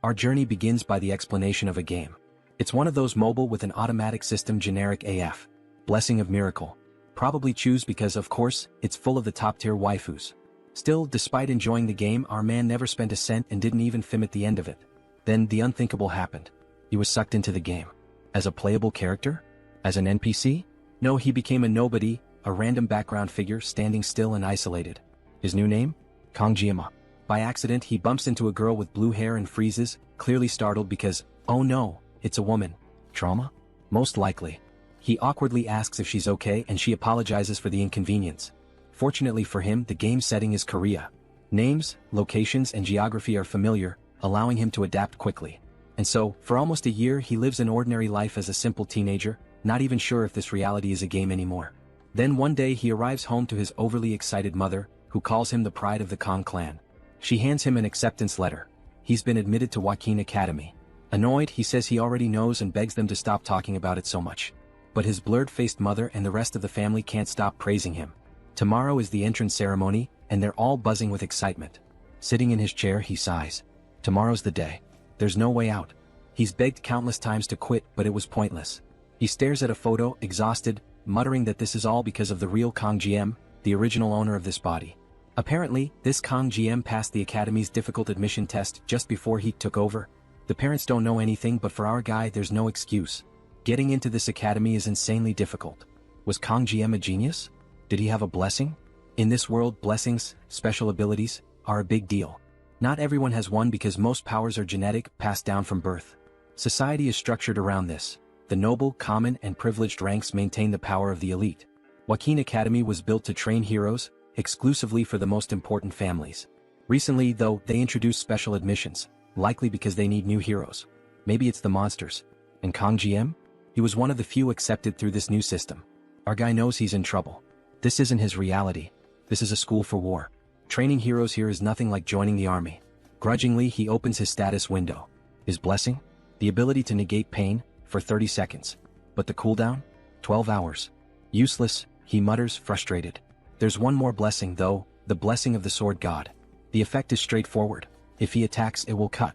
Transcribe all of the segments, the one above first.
Our journey begins by the explanation of a game. It's one of those mobile with an automatic system generic AF. Blessing of Miracle. Probably choose because of course, it's full of the top-tier waifus. Still, despite enjoying the game, our man never spent a cent and didn't even film at the end of it. Then the unthinkable happened. He was sucked into the game. As a playable character? As an NPC? No, he became a nobody, a random background figure standing still and isolated. His new name? Kongjima. By accident, he bumps into a girl with blue hair and freezes, clearly startled because, oh no, it's a woman. Trauma? Most likely. He awkwardly asks if she's okay and she apologizes for the inconvenience. Fortunately for him, the game setting is Korea. Names, locations, and geography are familiar, allowing him to adapt quickly. And so, for almost a year he lives an ordinary life as a simple teenager, not even sure if this reality is a game anymore. Then one day he arrives home to his overly excited mother, who calls him the pride of the Kong clan. She hands him an acceptance letter. He's been admitted to Joaquin Academy. Annoyed, he says he already knows and begs them to stop talking about it so much. But his blurred-faced mother and the rest of the family can't stop praising him. Tomorrow is the entrance ceremony, and they're all buzzing with excitement. Sitting in his chair, he sighs. Tomorrow's the day. There's no way out. He's begged countless times to quit, but it was pointless. He stares at a photo, exhausted, muttering that this is all because of the real Kong GM, the original owner of this body. Apparently, this Kong GM passed the Academy's difficult admission test just before he took over. The parents don't know anything, but for our guy there's no excuse. Getting into this academy is insanely difficult. Was Kong GM a genius? Did he have a blessing? In this world, blessings, special abilities, are a big deal. Not everyone has one because most powers are genetic, passed down from birth. Society is structured around this. The noble, common, and privileged ranks maintain the power of the elite. Joaquin Academy was built to train heroes, exclusively for the most important families. Recently, though, they introduced special admissions, likely because they need new heroes. Maybe it's the monsters. And Kong GM? He was one of the few accepted through this new system. Our guy knows he's in trouble. This isn't his reality. This is a school for war. Training heroes here is nothing like joining the army. Grudgingly, he opens his status window. His blessing? The ability to negate pain, for 30 seconds. But the cooldown? 12 hours. Useless, he mutters, frustrated. There's one more blessing though, the blessing of the sword god. The effect is straightforward. If he attacks, it will cut.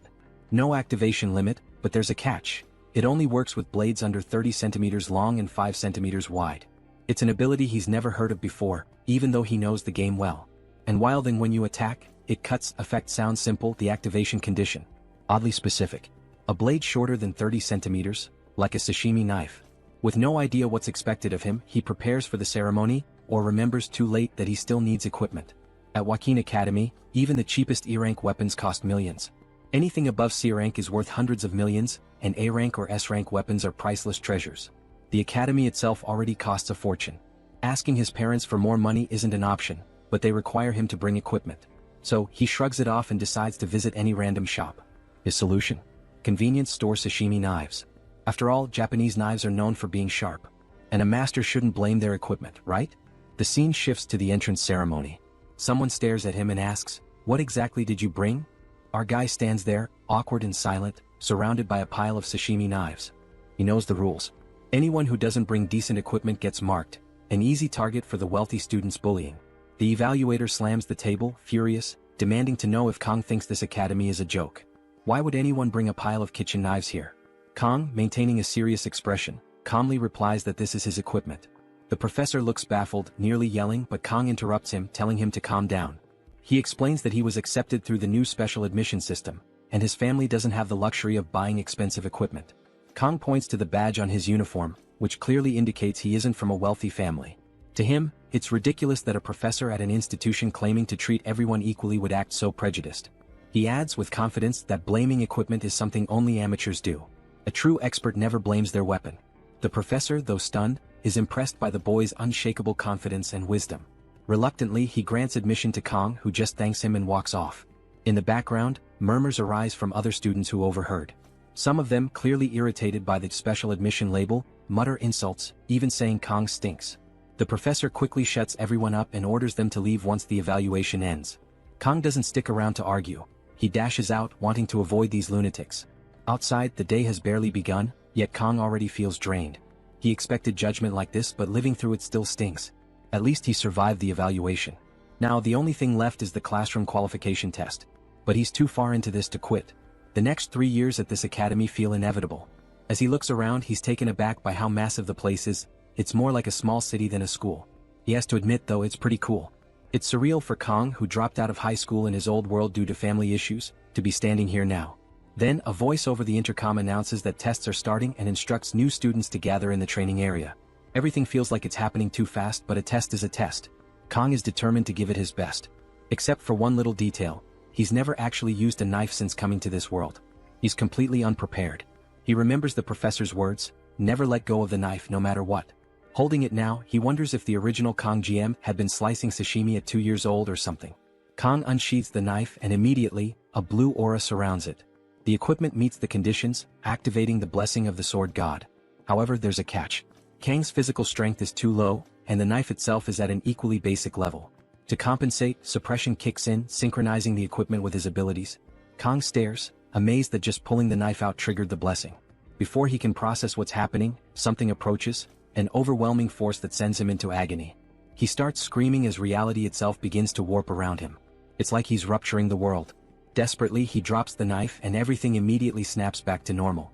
No activation limit, but there's a catch. It only works with blades under 30 centimeters long and 5 centimeters wide. It's an ability he's never heard of before, even though he knows the game well. And while then when you attack, it cuts. Effect sounds simple, the activation condition. Oddly specific. A blade shorter than 30 centimeters, like a sashimi knife. With no idea what's expected of him, he prepares for the ceremony, or remembers too late that he still needs equipment. At Joaquin Academy, even the cheapest E-rank weapons cost millions. Anything above C-rank is worth hundreds of millions, and A-rank or S-rank weapons are priceless treasures. The academy itself already costs a fortune. Asking his parents for more money isn't an option, but they require him to bring equipment. So, he shrugs it off and decides to visit any random shop. His solution? Convenience store sashimi knives. After all, Japanese knives are known for being sharp. And a master shouldn't blame their equipment, right? The scene shifts to the entrance ceremony. Someone stares at him and asks, "What exactly did you bring?" Our guy stands there, awkward and silent, surrounded by a pile of sashimi knives. He knows the rules. Anyone who doesn't bring decent equipment gets marked, an easy target for the wealthy students' bullying. The evaluator slams the table, furious, demanding to know if Kong thinks this academy is a joke. Why would anyone bring a pile of kitchen knives here? Kong, maintaining a serious expression, calmly replies that this is his equipment. The professor looks baffled, nearly yelling, but Kong interrupts him, telling him to calm down. He explains that he was accepted through the new special admission system, and his family doesn't have the luxury of buying expensive equipment. Kong points to the badge on his uniform, which clearly indicates he isn't from a wealthy family. To him, it's ridiculous that a professor at an institution claiming to treat everyone equally would act so prejudiced. He adds with confidence that blaming equipment is something only amateurs do. A true expert never blames their weapon. The professor, though stunned, is impressed by the boy's unshakable confidence and wisdom. Reluctantly, he grants admission to Kong, who just thanks him and walks off. In the background, murmurs arise from other students who overheard. Some of them, clearly irritated by the special admission label, mutter insults, even saying Kong stinks. The professor quickly shuts everyone up and orders them to leave once the evaluation ends. Kong doesn't stick around to argue. He dashes out, wanting to avoid these lunatics. Outside, the day has barely begun, yet Kong already feels drained. He expected judgment like this, but living through it still stings. At least he survived the evaluation. Now the only thing left is the classroom qualification test. But he's too far into this to quit. The next 3 years at this academy feel inevitable. As he looks around, he's taken aback by how massive the place is. It's more like a small city than a school. He has to admit though, it's pretty cool. It's surreal for Kang, who dropped out of high school in his old world due to family issues, to be standing here now. Then, a voice over the intercom announces that tests are starting and instructs new students to gather in the training area. Everything feels like it's happening too fast, but a test is a test. Kang is determined to give it his best. Except for one little detail. He's never actually used a knife since coming to this world. He's completely unprepared. He remembers the professor's words, never let go of the knife no matter what. Holding it now, he wonders if the original Kang GM had been slicing sashimi at 2 years old or something. Kang unsheathes the knife and immediately, a blue aura surrounds it. The equipment meets the conditions, activating the blessing of the sword god. However, there's a catch. Kang's physical strength is too low, and the knife itself is at an equally basic level. To compensate, suppression kicks in, synchronizing the equipment with his abilities. Kang stares, amazed that just pulling the knife out triggered the blessing. Before he can process what's happening, something approaches, an overwhelming force that sends him into agony. He starts screaming as reality itself begins to warp around him. It's like he's rupturing the world. Desperately, he drops the knife and everything immediately snaps back to normal.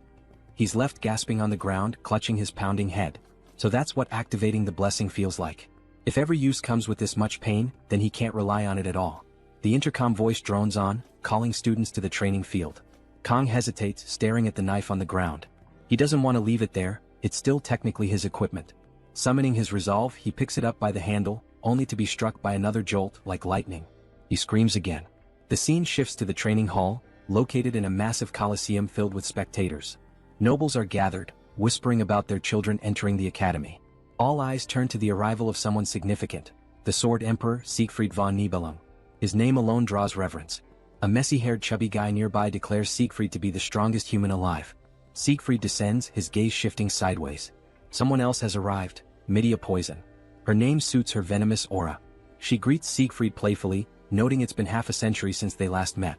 He's left gasping on the ground, clutching his pounding head. So that's what activating the blessing feels like. If every use comes with this much pain, then he can't rely on it at all. The intercom voice drones on, calling students to the training field. Kang hesitates, staring at the knife on the ground. He doesn't want to leave it there, it's still technically his equipment. Summoning his resolve, he picks it up by the handle, only to be struck by another jolt like lightning. He screams again. The scene shifts to the training hall, located in a massive coliseum filled with spectators. Nobles are gathered, whispering about their children entering the academy. All eyes turn to the arrival of someone significant, the Sword Emperor Siegfried von Nibelung. His name alone draws reverence. A messy-haired chubby guy nearby declares Siegfried to be the strongest human alive. Siegfried descends, his gaze shifting sideways. Someone else has arrived, Midia Poison. Her name suits her venomous aura. She greets Siegfried playfully, noting it's been half a century since they last met.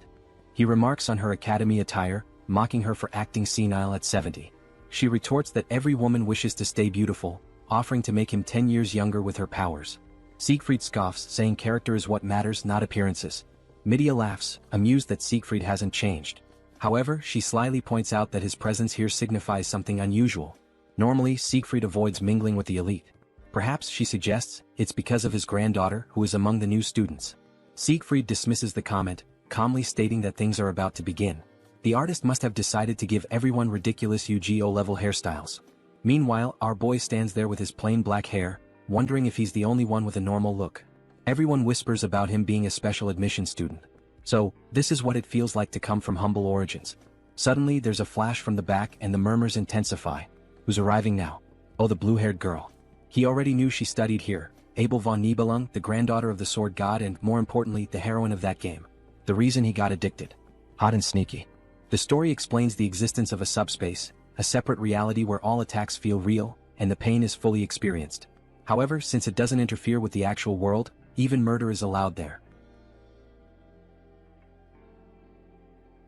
He remarks on her academy attire, mocking her for acting senile at 70. She retorts that every woman wishes to stay beautiful, offering to make him 10 years younger with her powers. Siegfried scoffs, saying character is what matters, not appearances. Midia laughs, amused that Siegfried hasn't changed. However, she slyly points out that his presence here signifies something unusual. Normally, Siegfried avoids mingling with the elite. Perhaps, she suggests, it's because of his granddaughter, who is among the new students. Siegfried dismisses the comment, calmly stating that things are about to begin. The artist must have decided to give everyone ridiculous UGO-level hairstyles. Meanwhile, our boy stands there with his plain black hair, wondering if he's the only one with a normal look. Everyone whispers about him being a special admission student. So, this is what it feels like to come from humble origins. Suddenly, there's a flash from the back and the murmurs intensify. Who's arriving now? Oh, the blue-haired girl. He already knew she studied here. Abel von Nibelung, the granddaughter of the sword god and, more importantly, the heroine of that game. The reason he got addicted. Hot and sneaky. The story explains the existence of a subspace, a separate reality where all attacks feel real, and the pain is fully experienced. However, since it doesn't interfere with the actual world, even murder is allowed there.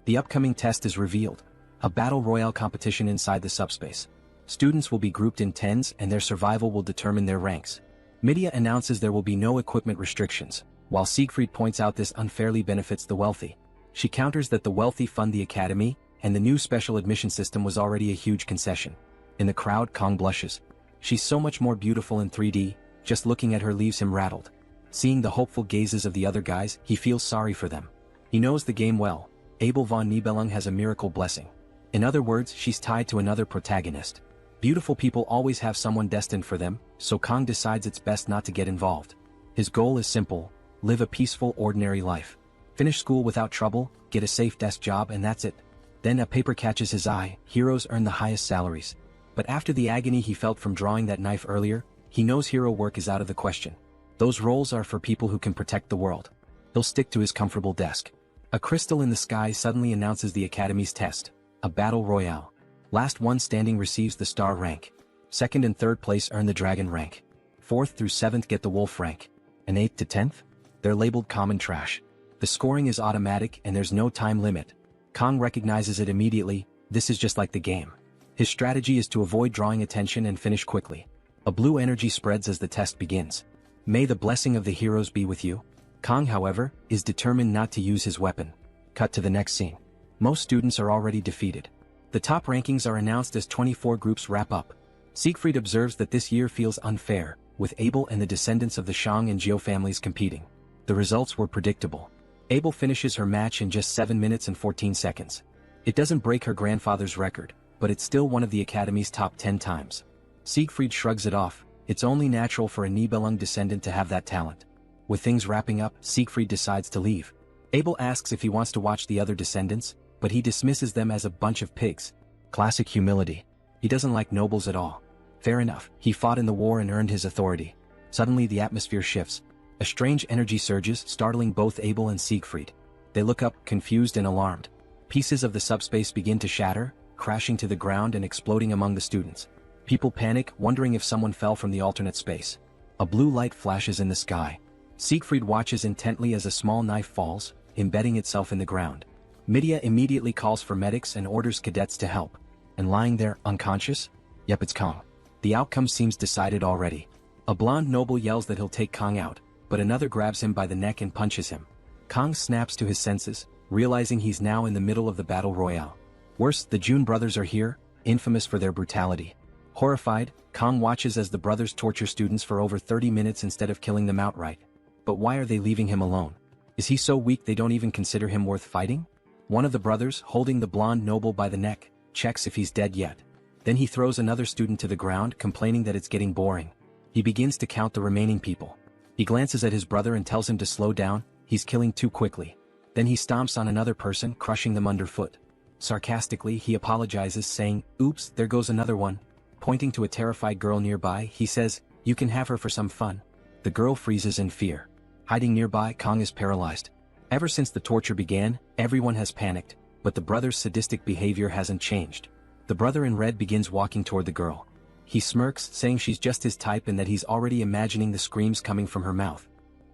The upcoming test is revealed. A battle royale competition inside the subspace. Students will be grouped in tens and their survival will determine their ranks. Midia announces there will be no equipment restrictions, while Siegfried points out this unfairly benefits the wealthy. She counters that the wealthy fund the academy, and the new special admission system was already a huge concession. In the crowd, Kang blushes. She's so much more beautiful in 3D, just looking at her leaves him rattled. Seeing the hopeful gazes of the other guys, he feels sorry for them. He knows the game well. Abel von Nibelung has a miracle blessing. In other words, she's tied to another protagonist. Beautiful people always have someone destined for them, so Kang decides it's best not to get involved. His goal is simple: live a peaceful, ordinary life. Finish school without trouble, get a safe desk job, and that's it. Then a paper catches his eye: heroes earn the highest salaries. But after the agony he felt from drawing that knife earlier, he knows hero work is out of the question. Those roles are for people who can protect the world. He'll stick to his comfortable desk. A crystal in the sky suddenly announces the academy's test. A battle royale. Last one standing receives the star rank. Second and third place earn the dragon rank. Fourth through seventh get the wolf rank. And 8th to 10th? They're labeled common trash. The scoring is automatic and there's no time limit. Kang recognizes it immediately. This is just like the game. His strategy is to avoid drawing attention and finish quickly. A blue energy spreads as the test begins. May the blessing of the heroes be with you. Kang, however, is determined not to use his weapon. Cut to the next scene. Most students are already defeated. The top rankings are announced as 24 groups wrap up. Siegfried observes that this year feels unfair, with Abel and the descendants of the Shang and Jiao families competing. The results were predictable. Abel finishes her match in just 7 minutes and 14 seconds. It doesn't break her grandfather's record, but it's still one of the Academy's top 10 times. Siegfried shrugs it off. It's only natural for a Nibelung descendant to have that talent. With things wrapping up, Siegfried decides to leave. Abel asks if he wants to watch the other descendants, but he dismisses them as a bunch of pigs. Classic humility. He doesn't like nobles at all. Fair enough, he fought in the war and earned his authority. Suddenly the atmosphere shifts. A strange energy surges, startling both Abel and Siegfried. They look up, confused and alarmed. Pieces of the subspace begin to shatter, crashing to the ground and exploding among the students. People panic, wondering if someone fell from the alternate space. A blue light flashes in the sky. Siegfried watches intently as a small knife falls, embedding itself in the ground. Midia immediately calls for medics and orders cadets to help. And lying there, unconscious? Yep, it's Kong. The outcome seems decided already. A blonde noble yells that he'll take Kong out, but another grabs him by the neck and punches him. Kong snaps to his senses, realizing he's now in the middle of the battle royale. Worse, the June brothers are here, infamous for their brutality. Horrified, Kong watches as the brothers torture students for over 30 minutes instead of killing them outright. But why are they leaving him alone? Is he so weak they don't even consider him worth fighting? One of the brothers, holding the blonde noble by the neck, checks if he's dead yet. Then he throws another student to the ground, complaining that it's getting boring. He begins to count the remaining people. He glances at his brother and tells him to slow down, he's killing too quickly. Then he stomps on another person, crushing them underfoot. Sarcastically, he apologizes, saying, "Oops, there goes another one." Pointing to a terrified girl nearby, he says, "You can have her for some fun." The girl freezes in fear. Hiding nearby, Kong is paralyzed. Ever since the torture began, everyone has panicked, but the brother's sadistic behavior hasn't changed. The brother in red begins walking toward the girl. He smirks, saying she's just his type and that he's already imagining the screams coming from her mouth.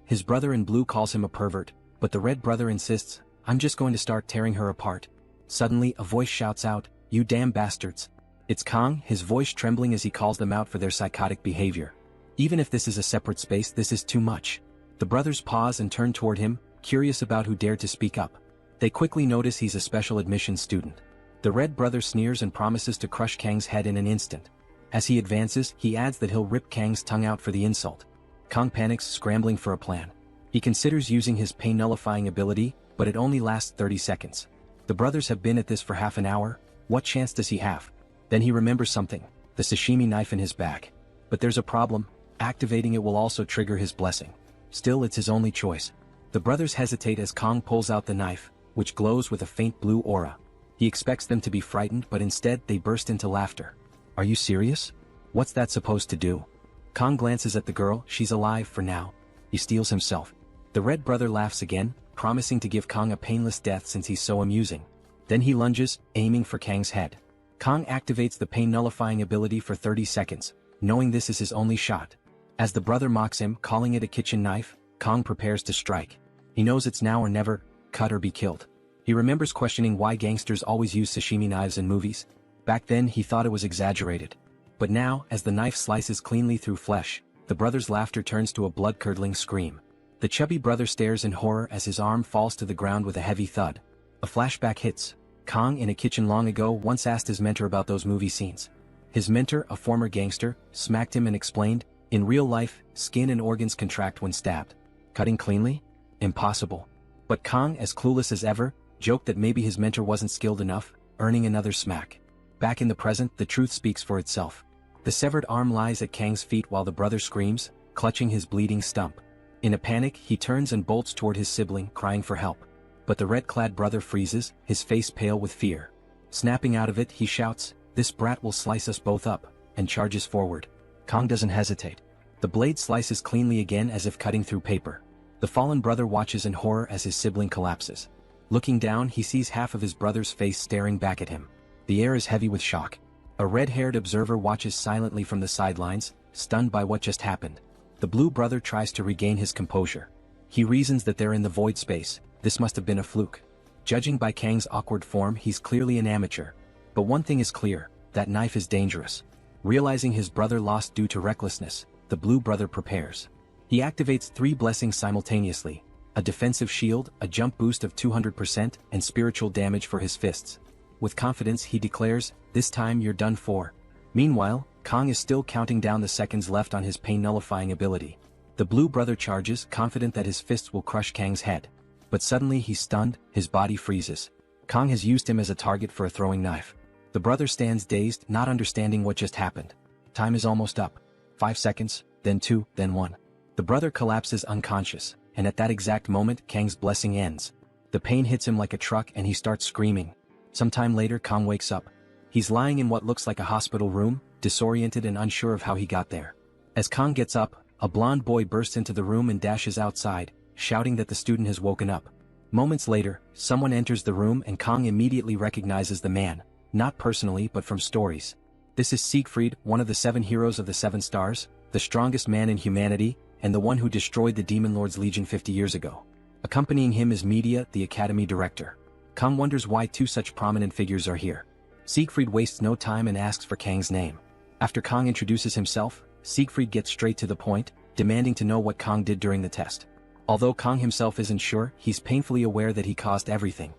His brother in blue calls him a pervert, but the red brother insists, "I'm just going to start tearing her apart." Suddenly, a voice shouts out, "You damn bastards." It's Kong, his voice trembling as he calls them out for their psychotic behavior. Even if this is a separate space, this is too much. The brothers pause and turn toward him, curious about who dared to speak up. They quickly notice he's a special admissions student. The red brother sneers and promises to crush Kang's head in an instant. As he advances, he adds that he'll rip Kang's tongue out for the insult. Kong panics, scrambling for a plan. He considers using his pain-nullifying ability, but it only lasts 30 seconds. The brothers have been at this for half an hour. What chance does he have? Then he remembers something, the sashimi knife in his bag. But there's a problem, activating it will also trigger his blessing. Still, it's his only choice. The brothers hesitate as Kong pulls out the knife, which glows with a faint blue aura. He expects them to be frightened, but instead they burst into laughter. "Are you serious? What's that supposed to do?" Kong glances at the girl, she's alive for now. He steels himself. The red brother laughs again, promising to give Kong a painless death since he's so amusing. Then he lunges, aiming for Kang's head. Kong activates the pain-nullifying ability for 30 seconds, knowing this is his only shot. As the brother mocks him, calling it a kitchen knife, Kong prepares to strike. He knows it's now or never, cut or be killed. He remembers questioning why gangsters always use sashimi knives in movies. Back then he thought it was exaggerated. But now, as the knife slices cleanly through flesh, the brother's laughter turns to a blood-curdling scream. The chubby brother stares in horror as his arm falls to the ground with a heavy thud. A flashback hits. Kong, in a kitchen long ago, once asked his mentor about those movie scenes. His mentor, a former gangster, smacked him and explained, "In real life, skin and organs contract when stabbed. Cutting cleanly? Impossible." But Kong, as clueless as ever, joked that maybe his mentor wasn't skilled enough, earning another smack. Back in the present, the truth speaks for itself. The severed arm lies at Kang's feet while the brother screams, clutching his bleeding stump. In a panic, he turns and bolts toward his sibling, crying for help. But the red-clad brother freezes, his face pale with fear. Snapping out of it, he shouts, "This brat will slice us both up," and charges forward. Kong doesn't hesitate. The blade slices cleanly again as if cutting through paper. The fallen brother watches in horror as his sibling collapses. Looking down, he sees half of his brother's face staring back at him. The air is heavy with shock. A red-haired observer watches silently from the sidelines, stunned by what just happened. The blue brother tries to regain his composure. He reasons that they're in the void space. This must have been a fluke. Judging by Kang's awkward form, he's clearly an amateur. But one thing is clear, that knife is dangerous. Realizing his brother lost due to recklessness, the blue brother prepares. He activates 3 blessings simultaneously, a defensive shield, a jump boost of 200%, and spiritual damage for his fists. With confidence he declares, "This time you're done for." Meanwhile, Kang is still counting down the seconds left on his pain-nullifying ability. The blue brother charges, confident that his fists will crush Kang's head. But suddenly he's stunned, his body freezes. Kang has used him as a target for a throwing knife. The brother stands dazed, not understanding what just happened. Time is almost up. 5 seconds, then 2, then 1. The brother collapses unconscious, and at that exact moment Kang's blessing ends. The pain hits him like a truck and he starts screaming. Sometime later Kang wakes up. He's lying in what looks like a hospital room, disoriented and unsure of how he got there. As Kang gets up, a blonde boy bursts into the room and dashes outside, shouting that the student has woken up. Moments later, someone enters the room and Kang immediately recognizes the man, not personally but from stories. This is Siegfried, one of the 7 heroes of the 7 stars, the strongest man in humanity, and the one who destroyed the Demon Lord's Legion 50 years ago. Accompanying him is Media, the academy director. Kang wonders why 2 such prominent figures are here. Siegfried wastes no time and asks for Kang's name. After Kang introduces himself, Siegfried gets straight to the point, demanding to know what Kang did during the test. Although Kang himself isn't sure, he's painfully aware that he caused everything.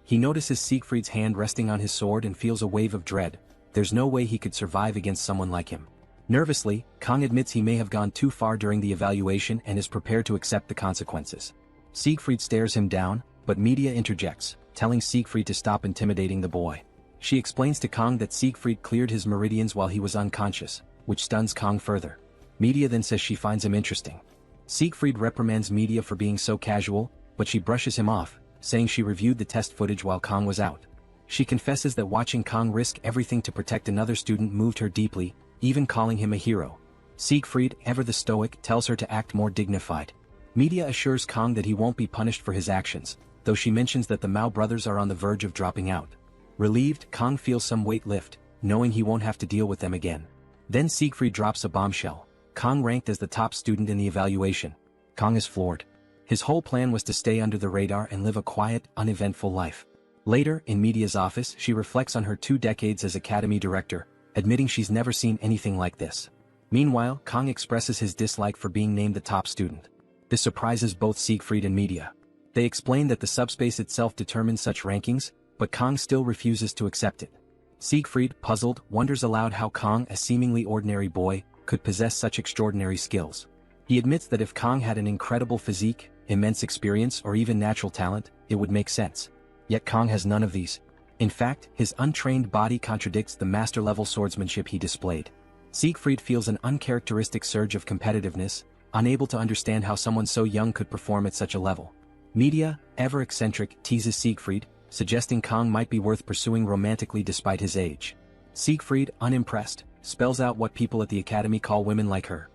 He notices Siegfried's hand resting on his sword and feels a wave of dread. There's no way he could survive against someone like him. Nervously, Kang admits he may have gone too far during the evaluation and is prepared to accept the consequences. Siegfried stares him down, but Media interjects, telling Siegfried to stop intimidating the boy. She explains to Kang that Siegfried cleared his meridians while he was unconscious, which stuns Kang further. Media then says she finds him interesting. Siegfried reprimands Media for being so casual, but she brushes him off, saying she reviewed the test footage while Kang was out. She confesses that watching Kang risk everything to protect another student moved her deeply, even calling him a hero. Siegfried, ever the stoic, tells her to act more dignified. Media assures Kang that he won't be punished for his actions, though she mentions that the Mao brothers are on the verge of dropping out. Relieved, Kang feels some weight lift, knowing he won't have to deal with them again. Then Siegfried drops a bombshell. Kang ranked as the top student in the evaluation. Kang is floored. His whole plan was to stay under the radar and live a quiet, uneventful life. Later, in Media's office, she reflects on her 2 decades as academy director, admitting she's never seen anything like this. Meanwhile, Kang expresses his dislike for being named the top student. This surprises both Siegfried and Media. They explain that the subspace itself determines such rankings, but Kang still refuses to accept it. Siegfried, puzzled, wonders aloud how Kang, a seemingly ordinary boy, could possess such extraordinary skills. He admits that if Kang had an incredible physique, immense experience or even natural talent, it would make sense. Yet Kang has none of these. In fact, his untrained body contradicts the master-level swordsmanship he displayed. Siegfried feels an uncharacteristic surge of competitiveness, unable to understand how someone so young could perform at such a level. Media, ever eccentric, teases Siegfried, suggesting Kang might be worth pursuing romantically despite his age. Siegfried, unimpressed, spells out what people at the academy call women like her.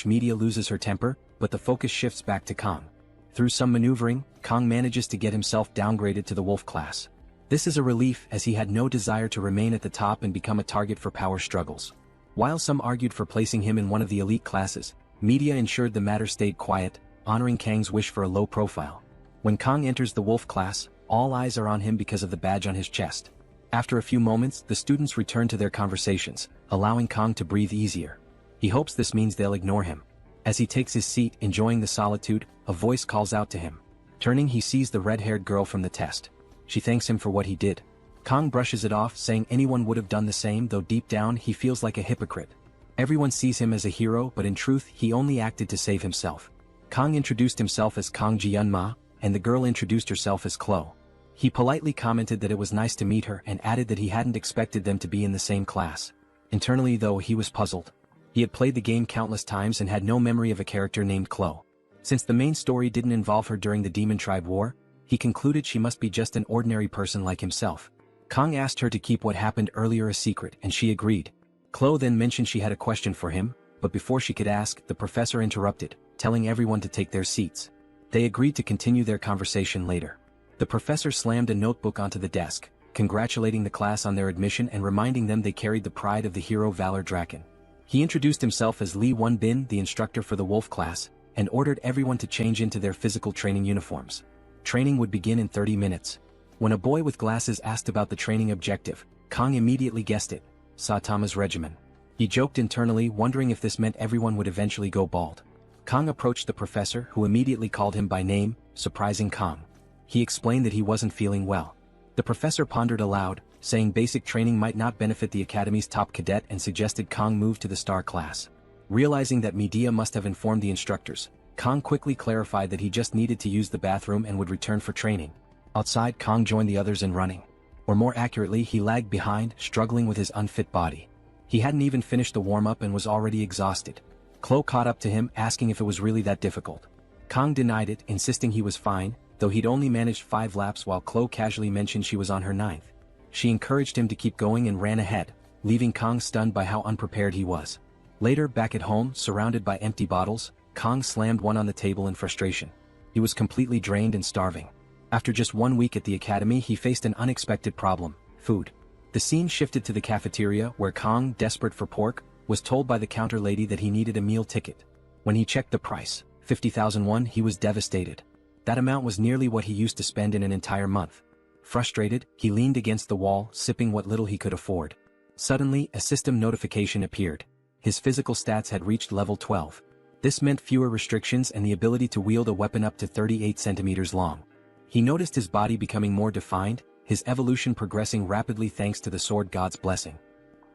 Media loses her temper, but the focus shifts back to Kang. Through some maneuvering, Kang manages to get himself downgraded to the wolf class. This is a relief as he had no desire to remain at the top and become a target for power struggles. While some argued for placing him in one of the elite classes, Media ensured the matter stayed quiet, honoring Kang's wish for a low profile. When Kang enters the wolf class, all eyes are on him because of the badge on his chest. After a few moments, the students return to their conversations, allowing Kang to breathe easier. He hopes this means they'll ignore him. As he takes his seat, enjoying the solitude, a voice calls out to him. Turning, he sees the red-haired girl from the test. She thanks him for what he did. Kang brushes it off, saying anyone would have done the same, though deep down he feels like a hypocrite. Everyone sees him as a hero, but in truth he only acted to save himself. Kang introduced himself as Kang Jianma, and the girl introduced herself as Chloe. He politely commented that it was nice to meet her and added that he hadn't expected them to be in the same class. Internally though, he was puzzled. He had played the game countless times and had no memory of a character named Chloe. Since the main story didn't involve her during the Demon Tribe War, he concluded she must be just an ordinary person like himself. Kang asked her to keep what happened earlier a secret and she agreed. Chloe then mentioned she had a question for him, but before she could ask, the professor interrupted, telling everyone to take their seats. They agreed to continue their conversation later. The professor slammed a notebook onto the desk, congratulating the class on their admission and reminding them they carried the pride of the hero Valor Draken. He introduced himself as Lee Won-bin, the instructor for the Wolf class, and ordered everyone to change into their physical training uniforms. Training would begin in 30 minutes. When a boy with glasses asked about the training objective, Kang immediately guessed it, Saitama's regimen. He joked internally, wondering if this meant everyone would eventually go bald. Kang approached the professor, who immediately called him by name, surprising Kang. He explained that he wasn't feeling well. The professor pondered aloud, saying basic training might not benefit the academy's top cadet, and suggested Kang move to the star class. Realizing that media must have informed the instructors, Kang quickly clarified that he just needed to use the bathroom and would return for training. Outside, Kang joined the others in running. Or more accurately, he lagged behind, struggling with his unfit body. He hadn't even finished the warm-up and was already exhausted. Chloe caught up to him, asking if it was really that difficult. Kang denied it, insisting he was fine, though he'd only managed 5 laps, while Chloe casually mentioned she was on her 9th. She encouraged him to keep going and ran ahead, leaving Kang stunned by how unprepared he was. Later, back at home, surrounded by empty bottles, Kang slammed one on the table in frustration. He was completely drained and starving. After just 1 week at the academy, he faced an unexpected problem: food. The scene shifted to the cafeteria, where Kang, desperate for pork, was told by the counter lady that he needed a meal ticket. When he checked the price, 50,000 won, he was devastated. That amount was nearly what he used to spend in an entire month. Frustrated, he leaned against the wall, sipping what little he could afford. Suddenly, a system notification appeared. His physical stats had reached level 12. This meant fewer restrictions and the ability to wield a weapon up to 38 centimeters long. He noticed his body becoming more defined, his evolution progressing rapidly thanks to the sword god's blessing.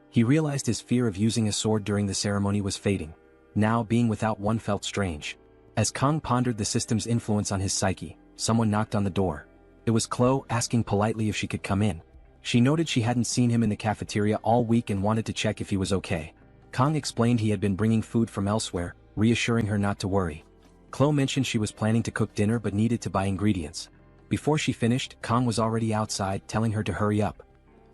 He realized his fear of using a sword during the ceremony was fading. Now, being without one felt strange. As Kang pondered the system's influence on his psyche, someone knocked on the door. It was Chloe, asking politely if she could come in. She noted she hadn't seen him in the cafeteria all week and wanted to check if he was okay. Kang explained he had been bringing food from elsewhere, reassuring her not to worry. Chloe mentioned she was planning to cook dinner but needed to buy ingredients. Before she finished, Kang was already outside, telling her to hurry up.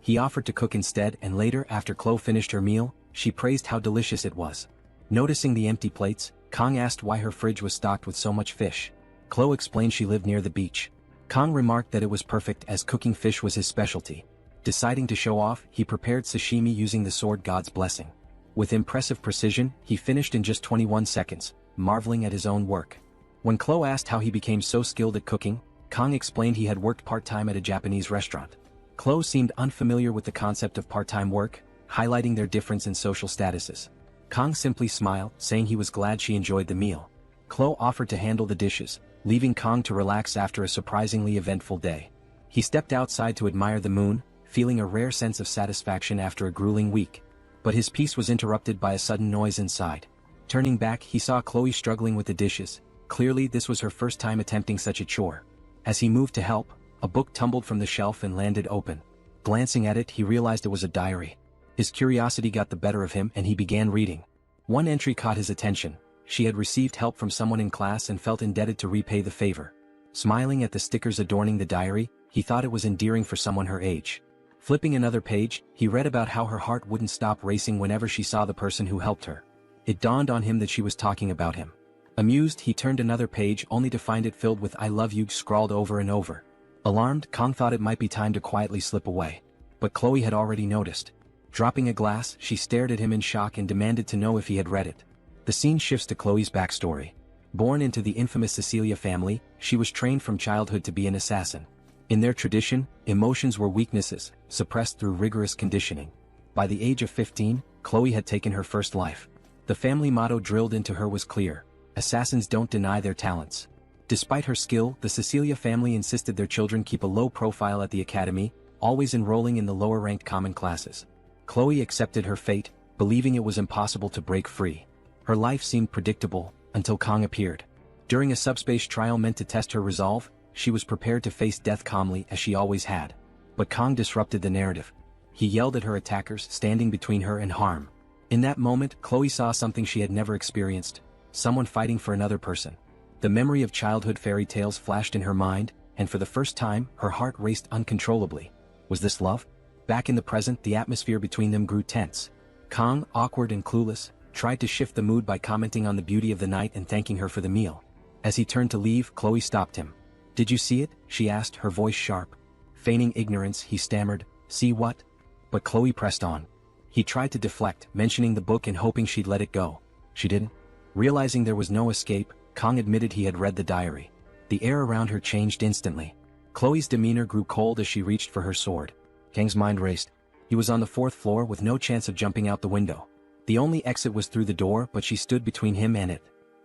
He offered to cook instead, and later, after Chloe finished her meal, she praised how delicious it was. Noticing the empty plates, Kang asked why her fridge was stocked with so much fish. Chloe explained she lived near the beach. Kang remarked that it was perfect, as cooking fish was his specialty. Deciding to show off, he prepared sashimi using the sword god's blessing. With impressive precision, he finished in just 21 seconds, marveling at his own work. When Chloe asked how he became so skilled at cooking, Kang explained he had worked part-time at a Japanese restaurant. Chloe seemed unfamiliar with the concept of part-time work, highlighting their difference in social statuses. Kang simply smiled, saying he was glad she enjoyed the meal. Chloe offered to handle the dishes, leaving Kang to relax after a surprisingly eventful day. He stepped outside to admire the moon, feeling a rare sense of satisfaction after a grueling week. But his peace was interrupted by a sudden noise inside. Turning back, he saw Chloe struggling with the dishes. Clearly, this was her first time attempting such a chore. As he moved to help, a book tumbled from the shelf and landed open. Glancing at it, he realized it was a diary. His curiosity got the better of him and he began reading. One entry caught his attention. She had received help from someone in class and felt indebted to repay the favor. Smiling at the stickers adorning the diary, he thought it was endearing for someone her age. Flipping another page, he read about how her heart wouldn't stop racing whenever she saw the person who helped her. It dawned on him that she was talking about him. Amused, he turned another page only to find it filled with "I love you" scrawled over and over. Alarmed, Kang thought it might be time to quietly slip away. But Chloe had already noticed. Dropping a glass, she stared at him in shock and demanded to know if he had read it. The scene shifts to Chloe's backstory. Born into the infamous Cecilia family, she was trained from childhood to be an assassin. In their tradition, emotions were weaknesses, suppressed through rigorous conditioning. By the age of 15, Chloe had taken her first life. The family motto drilled into her was clear: assassins don't deny their talents. Despite her skill, the Cecilia family insisted their children keep a low profile at the academy, always enrolling in the lower-ranked common classes. Chloe accepted her fate, believing it was impossible to break free. Her life seemed predictable, until Kang appeared. During a subspace trial meant to test her resolve, she was prepared to face death calmly as she always had. But Kang disrupted the narrative. He yelled at her attackers, standing between her and harm. In that moment, Chloe saw something she had never experienced: someone fighting for another person. The memory of childhood fairy tales flashed in her mind, and for the first time, her heart raced uncontrollably. Was this love? Back in the present, the atmosphere between them grew tense. Kang, awkward and clueless, tried to shift the mood by commenting on the beauty of the night and thanking her for the meal. As he turned to leave, Chloe stopped him. "Did you see it?" she asked, her voice sharp. Feigning ignorance, he stammered, "See what?" But Chloe pressed on. He tried to deflect, mentioning the book and hoping she'd let it go. She didn't. Realizing there was no escape, Kang admitted he had read the diary. The air around her changed instantly. Chloe's demeanor grew cold as she reached for her sword. Kang's mind raced. He was on the 4th floor with no chance of jumping out the window. The only exit was through the door, but she stood between him and it.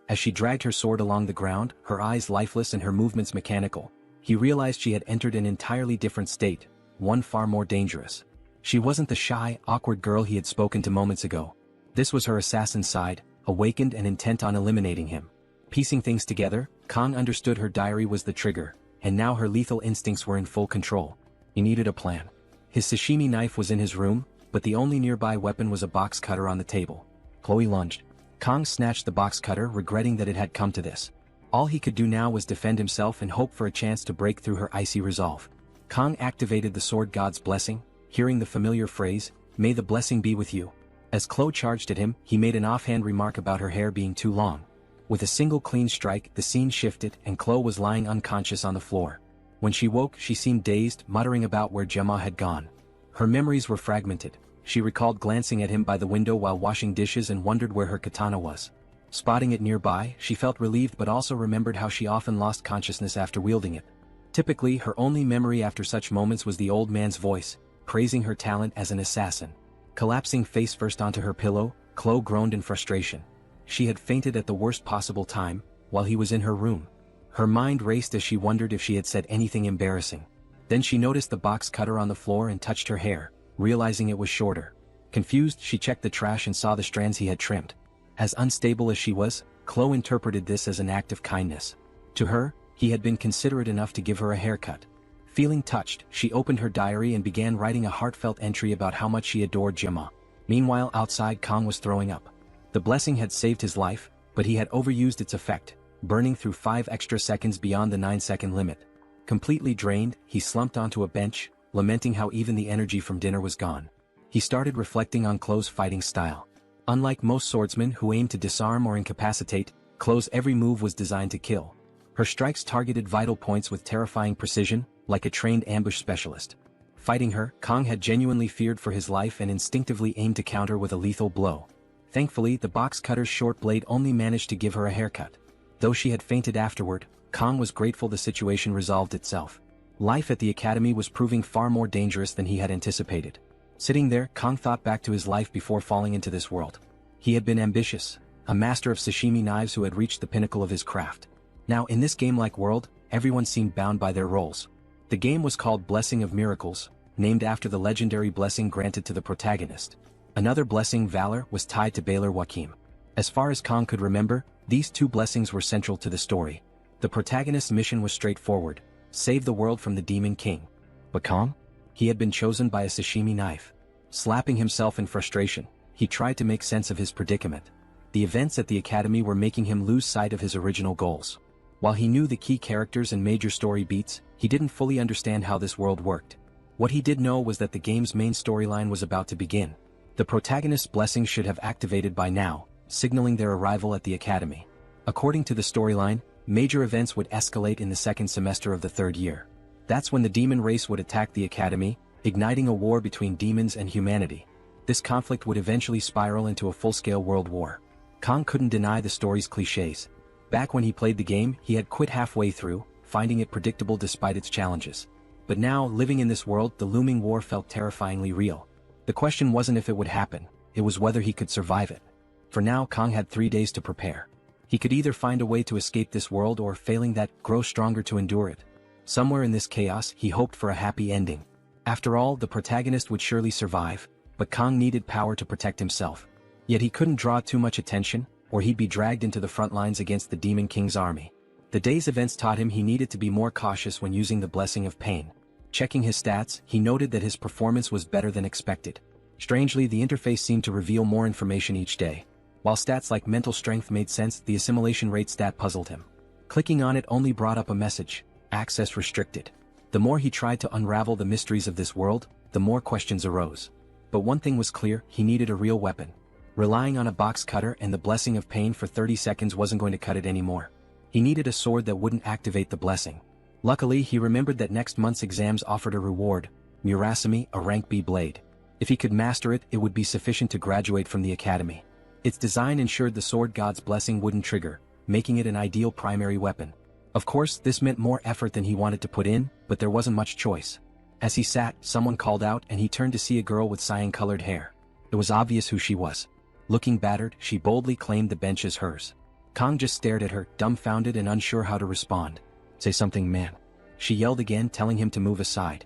As she dragged her sword along the ground, her eyes lifeless and her movements mechanical, he realized she had entered an entirely different state, one far more dangerous. She wasn't the shy, awkward girl he had spoken to moments ago. This was her assassin side, awakened and intent on eliminating him. Piecing things together, Kang understood her diary was the trigger, and now her lethal instincts were in full control. He needed a plan. His sashimi knife was in his room, but the only nearby weapon was a box cutter on the table. Chloe lunged. Kang snatched the box cutter, regretting that it had come to this. All he could do now was defend himself and hope for a chance to break through her icy resolve. Kang activated the sword god's blessing, hearing the familiar phrase, "May the blessing be with you." As Chloe charged at him, he made an offhand remark about her hair being too long. With a single clean strike, the scene shifted and Chloe was lying unconscious on the floor. When she woke, she seemed dazed, muttering about where Gemma had gone. Her memories were fragmented. She recalled glancing at him by the window while washing dishes and wondered where her katana was. Spotting it nearby, she felt relieved but also remembered how she often lost consciousness after wielding it. Typically, her only memory after such moments was the old man's voice, praising her talent as an assassin. Collapsing face first onto her pillow, Chloe groaned in frustration. She had fainted at the worst possible time, while he was in her room. Her mind raced as she wondered if she had said anything embarrassing. Then she noticed the box cutter on the floor and touched her hair, realizing it was shorter. Confused, she checked the trash and saw the strands he had trimmed. As unstable as she was, Chloe interpreted this as an act of kindness. To her, he had been considerate enough to give her a haircut. Feeling touched, she opened her diary and began writing a heartfelt entry about how much she adored Gemma. Meanwhile, outside, Kang was throwing up. The blessing had saved his life, but he had overused its effect, burning through 5 extra seconds beyond the 9-second limit. Completely drained, he slumped onto a bench, lamenting how even the energy from dinner was gone. He started reflecting on Chloe's fighting style. Unlike most swordsmen who aim to disarm or incapacitate, Chloe's every move was designed to kill. Her strikes targeted vital points with terrifying precision, like a trained ambush specialist. Fighting her, Kang had genuinely feared for his life and instinctively aimed to counter with a lethal blow. Thankfully, the box cutter's short blade only managed to give her a haircut. Though she had fainted afterward, Kang was grateful the situation resolved itself. Life at the academy was proving far more dangerous than he had anticipated. Sitting there, Kang thought back to his life before falling into this world. He had been ambitious, a master of sashimi knives who had reached the pinnacle of his craft. Now in this game-like world, everyone seemed bound by their roles. The game was called Blessing of Miracles, named after the legendary blessing granted to the protagonist. Another blessing, Valor, was tied to Baylor Joachim. As far as Kang could remember, these two blessings were central to the story. The protagonist's mission was straightforward: save the world from the Demon King. But Kang? He had been chosen by a sashimi knife. Slapping himself in frustration, he tried to make sense of his predicament. The events at the academy were making him lose sight of his original goals. While he knew the key characters and major story beats, he didn't fully understand how this world worked. What he did know was that the game's main storyline was about to begin. The protagonist's blessings should have activated by now, signaling their arrival at the academy. According to the storyline, major events would escalate in the second semester of the third year. That's when the demon race would attack the academy, igniting a war between demons and humanity. This conflict would eventually spiral into a full-scale world war. Kang couldn't deny the story's cliches. Back when he played the game, he had quit halfway through, finding it predictable despite its challenges. But now, living in this world, the looming war felt terrifyingly real. The question wasn't if it would happen, it was whether he could survive it. For now, Kang had 3 days to prepare. He could either find a way to escape this world or, failing that, grow stronger to endure it. Somewhere in this chaos, he hoped for a happy ending. After all, the protagonist would surely survive, but Kang needed power to protect himself. Yet he couldn't draw too much attention, or he'd be dragged into the front lines against the Demon King's army. The day's events taught him he needed to be more cautious when using the Blessing of Pain. Checking his stats, he noted that his performance was better than expected. Strangely, the interface seemed to reveal more information each day. While stats like mental strength made sense, the assimilation rate stat puzzled him. Clicking on it only brought up a message: access restricted. The more he tried to unravel the mysteries of this world, the more questions arose. But one thing was clear: he needed a real weapon. Relying on a box cutter and the Blessing of Pain for 30 seconds wasn't going to cut it anymore. He needed a sword that wouldn't activate the blessing. Luckily, he remembered that next month's exams offered a reward: Murasame, a rank B blade. If he could master it, it would be sufficient to graduate from the academy. Its design ensured the sword god's blessing wouldn't trigger, making it an ideal primary weapon. Of course, this meant more effort than he wanted to put in, but there wasn't much choice. As he sat, someone called out and he turned to see a girl with cyan-colored hair. It was obvious who she was. Looking battered, she boldly claimed the bench as hers. Kang just stared at her, dumbfounded and unsure how to respond. "Say something, man," she yelled again, telling him to move aside.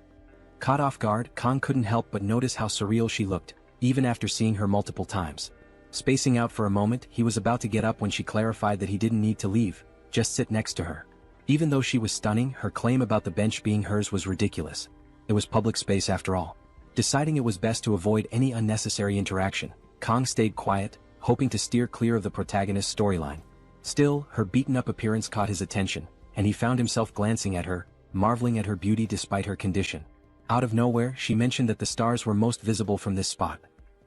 Caught off guard, Kang couldn't help but notice how surreal she looked, even after seeing her multiple times. Spacing out for a moment, he was about to get up when she clarified that he didn't need to leave, just sit next to her. Even though she was stunning, her claim about the bench being hers was ridiculous. It was public space after all. Deciding it was best to avoid any unnecessary interaction, Kang stayed quiet, hoping to steer clear of the protagonist's storyline. Still, her beaten-up appearance caught his attention, and he found himself glancing at her, marveling at her beauty despite her condition. Out of nowhere, she mentioned that the stars were most visible from this spot.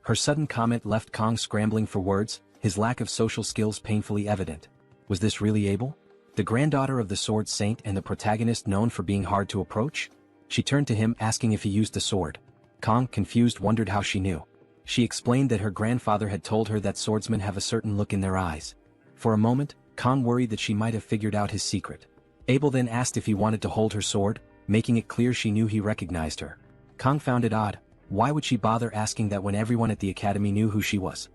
Her sudden comment left Kang scrambling for words, his lack of social skills painfully evident. Was this really Abel? The granddaughter of the sword saint and the protagonist known for being hard to approach? She turned to him asking if he used the sword. Kang, confused, wondered how she knew. She explained that her grandfather had told her that swordsmen have a certain look in their eyes. For a moment, Kang worried that she might have figured out his secret. Abel then asked if he wanted to hold her sword, making it clear she knew he recognized her. Kang found it odd. Why would she bother asking that when everyone at the academy knew who she was?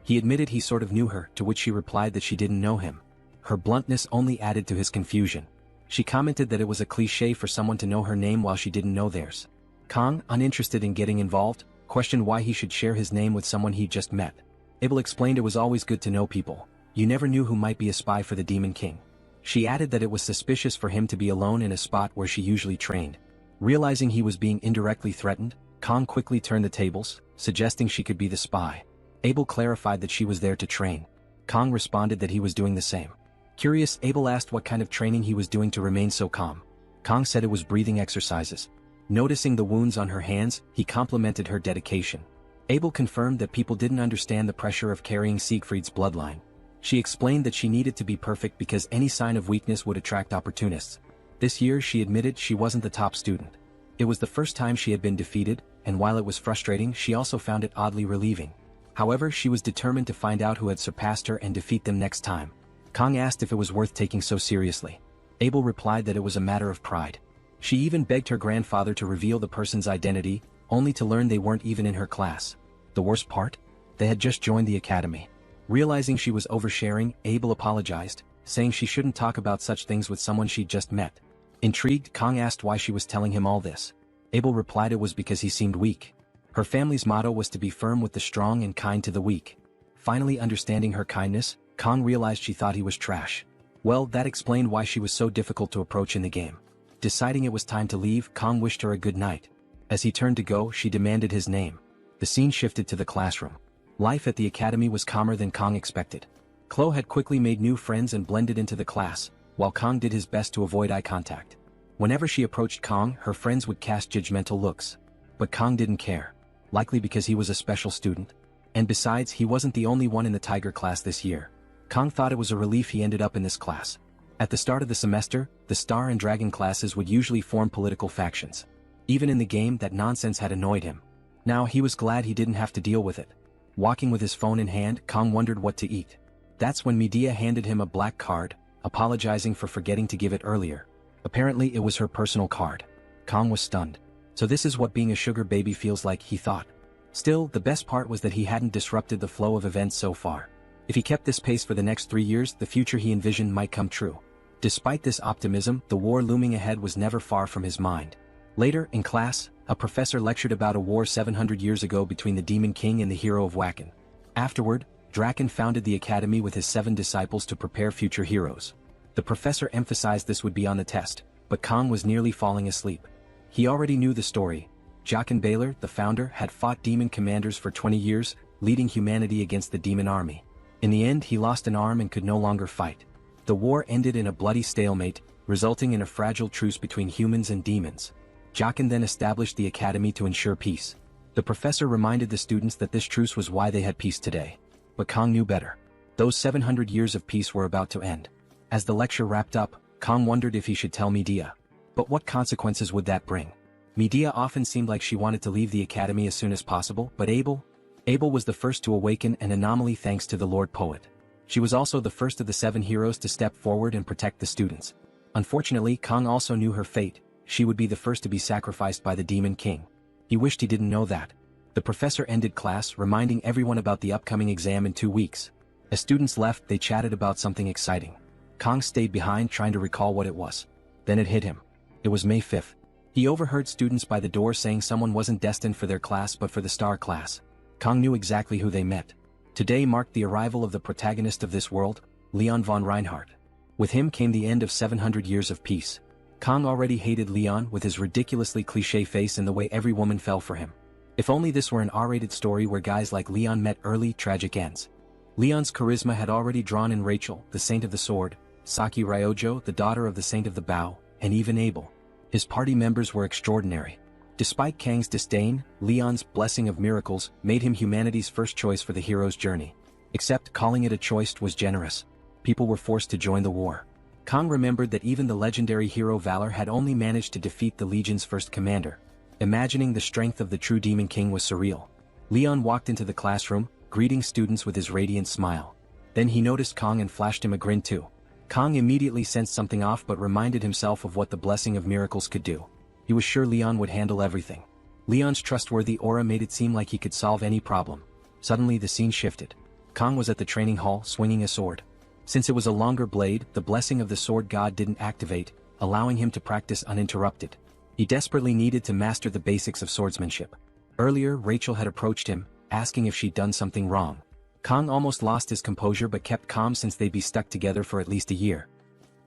He admitted he sort of knew her, to which she replied that she didn't know him. Her bluntness only added to his confusion. She commented that it was a cliché for someone to know her name while she didn't know theirs. Kang, uninterested in getting involved, questioned why he should share his name with someone he'd just met. Abel explained it was always good to know people. You never knew who might be a spy for the Demon King. She added that it was suspicious for him to be alone in a spot where she usually trained. Realizing he was being indirectly threatened, Kang quickly turned the tables, suggesting she could be the spy. Abel clarified that she was there to train. Kang responded that he was doing the same. Curious, Abel asked what kind of training he was doing to remain so calm. Kang said it was breathing exercises. Noticing the wounds on her hands, he complimented her dedication. Abel confirmed that people didn't understand the pressure of carrying Siegfried's bloodline. She explained that she needed to be perfect because any sign of weakness would attract opportunists. This year she admitted she wasn't the top student. It was the first time she had been defeated, and while it was frustrating, she also found it oddly relieving. However, she was determined to find out who had surpassed her and defeat them next time. Kang asked if it was worth taking so seriously. Abel replied that it was a matter of pride. She even begged her grandfather to reveal the person's identity, only to learn they weren't even in her class. The worst part? They had just joined the academy. Realizing she was oversharing, Abel apologized, saying she shouldn't talk about such things with someone she'd just met. Intrigued, Kang asked why she was telling him all this. Abel replied it was because he seemed weak. Her family's motto was to be firm with the strong and kind to the weak. Finally understanding her kindness, Kang realized she thought he was trash. Well, that explained why she was so difficult to approach in the game. Deciding it was time to leave, Kang wished her a good night. As he turned to go, she demanded his name. The scene shifted to the classroom. Life at the academy was calmer than Kang expected. Chloe had quickly made new friends and blended into the class, while Kang did his best to avoid eye contact. Whenever she approached Kang, her friends would cast judgmental looks. But Kang didn't care. Likely because he was a special student. And besides, he wasn't the only one in the Tiger class this year. Kang thought it was a relief he ended up in this class. At the start of the semester, the Star and Dragon classes would usually form political factions. Even in the game, that nonsense had annoyed him. Now he was glad he didn't have to deal with it. Walking with his phone in hand, Kang wondered what to eat. That's when Medea handed him a black card, apologizing for forgetting to give it earlier. Apparently it was her personal card. Kang was stunned. So this is what being a sugar baby feels like, he thought. Still, the best part was that he hadn't disrupted the flow of events so far. If he kept this pace for the next 3 years, the future he envisioned might come true. Despite this optimism, the war looming ahead was never far from his mind. Later, in class, a professor lectured about a war 700 years ago between the Demon King and the hero of Wacken. Afterward, Draken founded the academy with his 7 disciples to prepare future heroes. The professor emphasized this would be on the test, but Kang was nearly falling asleep. He already knew the story. Jaqen Baylor, the founder, had fought demon commanders for 20 years, leading humanity against the demon army. In the end, he lost an arm and could no longer fight. The war ended in a bloody stalemate, resulting in a fragile truce between humans and demons. Jaqen then established the academy to ensure peace. The professor reminded the students that this truce was why they had peace today. But Kang knew better. Those 700 years of peace were about to end. As the lecture wrapped up, Kang wondered if he should tell Medea. But what consequences would that bring? Medea often seemed like she wanted to leave the academy as soon as possible, but Abel was the first to awaken, an anomaly thanks to the Lord Poet. She was also the first of the 7 heroes to step forward and protect the students. Unfortunately, Kang also knew her fate. She would be the first to be sacrificed by the Demon King. He wished he didn't know that. The professor ended class, reminding everyone about the upcoming exam in 2 weeks. As students left, they chatted about something exciting. Kang stayed behind trying to recall what it was. Then it hit him. It was May 5th. He overheard students by the door saying someone wasn't destined for their class but for the star class. Kang knew exactly who they meant. Today marked the arrival of the protagonist of this world, Leon von Reinhardt. With him came the end of 700 years of peace. Kang already hated Leon with his ridiculously cliché face and the way every woman fell for him. If only this were an R-rated story where guys like Leon met early, tragic ends. Leon's charisma had already drawn in Rachel, the Saint of the Sword, Saki Ryojo, the daughter of the Saint of the Bow, and even Abel. His party members were extraordinary. Despite Kang's disdain, Leon's blessing of miracles made him humanity's first choice for the hero's journey. Except calling it a choice was generous. People were forced to join the war. Kang remembered that even the legendary hero Valor had only managed to defeat the Legion's first commander. Imagining the strength of the true Demon King was surreal. Leon walked into the classroom, greeting students with his radiant smile. Then he noticed Kang and flashed him a grin too. Kang immediately sensed something off but reminded himself of what the blessing of miracles could do. He was sure Leon would handle everything. Leon's trustworthy aura made it seem like he could solve any problem. Suddenly the scene shifted. Kang was at the training hall swinging a sword. Since it was a longer blade, the blessing of the sword god didn't activate, allowing him to practice uninterrupted. He desperately needed to master the basics of swordsmanship. Earlier, Rachel had approached him, asking if she'd done something wrong. Kang almost lost his composure but kept calm since they'd be stuck together for at least a year.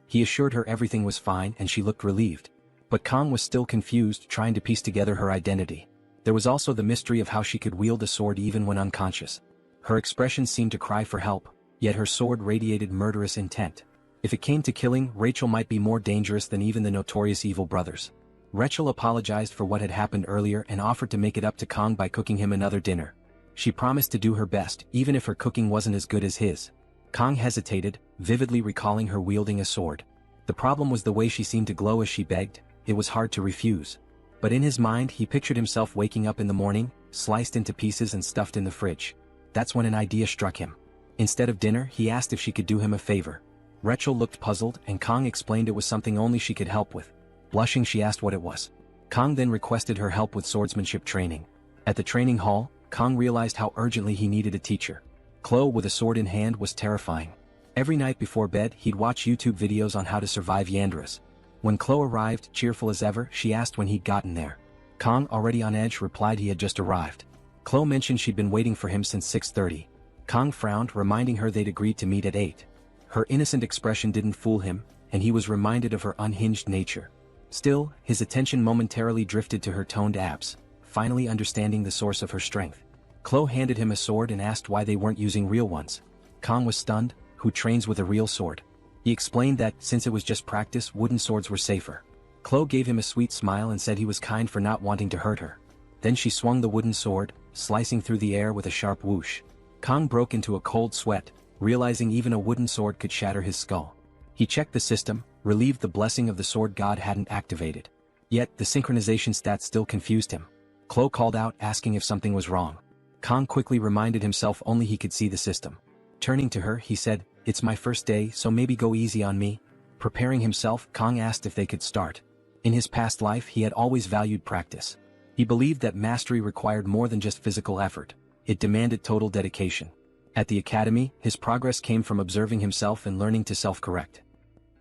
He assured her everything was fine and she looked relieved. But Kang was still confused, trying to piece together her identity. There was also the mystery of how she could wield a sword even when unconscious. Her expression seemed to cry for help, yet her sword radiated murderous intent. If it came to killing, Rachel might be more dangerous than even the notorious evil brothers. Rachel apologized for what had happened earlier and offered to make it up to Kang by cooking him another dinner. She promised to do her best, even if her cooking wasn't as good as his. Kang hesitated, vividly recalling her wielding a sword. The problem was the way she seemed to glow as she begged. It was hard to refuse. But in his mind he pictured himself waking up in the morning, sliced into pieces and stuffed in the fridge. That's when an idea struck him. Instead of dinner, he asked if she could do him a favor. Rachel looked puzzled and Kang explained it was something only she could help with. Blushing, she asked what it was. Kang then requested her help with swordsmanship training. At the training hall, Kang realized how urgently he needed a teacher. Chloe with a sword in hand was terrifying. Every night before bed he'd watch YouTube videos on how to survive Yandras. When Chloe arrived, cheerful as ever, she asked when he'd gotten there. Kang, already on edge, replied he had just arrived. Chloe mentioned she'd been waiting for him since 6:30. Kang frowned, reminding her they'd agreed to meet at 8. Her innocent expression didn't fool him, and he was reminded of her unhinged nature. Still, his attention momentarily drifted to her toned abs, finally understanding the source of her strength. Chloe handed him a sword and asked why they weren't using real ones. Kang was stunned. Who trains with a real sword? He explained that, since it was just practice, wooden swords were safer. Chloe gave him a sweet smile and said he was kind for not wanting to hurt her. Then she swung the wooden sword, slicing through the air with a sharp whoosh. Kang broke into a cold sweat, realizing even a wooden sword could shatter his skull. He checked the system, relieved the blessing of the sword god hadn't activated. Yet, the synchronization stats still confused him. Chloe called out, asking if something was wrong. Kang quickly reminded himself only he could see the system. Turning to her, he said, "It's my first day, so maybe go easy on me." Preparing himself, Kang asked if they could start. In his past life he had always valued practice. He believed that mastery required more than just physical effort. It demanded total dedication. At the academy, his progress came from observing himself and learning to self-correct.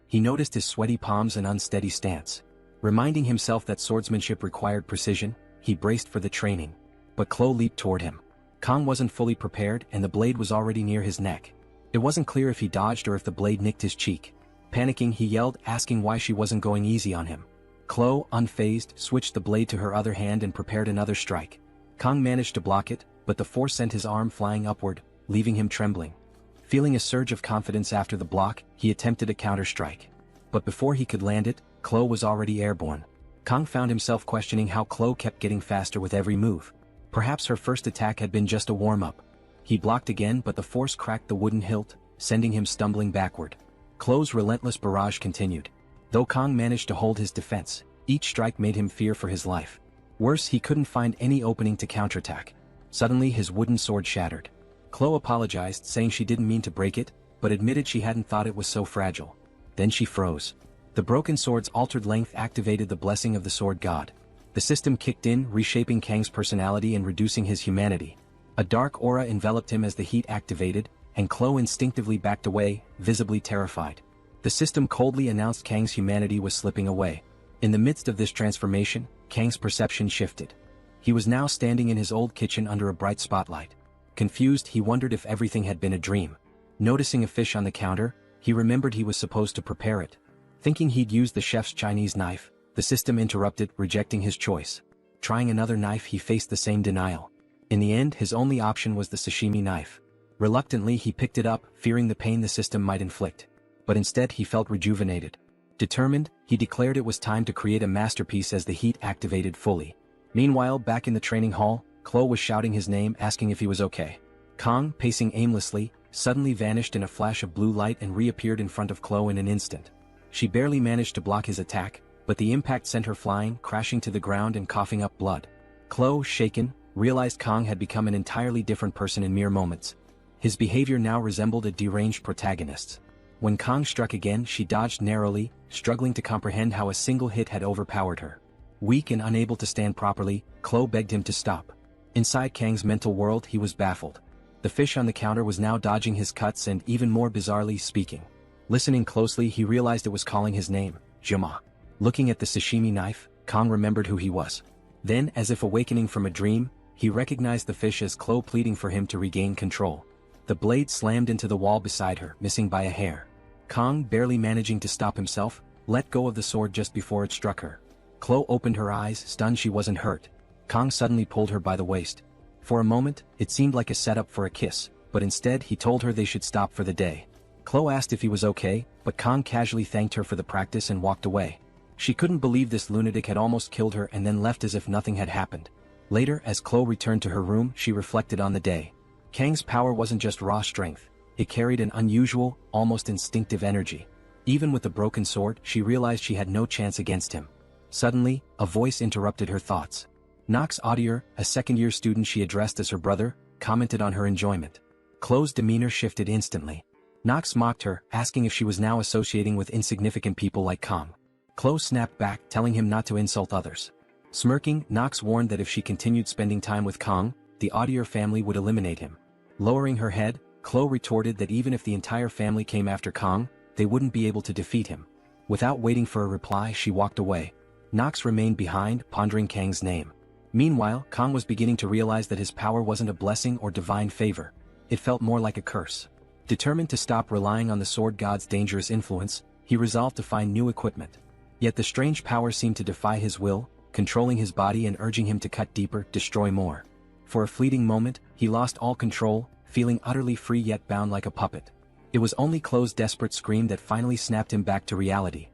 He noticed his sweaty palms and unsteady stance. Reminding himself that swordsmanship required precision, he braced for the training. But Chloe leaped toward him. Kang wasn't fully prepared and the blade was already near his neck. It wasn't clear if he dodged or if the blade nicked his cheek. Panicking, he yelled, asking why she wasn't going easy on him. Chloe, unfazed, switched the blade to her other hand and prepared another strike. Kang managed to block it, but the force sent his arm flying upward, leaving him trembling. Feeling a surge of confidence after the block, he attempted a counter-strike. But before he could land it, Chloe was already airborne. Kang found himself questioning how Chloe kept getting faster with every move. Perhaps her first attack had been just a warm-up. He blocked again, but the force cracked the wooden hilt, sending him stumbling backward. Chloe's relentless barrage continued. Though Kang managed to hold his defense, each strike made him fear for his life. Worse, he couldn't find any opening to counterattack. Suddenly his wooden sword shattered. Chloe apologized, saying she didn't mean to break it, but admitted she hadn't thought it was so fragile. Then she froze. The broken sword's altered length activated the blessing of the sword god. The system kicked in, reshaping Kang's personality and reducing his humanity. A dark aura enveloped him as the heat activated, and Chloe instinctively backed away, visibly terrified. The system coldly announced Kang's humanity was slipping away. In the midst of this transformation, Kang's perception shifted. He was now standing in his old kitchen under a bright spotlight. Confused, he wondered if everything had been a dream. Noticing a fish on the counter, he remembered he was supposed to prepare it. Thinking he'd used the chef's Chinese knife, the system interrupted, rejecting his choice. Trying another knife, he faced the same denial. In the end, his only option was the sashimi knife. Reluctantly, he picked it up, fearing the pain the system might inflict. But instead, he felt rejuvenated. Determined, he declared it was time to create a masterpiece as the heat activated fully. Meanwhile, back in the training hall, Chloe was shouting his name, asking if he was okay. Kang, pacing aimlessly, suddenly vanished in a flash of blue light and reappeared in front of Chloe in an instant. She barely managed to block his attack, but the impact sent her flying, crashing to the ground and coughing up blood. Chloe, shaken, realized Kang had become an entirely different person in mere moments. His behavior now resembled a deranged protagonist's. When Kang struck again, she dodged narrowly, struggling to comprehend how a single hit had overpowered her. Weak and unable to stand properly, Chloe begged him to stop. Inside Kang's mental world, he was baffled. The fish on the counter was now dodging his cuts and, even more bizarrely, speaking. Listening closely, he realized it was calling his name, Jima. Looking at the sashimi knife, Kang remembered who he was. Then, as if awakening from a dream, he recognized the fish as Chloe pleading for him to regain control. The blade slammed into the wall beside her, missing by a hair. Kang, barely managing to stop himself, let go of the sword just before it struck her. Chloe opened her eyes, stunned she wasn't hurt. Kang suddenly pulled her by the waist. For a moment, it seemed like a setup for a kiss, but instead he told her they should stop for the day. Chloe asked if he was okay, but Kang casually thanked her for the practice and walked away. She couldn't believe this lunatic had almost killed her and then left as if nothing had happened. Later, as Chloe returned to her room, she reflected on the day. Kang's power wasn't just raw strength. It carried an unusual, almost instinctive energy. Even with the broken sword, she realized she had no chance against him. Suddenly, a voice interrupted her thoughts. Nox Audier, a second-year student she addressed as her brother, commented on her enjoyment. Chloe's demeanor shifted instantly. Nox mocked her, asking if she was now associating with insignificant people like Kang. Chloe snapped back, telling him not to insult others. Smirking, Nox warned that if she continued spending time with Kang, the Audier family would eliminate him. Lowering her head, Chloe retorted that even if the entire family came after Kang, they wouldn't be able to defeat him. Without waiting for a reply, she walked away. Nox remained behind, pondering Kang's name. Meanwhile, Kang was beginning to realize that his power wasn't a blessing or divine favor. It felt more like a curse. Determined to stop relying on the sword god's dangerous influence, he resolved to find new equipment. Yet the strange power seemed to defy his will, controlling his body and urging him to cut deeper, destroy more. For a fleeting moment, he lost all control, feeling utterly free yet bound like a puppet. It was only Chloe's desperate scream that finally snapped him back to reality.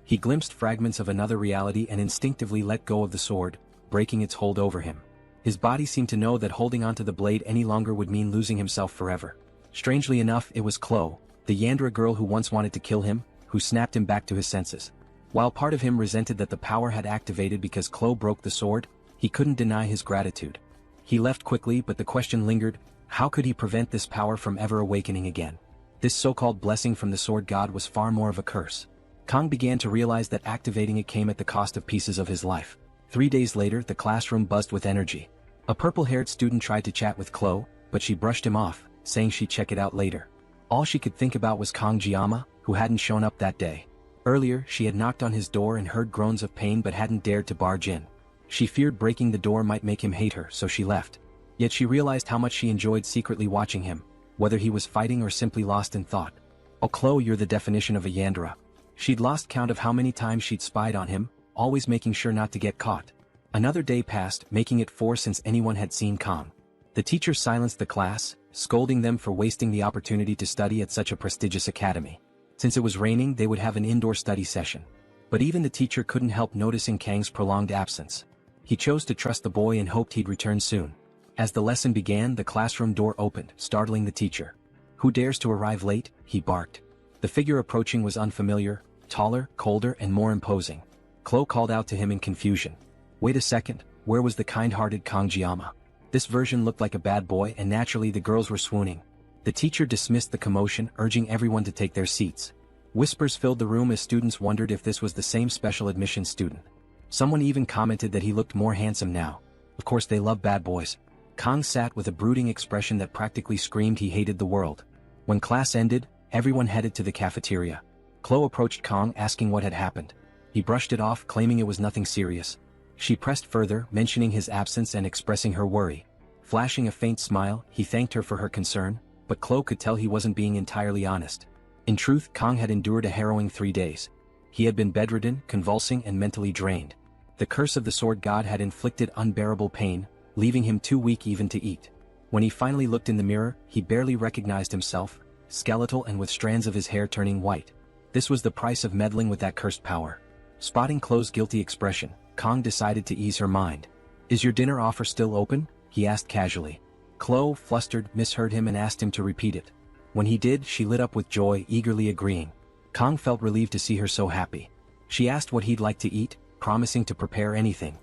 He glimpsed fragments of another reality and instinctively let go of the sword, breaking its hold over him. His body seemed to know that holding onto the blade any longer would mean losing himself forever. Strangely enough, it was Chloe, the Yandra girl who once wanted to kill him, who snapped him back to his senses. While part of him resented that the power had activated because Chloe broke the sword, he couldn't deny his gratitude. He left quickly, but the question lingered: how could he prevent this power from ever awakening again? This so-called blessing from the sword god was far more of a curse. Kang began to realize that activating it came at the cost of pieces of his life. 3 days later, the classroom buzzed with energy. A purple-haired student tried to chat with Chloe, but she brushed him off, saying she'd check it out later. All she could think about was Kang Jiama, who hadn't shown up that day. Earlier, she had knocked on his door and heard groans of pain but hadn't dared to barge in. She feared breaking the door might make him hate her, so she left. Yet she realized how much she enjoyed secretly watching him, whether he was fighting or simply lost in thought. Oh Chloe, you're the definition of a Yandra. She'd lost count of how many times she'd spied on him, always making sure not to get caught. Another day passed, making it 4 since anyone had seen Kang. The teacher silenced the class, scolding them for wasting the opportunity to study at such a prestigious academy. Since it was raining, they would have an indoor study session. But even the teacher couldn't help noticing Kang's prolonged absence. He chose to trust the boy and hoped he'd return soon. As the lesson began, the classroom door opened, startling the teacher. "Who dares to arrive late?" he barked. The figure approaching was unfamiliar, taller, colder, and more imposing. Chloe called out to him in confusion. Wait a second, where was the kind-hearted Kang Jiama? This version looked like a bad boy, and naturally the girls were swooning. The teacher dismissed the commotion, urging everyone to take their seats. Whispers filled the room as students wondered if this was the same special admission student. Someone even commented that he looked more handsome now. Of course they love bad boys. Kang sat with a brooding expression that practically screamed he hated the world. When class ended, everyone headed to the cafeteria. Chloe approached Kang asking what had happened. He brushed it off, claiming it was nothing serious. She pressed further, mentioning his absence and expressing her worry. Flashing a faint smile, he thanked her for her concern, but Chloe could tell he wasn't being entirely honest. In truth, Kang had endured a harrowing 3 days. He had been bedridden, convulsing and mentally drained. The curse of the sword god had inflicted unbearable pain, leaving him too weak even to eat. When he finally looked in the mirror, he barely recognized himself, skeletal and with strands of his hair turning white. This was the price of meddling with that cursed power. Spotting Chloe's guilty expression, Kang decided to ease her mind. "Is your dinner offer still open?" he asked casually. Chloe, flustered, misheard him and asked him to repeat it. When he did, she lit up with joy, eagerly agreeing. Kang felt relieved to see her so happy. She asked what he'd like to eat, promising to prepare anything.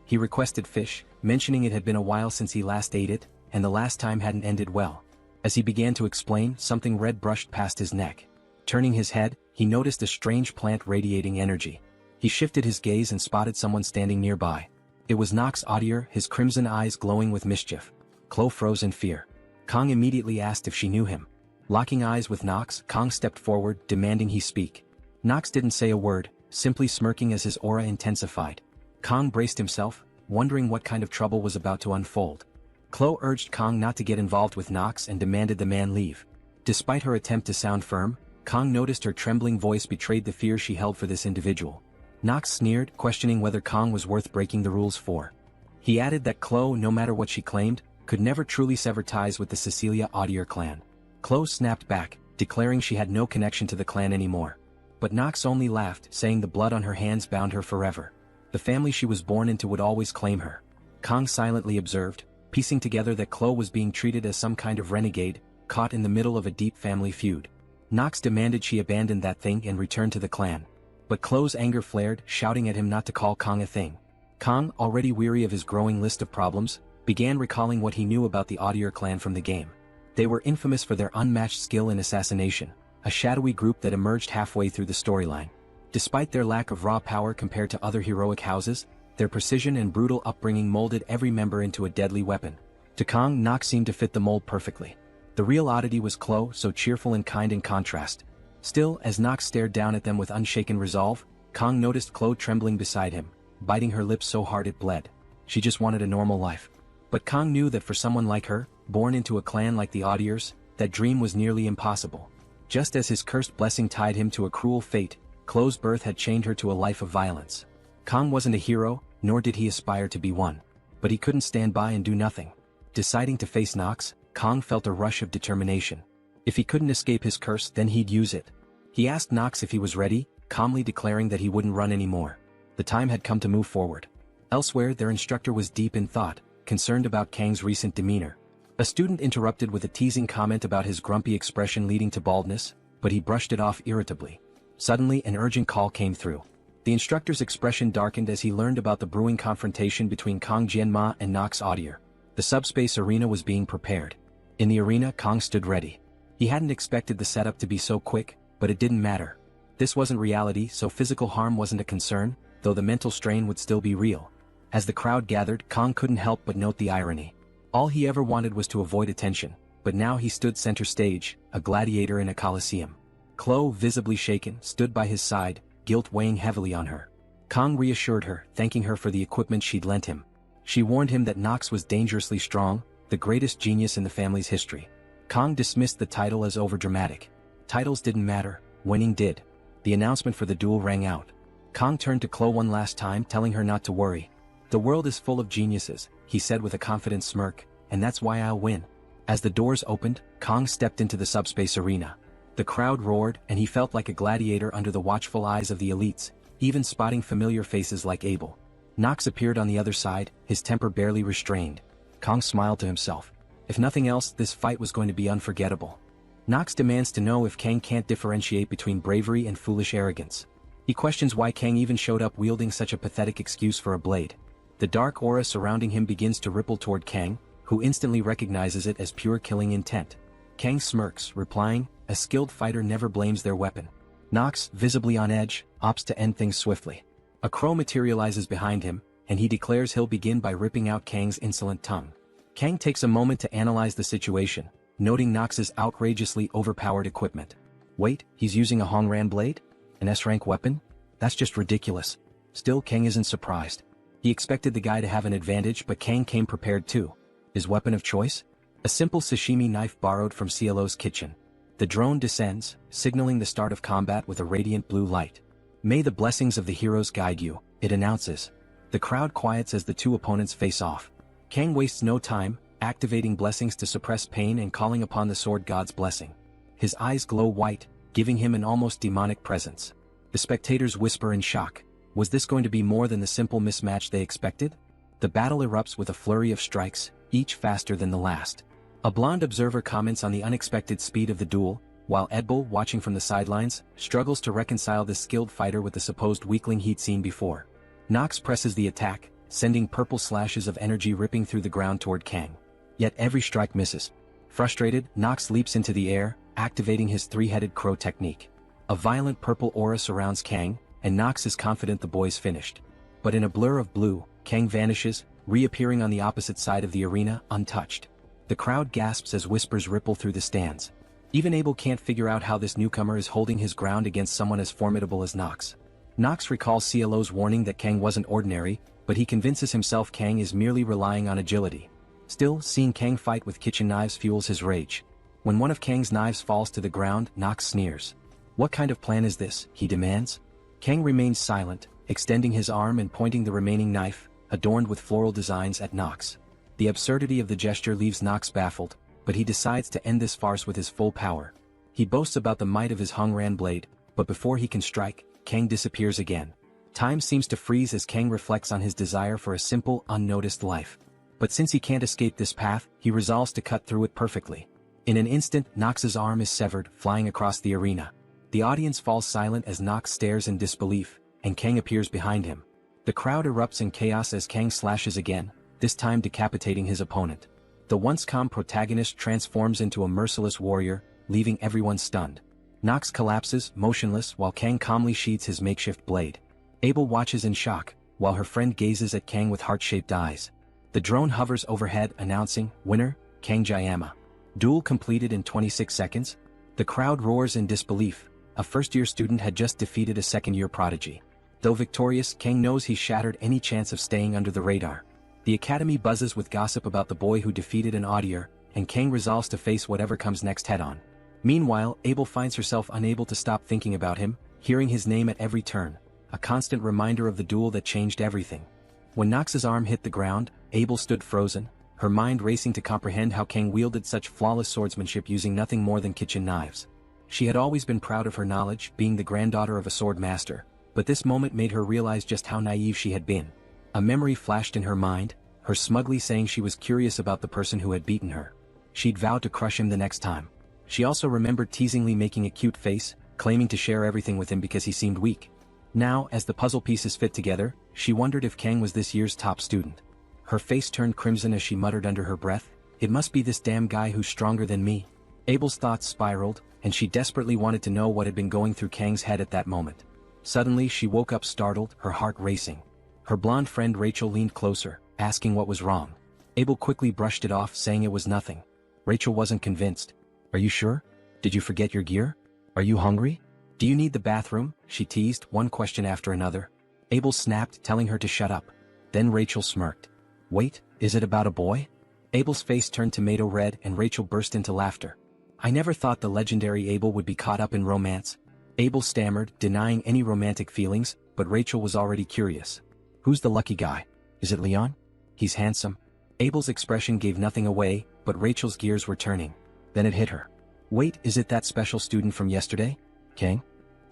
He requested fish, mentioning it had been a while since he last ate it, and the last time hadn't ended well. As he began to explain, something red brushed past his neck. Turning his head, he noticed a strange plant radiating energy. He shifted his gaze and spotted someone standing nearby. It was Nox Audier, his crimson eyes glowing with mischief. Chloe froze in fear. Kang immediately asked if she knew him. Locking eyes with Nox, Kang stepped forward, demanding he speak. Nox didn't say a word, simply smirking as his aura intensified. Kang braced himself, wondering what kind of trouble was about to unfold. Chloe urged Kang not to get involved with Nox and demanded the man leave. Despite her attempt to sound firm, Kang noticed her trembling voice betrayed the fear she held for this individual. Nox sneered, questioning whether Kang was worth breaking the rules for. He added that Chloe, no matter what she claimed, could never truly sever ties with the Cecilia Audier clan. Chloe snapped back, declaring she had no connection to the clan anymore. But Nox only laughed, saying the blood on her hands bound her forever. The family she was born into would always claim her. Kang silently observed, piecing together that Chloe was being treated as some kind of renegade, caught in the middle of a deep family feud. Nox demanded she abandon that thing and return to the clan. But Chloe's anger flared, shouting at him not to call Kang a thing. Kang, already weary of his growing list of problems, began recalling what he knew about the Audier clan from the game. They were infamous for their unmatched skill in assassination, a shadowy group that emerged halfway through the storyline. Despite their lack of raw power compared to other heroic houses, their precision and brutal upbringing molded every member into a deadly weapon. To Kang, Nox seemed to fit the mold perfectly. The real oddity was Chloe, so cheerful and kind in contrast. Still, as Nox stared down at them with unshaken resolve, Kang noticed Chloe trembling beside him, biting her lips so hard it bled. She just wanted a normal life. But Kang knew that for someone like her, born into a clan like the Audiers, that dream was nearly impossible. Just as his cursed blessing tied him to a cruel fate, Chloe's birth had chained her to a life of violence. Kang wasn't a hero, nor did he aspire to be one. But he couldn't stand by and do nothing. Deciding to face Nox, Kang felt a rush of determination. If he couldn't escape his curse, then he'd use it. He asked Nox if he was ready, calmly declaring that he wouldn't run anymore. The time had come to move forward. Elsewhere, their instructor was deep in thought, concerned about Kang's recent demeanor. A student interrupted with a teasing comment about his grumpy expression leading to baldness, but he brushed it off irritably. Suddenly, an urgent call came through. The instructor's expression darkened as he learned about the brewing confrontation between Kang Jianma and Nox Audier. The subspace arena was being prepared. In the arena, Kang stood ready. He hadn't expected the setup to be so quick, but it didn't matter. This wasn't reality, so physical harm wasn't a concern, though the mental strain would still be real. As the crowd gathered, Kang couldn't help but note the irony. All he ever wanted was to avoid attention, but now he stood center stage, a gladiator in a coliseum. Chloe, visibly shaken, stood by his side, guilt weighing heavily on her. Kang reassured her, thanking her for the equipment she'd lent him. She warned him that Nox was dangerously strong, the greatest genius in the family's history. Kang dismissed the title as overdramatic. Titles didn't matter, winning did. The announcement for the duel rang out. Kang turned to Chloe one last time, telling her not to worry. "The world is full of geniuses," he said with a confident smirk, "and that's why I'll win." As the doors opened, Kang stepped into the subspace arena. The crowd roared, and he felt like a gladiator under the watchful eyes of the elites, even spotting familiar faces like Abel. Nox appeared on the other side, his temper barely restrained. Kang smiled to himself. If nothing else, this fight was going to be unforgettable. Nox demands to know if Kang can't differentiate between bravery and foolish arrogance. He questions why Kang even showed up wielding such a pathetic excuse for a blade. The dark aura surrounding him begins to ripple toward Kang, who instantly recognizes it as pure killing intent. Kang smirks, replying, "A skilled fighter never blames their weapon." Nox, visibly on edge, opts to end things swiftly. A crow materializes behind him, and he declares he'll begin by ripping out Kang's insolent tongue. Kang takes a moment to analyze the situation, noting Nox's outrageously overpowered equipment. Wait, he's using a Hongran blade? An S-rank weapon? That's just ridiculous. Still, Kang isn't surprised. He expected the guy to have an advantage, but Kang came prepared too. His weapon of choice? A simple sashimi knife borrowed from CLO's kitchen. The drone descends, signaling the start of combat with a radiant blue light. May the blessings of the heroes guide you, it announces. The crowd quiets as the two opponents face off. Kang wastes no time, activating blessings to suppress pain and calling upon the sword god's blessing. His eyes glow white, giving him an almost demonic presence. The spectators whisper in shock. Was this going to be more than the simple mismatch they expected? The battle erupts with a flurry of strikes, each faster than the last. A blonde observer comments on the unexpected speed of the duel, while Edbull, watching from the sidelines, struggles to reconcile this skilled fighter with the supposed weakling he'd seen before. Nox presses the attack, sending purple slashes of energy ripping through the ground toward Kang. Yet every strike misses. Frustrated, Nox leaps into the air, activating his three-headed crow technique. A violent purple aura surrounds Kang, and Nox is confident the boy's finished. But in a blur of blue, Kang vanishes, reappearing on the opposite side of the arena, untouched. The crowd gasps as whispers ripple through the stands. Even Abel can't figure out how this newcomer is holding his ground against someone as formidable as Nox. Nox recalls CLO's warning that Kang wasn't ordinary, but he convinces himself Kang is merely relying on agility. Still, seeing Kang fight with kitchen knives fuels his rage. When one of Kang's knives falls to the ground, Nox sneers. What kind of plan is this, he demands? Kang remains silent, extending his arm and pointing the remaining knife, adorned with floral designs, at Nox. The absurdity of the gesture leaves Nox baffled, but he decides to end this farce with his full power. He boasts about the might of his Hongran blade, but before he can strike, Kang disappears again. Time seems to freeze as Kang reflects on his desire for a simple, unnoticed life. But since he can't escape this path, he resolves to cut through it perfectly. In an instant, Nox's arm is severed, flying across the arena. The audience falls silent as Nox stares in disbelief, and Kang appears behind him. The crowd erupts in chaos as Kang slashes again, this time decapitating his opponent. The once calm protagonist transforms into a merciless warrior, leaving everyone stunned. Nox collapses, motionless, while Kang calmly sheathes his makeshift blade. Abel watches in shock, while her friend gazes at Kang with heart-shaped eyes. The drone hovers overhead, announcing, "Winner, Kang Jayama." Duel completed in 26 seconds? The crowd roars in disbelief. A first-year student had just defeated a second-year prodigy. Though victorious, Kang knows he shattered any chance of staying under the radar. The academy buzzes with gossip about the boy who defeated an audier, and Kang resolves to face whatever comes next head-on. Meanwhile, Abel finds herself unable to stop thinking about him, hearing his name at every turn, a constant reminder of the duel that changed everything. When Nox's arm hit the ground, Abel stood frozen, her mind racing to comprehend how Kang wielded such flawless swordsmanship using nothing more than kitchen knives. She had always been proud of her knowledge, being the granddaughter of a sword master, but this moment made her realize just how naive she had been. A memory flashed in her mind, her smugly saying she was curious about the person who had beaten her. She'd vowed to crush him the next time. She also remembered teasingly making a cute face, claiming to share everything with him because he seemed weak. Now, as the puzzle pieces fit together, she wondered if Kang was this year's top student. Her face turned crimson as she muttered under her breath, "It must be this damn guy who's stronger than me." Abel's thoughts spiraled, and she desperately wanted to know what had been going through Kang's head at that moment. Suddenly she woke up startled, her heart racing. Her blonde friend Rachel leaned closer, asking what was wrong. Abel quickly brushed it off, saying it was nothing. Rachel wasn't convinced. "Are you sure? Did you forget your gear? Are you hungry? Do you need the bathroom?" she teased, one question after another. Abel snapped, telling her to shut up. Then Rachel smirked. "Wait, is it about a boy?" Abel's face turned tomato red and Rachel burst into laughter. "I never thought the legendary Abel would be caught up in romance." Abel stammered, denying any romantic feelings, but Rachel was already curious. "Who's the lucky guy? Is it Leon? He's handsome." Abel's expression gave nothing away, but Rachel's gears were turning. Then it hit her. "Wait, is it that special student from yesterday? Kang?"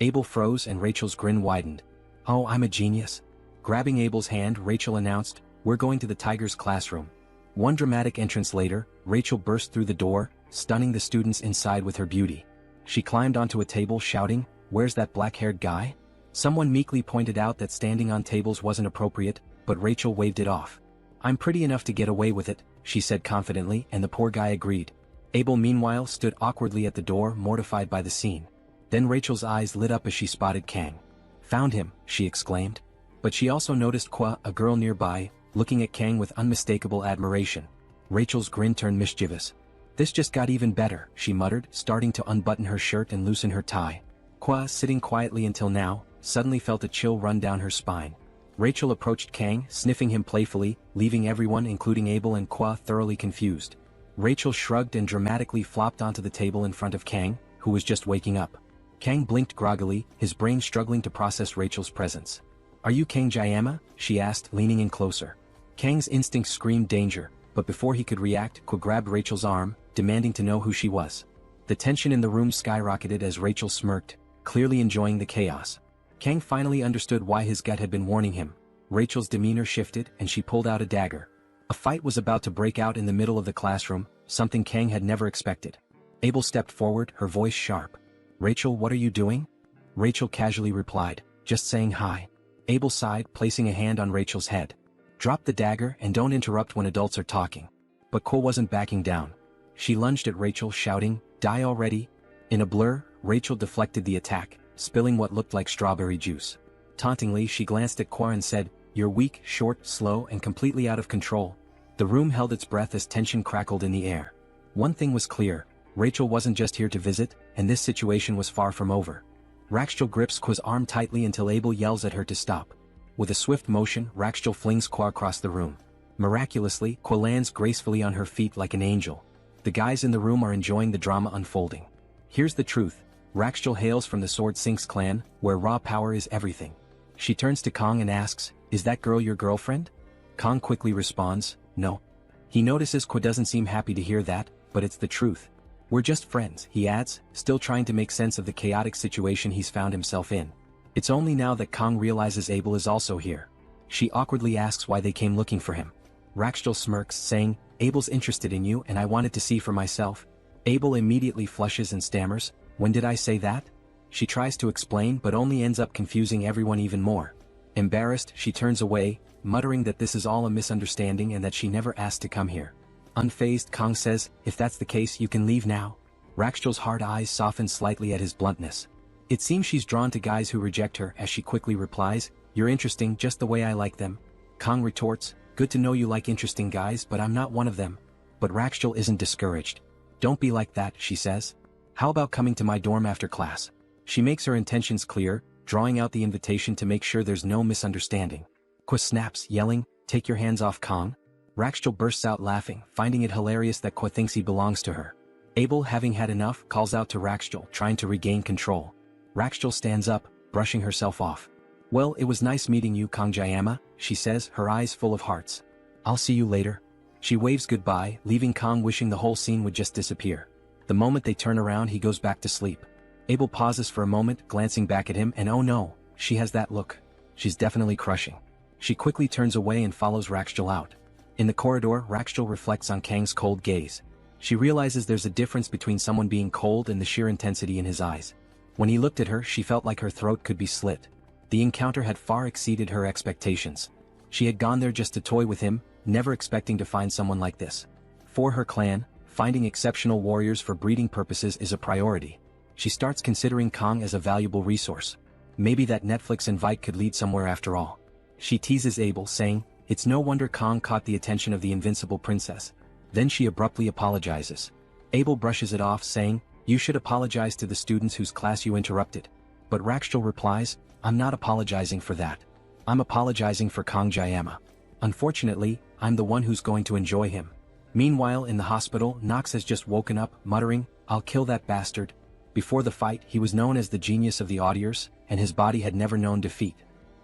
Abel froze and Rachel's grin widened. "Oh, I'm a genius." Grabbing Abel's hand, Rachel announced, "We're going to the Tiger's classroom." One dramatic entrance later, Rachel burst through the door, stunning the students inside with her beauty. She climbed onto a table shouting, "Where's that black-haired guy?" Someone meekly pointed out that standing on tables wasn't appropriate, but Rachel waved it off. "I'm pretty enough to get away with it," she said confidently, and the poor guy agreed. Abel meanwhile stood awkwardly at the door, mortified by the scene. Then Rachel's eyes lit up as she spotted Kang. "Found him," she exclaimed. But she also noticed Kwa, a girl nearby, looking at Kang with unmistakable admiration. Rachel's grin turned mischievous. This just got even better, she muttered, starting to unbutton her shirt and loosen her tie. Kwa, sitting quietly until now, suddenly felt a chill run down her spine. Rachel approached Kang, sniffing him playfully, leaving everyone including Abel and Kwa thoroughly confused. Rachel shrugged and dramatically flopped onto the table in front of Kang, who was just waking up. Kang blinked groggily, his brain struggling to process Rachel's presence. "Are you Kang Jayama?" she asked, leaning in closer. Kang's instinct screamed danger, but before he could react, Kwa grabbed Rachel's arm, demanding to know who she was. The tension in the room skyrocketed as Rachel smirked, clearly enjoying the chaos. Kang finally understood why his gut had been warning him. Rachel's demeanor shifted and she pulled out a dagger. A fight was about to break out in the middle of the classroom, something Kang had never expected. Abel stepped forward, her voice sharp. "Rachel, what are you doing?" Rachel casually replied, "Just saying hi." Abel sighed, placing a hand on Rachel's head. "Drop the dagger and don't interrupt when adults are talking." But Cole wasn't backing down. She lunged at Rachel, shouting, "Die already!" In a blur, Rachel deflected the attack, spilling what looked like strawberry juice. Tauntingly, she glanced at Kwa and said, "You're weak, short, slow, and completely out of control." The room held its breath as tension crackled in the air. One thing was clear, Rachel wasn't just here to visit, and this situation was far from over. Raxjal grips Kwa's arm tightly until Abel yells at her to stop. With a swift motion, Raxjal flings Kwa across the room. Miraculously, Kwa lands gracefully on her feet like an angel. The guys in the room are enjoying the drama unfolding. Here's the truth. Raxjal hails from the Sword Sinks clan, where raw power is everything. She turns to Kong and asks, "Is that girl your girlfriend?" Kong quickly responds, "No." He notices Kwa doesn't seem happy to hear that, but it's the truth. "We're just friends," he adds, still trying to make sense of the chaotic situation he's found himself in. It's only now that Kong realizes Abel is also here. She awkwardly asks why they came looking for him. Raxjal smirks, saying, "Abel's interested in you and I wanted to see for myself." Abel immediately flushes and stammers, "When did I say that?" She tries to explain but only ends up confusing everyone even more. Embarrassed, she turns away, muttering that this is all a misunderstanding and that she never asked to come here. Unfazed, Kong says, "If that's the case, you can leave now." Raxjal's hard eyes soften slightly at his bluntness. It seems she's drawn to guys who reject her as she quickly replies, "You're interesting just the way I like them." Kong retorts, "Good to know you like interesting guys, but I'm not one of them." But Raxjal isn't discouraged. "Don't be like that," she says. "How about coming to my dorm after class?" She makes her intentions clear, drawing out the invitation to make sure there's no misunderstanding. Kwa snaps, yelling, "Take your hands off Kong." Raxjal bursts out laughing, finding it hilarious that Kwa thinks he belongs to her. Abel, having had enough, calls out to Raxjal, trying to regain control. Raxjal stands up, brushing herself off. "Well, it was nice meeting you, Kang Jayama," she says, her eyes full of hearts. "I'll see you later." She waves goodbye, leaving Kong wishing the whole scene would just disappear. The moment they turn around, he goes back to sleep. Abel pauses for a moment, glancing back at him, and oh no, she has that look. She's definitely crushing. She quickly turns away and follows Raxjal out. In the corridor, Raxjal reflects on Kang's cold gaze. She realizes there's a difference between someone being cold and the sheer intensity in his eyes. When he looked at her, she felt like her throat could be slit. The encounter had far exceeded her expectations. She had gone there just to toy with him, never expecting to find someone like this. For her clan, finding exceptional warriors for breeding purposes is a priority. She starts considering Kong as a valuable resource. Maybe that Netflix invite could lead somewhere after all. She teases Abel, saying, "It's no wonder Kong caught the attention of the Invincible princess." Then she abruptly apologizes. Abel brushes it off, saying, "You should apologize to the students whose class you interrupted." But Raxjal replies, "I'm not apologizing for that. I'm apologizing for Kang Jayama. Unfortunately, I'm the one who's going to enjoy him." Meanwhile, in the hospital, Nox has just woken up, muttering, "I'll kill that bastard." Before the fight, he was known as the genius of the audiers, and his body had never known defeat.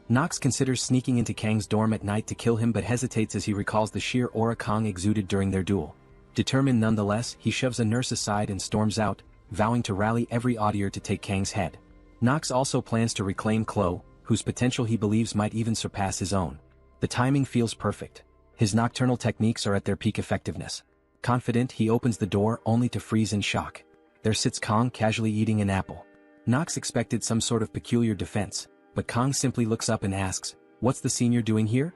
Nox considers sneaking into Kang's dorm at night to kill him but hesitates as he recalls the sheer aura Kang exuded during their duel. Determined nonetheless, he shoves a nurse aside and storms out, vowing to rally every audier to take Kang's head. Nox also plans to reclaim Chloe, whose potential he believes might even surpass his own. The timing feels perfect. His nocturnal techniques are at their peak effectiveness. Confident, he opens the door only to freeze in shock. There sits Kong casually eating an apple. Nox expected some sort of peculiar defense, but Kong simply looks up and asks, "What's the senior doing here?"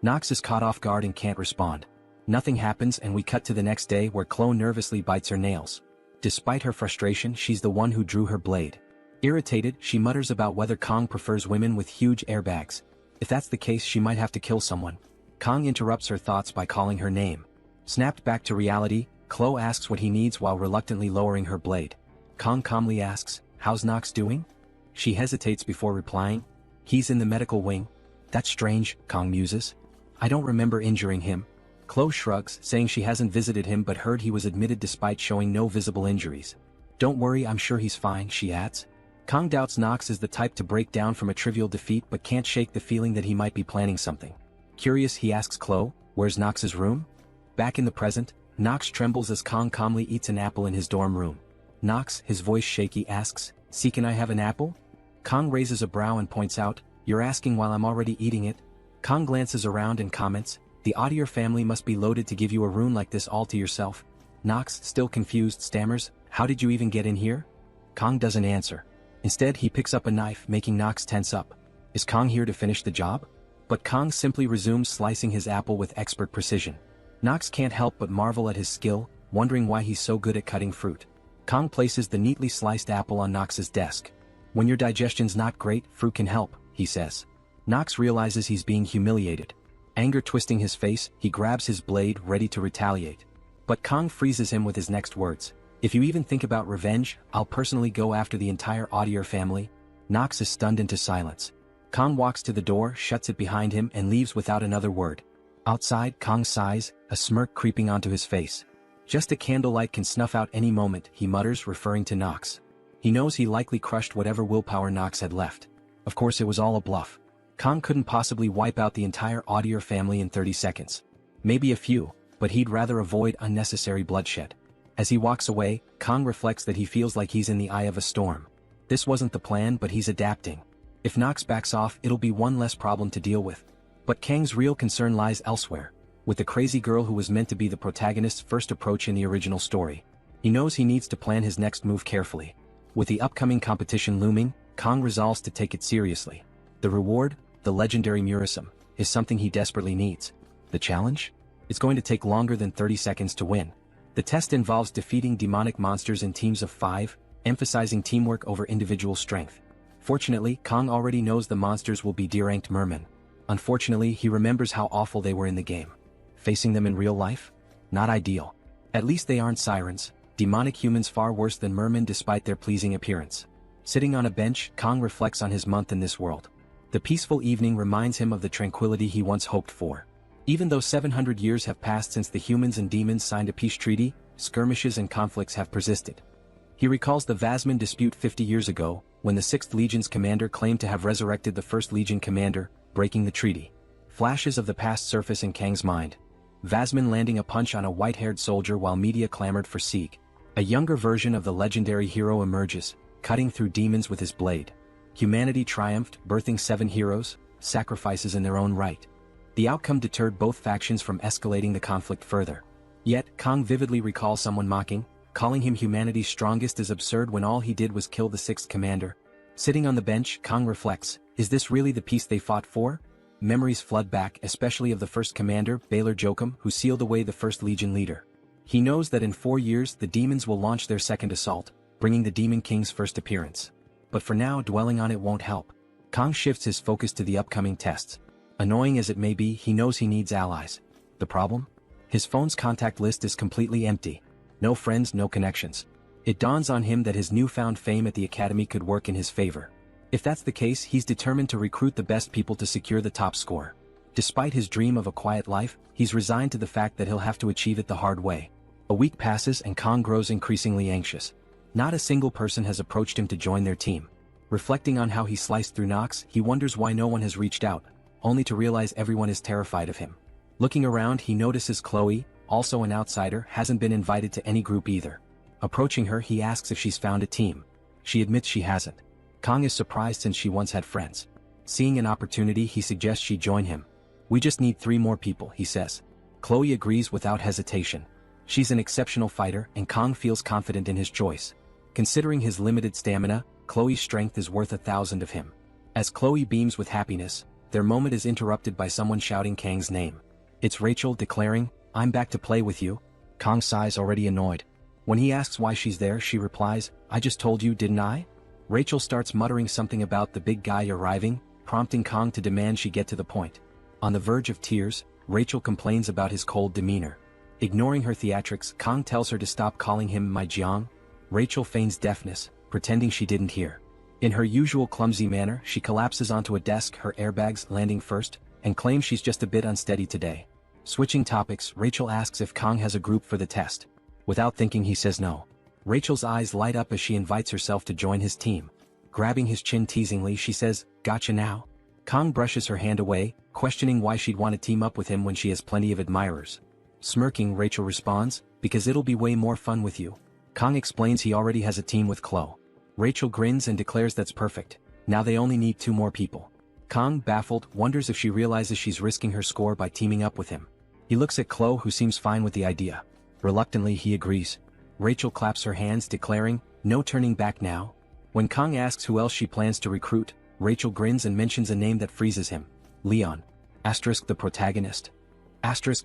Nox is caught off guard and can't respond. Nothing happens and we cut to the next day where Chloe nervously bites her nails. Despite her frustration, she's the one who drew her blade. Irritated, she mutters about whether Kong prefers women with huge airbags. If that's the case, she might have to kill someone. Kong interrupts her thoughts by calling her name. Snapped back to reality, Chloe asks what he needs while reluctantly lowering her blade. Kong calmly asks, "How's Nox doing?" She hesitates before replying, "He's in the medical wing." "That's strange," Kong muses. "I don't remember injuring him." Chloe shrugs, saying she hasn't visited him but heard he was admitted despite showing no visible injuries. "Don't worry, I'm sure he's fine," she adds. Kong doubts Nox is the type to break down from a trivial defeat but can't shake the feeling that he might be planning something. Curious, he asks Chloe, "Where's Nox's room?" Back in the present, Nox trembles as Kong calmly eats an apple in his dorm room. Nox, his voice shaky, asks, "See, can I have an apple?" Kong raises a brow and points out, "You're asking while I'm already eating it?" Kong glances around and comments, "The Audier family must be loaded to give you a room like this all to yourself." Nox, still confused, stammers, "How did you even get in here?" Kong doesn't answer. Instead, he picks up a knife, making Nox tense up. Is Kong here to finish the job? But Kong simply resumes slicing his apple with expert precision. Nox can't help but marvel at his skill, wondering why he's so good at cutting fruit. Kong places the neatly sliced apple on Nox's desk. "When your digestion's not great, fruit can help," he says. Nox realizes he's being humiliated. Anger twisting his face, he grabs his blade, ready to retaliate. But Kong freezes him with his next words. "If you even think about revenge, I'll personally go after the entire Audier family." Nox is stunned into silence. Kong walks to the door, shuts it behind him, and leaves without another word. Outside, Kong sighs, a smirk creeping onto his face. "Just a candlelight can snuff out any moment," he mutters, referring to Nox. He knows he likely crushed whatever willpower Nox had left. Of course it was all a bluff. Kong couldn't possibly wipe out the entire Audier family in 30 seconds. Maybe a few, but he'd rather avoid unnecessary bloodshed. As he walks away, Kong reflects that he feels like he's in the eye of a storm. This wasn't the plan, but he's adapting. If Nox backs off, it'll be one less problem to deal with. But Kang's real concern lies elsewhere, with the crazy girl who was meant to be the protagonist's first approach in the original story. He knows he needs to plan his next move carefully. With the upcoming competition looming, Kong resolves to take it seriously. The reward, the legendary Murasum, is something he desperately needs. The challenge? It's going to take longer than 30 seconds to win. The test involves defeating demonic monsters in teams of 5, emphasizing teamwork over individual strength. Fortunately, Kong already knows the monsters will be D-ranked mermen. Unfortunately, he remembers how awful they were in the game. Facing them in real life? Not ideal. At least they aren't sirens, demonic humans far worse than mermen despite their pleasing appearance. Sitting on a bench, Kong reflects on his month in this world. The peaceful evening reminds him of the tranquility he once hoped for. Even though 700 years have passed since the humans and demons signed a peace treaty, skirmishes and conflicts have persisted. He recalls the Vasman dispute 50 years ago, when the 6th Legion's commander claimed to have resurrected the 1st Legion commander, breaking the treaty. Flashes of the past surface in Kang's mind. Vasman landing a punch on a white-haired soldier while media clamored for Sieg. A younger version of the legendary hero emerges, cutting through demons with his blade. Humanity triumphed, birthing 7 heroes, sacrifices in their own right. The outcome deterred both factions from escalating the conflict further. Yet, Kong vividly recalls someone mocking, calling him humanity's strongest as absurd when all he did was kill the 6th commander. Sitting on the bench, Kong reflects, is this really the peace they fought for? Memories flood back, especially of the 1st commander, Baylor Jokum, who sealed away the 1st Legion leader. He knows that in 4 years the demons will launch their second assault, bringing the Demon King's first appearance. But for now, dwelling on it won't help. Kong shifts his focus to the upcoming tests. Annoying as it may be, he knows he needs allies. The problem? His phone's contact list is completely empty. No friends, no connections. It dawns on him that his newfound fame at the academy could work in his favor. If that's the case, he's determined to recruit the best people to secure the top score. Despite his dream of a quiet life, he's resigned to the fact that he'll have to achieve it the hard way. A week passes and Kong grows increasingly anxious. Not a single person has approached him to join their team. Reflecting on how he sliced through Nox, he wonders why no one has reached out, only to realize everyone is terrified of him. Looking around, he notices Chloe, also an outsider, hasn't been invited to any group either. Approaching her, he asks if she's found a team. She admits she hasn't. Kong is surprised since she once had friends. Seeing an opportunity, he suggests she join him. "We just need 3 more people," he says. Chloe agrees without hesitation. She's an exceptional fighter, and Kong feels confident in his choice. Considering his limited stamina, Chloe's strength is worth 1,000 of him. As Chloe beams with happiness, their moment is interrupted by someone shouting Kang's name. It's Rachel, declaring, "I'm back to play with you." Kong sighs, already annoyed. When he asks why she's there, she replies, "I just told you, didn't I?" Rachel starts muttering something about the big guy arriving, prompting Kong to demand she get to the point. On the verge of tears, Rachel complains about his cold demeanor. Ignoring her theatrics, Kang tells her to stop calling him my Jiang. Rachel feigns deafness, pretending she didn't hear. In her usual clumsy manner, she collapses onto a desk, her airbags landing first, and claims she's just a bit unsteady today. Switching topics, Rachel asks if Kang has a group for the test. Without thinking, he says no. Rachel's eyes light up as she invites herself to join his team. Grabbing his chin teasingly, she says, "Gotcha now?" Kang brushes her hand away, questioning why she'd want to team up with him when she has plenty of admirers. Smirking, Rachel responds, "Because it'll be way more fun with you." Kang explains he already has a team with Chloe. Rachel grins and declares that's perfect. Now they only need 2 more people. Kang, baffled, wonders if she realizes she's risking her score by teaming up with him. He looks at Chloe, who seems fine with the idea. Reluctantly, he agrees. Rachel claps her hands, declaring, "No turning back now." When Kang asks who else she plans to recruit, Rachel grins and mentions a name that freezes him. Leon. The protagonist.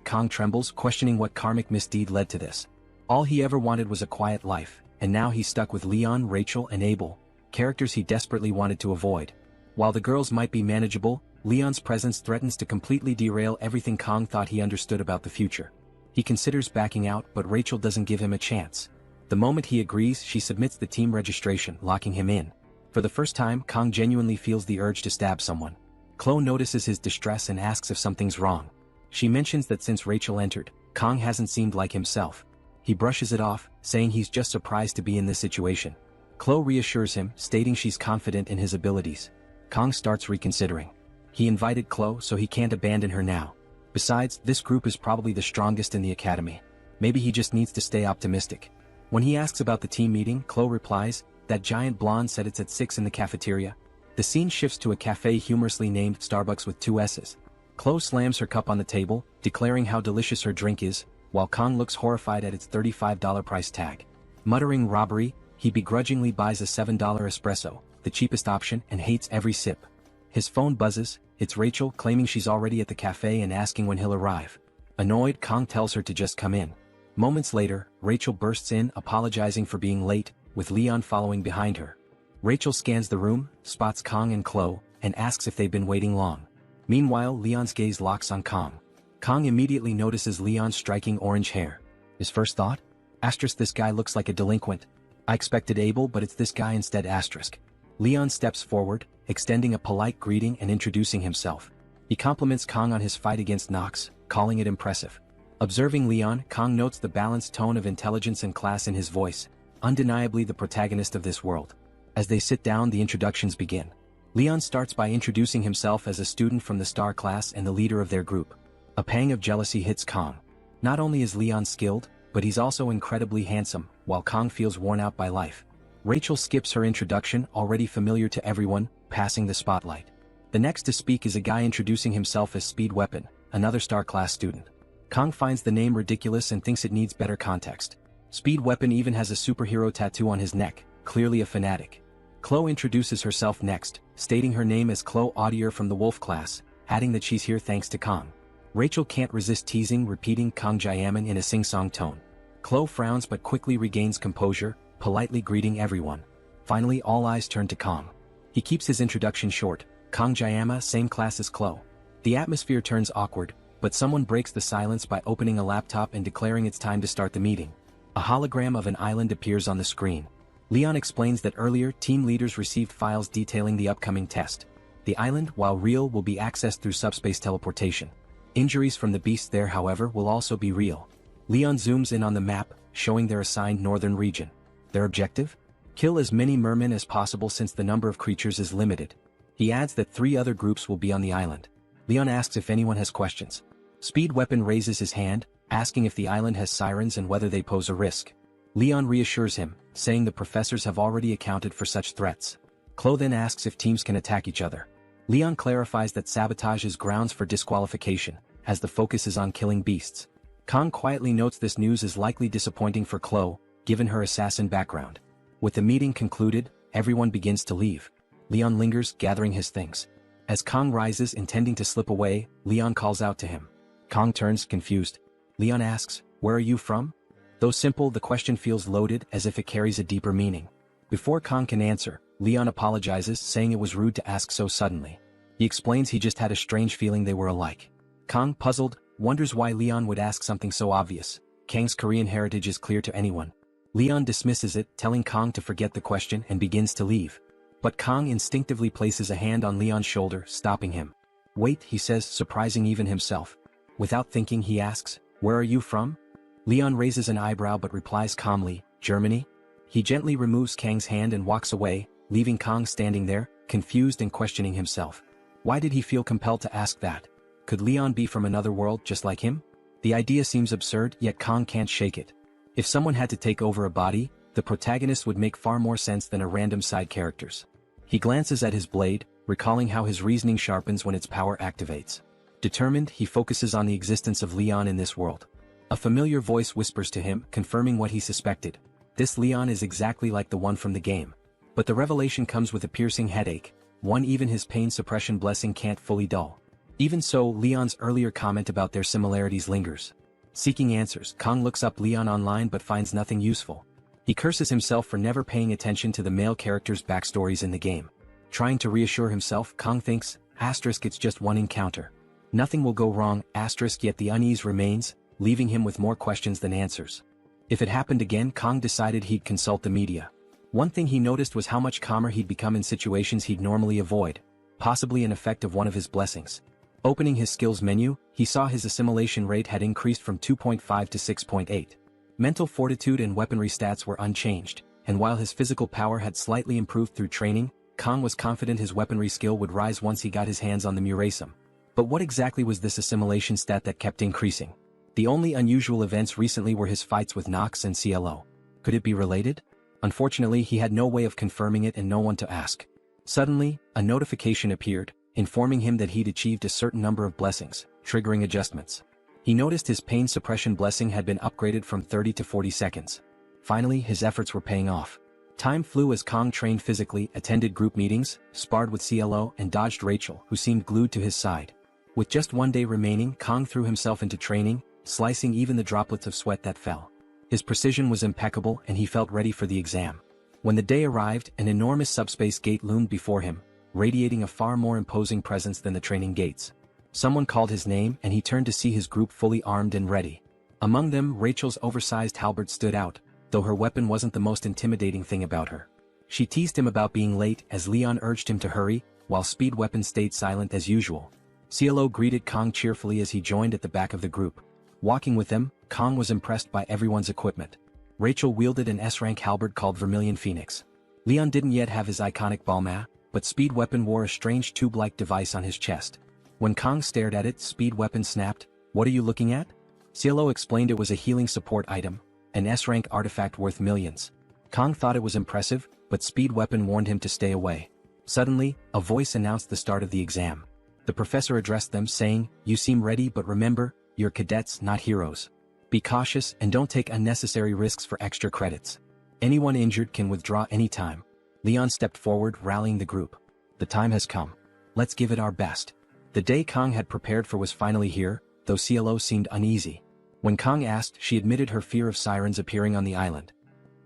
Kang trembles, questioning what karmic misdeed led to this. All he ever wanted was a quiet life, and now he's stuck with Leon, Rachel, and Abel, characters he desperately wanted to avoid. While the girls might be manageable, Leon's presence threatens to completely derail everything Kang thought he understood about the future. He considers backing out, but Rachel doesn't give him a chance. The moment he agrees, she submits the team registration, locking him in. For the first time, Kang genuinely feels the urge to stab someone. Chloe notices his distress and asks if something's wrong. She mentions that since Rachel entered, Kang hasn't seemed like himself. He brushes it off, saying he's just surprised to be in this situation. Chloe reassures him, stating she's confident in his abilities. Kang starts reconsidering. He invited Chloe, so he can't abandon her now. Besides, this group is probably the strongest in the academy. Maybe he just needs to stay optimistic. When he asks about the team meeting, Chloe replies, "That giant blonde said it's at 6 in the cafeteria." The scene shifts to a cafe humorously named Starbucks with 2 S's. Chloe slams her cup on the table, declaring how delicious her drink is, while Kang looks horrified at its $35 price tag. Muttering robbery, he begrudgingly buys a $7 espresso, the cheapest option, and hates every sip. His phone buzzes. It's Rachel, claiming she's already at the cafe and asking when he'll arrive. Annoyed, Kang tells her to just come in. Moments later, Rachel bursts in, apologizing for being late, with Leon following behind her. Rachel scans the room, spots Kang and Chloe, and asks if they've been waiting long. Meanwhile, Leon's gaze locks on Kang. Kang immediately notices Leon's striking orange hair. His first thought? This guy looks like a delinquent. I expected Abel, but it's this guy instead. Leon steps forward, extending a polite greeting and introducing himself. He compliments Kang on his fight against Nox, calling it impressive. Observing Leon, Kang notes the balanced tone of intelligence and class in his voice, undeniably the protagonist of this world. As they sit down, the introductions begin. Leon starts by introducing himself as a student from the star class and the leader of their group. A pang of jealousy hits Kang. Not only is Leon skilled, but he's also incredibly handsome, while Kang feels worn out by life. Rachel skips her introduction, already familiar to everyone, passing the spotlight. The next to speak is a guy introducing himself as Speed Weapon, another star class student. Kang finds the name ridiculous and thinks it needs better context. Speed Weapon even has a superhero tattoo on his neck, clearly a fanatic. Chloe introduces herself next, stating her name as Chloe Audier from the Wolf class, adding that she's here thanks to Kang. Rachel can't resist teasing, repeating Kang Jayaman in a sing-song tone. Chloe frowns but quickly regains composure, politely greeting everyone. Finally, all eyes turn to Kang. He keeps his introduction short. Kang Jayama, same class as Chloe. The atmosphere turns awkward, but someone breaks the silence by opening a laptop and declaring it's time to start the meeting. A hologram of an island appears on the screen. Leon explains that earlier, team leaders received files detailing the upcoming test. The island, while real, will be accessed through subspace teleportation. Injuries from the beasts there, however, will also be real. Leon zooms in on the map, showing their assigned northern region. Their objective? Kill as many mermen as possible since the number of creatures is limited. He adds that 3 other groups will be on the island. Leon asks if anyone has questions. Speed Weapon raises his hand, asking if the island has sirens and whether they pose a risk. Leon reassures him, saying the professors have already accounted for such threats. Chloe then asks if teams can attack each other. Leon clarifies that sabotage is grounds for disqualification, as the focus is on killing beasts. Kang quietly notes this news is likely disappointing for Chloe, given her assassin background. With the meeting concluded, everyone begins to leave. Leon lingers, gathering his things. As Kang rises, intending to slip away, Leon calls out to him. Kang turns, confused. Leon asks, "Where are you from?" Though simple, the question feels loaded, as if it carries a deeper meaning. Before Kang can answer, Leon apologizes, saying it was rude to ask so suddenly. He explains he just had a strange feeling they were alike. Kang, puzzled, wonders why Leon would ask something so obvious. Kang's Korean heritage is clear to anyone. Leon dismisses it, telling Kang to forget the question and begins to leave. But Kang instinctively places a hand on Leon's shoulder, stopping him. Wait, he says, surprising even himself. Without thinking, he asks, where are you from? Leon raises an eyebrow but replies calmly, Germany? He gently removes Kang's hand and walks away, leaving Kang standing there, confused and questioning himself. Why did he feel compelled to ask that? Could Leon be from another world just like him? The idea seems absurd, yet Kang can't shake it. If someone had to take over a body, the protagonist would make far more sense than a random side characters. He glances at his blade, recalling how his reasoning sharpens when its power activates. Determined, he focuses on the existence of Leon in this world. A familiar voice whispers to him, confirming what he suspected. This Leon is exactly like the one from the game. But the revelation comes with a piercing headache, one even his pain suppression blessing can't fully dull. Even so, Leon's earlier comment about their similarities lingers. Seeking answers, Kang looks up Leon online but finds nothing useful. He curses himself for never paying attention to the male characters' backstories in the game. Trying to reassure himself, Kang thinks, it's just one encounter. Nothing will go wrong, yet the unease remains, leaving him with more questions than answers. If it happened again, Kang decided he'd consult the media. One thing he noticed was how much calmer he'd become in situations he'd normally avoid, possibly an effect of one of his blessings. Opening his skills menu, he saw his assimilation rate had increased from 2.5 to 6.8. Mental fortitude and weaponry stats were unchanged, and while his physical power had slightly improved through training, Kang was confident his weaponry skill would rise once he got his hands on the Murasum. But what exactly was this assimilation stat that kept increasing? The only unusual events recently were his fights with Nox and CLO. Could it be related? Unfortunately, he had no way of confirming it and no one to ask. Suddenly, a notification appeared, informing him that he'd achieved a certain number of blessings, triggering adjustments. He noticed his pain suppression blessing had been upgraded from 30 to 40 seconds. Finally, his efforts were paying off. Time flew as Kang trained physically, attended group meetings, sparred with CLO, and dodged Rachel, who seemed glued to his side. With just one day remaining, Kang threw himself into training, slicing even the droplets of sweat that fell. His precision was impeccable and he felt ready for the exam. When the day arrived, an enormous subspace gate loomed before him, radiating a far more imposing presence than the training gates. Someone called his name and he turned to see his group fully armed and ready. Among them, Rachel's oversized halberd stood out, though her weapon wasn't the most intimidating thing about her. She teased him about being late as Leon urged him to hurry, while Speed Weapon stayed silent as usual. CLO greeted Kang cheerfully as he joined at the back of the group. Walking with them, Kang was impressed by everyone's equipment. Rachel wielded an S-rank halberd called Vermilion Phoenix. Leon didn't yet have his iconic Balma, but Speed Weapon wore a strange tube-like device on his chest. When Kang stared at it, Speed Weapon snapped, "What are you looking at?" CLO explained it was a healing support item, an S-rank artifact worth millions. Kang thought it was impressive, but Speed Weapon warned him to stay away. Suddenly, a voice announced the start of the exam. The professor addressed them saying, "You seem ready, but remember, you're cadets, not heroes. Be cautious and don't take unnecessary risks for extra credits. Anyone injured can withdraw anytime." Leon stepped forward, rallying the group. "The time has come. Let's give it our best." The day Kang had prepared for was finally here, though CLO seemed uneasy. When Kang asked, she admitted her fear of sirens appearing on the island.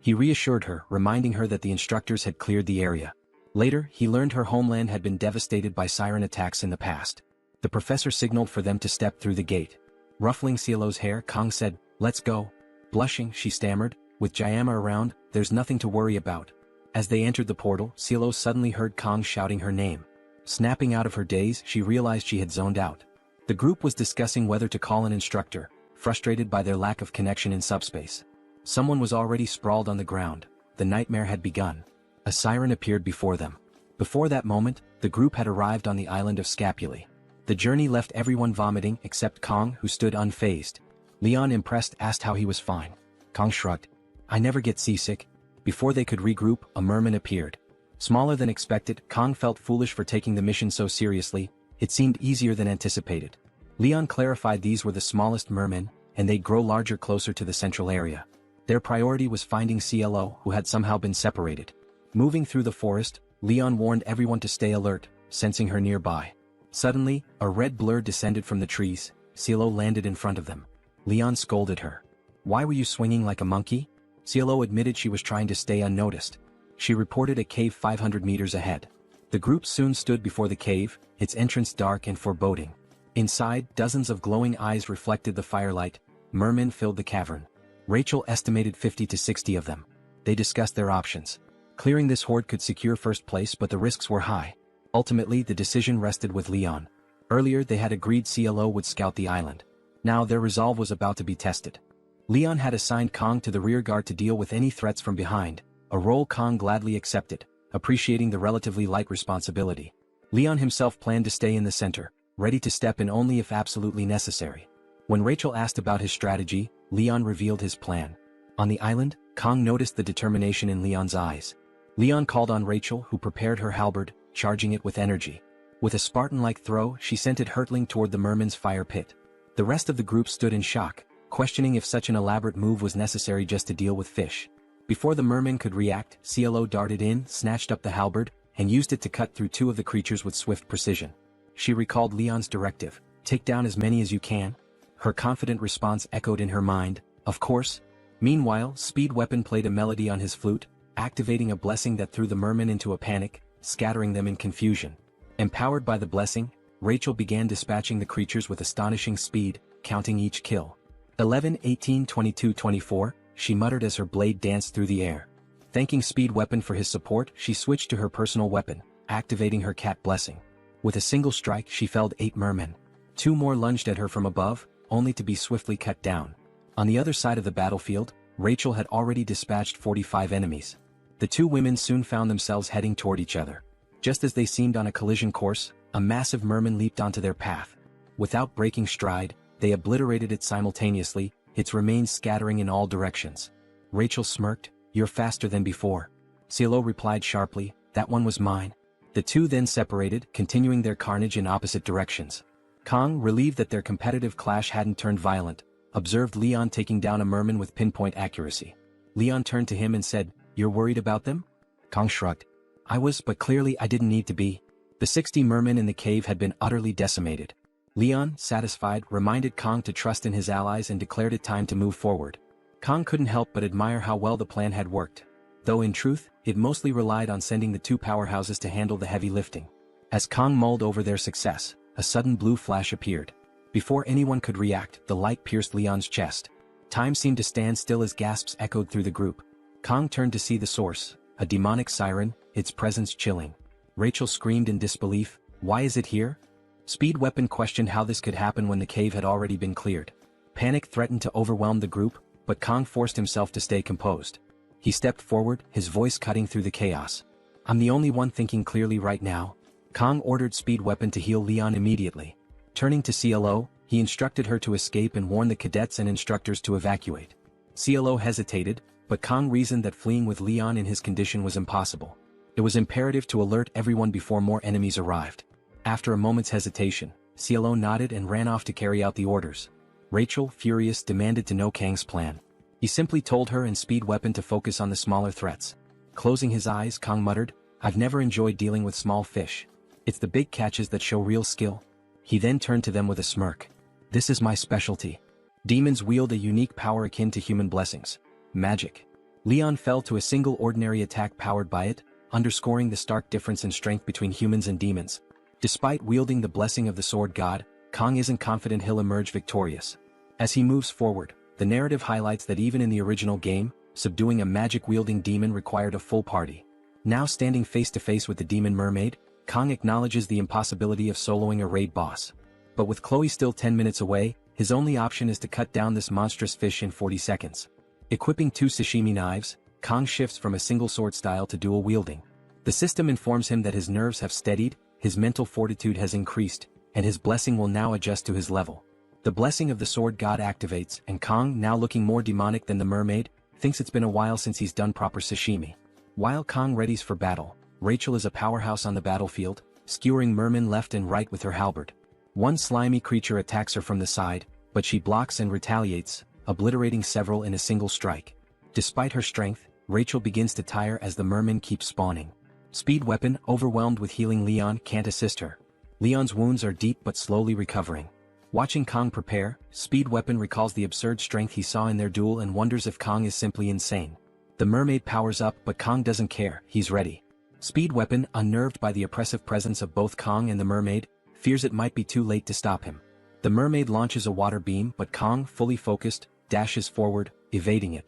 He reassured her, reminding her that the instructors had cleared the area. Later, he learned her homeland had been devastated by siren attacks in the past. The professor signaled for them to step through the gate. Ruffling CLO's hair, Kang said, "Let's go." Blushing, she stammered, "With Jayama around, there's nothing to worry about." As they entered the portal, CLO suddenly heard Kang shouting her name. Snapping out of her daze, she realized she had zoned out. The group was discussing whether to call an instructor, frustrated by their lack of connection in subspace. Someone was already sprawled on the ground. The nightmare had begun. A siren appeared before them. Before that moment, the group had arrived on the island of Scapulae. The journey left everyone vomiting except Kang, who stood unfazed. Leon, impressed, asked how he was fine. Kang shrugged. "I never get seasick." Before they could regroup, a merman appeared. Smaller than expected, Kang felt foolish for taking the mission so seriously. It seemed easier than anticipated. Leon clarified these were the smallest mermen, and they'd grow larger closer to the central area. Their priority was finding CLO, who had somehow been separated. Moving through the forest, Leon warned everyone to stay alert, sensing her nearby. Suddenly, a red blur descended from the trees. CLO landed in front of them. Leon scolded her. "Why were you swinging like a monkey?" CLO admitted she was trying to stay unnoticed. She reported a cave 500 meters ahead. The group soon stood before the cave, its entrance dark and foreboding. Inside, dozens of glowing eyes reflected the firelight. Mermen filled the cavern. Rachel estimated 50 to 60 of them. They discussed their options. Clearing this horde could secure first place, but the risks were high. Ultimately, the decision rested with Leon. Earlier they had agreed CLO would scout the island. Now their resolve was about to be tested. Leon had assigned Kong to the rearguard to deal with any threats from behind, a role Kong gladly accepted, appreciating the relatively light responsibility. Leon himself planned to stay in the center, ready to step in only if absolutely necessary. When Rachel asked about his strategy, Leon revealed his plan. On the island, Kong noticed the determination in Leon's eyes. Leon called on Rachel, who prepared her halberd, charging it with energy. With a Spartan-like throw, she sent it hurtling toward the merman's fire pit. The rest of the group stood in shock, questioning if such an elaborate move was necessary just to deal with fish. Before the merman could react, CLO darted in, snatched up the halberd, and used it to cut through two of the creatures with swift precision. She recalled Leon's directive, "Take down as many as you can." Her confident response echoed in her mind, "Of course." Meanwhile, Speed Weapon played a melody on his flute, activating a blessing that threw the mermen into a panic, scattering them in confusion. Empowered by the blessing, Rachel began dispatching the creatures with astonishing speed, counting each kill. 11, 18, 22, 24, she muttered as her blade danced through the air. Thanking Speed Weapon for his support, she switched to her personal weapon, activating her cat blessing. With a single strike, she felled 8 mermen. 2 more lunged at her from above, only to be swiftly cut down. On the other side of the battlefield, Rachel had already dispatched 45 enemies. The 2 women soon found themselves heading toward each other. Just as they seemed on a collision course, a massive merman leaped onto their path. Without breaking stride, they obliterated it simultaneously, its remains scattering in all directions. Rachel smirked, "You're faster than before." CLO replied sharply, "That one was mine." The 2 then separated, continuing their carnage in opposite directions. Kong, relieved that their competitive clash hadn't turned violent, observed Leon taking down a merman with pinpoint accuracy. Leon turned to him and said, "You're worried about them?" Kong shrugged. "I was, but clearly I didn't need to be." The 60 mermen in the cave had been utterly decimated. Leon, satisfied, reminded Kong to trust in his allies and declared it time to move forward. Kong couldn't help but admire how well the plan had worked. Though in truth, it mostly relied on sending the 2 powerhouses to handle the heavy lifting. As Kong mulled over their success, a sudden blue flash appeared. Before anyone could react, the light pierced Leon's chest. Time seemed to stand still as gasps echoed through the group. Kong turned to see the source, a demonic siren, its presence chilling. Rachel screamed in disbelief, "Why is it here?" Speed Weapon questioned how this could happen when the cave had already been cleared. Panic threatened to overwhelm the group, but Kong forced himself to stay composed. He stepped forward, his voice cutting through the chaos. "I'm the only one thinking clearly right now." Kong ordered Speed Weapon to heal Leon immediately. Turning to CLO, he instructed her to escape and warned the cadets and instructors to evacuate. CLO hesitated, but Kong reasoned that fleeing with Leon in his condition was impossible. It was imperative to alert everyone before more enemies arrived. After a moment's hesitation, CLO nodded and ran off to carry out the orders. Rachel, furious, demanded to know Kang's plan. He simply told her and Speed Weapon to focus on the smaller threats. Closing his eyes, Kong muttered, "I've never enjoyed dealing with small fish. It's the big catches that show real skill." He then turned to them with a smirk. "This is my specialty." Demons wield a unique power akin to human blessings. Magic. Leon fell to a single ordinary attack powered by it, underscoring the stark difference in strength between humans and demons. Despite wielding the blessing of the sword god, Kong isn't confident he'll emerge victorious. As he moves forward, the narrative highlights that even in the original game, subduing a magic-wielding demon required a full party. Now standing face-to-face with the demon mermaid, Kong acknowledges the impossibility of soloing a raid boss. But with Chloe still 10 minutes away, his only option is to cut down this monstrous fish in 40 seconds. Equipping 2 sashimi knives, Kong shifts from a single sword style to dual wielding. The system informs him that his nerves have steadied, his mental fortitude has increased, and his blessing will now adjust to his level. The blessing of the sword god activates, and Kong, now looking more demonic than the mermaid, thinks it's been a while since he's done proper sashimi. While Kong readies for battle, Rachel is a powerhouse on the battlefield, skewering mermen left and right with her halberd. One slimy creature attacks her from the side, but she blocks and retaliates, obliterating several in a single strike. Despite her strength, Rachel begins to tire as the mermen keep spawning. Speed Weapon, overwhelmed with healing Leon, can't assist her. Leon's wounds are deep but slowly recovering. Watching Kong prepare, Speed Weapon recalls the absurd strength he saw in their duel and wonders if Kong is simply insane. The mermaid powers up, but Kong doesn't care, he's ready. Speed Weapon, unnerved by the oppressive presence of both Kong and the mermaid, fears it might be too late to stop him. The mermaid launches a water beam, but Kong, fully focused, dashes forward, evading it.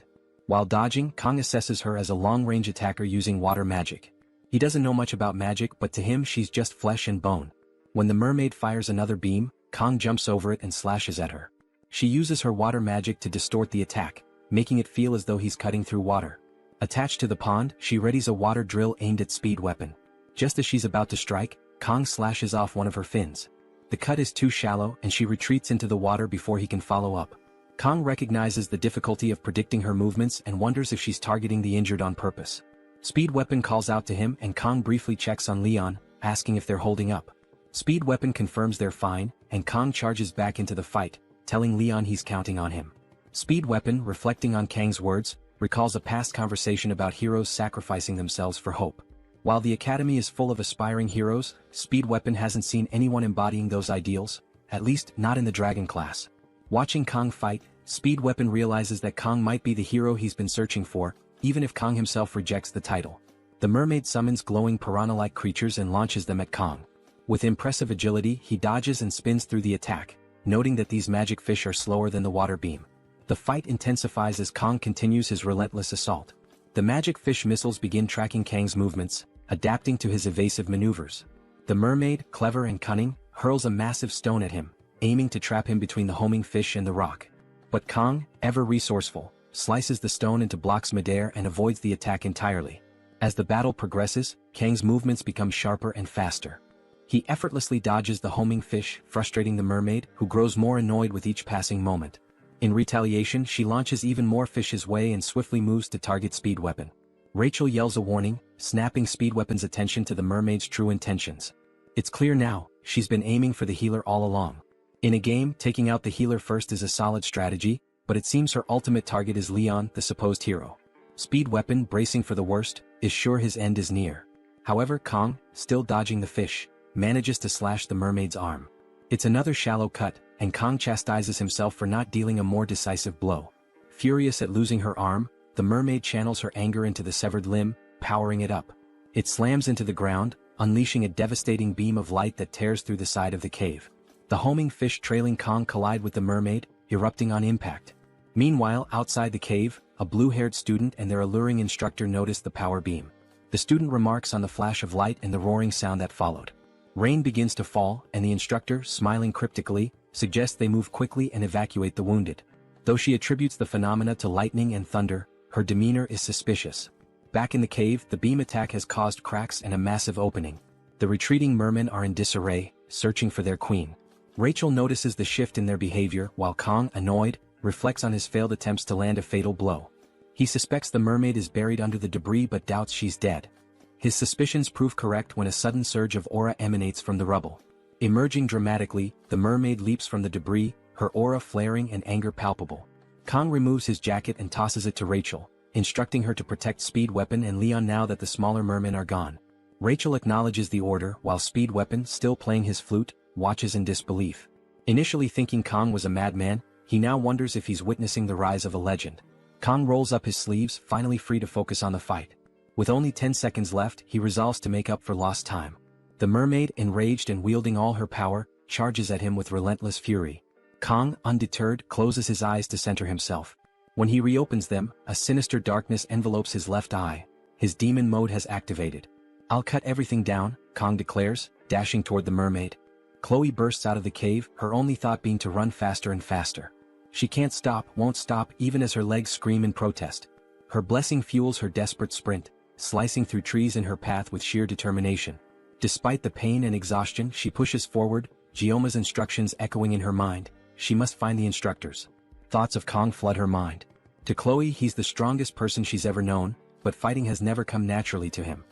While dodging, Kang assesses her as a long-range attacker using water magic. He doesn't know much about magic, but to him she's just flesh and bone. When the mermaid fires another beam, Kang jumps over it and slashes at her. She uses her water magic to distort the attack, making it feel as though he's cutting through water. Attached to the pond, she readies a water drill aimed at Speed Weapon. Just as she's about to strike, Kang slashes off one of her fins. The cut is too shallow and she retreats into the water before he can follow up. Kang recognizes the difficulty of predicting her movements and wonders if she's targeting the injured on purpose. Speed Weapon calls out to him and Kang briefly checks on Leon, asking if they're holding up. Speed Weapon confirms they're fine, and Kang charges back into the fight, telling Leon he's counting on him. Speed Weapon, reflecting on Kang's words, recalls a past conversation about heroes sacrificing themselves for hope. While the academy is full of aspiring heroes, Speed Weapon hasn't seen anyone embodying those ideals, at least not in the Dragon class. Watching Kang fight, Speed Weapon realizes that Kang might be the hero he's been searching for, even if Kang himself rejects the title. The mermaid summons glowing piranha-like creatures and launches them at Kang. With impressive agility, he dodges and spins through the attack, noting that these magic fish are slower than the water beam. The fight intensifies as Kang continues his relentless assault. The magic fish missiles begin tracking Kang's movements, adapting to his evasive maneuvers. The mermaid, clever and cunning, hurls a massive stone at him, aiming to trap him between the homing fish and the rock. But Kang, ever resourceful, slices the stone into blocks midair and avoids the attack entirely. As the battle progresses, Kang's movements become sharper and faster. He effortlessly dodges the homing fish, frustrating the mermaid, who grows more annoyed with each passing moment. In retaliation, she launches even more fish his way and swiftly moves to target Speed Weapon. Rachel yells a warning, snapping Speed Weapon's attention to the mermaid's true intentions. It's clear now, she's been aiming for the healer all along. In a game, taking out the healer first is a solid strategy, but it seems her ultimate target is Leon, the supposed hero. Speed Weapon, bracing for the worst, is sure his end is near. However, Kang, still dodging the fish, manages to slash the mermaid's arm. It's another shallow cut, and Kang chastises himself for not dealing a more decisive blow. Furious at losing her arm, the mermaid channels her anger into the severed limb, powering it up. It slams into the ground, unleashing a devastating beam of light that tears through the side of the cave. The homing fish trailing Kang collide with the mermaid, erupting on impact. Meanwhile, outside the cave, a blue-haired student and their alluring instructor notice the power beam. The student remarks on the flash of light and the roaring sound that followed. Rain begins to fall, and the instructor, smiling cryptically, suggests they move quickly and evacuate the wounded. Though she attributes the phenomena to lightning and thunder, her demeanor is suspicious. Back in the cave, the beam attack has caused cracks and a massive opening. The retreating mermen are in disarray, searching for their queen. Rachel notices the shift in their behavior, while Kang, annoyed, reflects on his failed attempts to land a fatal blow. He suspects the mermaid is buried under the debris but doubts she's dead. His suspicions prove correct when a sudden surge of aura emanates from the rubble. Emerging dramatically, the mermaid leaps from the debris, her aura flaring and anger palpable. Kang removes his jacket and tosses it to Rachel, instructing her to protect Speed Weapon and Leon now that the smaller mermen are gone. Rachel acknowledges the order while Speed Weapon, still playing his flute, watches in disbelief. Initially thinking Kang was a madman, he now wonders if he's witnessing the rise of a legend. Kang rolls up his sleeves, finally free to focus on the fight. With only 10 seconds left, he resolves to make up for lost time. The mermaid, enraged and wielding all her power, charges at him with relentless fury. Kang, undeterred, closes his eyes to center himself. When he reopens them, a sinister darkness envelopes his left eye. His demon mode has activated. "I'll cut everything down," Kang declares, dashing toward the mermaid. Chloe bursts out of the cave, her only thought being to run faster and faster. She can't stop, won't stop, even as her legs scream in protest. Her blessing fuels her desperate sprint, slicing through trees in her path with sheer determination. Despite the pain and exhaustion, she pushes forward, Gioma's instructions echoing in her mind. She must find the instructors. Thoughts of Kang flood her mind. To Chloe, he's the strongest person she's ever known, but fighting has never come naturally to him.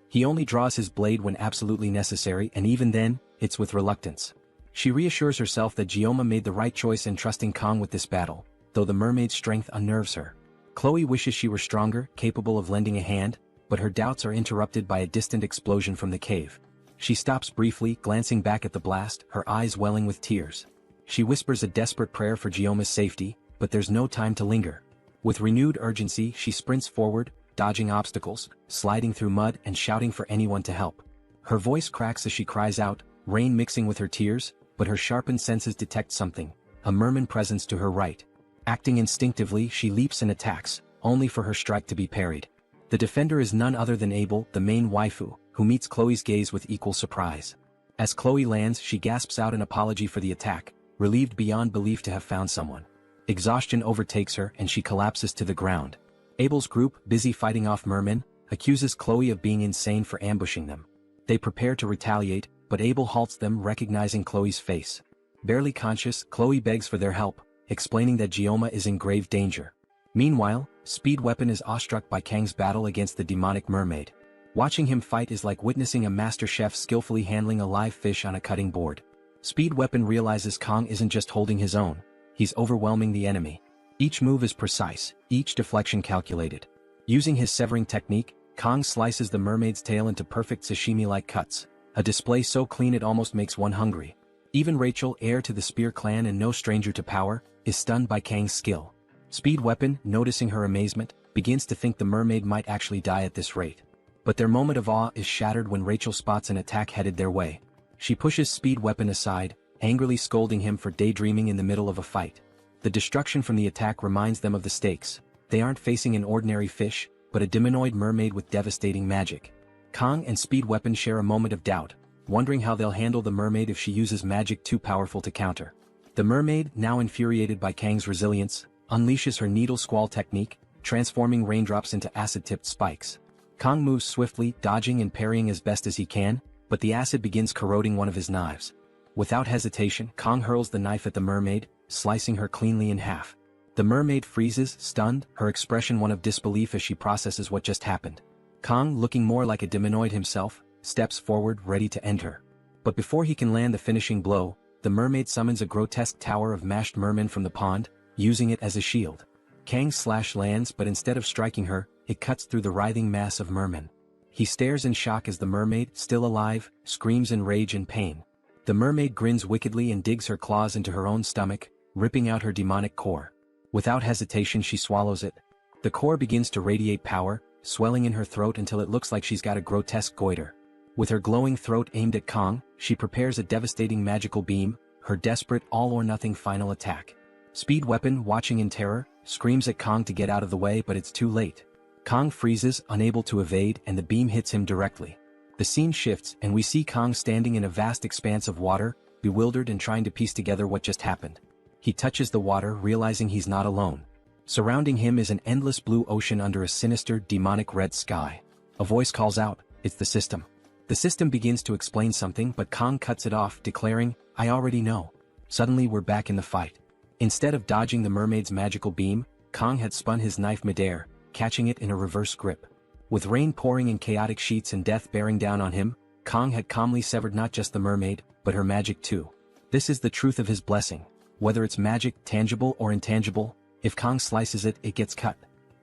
He only draws his blade when absolutely necessary, and even then, it's with reluctance. She reassures herself that Gioma made the right choice in trusting Kang with this battle, though the mermaid's strength unnerves her. Chloe wishes she were stronger, capable of lending a hand, but her doubts are interrupted by a distant explosion from the cave. She stops briefly, glancing back at the blast, her eyes welling with tears. She whispers a desperate prayer for Gioma's safety, but there's no time to linger. With renewed urgency, she sprints forward, dodging obstacles, sliding through mud and shouting for anyone to help. Her voice cracks as she cries out, rain mixing with her tears, but her sharpened senses detect something, a merman presence to her right. Acting instinctively, she leaps and attacks, only for her strike to be parried. The defender is none other than Abel, the main waifu, who meets Chloe's gaze with equal surprise. As Chloe lands, she gasps out an apology for the attack, relieved beyond belief to have found someone. Exhaustion overtakes her and she collapses to the ground. Abel's group, busy fighting off mermen, accuses Chloe of being insane for ambushing them. They prepare to retaliate, but Abel halts them, recognizing Chloe's face. Barely conscious, Chloe begs for their help, explaining that Gioma is in grave danger. Meanwhile, Speed Weapon is awestruck by Kang's battle against the demonic mermaid. Watching him fight is like witnessing a master chef skillfully handling a live fish on a cutting board. Speed Weapon realizes Kang isn't just holding his own, he's overwhelming the enemy. Each move is precise, each deflection calculated. Using his severing technique, Kang slices the mermaid's tail into perfect sashimi-like cuts, a display so clean it almost makes one hungry. Even Rachel, heir to the Spear clan and no stranger to power, is stunned by Kang's skill. Speed Weapon, noticing her amazement, begins to think the mermaid might actually die at this rate. But their moment of awe is shattered when Rachel spots an attack headed their way. She pushes Speed Weapon aside, angrily scolding him for daydreaming in the middle of a fight. The destruction from the attack reminds them of the stakes. They aren't facing an ordinary fish, but a demonoid mermaid with devastating magic. Kang and Speed Weapon share a moment of doubt, wondering how they'll handle the mermaid if she uses magic too powerful to counter. The mermaid, now infuriated by Kang's resilience, unleashes her needle squall technique, transforming raindrops into acid-tipped spikes. Kang moves swiftly, dodging and parrying as best as he can, but the acid begins corroding one of his knives. Without hesitation, Kang hurls the knife at the mermaid, slicing her cleanly in half. The mermaid freezes, stunned, her expression one of disbelief as she processes what just happened. Kang, looking more like a demonoid himself, steps forward, ready to end her. But before he can land the finishing blow, the mermaid summons a grotesque tower of mashed mermen from the pond, using it as a shield. Kang's slash lands, but instead of striking her, it cuts through the writhing mass of mermen. He stares in shock as the mermaid, still alive, screams in rage and pain. The mermaid grins wickedly and digs her claws into her own stomach, ripping out her demonic core. Without hesitation, she swallows it. The core begins to radiate power, swelling in her throat until it looks like she's got a grotesque goiter. With her glowing throat aimed at Kang, she prepares a devastating magical beam, her desperate all-or-nothing final attack. Speed Weapon, watching in terror, screams at Kang to get out of the way, but it's too late. Kang freezes, unable to evade, and the beam hits him directly. The scene shifts, and we see Kang standing in a vast expanse of water, bewildered and trying to piece together what just happened. He touches the water, realizing he's not alone. Surrounding him is an endless blue ocean under a sinister, demonic red sky. A voice calls out, "It's the system." The system begins to explain something, but Kang cuts it off, declaring, "I already know." Suddenly we're back in the fight. Instead of dodging the mermaid's magical beam, Kang had spun his knife midair, catching it in a reverse grip. With rain pouring in chaotic sheets and death bearing down on him, Kang had calmly severed not just the mermaid, but her magic too. This is the truth of his blessing. Whether it's magic, tangible or intangible, if Kang slices it, it gets cut.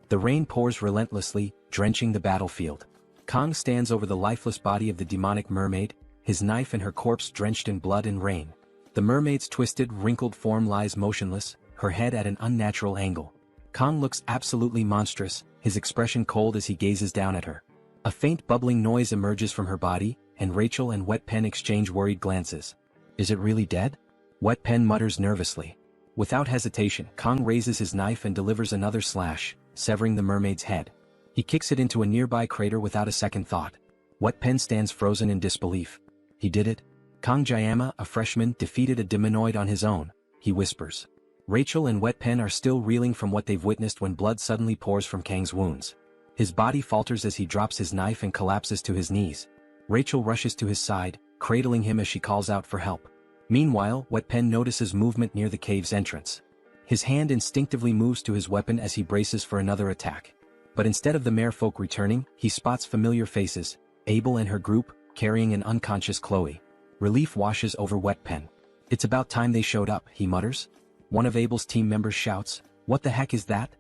The rain pours relentlessly, drenching the battlefield. Kang stands over the lifeless body of the demonic mermaid, his knife and her corpse drenched in blood and rain. The mermaid's twisted, wrinkled form lies motionless, her head at an unnatural angle. Kang looks absolutely monstrous, his expression cold as he gazes down at her. A faint bubbling noise emerges from her body, and Rachel and Wet Pen exchange worried glances. "Is it really dead?" Wet Pen mutters nervously. Without hesitation, Kang raises his knife and delivers another slash, severing the mermaid's head. He kicks it into a nearby crater without a second thought. Wet Pen stands frozen in disbelief. "He did it?" Kang Jayama, a freshman, defeated a demonoid on his own, he whispers. Rachel and Wet Pen are still reeling from what they've witnessed when blood suddenly pours from Kang's wounds. His body falters as he drops his knife and collapses to his knees. Rachel rushes to his side, cradling him as she calls out for help. Meanwhile, Wet Pen notices movement near the cave's entrance. His hand instinctively moves to his weapon as he braces for another attack. But instead of the merfolk returning, he spots familiar faces, Abel and her group, carrying an unconscious Chloe. Relief washes over Wet Pen. "It's about time they showed up," he mutters. One of Abel's team members shouts, "What the heck is that?"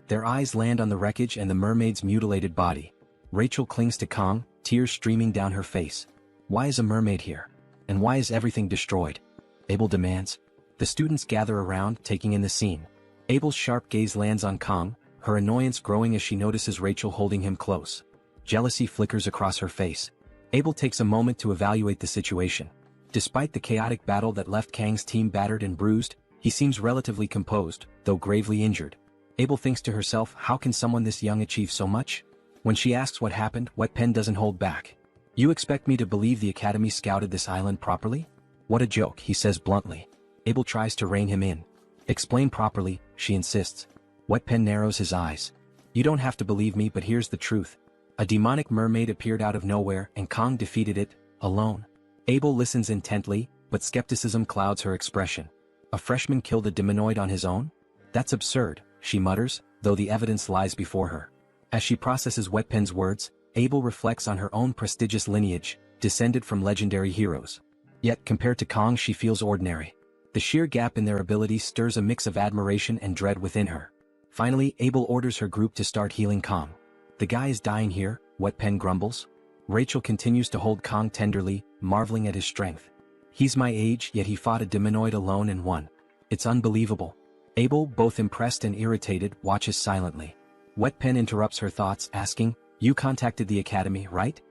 Their eyes land on the wreckage and the mermaid's mutilated body. Rachel clings to Kang, tears streaming down her face. "Why is a mermaid here? And why is everything destroyed?" Abel demands. The students gather around, taking in the scene. Abel's sharp gaze lands on Kang, her annoyance growing as she notices Rachel holding him close. Jealousy flickers across her face. Abel takes a moment to evaluate the situation. Despite the chaotic battle that left Kang's team battered and bruised, He seems relatively composed, though gravely injured. Abel thinks to herself, how can someone this young achieve so much? When she asks what happened, Wetpen doesn't hold back. You expect me to believe the Academy scouted this island properly? What a joke, he says bluntly. Abel tries to rein him in. Explain properly, she insists. Wetpen narrows his eyes. You don't have to believe me, but here's the truth. A demonic mermaid appeared out of nowhere and Kong defeated it, alone. Abel listens intently, but skepticism clouds her expression. A freshman killed a demonoid on his own? That's absurd, she mutters, though the evidence lies before her. As she processes Wetpen's words, Abel reflects on her own prestigious lineage, descended from legendary heroes. Yet compared to Kong she feels ordinary. The sheer gap in their abilities stirs a mix of admiration and dread within her. Finally, Abel orders her group to start healing Kong. The guy is dying here, Wetpen grumbles. Rachel continues to hold Kong tenderly, marveling at his strength. He's my age, yet he fought a demonoid alone and won. It's unbelievable. Abel, both impressed and irritated, watches silently. Wetpen interrupts her thoughts, asking, You contacted the Academy, right?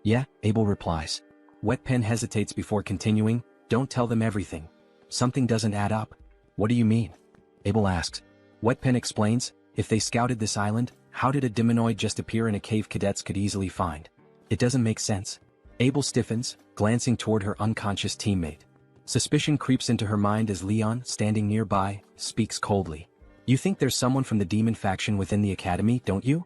Yeah, Abel replies. Wetpen hesitates before continuing, Don't tell them everything. Something doesn't add up. What do you mean? Abel asks. Wetpen explains, If they scouted this island, how did a demonoid just appear in a cave cadets could easily find? It doesn't make sense. Abel stiffens, glancing toward her unconscious teammate. Suspicion creeps into her mind as Leon, standing nearby, speaks coldly. You think there's someone from the demon faction within the Academy, don't you?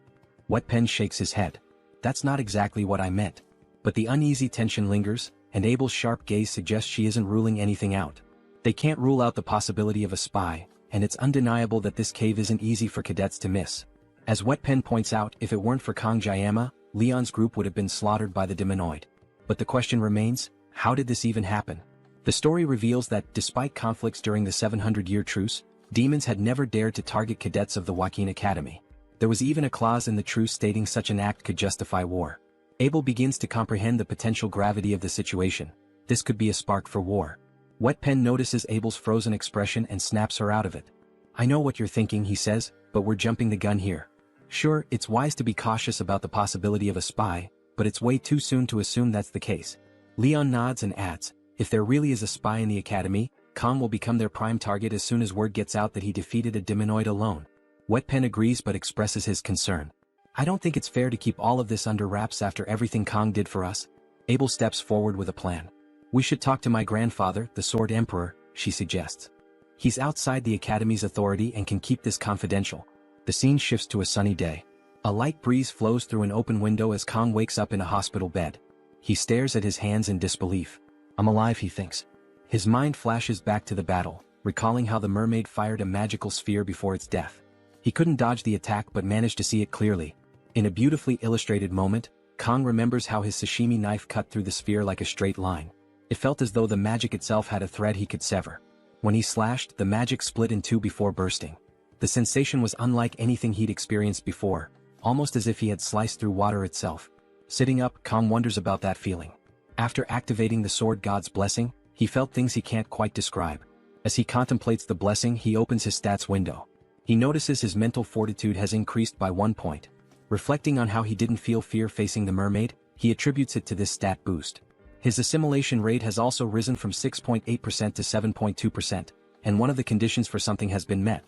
Wetpen shakes his head. That's not exactly what I meant. But the uneasy tension lingers, and Abel's sharp gaze suggests she isn't ruling anything out. They can't rule out the possibility of a spy, and it's undeniable that this cave isn't easy for cadets to miss. As Wetpen points out, if it weren't for Kong Jayama, Leon's group would have been slaughtered by the demonoid. But the question remains, how did this even happen? The story reveals that, despite conflicts during the 700-year truce, demons had never dared to target cadets of the Joaquin Academy. There was even a clause in the truce stating such an act could justify war. Abel begins to comprehend the potential gravity of the situation. This could be a spark for war. Wetpen notices Abel's frozen expression and snaps her out of it. I know what you're thinking, he says, but we're jumping the gun here. Sure, it's wise to be cautious about the possibility of a spy, but it's way too soon to assume that's the case. Leon nods and adds, if there really is a spy in the Academy, Kong will become their prime target as soon as word gets out that he defeated a demonoid alone. Wetpen agrees but expresses his concern. I don't think it's fair to keep all of this under wraps after everything Kong did for us. Abel steps forward with a plan. We should talk to my grandfather, the Sword Emperor, she suggests. He's outside the Academy's authority and can keep this confidential. The scene shifts to a sunny day. A light breeze flows through an open window as Kong wakes up in a hospital bed. He stares at his hands in disbelief. I'm alive, he thinks. His mind flashes back to the battle, recalling how the mermaid fired a magical sphere before its death. He couldn't dodge the attack but managed to see it clearly. In a beautifully illustrated moment, Kong remembers how his sashimi knife cut through the sphere like a straight line. It felt as though the magic itself had a thread he could sever. When he slashed, the magic split in two before bursting. The sensation was unlike anything he'd experienced before, almost as if he had sliced through water itself. Sitting up, Kong wonders about that feeling. After activating the sword god's blessing, he felt things he can't quite describe. As he contemplates the blessing, he opens his stats window. He notices his mental fortitude has increased by 1 point. Reflecting on how he didn't feel fear facing the mermaid, he attributes it to this stat boost. His assimilation rate has also risen from 6.8% to 7.2%, and one of the conditions for something has been met.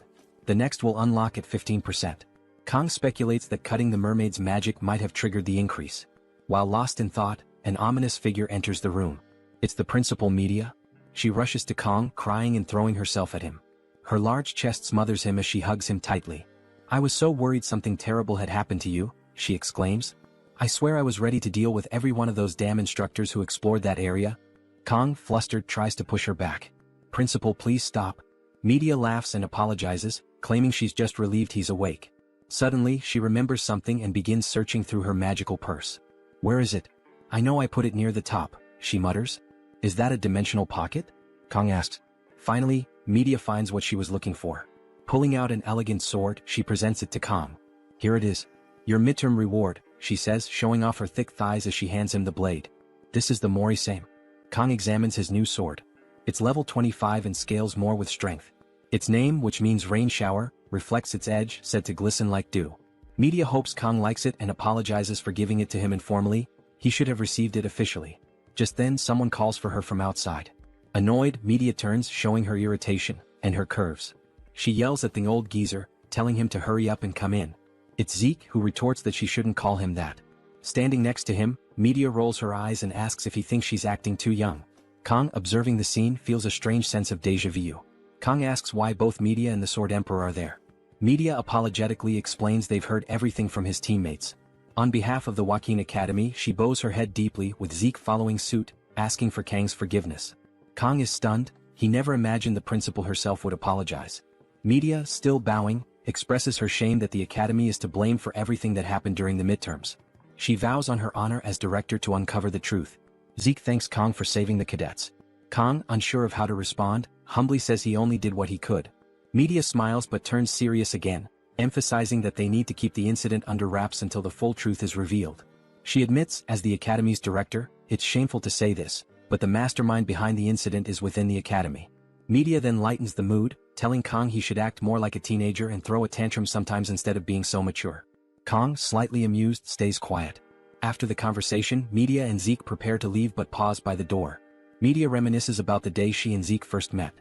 The next will unlock at 15%. Kong speculates that cutting the mermaid's magic might have triggered the increase. While lost in thought, an ominous figure enters the room. It's the principal, Media. She rushes to Kong, crying and throwing herself at him. Her large chest smothers him as she hugs him tightly. I was so worried something terrible had happened to you, she exclaims. I swear I was ready to deal with every one of those damn instructors who explored that area. Kong, flustered, tries to push her back. Principal, please stop. Media laughs and apologizes, claiming she's just relieved he's awake. Suddenly, she remembers something and begins searching through her magical purse. Where is it? I know I put it near the top, she mutters. Is that a dimensional pocket? Kong asks. Finally, Media finds what she was looking for. Pulling out an elegant sword, she presents it to Kong. Here it is. Your midterm reward, she says, showing off her thick thighs as she hands him the blade. This is the Mori-same. Kong examines his new sword. It's level 25 and scales more with strength. Its name, which means rain shower, reflects its edge, said to glisten like dew. Media hopes Kong likes it and apologizes for giving it to him informally. He should have received it officially. Just then, someone calls for her from outside. Annoyed, Media turns, showing her irritation. and her curves. She yells at the old geezer, telling him to hurry up and come in. It's Zeke who retorts that she shouldn't call him that. Standing next to him, Media rolls her eyes and asks if he thinks she's acting too young. Kong, observing the scene, feels a strange sense of déjà vu. Kong asks why both Media and the Sword Emperor are there. Media apologetically explains they've heard everything from his teammates. On behalf of the Joaquin Academy, she bows her head deeply, with Zeke following suit, asking for Kang's forgiveness. Kong is stunned. He never imagined the principal herself would apologize. Media, still bowing, expresses her shame that the Academy is to blame for everything that happened during the midterms. She vows on her honor as director to uncover the truth. Zeke thanks Kong for saving the cadets. Kong, unsure of how to respond, humbly says he only did what he could. Media smiles but turns serious again, emphasizing that they need to keep the incident under wraps until the full truth is revealed. She admits, as the Academy's director, it's shameful to say this, but the mastermind behind the incident is within the Academy. Media then lightens the mood, telling Kong he should act more like a teenager and throw a tantrum sometimes instead of being so mature. Kong, slightly amused, stays quiet. After the conversation, Media and Zeke prepare to leave but pause by the door. Media reminisces about the day she and Zeke first met.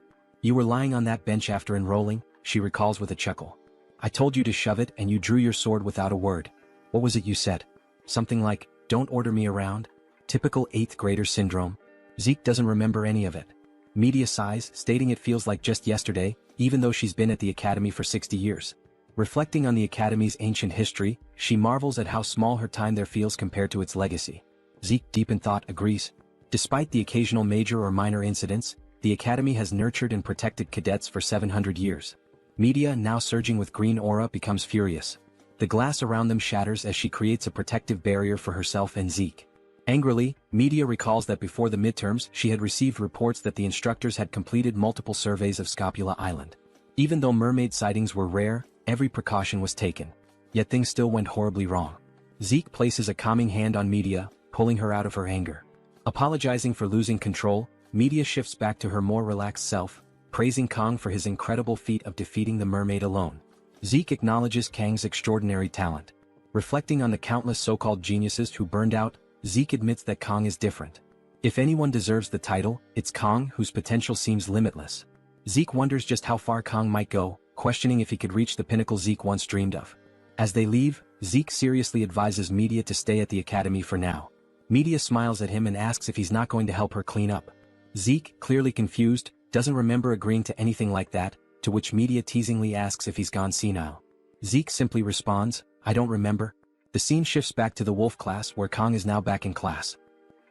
You were lying on that bench after enrolling, she recalls with a chuckle. I told you to shove it and you drew your sword without a word. What was it you said? Something like, don't order me around? Typical 8th grader syndrome. Zeke doesn't remember any of it. Media sighs, stating it feels like just yesterday, even though she's been at the Academy for 60 years. Reflecting on the Academy's ancient history, she marvels at how small her time there feels compared to its legacy. Zeke, deep in thought, agrees. Despite the occasional major or minor incidents, the Academy has nurtured and protected cadets for 700 years. Media, now surging with green aura, becomes furious. The glass around them shatters as she creates a protective barrier for herself and Zeke. Angrily, Media recalls that before the midterms she had received reports that the instructors had completed multiple surveys of Scapula Island. Even though mermaid sightings were rare, every precaution was taken. Yet things still went horribly wrong. Zeke places a calming hand on Media, pulling her out of her anger. Apologizing for losing control, Media shifts back to her more relaxed self, praising Kong for his incredible feat of defeating the mermaid alone. Zeke acknowledges Kang's extraordinary talent. Reflecting on the countless so-called geniuses who burned out, Zeke admits that Kong is different. If anyone deserves the title, it's Kong, whose potential seems limitless. Zeke wonders just how far Kong might go, questioning if he could reach the pinnacle Zeke once dreamed of. As they leave, Zeke seriously advises Media to stay at the Academy for now. Media smiles at him and asks if he's not going to help her clean up. Zeke, clearly confused, doesn't remember agreeing to anything like that, to which Media teasingly asks if he's gone senile. Zeke simply responds, I don't remember. The scene shifts back to the wolf class where Kong is now back in class.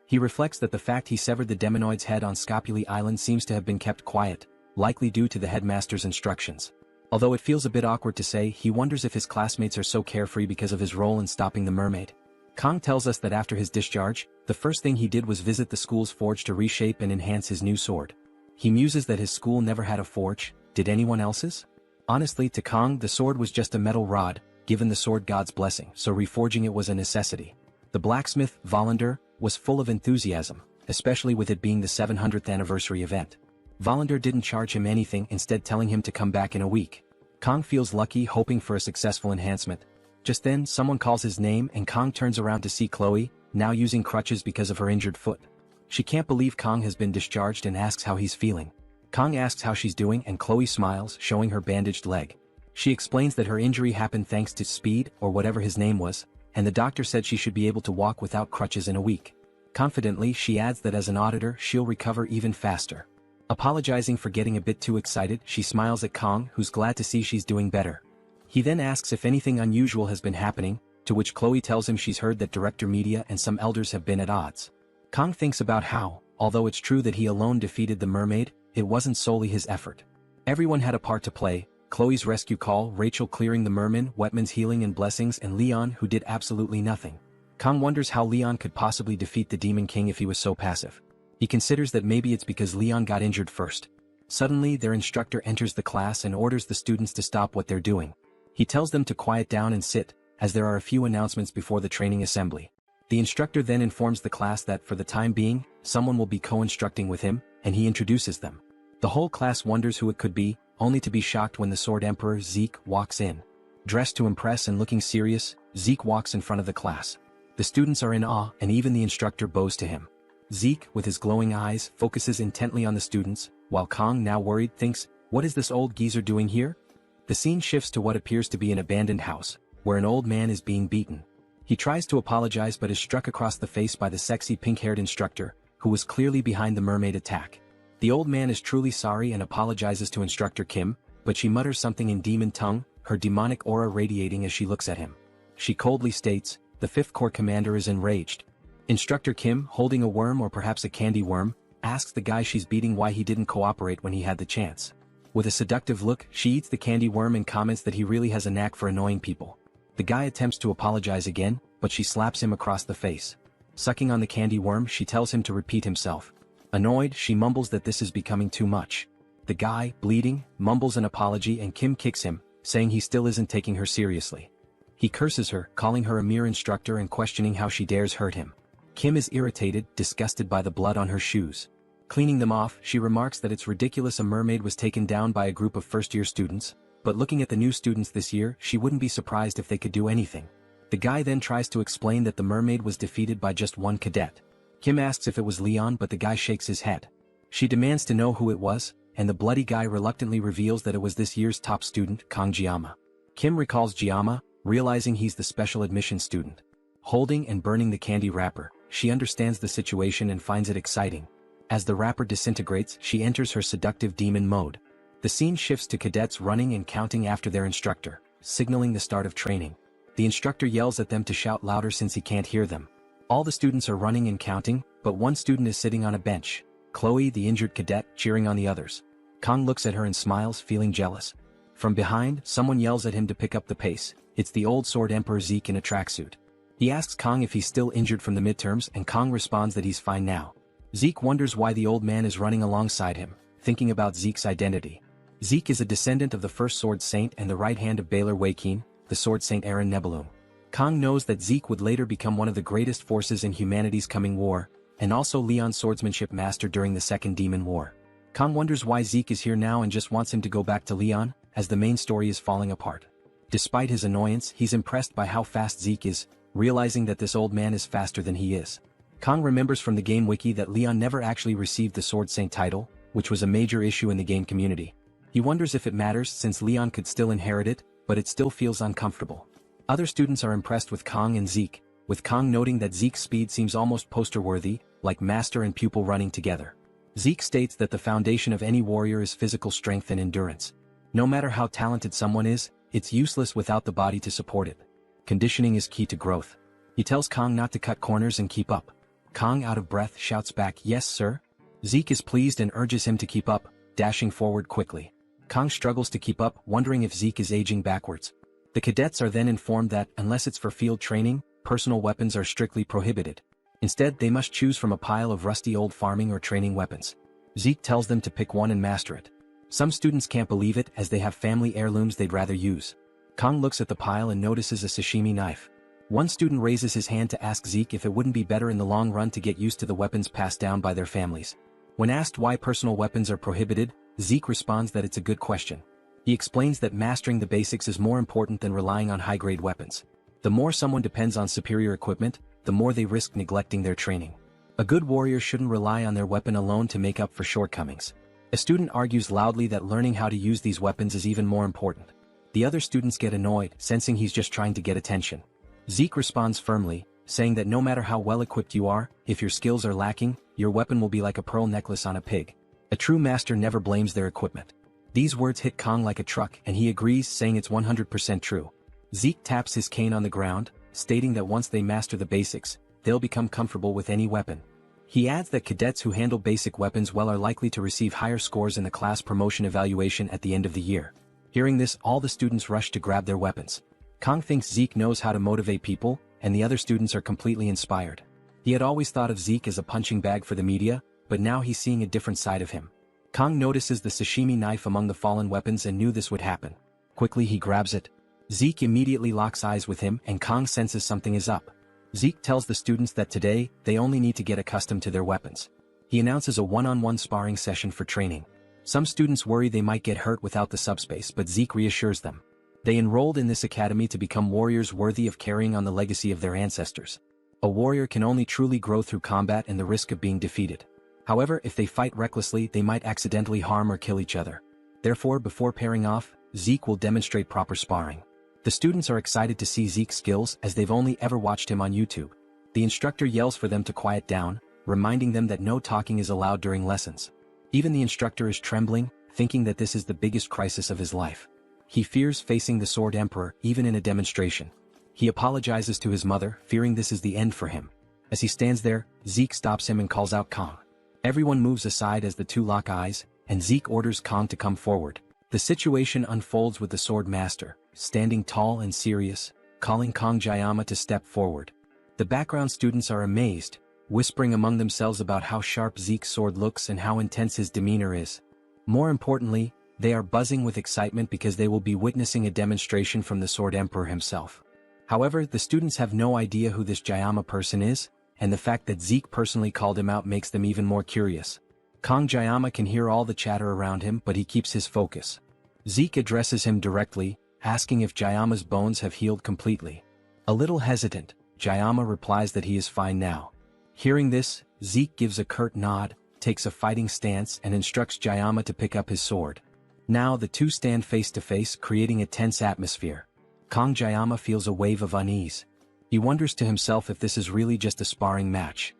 He reflects that the fact he severed the demonoid's head on Scapula Island seems to have been kept quiet, likely due to the headmaster's instructions. Although it feels a bit awkward to say, he wonders if his classmates are so carefree because of his role in stopping the mermaid. Kong tells us that after his discharge, the first thing he did was visit the school's forge to reshape and enhance his new sword. He muses that his school never had a forge. Did anyone else's? Honestly, to Kong, the sword was just a metal rod, given the sword god's blessing, so reforging it was a necessity. The blacksmith, Volander, was full of enthusiasm, especially with it being the 700th anniversary event. Volander didn't charge him anything, instead telling him to come back in a week. Kong feels lucky, hoping for a successful enhancement. Just then, someone calls his name and Kong turns around to see Chloe, now using crutches because of her injured foot. She can't believe Kong has been discharged and asks how he's feeling. Kong asks how she's doing and Chloe smiles, showing her bandaged leg. She explains that her injury happened thanks to Speed, or whatever his name was, and the doctor said she should be able to walk without crutches in a week. Confidently, she adds that as an auditor, she'll recover even faster. Apologizing for getting a bit too excited, she smiles at Kong, who's glad to see she's doing better. He then asks if anything unusual has been happening, to which Chloe tells him she's heard that Director Media and some elders have been at odds. Kong thinks about how, although it's true that he alone defeated the mermaid, it wasn't solely his effort. Everyone had a part to play: Chloe's rescue call, Rachel clearing the merman, Wetman's healing and blessings, and Leon, who did absolutely nothing. Kong wonders how Leon could possibly defeat the Demon King if he was so passive. He considers that maybe it's because Leon got injured first. Suddenly, their instructor enters the class and orders the students to stop what they're doing. He tells them to quiet down and sit, as there are a few announcements before the training assembly. The instructor then informs the class that for the time being, someone will be co-instructing with him, and he introduces them. The whole class wonders who it could be, only to be shocked when the Sword Emperor Zeke walks in. Dressed to impress and looking serious, Zeke walks in front of the class. The students are in awe, and even the instructor bows to him. Zeke, with his glowing eyes, focuses intently on the students, while Kong, now worried, thinks, What is this old geezer doing here? The scene shifts to what appears to be an abandoned house, where an old man is being beaten. He tries to apologize but is struck across the face by the sexy pink-haired instructor, who was clearly behind the mermaid attack. The old man is truly sorry and apologizes to Instructor Kim, but she mutters something in demon tongue, her demonic aura radiating as she looks at him. She coldly states, "The 5th Corps commander is enraged." Instructor Kim, holding a worm or perhaps a candy worm, asks the guy she's beating why he didn't cooperate when he had the chance. With a seductive look, she eats the candy worm and comments that he really has a knack for annoying people. The guy attempts to apologize again, but she slaps him across the face. Sucking on the candy worm, she tells him to repeat himself. Annoyed, she mumbles that this is becoming too much. The guy, bleeding, mumbles an apology and Kim kicks him, saying he still isn't taking her seriously. He curses her, calling her a mere instructor and questioning how she dares hurt him. Kim is irritated, disgusted by the blood on her shoes. Cleaning them off, she remarks that it's ridiculous a mermaid was taken down by a group of first-year students, but looking at the new students this year, she wouldn't be surprised if they could do anything. The guy then tries to explain that the mermaid was defeated by just one cadet. Kim asks if it was Leon, but the guy shakes his head. She demands to know who it was, and the bloody guy reluctantly reveals that it was this year's top student, Kang Jiama. Kim recalls Jiama, realizing he's the special admission student. Holding and burning the candy wrapper, she understands the situation and finds it exciting. As the wrapper disintegrates, she enters her seductive demon mode. The scene shifts to cadets running and counting after their instructor, signaling the start of training. The instructor yells at them to shout louder since he can't hear them. All the students are running and counting, but one student is sitting on a bench. Chloe, the injured cadet, cheering on the others. Kang looks at her and smiles, feeling jealous. From behind, someone yells at him to pick up the pace. It's the old sword emperor Zeke in a tracksuit. He asks Kang if he's still injured from the midterms and Kang responds that he's fine now. Zeke wonders why the old man is running alongside him, thinking about Zeke's identity. Zeke is a descendant of the first Sword Saint and the right hand of Baylor Waikeen, the Sword Saint Aaron Nebulum. Kang knows that Zeke would later become one of the greatest forces in humanity's coming war, and also Leon's swordsmanship master during the Second Demon War. Kang wonders why Zeke is here now and just wants him to go back to Leon, as the main story is falling apart. Despite his annoyance, he's impressed by how fast Zeke is, realizing that this old man is faster than he is. Kang remembers from the game wiki that Leon never actually received the Sword Saint title, which was a major issue in the game community. He wonders if it matters since Leon could still inherit it, but it still feels uncomfortable. Other students are impressed with Kang and Zeke, with Kang noting that Zeke's speed seems almost poster-worthy, like master and pupil running together. Zeke states that the foundation of any warrior is physical strength and endurance. No matter how talented someone is, it's useless without the body to support it. Conditioning is key to growth. He tells Kang not to cut corners and keep up. Kang, out of breath, shouts back, "Yes, sir." Zeke is pleased and urges him to keep up, dashing forward quickly. Kang struggles to keep up, wondering if Zeke is aging backwards. The cadets are then informed that, unless it's for field training, personal weapons are strictly prohibited. Instead, they must choose from a pile of rusty old farming or training weapons. Zeke tells them to pick one and master it. Some students can't believe it as they have family heirlooms they'd rather use. Kang looks at the pile and notices a sashimi knife. One student raises his hand to ask Zeke if it wouldn't be better in the long run to get used to the weapons passed down by their families. When asked why personal weapons are prohibited, Zeke responds that it's a good question. He explains that mastering the basics is more important than relying on high-grade weapons. The more someone depends on superior equipment, the more they risk neglecting their training. A good warrior shouldn't rely on their weapon alone to make up for shortcomings. A student argues loudly that learning how to use these weapons is even more important. The other students get annoyed, sensing he's just trying to get attention. Zeke responds firmly, saying that no matter how well equipped you are, if your skills are lacking, your weapon will be like a pearl necklace on a pig. A true master never blames their equipment. These words hit Kang like a truck and he agrees, saying it's 100% true. Zeke taps his cane on the ground, stating that once they master the basics, they'll become comfortable with any weapon. He adds that cadets who handle basic weapons well are likely to receive higher scores in the class promotion evaluation at the end of the year. Hearing this, all the students rush to grab their weapons. Kang thinks Zeke knows how to motivate people, and the other students are completely inspired. He had always thought of Zeke as a punching bag for the media, but now he's seeing a different side of him. Kang notices the sashimi knife among the fallen weapons and knew this would happen. Quickly he grabs it. Zeke immediately locks eyes with him and Kang senses something is up. Zeke tells the students that today, they only need to get accustomed to their weapons. He announces a one-on-one sparring session for training. Some students worry they might get hurt without the subspace, but Zeke reassures them. They enrolled in this academy to become warriors worthy of carrying on the legacy of their ancestors. A warrior can only truly grow through combat and the risk of being defeated. However, if they fight recklessly, they might accidentally harm or kill each other. Therefore, before pairing off, Zeke will demonstrate proper sparring. The students are excited to see Zeke's skills as they've only ever watched him on YouTube. The instructor yells for them to quiet down, reminding them that no talking is allowed during lessons. Even the instructor is trembling, thinking that this is the biggest crisis of his life. He fears facing the Sword Emperor even in a demonstration. He apologizes to his mother, fearing this is the end for him. As he stands there, Zeke stops him and calls out Kong. Everyone moves aside as the two lock eyes, and Zeke orders Kong to come forward. The situation unfolds with the Sword Master, standing tall and serious, calling Kong Jayama to step forward. The background students are amazed, whispering among themselves about how sharp Zeke's sword looks and how intense his demeanor is. More importantly, they are buzzing with excitement because they will be witnessing a demonstration from the Sword Emperor himself. However, the students have no idea who this Jayama person is, and the fact that Zeke personally called him out makes them even more curious. Kong Jayama can hear all the chatter around him, but he keeps his focus. Zeke addresses him directly, asking if Jayama's bones have healed completely. A little hesitant, Jayama replies that he is fine now. Hearing this, Zeke gives a curt nod, takes a fighting stance and instructs Jayama to pick up his sword. Now the two stand face to face, creating a tense atmosphere. Kong Jayama feels a wave of unease. He wonders to himself if this is really just a sparring match.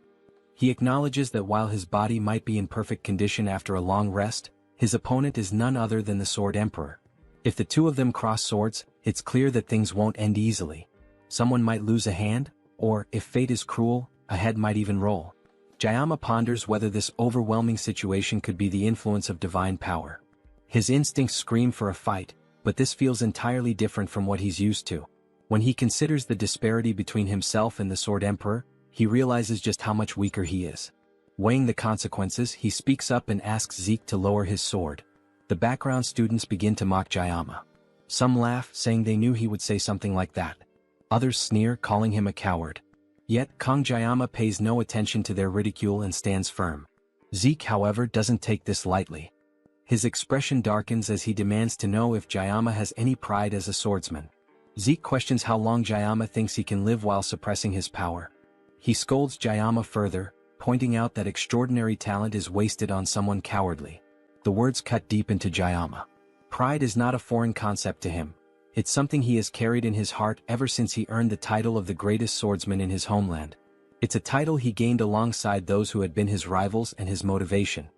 He acknowledges that while his body might be in perfect condition after a long rest, his opponent is none other than the Sword Emperor. If the two of them cross swords, it's clear that things won't end easily. Someone might lose a hand, or, if fate is cruel, a head might even roll. Jayama ponders whether this overwhelming situation could be the influence of divine power. His instincts scream for a fight, but this feels entirely different from what he's used to. When he considers the disparity between himself and the Sword Emperor, he realizes just how much weaker he is. Weighing the consequences, he speaks up and asks Zeke to lower his sword. The background students begin to mock Jayama. Some laugh, saying they knew he would say something like that. Others sneer, calling him a coward. Yet, Kong Jayama pays no attention to their ridicule and stands firm. Zeke, however, doesn't take this lightly. His expression darkens as he demands to know if Jayama has any pride as a swordsman. Zeke questions how long Jayama thinks he can live while suppressing his power. He scolds Jayama further, pointing out that extraordinary talent is wasted on someone cowardly. The words cut deep into Jayama. Pride is not a foreign concept to him. It's something he has carried in his heart ever since he earned the title of the greatest swordsman in his homeland. It's a title he gained alongside those who had been his rivals and his motivation.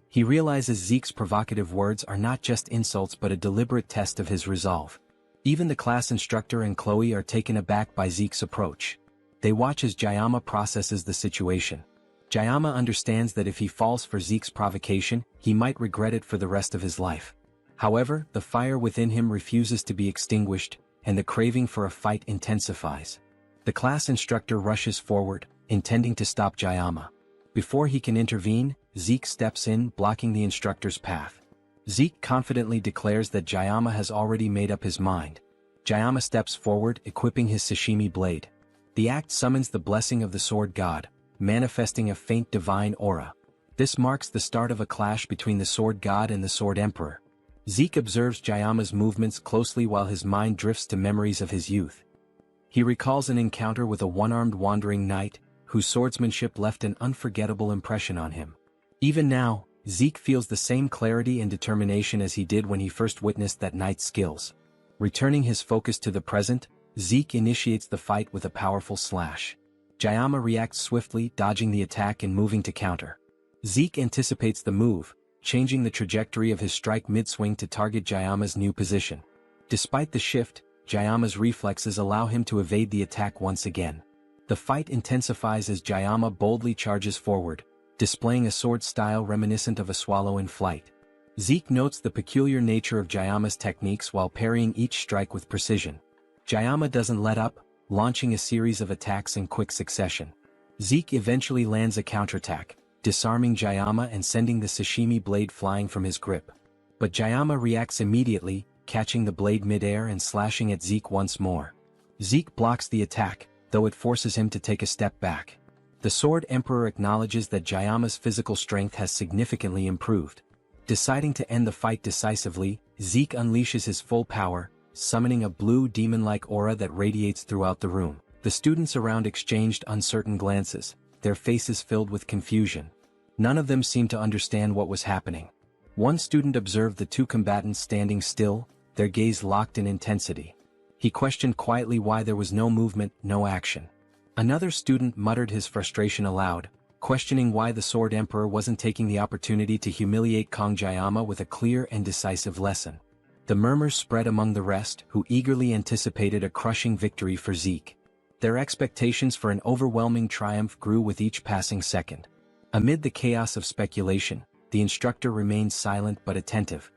He realizes Zeke's provocative words are not just insults but a deliberate test of his resolve. Even the class instructor and Chloe are taken aback by Zeke's approach. They watch as Jayama processes the situation. Jayama understands that if he falls for Zeke's provocation, he might regret it for the rest of his life. However, the fire within him refuses to be extinguished, and the craving for a fight intensifies. The class instructor rushes forward, intending to stop Jayama. Before he can intervene, Zeke steps in, blocking the instructor's path. Zeke confidently declares that Jayama has already made up his mind. Jayama steps forward, equipping his sashimi blade. The act summons the blessing of the sword god, manifesting a faint divine aura. This marks the start of a clash between the sword god and the Sword Emperor. Zeke observes Jayama's movements closely while his mind drifts to memories of his youth. He recalls an encounter with a one-armed wandering knight, whose swordsmanship left an unforgettable impression on him. Even now, Zeke feels the same clarity and determination as he did when he first witnessed that knight's skills. Returning his focus to the present, Zeke initiates the fight with a powerful slash. Jayama reacts swiftly, dodging the attack and moving to counter. Zeke anticipates the move, changing the trajectory of his strike mid-swing to target Jayama's new position. Despite the shift, Jayama's reflexes allow him to evade the attack once again. The fight intensifies as Jayama boldly charges forward, displaying a sword style reminiscent of a swallow in flight. Zeke notes the peculiar nature of Jayama's techniques while parrying each strike with precision. Jayama doesn't let up, launching a series of attacks in quick succession. Zeke eventually lands a counterattack, disarming Jayama and sending the sashimi blade flying from his grip. But Jayama reacts immediately, catching the blade midair and slashing at Zeke once more. Zeke blocks the attack, though it forces him to take a step back. The Sword Emperor acknowledges that Jayama's physical strength has significantly improved. Deciding to end the fight decisively, Zeke unleashes his full power, summoning a blue demon-like aura that radiates throughout the room. The students around exchanged uncertain glances, their faces filled with confusion. None of them seemed to understand what was happening. One student observed the two combatants standing still, their gaze locked in intensity. He questioned quietly why there was no movement, no action. Another student muttered his frustration aloud, questioning why the Sword Emperor wasn't taking the opportunity to humiliate Kongjayama with a clear and decisive lesson. The murmurs spread among the rest, who eagerly anticipated a crushing victory for Zeke. Their expectations for an overwhelming triumph grew with each passing second. Amid the chaos of speculation, the instructor remained silent but attentive.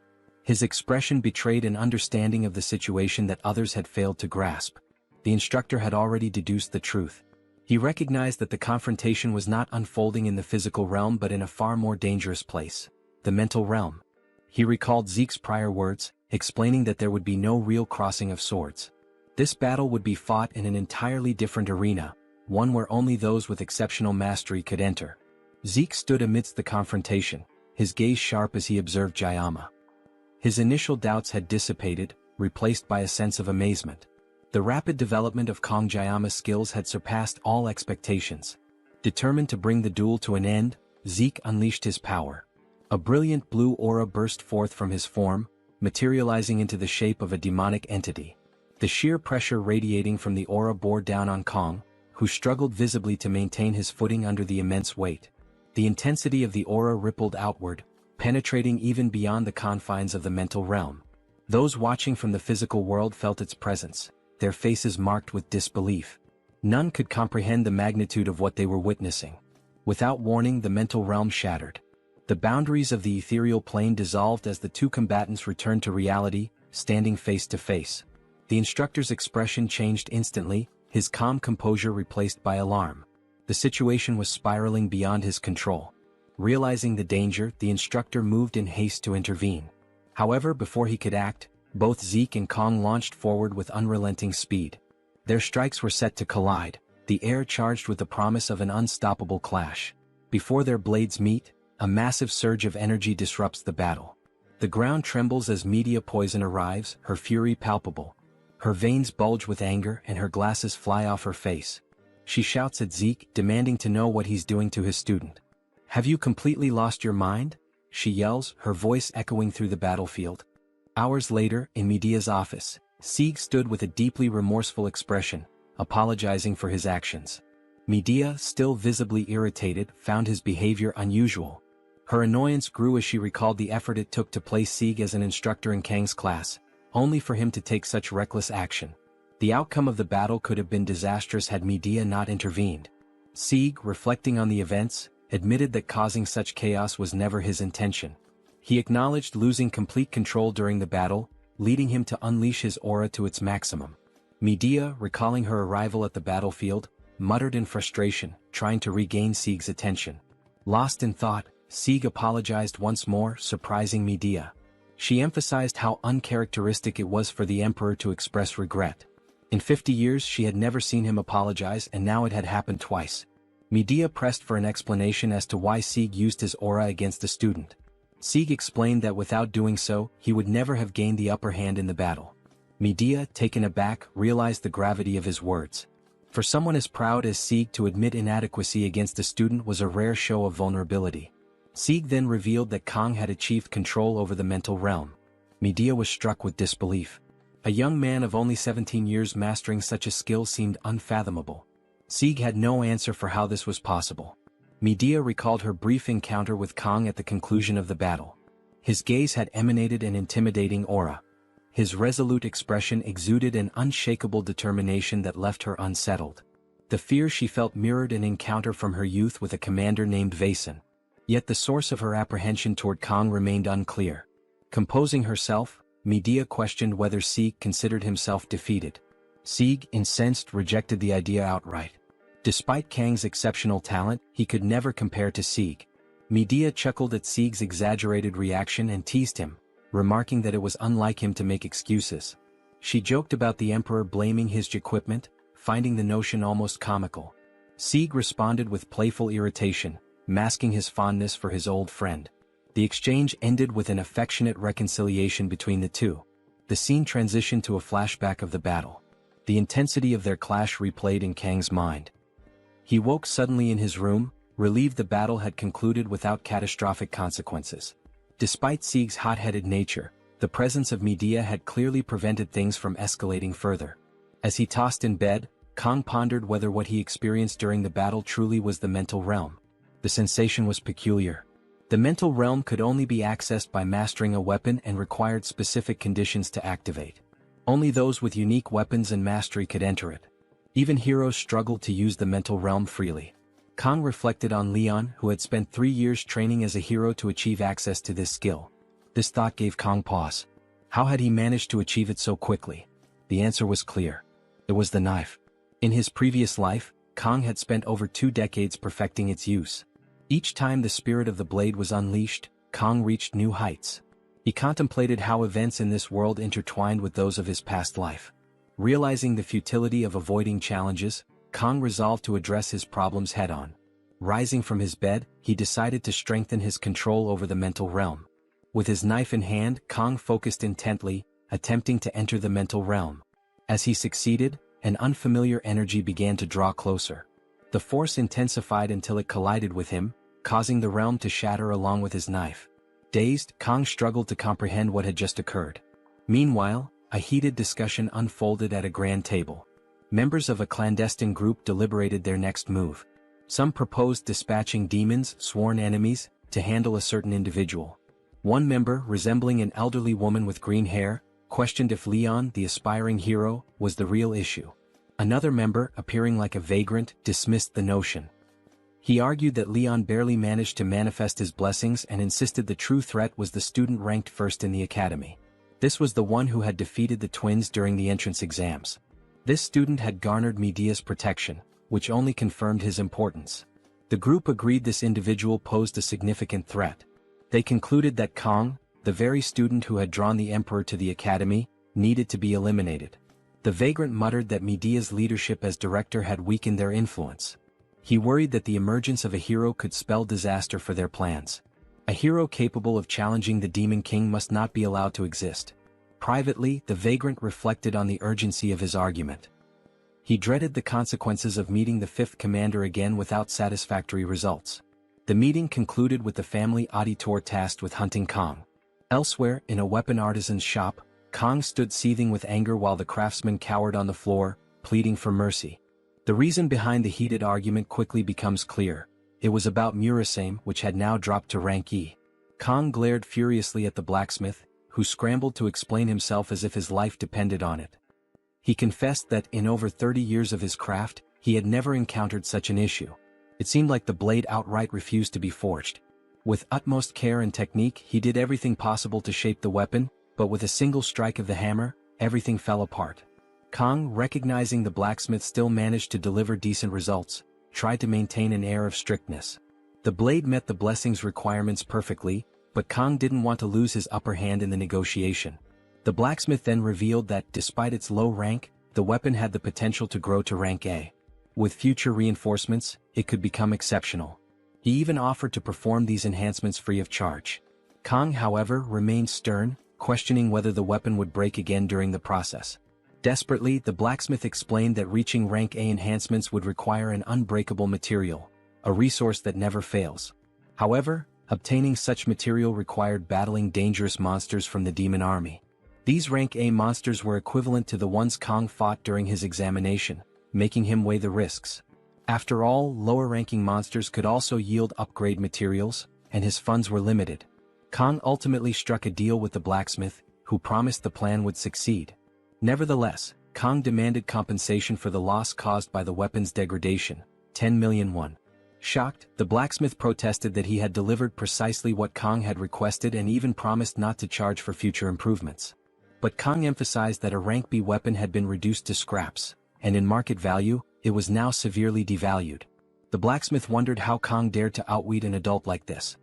His expression betrayed an understanding of the situation that others had failed to grasp. The instructor had already deduced the truth. He recognized that the confrontation was not unfolding in the physical realm but in a far more dangerous place, the mental realm. He recalled Zeke's prior words, explaining that there would be no real crossing of swords. This battle would be fought in an entirely different arena, one where only those with exceptional mastery could enter. Zeke stood amidst the confrontation, his gaze sharp as he observed Jayama. His initial doubts had dissipated, replaced by a sense of amazement. The rapid development of Kongjayama's skills had surpassed all expectations. Determined to bring the duel to an end, Zeke unleashed his power. A brilliant blue aura burst forth from his form, materializing into the shape of a demonic entity. The sheer pressure radiating from the aura bore down on Kong, who struggled visibly to maintain his footing under the immense weight. The intensity of the aura rippled outward, penetrating even beyond the confines of the mental realm. Those watching from the physical world felt its presence, their faces marked with disbelief. None could comprehend the magnitude of what they were witnessing. Without warning, the mental realm shattered. The boundaries of the ethereal plane dissolved as the two combatants returned to reality, standing face to face. The instructor's expression changed instantly, his calm composure replaced by alarm. The situation was spiraling beyond his control. Realizing the danger, the instructor moved in haste to intervene. However, before he could act, both Zeke and Kong launched forward with unrelenting speed. Their strikes were set to collide, the air charged with the promise of an unstoppable clash. Before their blades meet, a massive surge of energy disrupts the battle. The ground trembles as media poison arrives, her fury palpable. Her veins bulge with anger and her glasses fly off her face. She shouts at Zeke, demanding to know what he's doing to his student. "Have you completely lost your mind?" she yells, her voice echoing through the battlefield. Hours later, in Medea's office, Zeke stood with a deeply remorseful expression, apologizing for his actions. Medea, still visibly irritated, found his behavior unusual. Her annoyance grew as she recalled the effort it took to place Zeke as an instructor in Kang's class, only for him to take such reckless action. The outcome of the battle could have been disastrous had Medea not intervened. Zeke, reflecting on the events, admitted that causing such chaos was never his intention. He acknowledged losing complete control during the battle, leading him to unleash his aura to its maximum. Medea, recalling her arrival at the battlefield, muttered in frustration, trying to regain Zeke's attention. Lost in thought, Zeke apologized once more, surprising Medea. She emphasized how uncharacteristic it was for the Emperor to express regret. In 50 years she had never seen him apologize, and now it had happened twice. Medea pressed for an explanation as to why Zeke used his aura against the student. Zeke explained that without doing so, he would never have gained the upper hand in the battle. Medea, taken aback, realized the gravity of his words. For someone as proud as Zeke to admit inadequacy against a student was a rare show of vulnerability. Zeke then revealed that Kong had achieved control over the mental realm. Medea was struck with disbelief. A young man of only 17 years mastering such a skill seemed unfathomable. Zeke had no answer for how this was possible. Medea recalled her brief encounter with Kong at the conclusion of the battle. His gaze had emanated an intimidating aura. His resolute expression exuded an unshakable determination that left her unsettled. The fear she felt mirrored an encounter from her youth with a commander named Vason. Yet the source of her apprehension toward Kong remained unclear. Composing herself, Medea questioned whether Zeke considered himself defeated. Zeke, incensed, rejected the idea outright. Despite Kang's exceptional talent, he could never compare to Zeke. Medea chuckled at Zeke's exaggerated reaction and teased him, remarking that it was unlike him to make excuses. She joked about the Emperor blaming his equipment, finding the notion almost comical. Zeke responded with playful irritation, masking his fondness for his old friend. The exchange ended with an affectionate reconciliation between the two. The scene transitioned to a flashback of the battle. The intensity of their clash replayed in Kang's mind. He woke suddenly in his room, relieved the battle had concluded without catastrophic consequences. Despite Sieg's hot-headed nature, the presence of Medea had clearly prevented things from escalating further. As he tossed in bed, Kang pondered whether what he experienced during the battle truly was the mental realm. The sensation was peculiar. The mental realm could only be accessed by mastering a weapon and required specific conditions to activate. Only those with unique weapons and mastery could enter it. Even heroes struggled to use the mental realm freely. Kang reflected on Leon, who had spent 3 years training as a hero to achieve access to this skill. This thought gave Kang pause. How had he managed to achieve it so quickly? The answer was clear. It was the knife. In his previous life, Kang had spent over 2 decades perfecting its use. Each time the spirit of the blade was unleashed, Kang reached new heights. He contemplated how events in this world intertwined with those of his past life. Realizing the futility of avoiding challenges, Kang resolved to address his problems head-on. Rising from his bed, he decided to strengthen his control over the mental realm. With his knife in hand, Kang focused intently, attempting to enter the mental realm. As he succeeded, an unfamiliar energy began to draw closer. The force intensified until it collided with him, causing the realm to shatter along with his knife. Dazed, Kang struggled to comprehend what had just occurred. Meanwhile, a heated discussion unfolded at a grand table. Members of a clandestine group deliberated their next move. Some proposed dispatching demons, sworn enemies, to handle a certain individual. One member, resembling an elderly woman with green hair, questioned if Leon, the aspiring hero, was the real issue. Another member, appearing like a vagrant, dismissed the notion. He argued that Leon barely managed to manifest his blessings and insisted the true threat was the student ranked first in the academy. This was the one who had defeated the twins during the entrance exams. This student had garnered Medea's protection, which only confirmed his importance. The group agreed this individual posed a significant threat. They concluded that Kang, the very student who had drawn the emperor to the academy, needed to be eliminated. The vagrant muttered that Medea's leadership as director had weakened their influence. He worried that the emergence of a hero could spell disaster for their plans. A hero capable of challenging the Demon King must not be allowed to exist. Privately, the vagrant reflected on the urgency of his argument. He dreaded the consequences of meeting the fifth commander again without satisfactory results. The meeting concluded with the family auditor tasked with hunting Kang. Elsewhere, in a weapon artisan's shop, Kang stood seething with anger while the craftsman cowered on the floor, pleading for mercy. The reason behind the heated argument quickly becomes clear. It was about Murasame, which had now dropped to rank E. Kang glared furiously at the blacksmith, who scrambled to explain himself as if his life depended on it. He confessed that in over 30 years of his craft, he had never encountered such an issue. It seemed like the blade outright refused to be forged. With utmost care and technique, he did everything possible to shape the weapon, but with a single strike of the hammer, everything fell apart. Kang, recognizing the blacksmith still managed to deliver decent results, tried to maintain an air of strictness. The blade met the blessing's requirements perfectly, but Kang didn't want to lose his upper hand in the negotiation. The blacksmith then revealed that, despite its low rank, the weapon had the potential to grow to rank A. With future reinforcements, it could become exceptional. He even offered to perform these enhancements free of charge. Kang, however, remained stern, questioning whether the weapon would break again during the process. Desperately, the blacksmith explained that reaching rank A enhancements would require an unbreakable material, a resource that never fails. However, obtaining such material required battling dangerous monsters from the demon army. These rank A monsters were equivalent to the ones Kang fought during his examination, making him weigh the risks. After all, lower-ranking monsters could also yield upgrade materials, and his funds were limited. Kang ultimately struck a deal with the blacksmith, who promised the plan would succeed. Nevertheless, Kang demanded compensation for the loss caused by the weapon's degradation, 10 million won. Shocked, the blacksmith protested that he had delivered precisely what Kang had requested and even promised not to charge for future improvements. But Kang emphasized that a rank B weapon had been reduced to scraps, and in market value, it was now severely devalued. The blacksmith wondered how Kang dared to outwit an adult like this.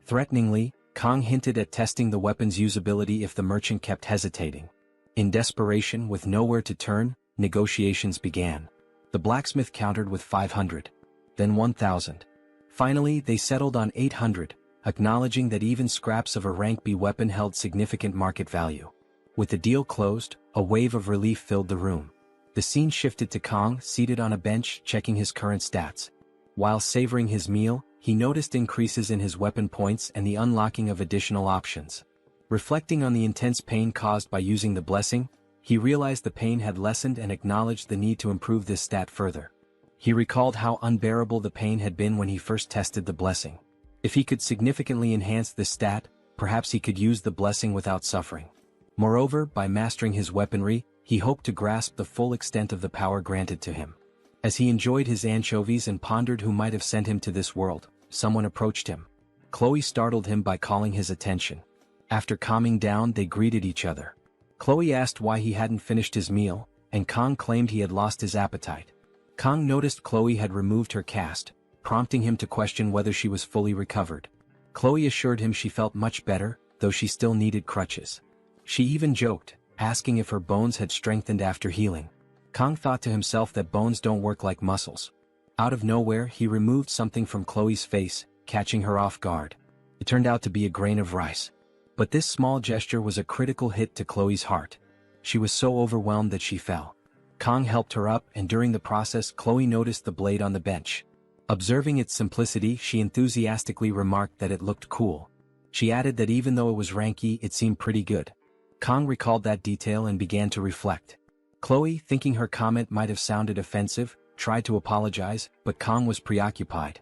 Threateningly, Kang hinted at testing the weapon's usability if the merchant kept hesitating. In desperation, with nowhere to turn, negotiations began. The blacksmith countered with 500. Then 1,000. Finally, they settled on 800, acknowledging that even scraps of a rank B weapon held significant market value. With the deal closed, a wave of relief filled the room. The scene shifted to Kang, seated on a bench, checking his current stats. While savoring his meal, he noticed increases in his weapon points and the unlocking of additional options. Reflecting on the intense pain caused by using the blessing, he realized the pain had lessened and acknowledged the need to improve this stat further. He recalled how unbearable the pain had been when he first tested the blessing. If he could significantly enhance this stat, perhaps he could use the blessing without suffering. Moreover, by mastering his weaponry, he hoped to grasp the full extent of the power granted to him. As he enjoyed his anchovies and pondered who might have sent him to this world, someone approached him. Chloe startled him by calling his attention. After calming down, they greeted each other. Chloe asked why he hadn't finished his meal, and Kong claimed he had lost his appetite. Kong noticed Chloe had removed her cast, prompting him to question whether she was fully recovered. Chloe assured him she felt much better, though she still needed crutches. She even joked, asking if her bones had strengthened after healing. Kong thought to himself that bones don't work like muscles. Out of nowhere, he removed something from Chloe's face, catching her off guard. It turned out to be a grain of rice. But this small gesture was a critical hit to Chloe's heart. She was so overwhelmed that she fell. Kong helped her up, and during the process Chloe noticed the blade on the bench. Observing its simplicity, she enthusiastically remarked that it looked cool. She added that even though it was ranky, it seemed pretty good. Kong recalled that detail and began to reflect. Chloe, thinking her comment might have sounded offensive, tried to apologize, but Kong was preoccupied.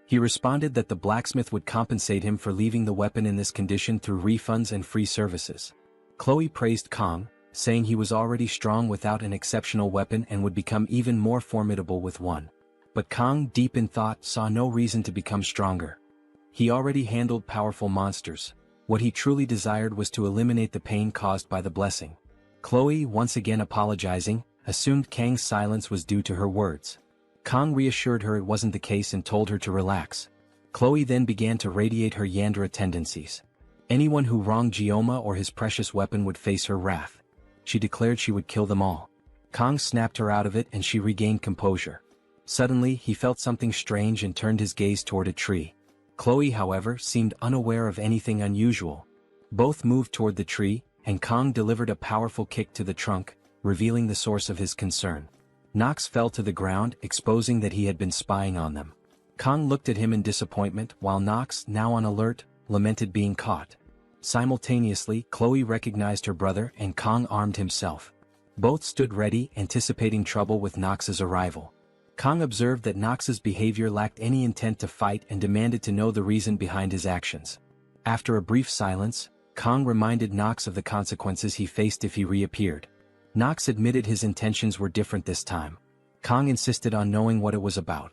He responded that the blacksmith would compensate him for leaving the weapon in this condition through refunds and free services. Chloe praised Kong, saying he was already strong without an exceptional weapon and would become even more formidable with one. But Kong, deep in thought, saw no reason to become stronger. He already handled powerful monsters. What he truly desired was to eliminate the pain caused by the blessing. Chloe, once again apologizing, assumed Kang's silence was due to her words. Kong reassured her it wasn't the case and told her to relax. Chloe then began to radiate her Yandere tendencies. Anyone who wronged Gioma or his precious weapon would face her wrath. She declared she would kill them all. Kong snapped her out of it and she regained composure. Suddenly, he felt something strange and turned his gaze toward a tree. Chloe, however, seemed unaware of anything unusual. Both moved toward the tree, and Kong delivered a powerful kick to the trunk, revealing the source of his concern. Nox fell to the ground, exposing that he had been spying on them. Kong looked at him in disappointment, while Nox, now on alert, lamented being caught. Simultaneously, Chloe recognized her brother and Kong armed himself. Both stood ready, anticipating trouble with Nox's arrival. Kong observed that Nox's behavior lacked any intent to fight and demanded to know the reason behind his actions. After a brief silence, Kong reminded Nox of the consequences he faced if he reappeared. Nox admitted his intentions were different this time. Kong insisted on knowing what it was about.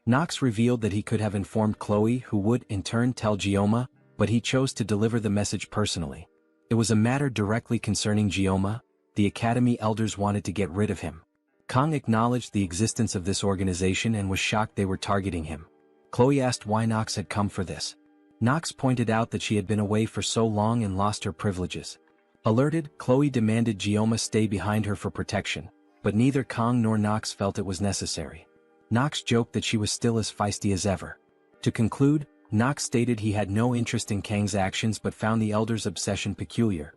Nox revealed that he could have informed Chloe, who would in turn tell Gioma, but he chose to deliver the message personally. It was a matter directly concerning Gioma. The Academy elders wanted to get rid of him. Kong acknowledged the existence of this organization and was shocked they were targeting him. Chloe asked why Nox had come for this. Nox pointed out that she had been away for so long and lost her privileges. Alerted, Chloe demanded Gioma stay behind her for protection, but neither Kong nor Nox felt it was necessary. Nox joked that she was still as feisty as ever. To conclude, Nox stated he had no interest in Kang's actions but found the elders' obsession peculiar.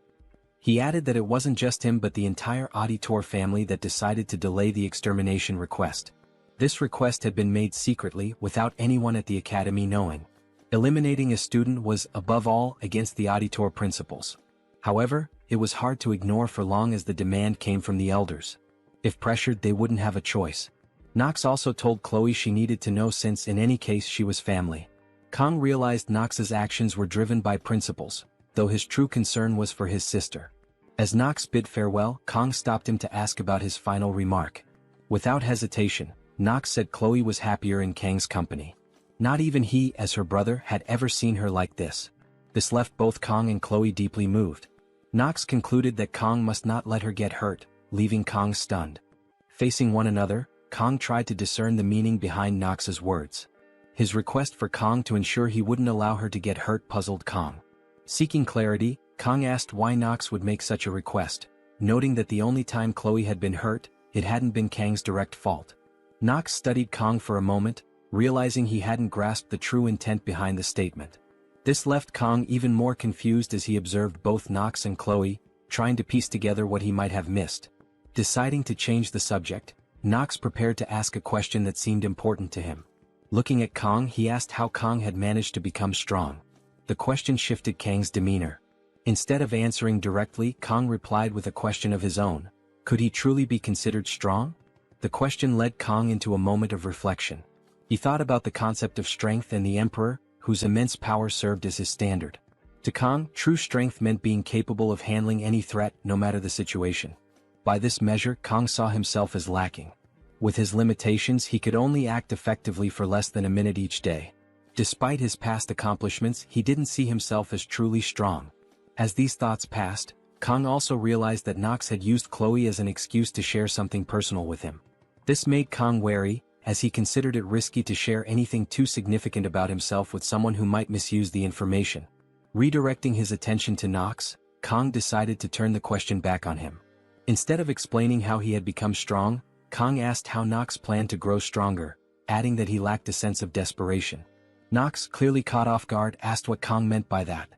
He added that it wasn't just him but the entire auditor family that decided to delay the extermination request. This request had been made secretly without anyone at the Academy knowing. Eliminating a student was, above all, against the auditor principles. However, it was hard to ignore for long as the demand came from the elders. If pressured, they wouldn't have a choice. Nox also told Chloe she needed to know since in any case she was family. Kong realized Nox's actions were driven by principles, though his true concern was for his sister. As Nox bid farewell, Kong stopped him to ask about his final remark. Without hesitation, Nox said Chloe was happier in Kang's company. Not even he, as her brother, had ever seen her like this. This left both Kong and Chloe deeply moved. Nox concluded that Kong must not let her get hurt, leaving Kong stunned. Facing one another, Kong tried to discern the meaning behind Nox's words. His request for Kong to ensure he wouldn't allow her to get hurt puzzled Kong. Seeking clarity, Kong asked why Nox would make such a request, noting that the only time Chloe had been hurt, it hadn't been Kang's direct fault. Nox studied Kong for a moment, realizing he hadn't grasped the true intent behind the statement. This left Kong even more confused as he observed both Nox and Chloe, trying to piece together what he might have missed. Deciding to change the subject, Nox prepared to ask a question that seemed important to him. Looking at Kang, he asked how Kang had managed to become strong. The question shifted Kang's demeanor. Instead of answering directly, Kang replied with a question of his own. Could he truly be considered strong? The question led Kang into a moment of reflection. He thought about the concept of strength and the emperor, whose immense power served as his standard. To Kang, true strength meant being capable of handling any threat, no matter the situation. By this measure, Kang saw himself as lacking. With his limitations, he could only act effectively for less than a minute each day. Despite his past accomplishments, he didn't see himself as truly strong. As these thoughts passed, Kang also realized that Nox had used Chloe as an excuse to share something personal with him. This made Kang wary, as he considered it risky to share anything too significant about himself with someone who might misuse the information. Redirecting his attention to Nox, Kang decided to turn the question back on him. Instead of explaining how he had become strong, Kang asked how Nox planned to grow stronger, adding that he lacked a sense of desperation. Nox, clearly caught off guard, asked what Kang meant by that.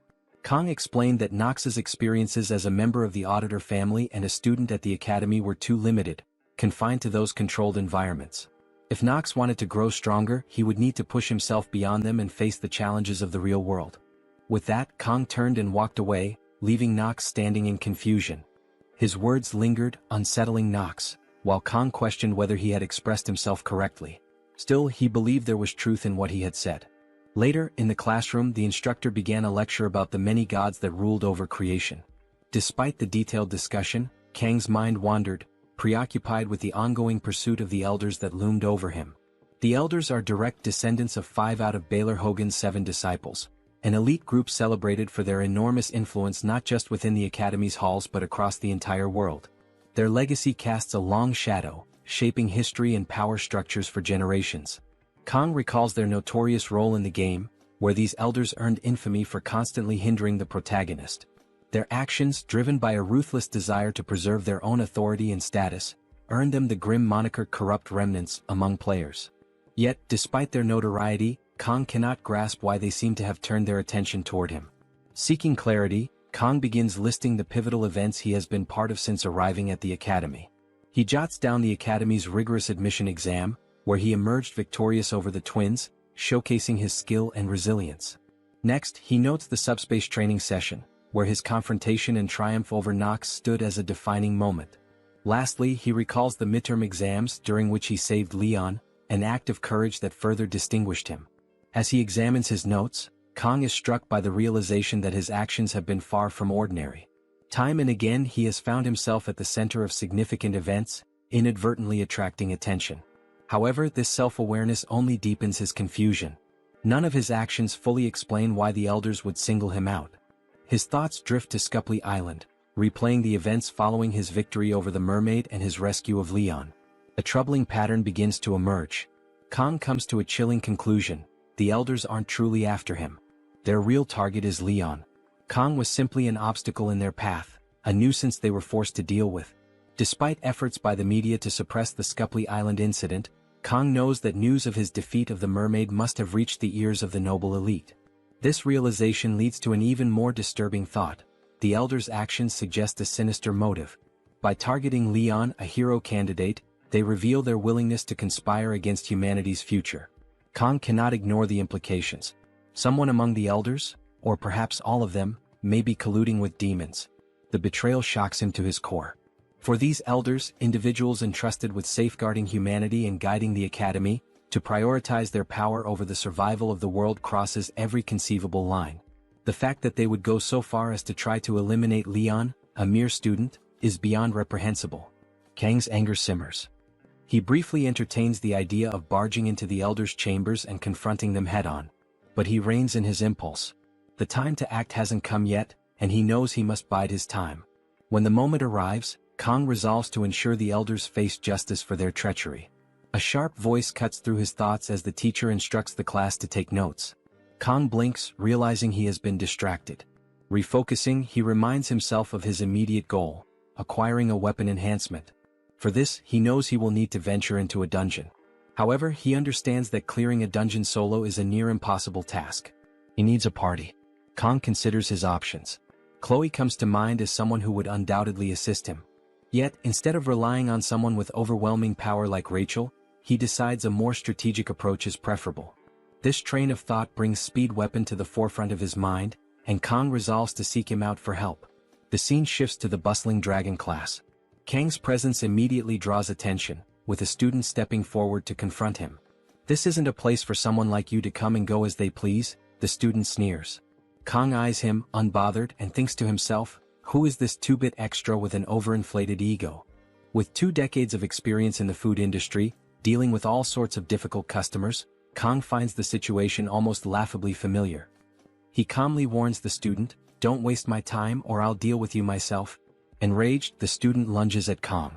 Kang explained that Nox's experiences as a member of the auditor family and a student at the academy were too limited, confined to those controlled environments. If Nox wanted to grow stronger, he would need to push himself beyond them and face the challenges of the real world. With that, Kang turned and walked away, leaving Nox standing in confusion. His words lingered, unsettling Nox, while Kang questioned whether he had expressed himself correctly. Still, he believed there was truth in what he had said. Later, in the classroom, the instructor began a lecture about the many gods that ruled over creation. Despite the detailed discussion, Kang's mind wandered, preoccupied with the ongoing pursuit of the elders that loomed over him. The elders are direct descendants of 5 out of Baylor Hogan's 7 disciples, an elite group celebrated for their enormous influence not just within the academy's halls but across the entire world. Their legacy casts a long shadow, shaping history and power structures for generations. Kang recalls their notorious role in the game, where these elders earned infamy for constantly hindering the protagonist. Their actions, driven by a ruthless desire to preserve their own authority and status, earned them the grim moniker Corrupt Remnants among players. Yet, despite their notoriety, Kang cannot grasp why they seem to have turned their attention toward him. Seeking clarity, Kang begins listing the pivotal events he has been part of since arriving at the academy. He jots down the academy's rigorous admission exam, where he emerged victorious over the twins, showcasing his skill and resilience. Next, he notes the subspace training session, where his confrontation and triumph over Nox stood as a defining moment. Lastly, he recalls the midterm exams during which he saved Leon, an act of courage that further distinguished him. As he examines his notes, Kang is struck by the realization that his actions have been far from ordinary. Time and again he has found himself at the center of significant events, inadvertently attracting attention. However, this self-awareness only deepens his confusion. None of his actions fully explain why the elders would single him out. His thoughts drift to Scupley Island, replaying the events following his victory over the mermaid and his rescue of Leon. A troubling pattern begins to emerge. Kang comes to a chilling conclusion: the elders aren't truly after him. Their real target is Leon. Kang was simply an obstacle in their path, a nuisance they were forced to deal with. Despite efforts by the media to suppress the Scupley Island incident, Kang knows that news of his defeat of the mermaid must have reached the ears of the noble elite. This realization leads to an even more disturbing thought: the elders' actions suggest a sinister motive. By targeting Leon, a hero candidate, they reveal their willingness to conspire against humanity's future. Kang cannot ignore the implications. Someone among the elders, or perhaps all of them, may be colluding with demons. The betrayal shocks him to his core. For these elders, individuals entrusted with safeguarding humanity and guiding the academy, to prioritize their power over the survival of the world crosses every conceivable line. The fact that they would go so far as to try to eliminate Leon, a mere student, is beyond reprehensible. Kang's anger simmers. He briefly entertains the idea of barging into the elders' chambers and confronting them head-on. But he reins in his impulse. The time to act hasn't come yet, and he knows he must bide his time. When the moment arrives, Kang resolves to ensure the elders face justice for their treachery. A sharp voice cuts through his thoughts as the teacher instructs the class to take notes. Kang blinks, realizing he has been distracted. Refocusing, he reminds himself of his immediate goal: acquiring a weapon enhancement. For this, he knows he will need to venture into a dungeon. However, he understands that clearing a dungeon solo is a near impossible task. He needs a party. Kang considers his options. Chloe comes to mind as someone who would undoubtedly assist him. Yet, instead of relying on someone with overwhelming power like Rachel, he decides a more strategic approach is preferable. This train of thought brings Speed Weapon to the forefront of his mind, and Kang resolves to seek him out for help. The scene shifts to the bustling dragon class. Kang's presence immediately draws attention, with a student stepping forward to confront him. "This isn't a place for someone like you to come and go as they please," the student sneers. Kang eyes him, unbothered, and thinks to himself, who is this two-bit extra with an overinflated ego? With 2 decades of experience in the food industry, dealing with all sorts of difficult customers, Kang finds the situation almost laughably familiar. He calmly warns the student, "Don't waste my time or I'll deal with you myself." Enraged, the student lunges at Kang.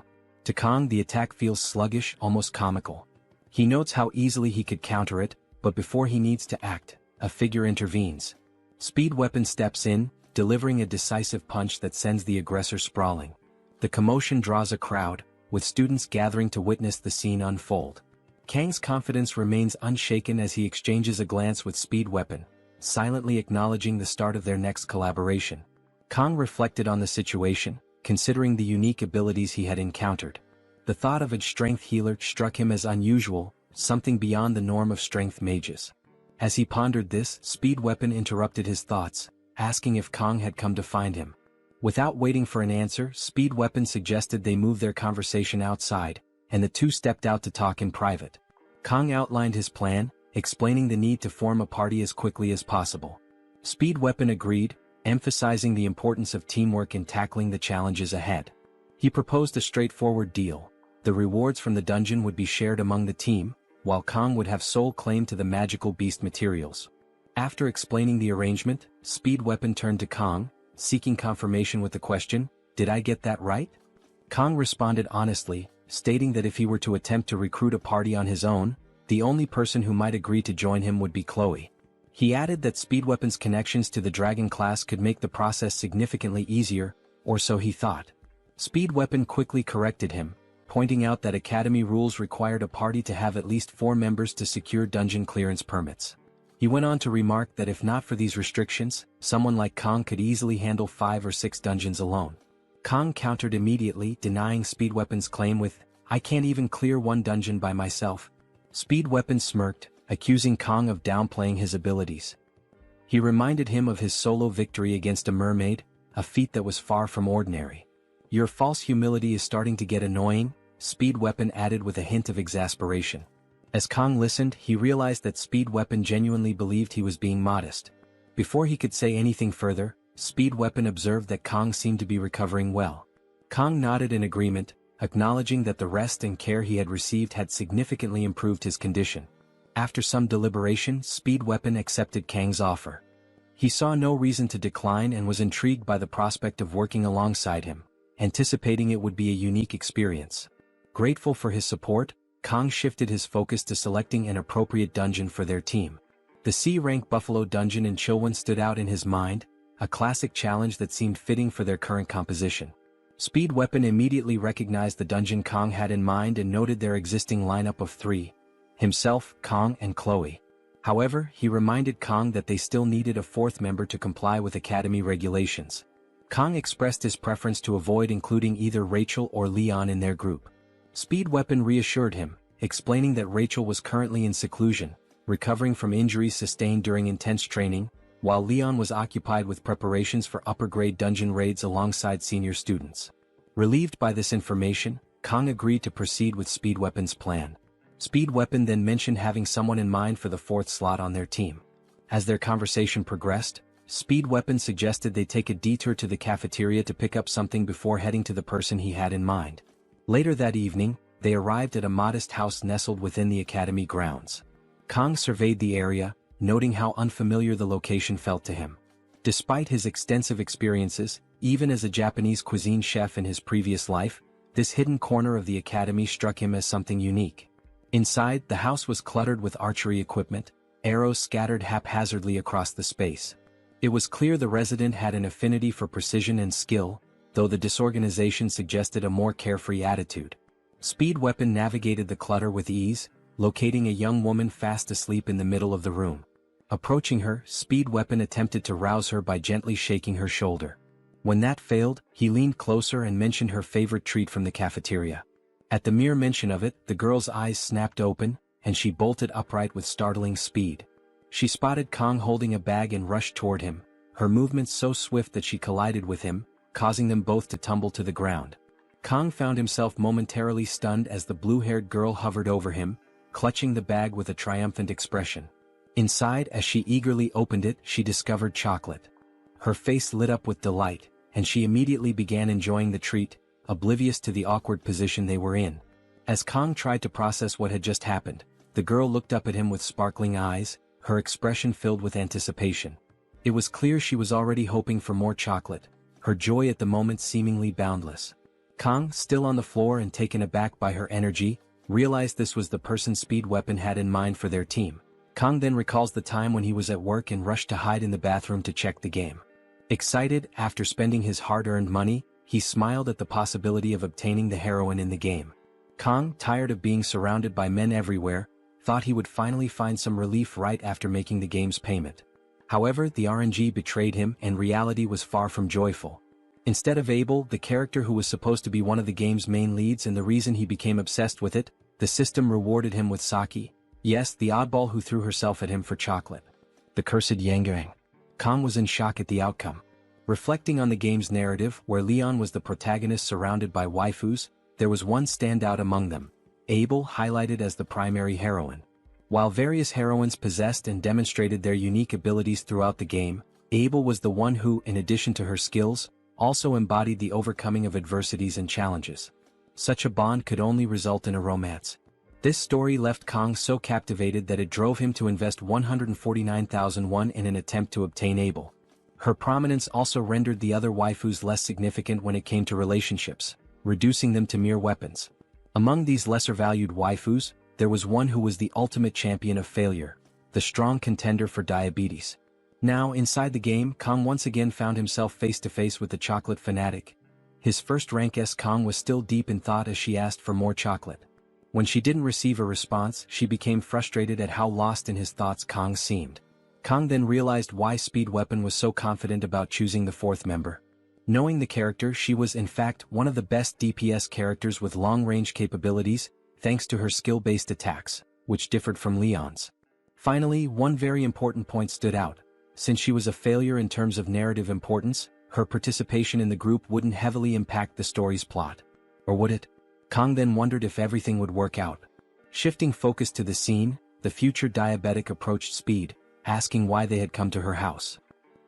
To Kang, the attack feels sluggish, almost comical. He notes how easily he could counter it, but before he needs to act, a figure intervenes. Speed Weapon steps in, delivering a decisive punch that sends the aggressor sprawling. The commotion draws a crowd, with students gathering to witness the scene unfold. Kang's confidence remains unshaken as he exchanges a glance with Speed Weapon, silently acknowledging the start of their next collaboration. Kang reflected on the situation, considering the unique abilities he had encountered. The thought of a strength healer struck him as unusual, something beyond the norm of strength mages. As he pondered this, Speed Weapon interrupted his thoughts, asking if Kang had come to find him. Without waiting for an answer, Speed Weapon suggested they move their conversation outside, and the two stepped out to talk in private. Kang outlined his plan, explaining the need to form a party as quickly as possible. Speed Weapon agreed, emphasizing the importance of teamwork in tackling the challenges ahead. He proposed a straightforward deal. The rewards from the dungeon would be shared among the team, while Kang would have sole claim to the magical beast materials. After explaining the arrangement, Speed Weapon turned to Kang, seeking confirmation with the question, "Did I get that right?" Kang responded honestly, stating that if he were to attempt to recruit a party on his own, the only person who might agree to join him would be Chloe. He added that Speed Weapon's connections to the dragon class could make the process significantly easier, or so he thought. Speed Weapon quickly corrected him, pointing out that Academy rules required a party to have at least 4 members to secure dungeon clearance permits. He went on to remark that if not for these restrictions, someone like Kang could easily handle 5 or 6 dungeons alone. Kang countered immediately, denying Speed Weapon's claim with, "I can't even clear 1 dungeon by myself." Speed Weapon smirked, accusing Kang of downplaying his abilities. He reminded him of his solo victory against a mermaid, a feat that was far from ordinary. "Your false humility is starting to get annoying," Speed Weapon added with a hint of exasperation. As Kang listened, he realized that Speed Weapon genuinely believed he was being modest. Before he could say anything further, Speed Weapon observed that Kang seemed to be recovering well. Kang nodded in agreement, acknowledging that the rest and care he had received had significantly improved his condition. After some deliberation, Speed Weapon accepted Kang's offer. He saw no reason to decline and was intrigued by the prospect of working alongside him, anticipating it would be a unique experience. Grateful for his support, Kang shifted his focus to selecting an appropriate dungeon for their team. The C-rank Buffalo Dungeon in Chilwyn stood out in his mind, a classic challenge that seemed fitting for their current composition. Speed Weapon immediately recognized the dungeon Kang had in mind and noted their existing lineup of 3. Himself, Kang, and Chloe. However, he reminded Kang that they still needed a 4th member to comply with Academy regulations. Kang expressed his preference to avoid including either Rachel or Leon in their group. Speed Weapon reassured him, explaining that Rachel was currently in seclusion, recovering from injuries sustained during intense training, while Leon was occupied with preparations for upper-grade dungeon raids alongside senior students. Relieved by this information, Kang agreed to proceed with Speed Weapon's plan. Speed Weapon then mentioned having someone in mind for the 4th slot on their team. As their conversation progressed, Speed Weapon suggested they take a detour to the cafeteria to pick up something before heading to the person he had in mind. Later that evening, they arrived at a modest house nestled within the academy grounds. Kang surveyed the area, noting how unfamiliar the location felt to him. Despite his extensive experiences, even as a Japanese cuisine chef in his previous life, this hidden corner of the academy struck him as something unique. Inside, the house was cluttered with archery equipment, arrows scattered haphazardly across the space. It was clear the resident had an affinity for precision and skill, though the disorganization suggested a more carefree attitude. Speed Weapon navigated the clutter with ease, locating a young woman fast asleep in the middle of the room. Approaching her, Speed Weapon attempted to rouse her by gently shaking her shoulder. When that failed, he leaned closer and mentioned her favorite treat from the cafeteria. At the mere mention of it, the girl's eyes snapped open, and she bolted upright with startling speed. She spotted Kong holding a bag and rushed toward him, her movements so swift that she collided with him, causing them both to tumble to the ground. Kong found himself momentarily stunned as the blue-haired girl hovered over him, clutching the bag with a triumphant expression. Inside, as she eagerly opened it, she discovered chocolate. Her face lit up with delight, and she immediately began enjoying the treat, oblivious to the awkward position they were in. As Kong tried to process what had just happened, the girl looked up at him with sparkling eyes, her expression filled with anticipation. It was clear she was already hoping for more chocolate, her joy at the moment seemingly boundless. Kong, still on the floor and taken aback by her energy, realized this was the person Speed Weapon had in mind for their team. Kong then recalls the time when he was at work and rushed to hide in the bathroom to check the game. Excited, after spending his hard-earned money, he smiled at the possibility of obtaining the heroine in the game. Kong, tired of being surrounded by men everywhere, thought he would finally find some relief right after making the game's payment. However, the RNG betrayed him and reality was far from joyful. Instead of Abel, the character who was supposed to be one of the game's main leads and the reason he became obsessed with it, the system rewarded him with Saki. Yes, the oddball who threw herself at him for chocolate. The cursed Yangang. Kong was in shock at the outcome. Reflecting on the game's narrative, where Leon was the protagonist surrounded by waifus, there was one standout among them, Abel, highlighted as the primary heroine. While various heroines possessed and demonstrated their unique abilities throughout the game, Abel was the one who, in addition to her skills, also embodied the overcoming of adversities and challenges. Such a bond could only result in a romance. This story left Kong so captivated that it drove him to invest 149,001 in an attempt to obtain Abel. Her prominence also rendered the other waifus less significant when it came to relationships, reducing them to mere weapons. Among these lesser-valued waifus, there was one who was the ultimate champion of failure, the strong contender for diabetes. Now, inside the game, Kong once again found himself face-to-face with the chocolate fanatic. His first rank S Kong was still deep in thought as she asked for more chocolate. When she didn't receive a response, she became frustrated at how lost in his thoughts Kong seemed. Kong then realized why Speed Weapon was so confident about choosing the fourth member. Knowing the character, she was in fact one of the best DPS characters with long-range capabilities, thanks to her skill-based attacks, which differed from Leon's. Finally, one very important point stood out. Since she was a failure in terms of narrative importance, her participation in the group wouldn't heavily impact the story's plot. Or would it? Kong then wondered if everything would work out. Shifting focus to the scene, the future diabetic approached Speed, asking why they had come to her house.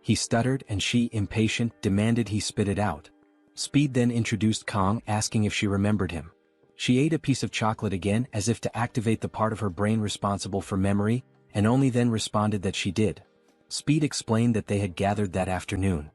He stuttered and she, impatient, demanded he spit it out. Speed then introduced Kong, asking if she remembered him. She ate a piece of chocolate again as if to activate the part of her brain responsible for memory, and only then responded that she did. Speed explained that they had gathered that afternoon.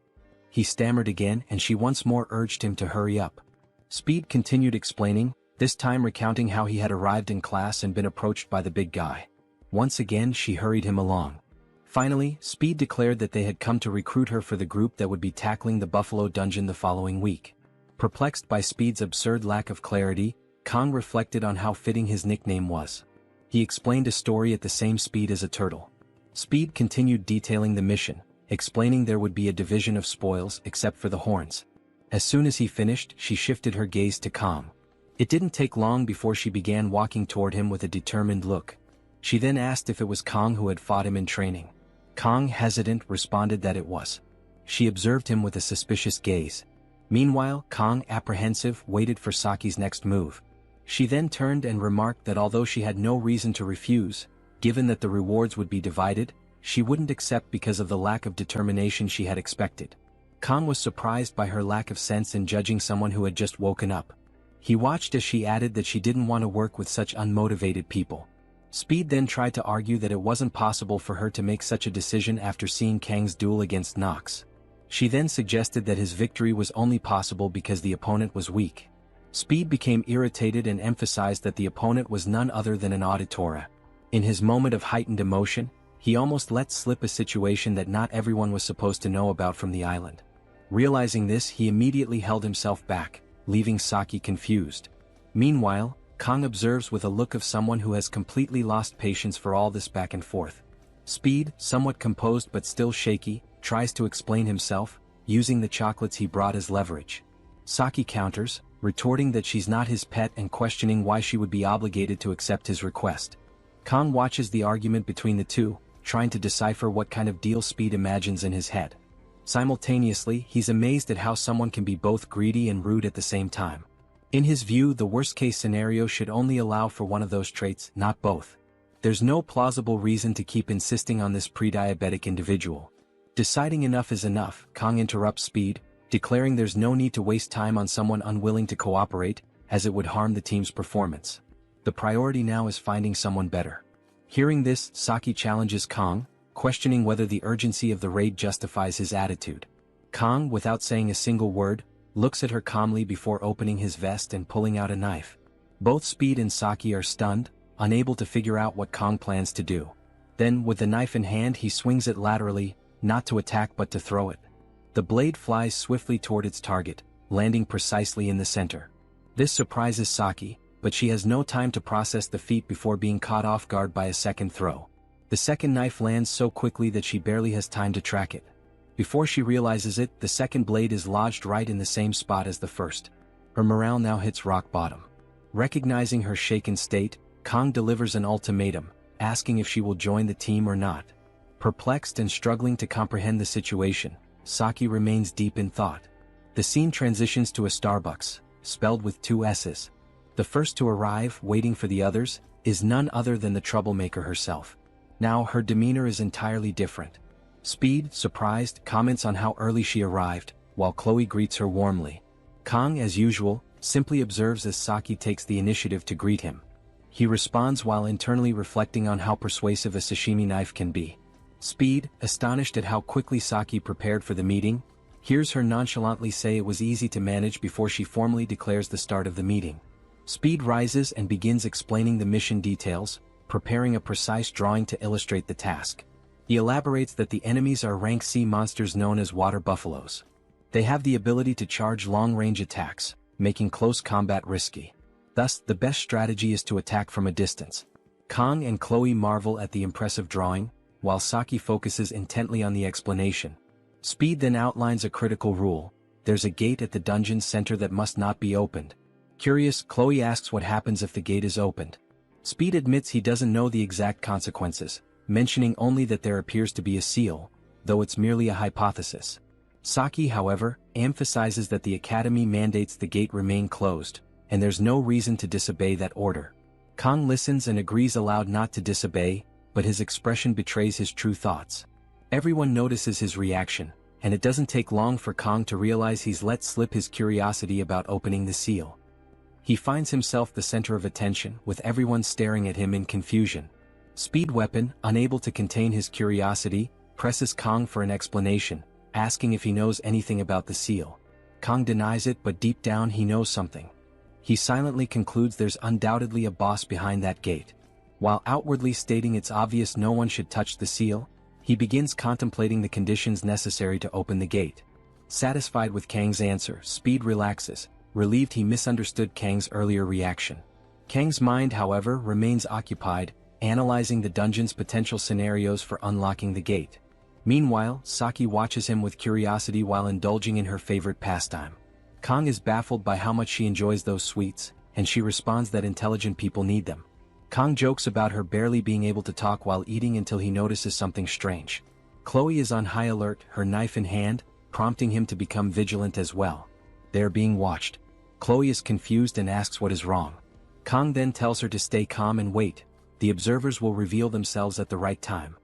He stammered again and she once more urged him to hurry up. Speed continued explaining, this time recounting how he had arrived in class and been approached by the big guy. Once again she hurried him along. Finally, Speed declared that they had come to recruit her for the group that would be tackling the Buffalo Dungeon the following week. Perplexed by Speed's absurd lack of clarity, Kong reflected on how fitting his nickname was. He explained a story at the same speed as a turtle. Speed continued detailing the mission, explaining there would be a division of spoils except for the horns. As soon as he finished, she shifted her gaze to Kong. It didn't take long before she began walking toward him with a determined look. She then asked if it was Kong who had fought him in training. Kong, hesitant, responded that it was. She observed him with a suspicious gaze. Meanwhile, Kong, apprehensive, waited for Saki's next move. She then turned and remarked that although she had no reason to refuse, given that the rewards would be divided, she wouldn't accept because of the lack of determination she had expected. Kong was surprised by her lack of sense in judging someone who had just woken up. He watched as she added that she didn't want to work with such unmotivated people. Speed then tried to argue that it wasn't possible for her to make such a decision after seeing Kang's duel against Nox. She then suggested that his victory was only possible because the opponent was weak. Speed became irritated and emphasized that the opponent was none other than an auditora. In his moment of heightened emotion, he almost let slip a situation that not everyone was supposed to know about from the island. Realizing this, he immediately held himself back, leaving Saki confused. Meanwhile, Kong observes with a look of someone who has completely lost patience for all this back and forth. Speed, somewhat composed but still shaky, tries to explain himself, using the chocolates he brought as leverage. Saki counters, retorting that she's not his pet and questioning why she would be obligated to accept his request. Kang watches the argument between the two, trying to decipher what kind of deal Speed imagines in his head. Simultaneously, he's amazed at how someone can be both greedy and rude at the same time. In his view, the worst-case scenario should only allow for one of those traits, not both. There's no plausible reason to keep insisting on this pre-diabetic individual. Deciding enough is enough, Kang interrupts Speed, declaring there's no need to waste time on someone unwilling to cooperate, as it would harm the team's performance. The priority now is finding someone better. Hearing this, Saki challenges Kang, questioning whether the urgency of the raid justifies his attitude. Kang, without saying a single word, looks at her calmly before opening his vest and pulling out a knife. Both Speed and Saki are stunned, unable to figure out what Kang plans to do. Then, with the knife in hand, he swings it laterally, not to attack but to throw it. The blade flies swiftly toward its target, landing precisely in the center. This surprises Saki, but she has no time to process the feat before being caught off guard by a second throw. The second knife lands so quickly that she barely has time to track it. Before she realizes it, the second blade is lodged right in the same spot as the first. Her morale now hits rock bottom. Recognizing her shaken state, Kang delivers an ultimatum, asking if she will join the team or not. Perplexed and struggling to comprehend the situation, Saki remains deep in thought. The scene transitions to a Starbucks, spelled with 2 S's. The first to arrive, waiting for the others, is none other than the troublemaker herself. Now her demeanor is entirely different. Speed, surprised, comments on how early she arrived, while Chloe greets her warmly. Kang, as usual, simply observes as Saki takes the initiative to greet him. He responds while internally reflecting on how persuasive a sashimi knife can be. Speed, astonished at how quickly Saki prepared for the meeting, hears her nonchalantly say it was easy to manage before she formally declares the start of the meeting. Speed rises and begins explaining the mission details, preparing a precise drawing to illustrate the task. He elaborates that the enemies are rank C monsters known as water buffaloes. They have the ability to charge long-range attacks, making close combat risky. Thus, the best strategy is to attack from a distance. Kang and Chloe marvel at the impressive drawing, while Saki focuses intently on the explanation. Speed then outlines a critical rule: there's a gate at the dungeon's center that must not be opened. Curious, Chloe asks what happens if the gate is opened. Speed admits he doesn't know the exact consequences, mentioning only that there appears to be a seal, though it's merely a hypothesis. Saki, however, emphasizes that the academy mandates the gate remain closed, and there's no reason to disobey that order. Kang listens and agrees aloud not to disobey, but his expression betrays his true thoughts. Everyone notices his reaction, and it doesn't take long for Kang to realize he's let slip his curiosity about opening the seal. He finds himself the center of attention, with everyone staring at him in confusion. Speed Weapon, unable to contain his curiosity, presses Kang for an explanation, asking if he knows anything about the seal. Kang denies it, but deep down he knows something. He silently concludes there's undoubtedly a boss behind that gate. While outwardly stating it's obvious no one should touch the seal, he begins contemplating the conditions necessary to open the gate. Satisfied with Kang's answer, Speed relaxes, relieved he misunderstood Kang's earlier reaction. Kang's mind, however, remains occupied, analyzing the dungeon's potential scenarios for unlocking the gate. Meanwhile, Saki watches him with curiosity while indulging in her favorite pastime. Kang is baffled by how much she enjoys those sweets, and she responds that intelligent people need them. Kang jokes about her barely being able to talk while eating until he notices something strange. Chloe is on high alert, her knife in hand, prompting him to become vigilant as well. They are being watched. Chloe is confused and asks what is wrong. Kang then tells her to stay calm and wait. The observers will reveal themselves at the right time.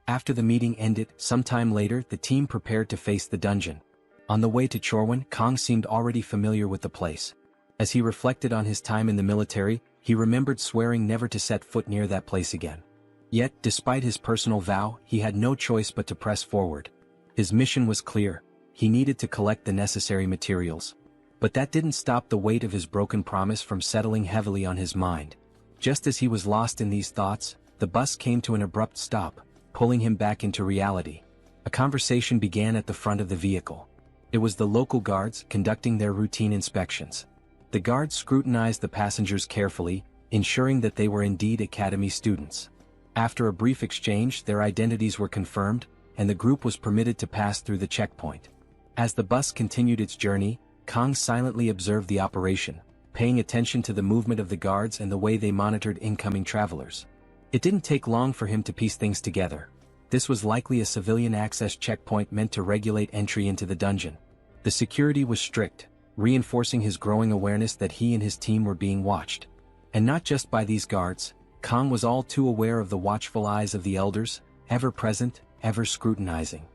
After the meeting ended, sometime later, the team prepared to face the dungeon. On the way to Chorwon, Kang seemed already familiar with the place. As he reflected on his time in the military, he remembered swearing never to set foot near that place again. Yet, despite his personal vow, he had no choice but to press forward. His mission was clear. He needed to collect the necessary materials. But that didn't stop the weight of his broken promise from settling heavily on his mind. Just as he was lost in these thoughts, the bus came to an abrupt stop, pulling him back into reality. A conversation began at the front of the vehicle. It was the local guards conducting their routine inspections. The guards scrutinized the passengers carefully, ensuring that they were indeed academy students. After a brief exchange, their identities were confirmed, and the group was permitted to pass through the checkpoint. As the bus continued its journey, Kang silently observed the operation, paying attention to the movement of the guards and the way they monitored incoming travelers. It didn't take long for him to piece things together. This was likely a civilian access checkpoint meant to regulate entry into the dungeon. The security was strict, reinforcing his growing awareness that he and his team were being watched. And not just by these guards, Kang was all too aware of the watchful eyes of the elders, ever present, ever scrutinizing.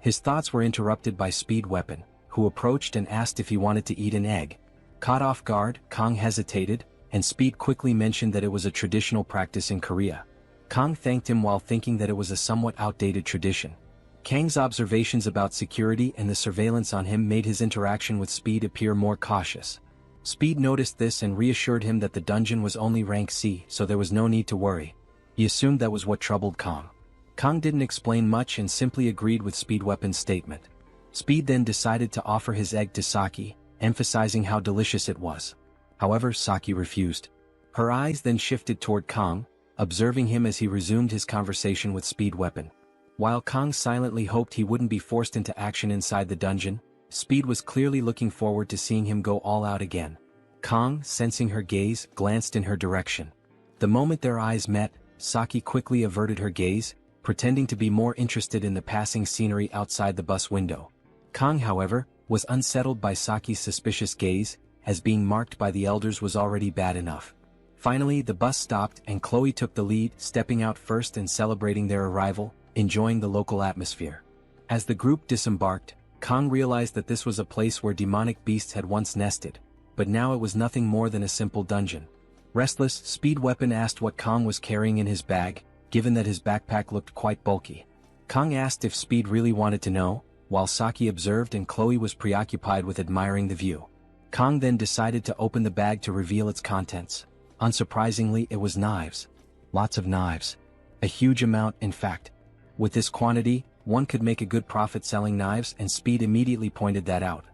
His thoughts were interrupted by Speed Weapon, who approached and asked if he wanted to eat an egg. Caught off guard, Kang hesitated, and Speed quickly mentioned that it was a traditional practice in Korea. Kang thanked him while thinking that it was a somewhat outdated tradition. Kang's observations about security and the surveillance on him made his interaction with Speed appear more cautious. Speed noticed this and reassured him that the dungeon was only rank C, so there was no need to worry. He assumed that was what troubled Kang. Kang didn't explain much and simply agreed with Speed Weapon's statement. Speed then decided to offer his egg to Saki, emphasizing how delicious it was. However, Saki refused. Her eyes then shifted toward Kang, observing him as he resumed his conversation with Speed Weapon. While Kang silently hoped he wouldn't be forced into action inside the dungeon, Speed was clearly looking forward to seeing him go all out again. Kang, sensing her gaze, glanced in her direction. The moment their eyes met, Saki quickly averted her gaze, pretending to be more interested in the passing scenery outside the bus window. Kang, however, was unsettled by Saki's suspicious gaze, as being marked by the elders was already bad enough. Finally, the bus stopped and Chloe took the lead, stepping out first and celebrating their arrival, enjoying the local atmosphere. As the group disembarked, Kang realized that this was a place where demonic beasts had once nested, but now it was nothing more than a simple dungeon. Restless, Speed Weapon asked what Kang was carrying in his bag, given that his backpack looked quite bulky. Kang asked if Speed really wanted to know, while Saki observed and Chloe was preoccupied with admiring the view. Kang then decided to open the bag to reveal its contents. Unsurprisingly, it was knives. Lots of knives. A huge amount, in fact. With this quantity, one could make a good profit selling knives, and Speed immediately pointed that out.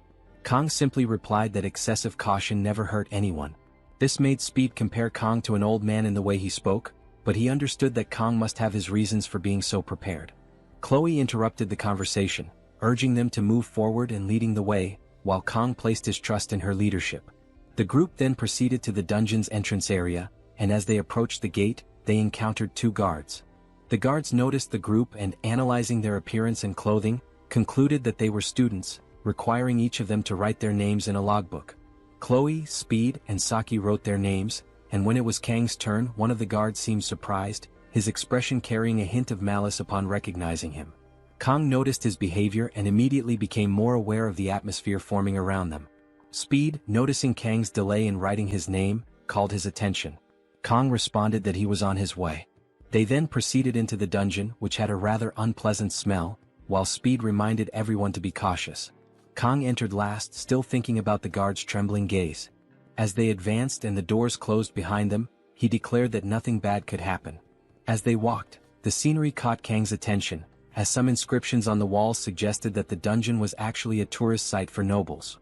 Kang simply replied that excessive caution never hurt anyone. This made Speed compare Kang to an old man in the way he spoke, but he understood that Kang must have his reasons for being so prepared. Chloe interrupted the conversation, urging them to move forward and leading the way, while Kang placed his trust in her leadership. The group then proceeded to the dungeon's entrance area, and as they approached the gate, they encountered two guards. The guards noticed the group and, analyzing their appearance and clothing, concluded that they were students, requiring each of them to write their names in a logbook. Chloe, Speed, and Saki wrote their names, and when it was Kang's turn, one of the guards seemed surprised, his expression carrying a hint of malice upon recognizing him. Kang noticed his behavior and immediately became more aware of the atmosphere forming around them. Speed, noticing Kang's delay in writing his name, called his attention. Kang responded that he was on his way. They then proceeded into the dungeon, which had a rather unpleasant smell, while Speed reminded everyone to be cautious. Kang entered last, still thinking about the guard's trembling gaze. As they advanced and the doors closed behind them, he declared that nothing bad could happen. As they walked, the scenery caught Kang's attention, as some inscriptions on the walls suggested that the dungeon was actually a tourist site for nobles.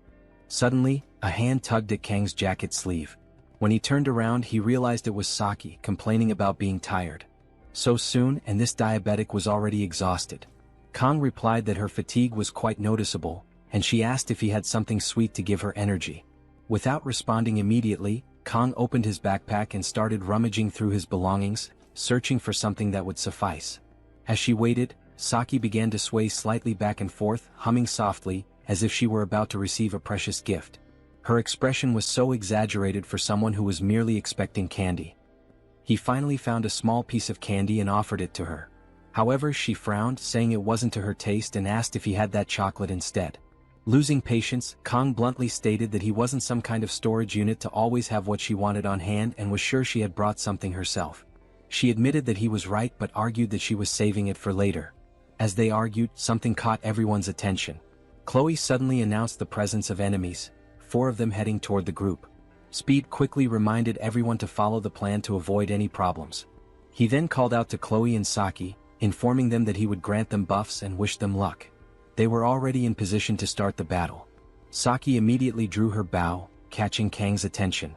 Suddenly, a hand tugged at Kang's jacket sleeve. When he turned around, he realized it was Saki, complaining about being tired. So soon, and this diabetic was already exhausted. Kang replied that her fatigue was quite noticeable, and she asked if he had something sweet to give her energy. Without responding immediately, Kang opened his backpack and started rummaging through his belongings, searching for something that would suffice. As she waited, Saki began to sway slightly back and forth, humming softly, as if she were about to receive a precious gift. Her expression was so exaggerated for someone who was merely expecting candy. He finally found a small piece of candy and offered it to her. However, she frowned, saying it wasn't to her taste, and asked if he had that chocolate instead. Losing patience, Kang bluntly stated that he wasn't some kind of storage unit to always have what she wanted on hand and was sure she had brought something herself. She admitted that he was right but argued that she was saving it for later. As they argued, something caught everyone's attention. Chloe suddenly announced the presence of enemies, 4 of them heading toward the group. Speed quickly reminded everyone to follow the plan to avoid any problems. He then called out to Chloe and Saki, informing them that he would grant them buffs and wish them luck. They were already in position to start the battle. Saki immediately drew her bow, catching Kang's attention.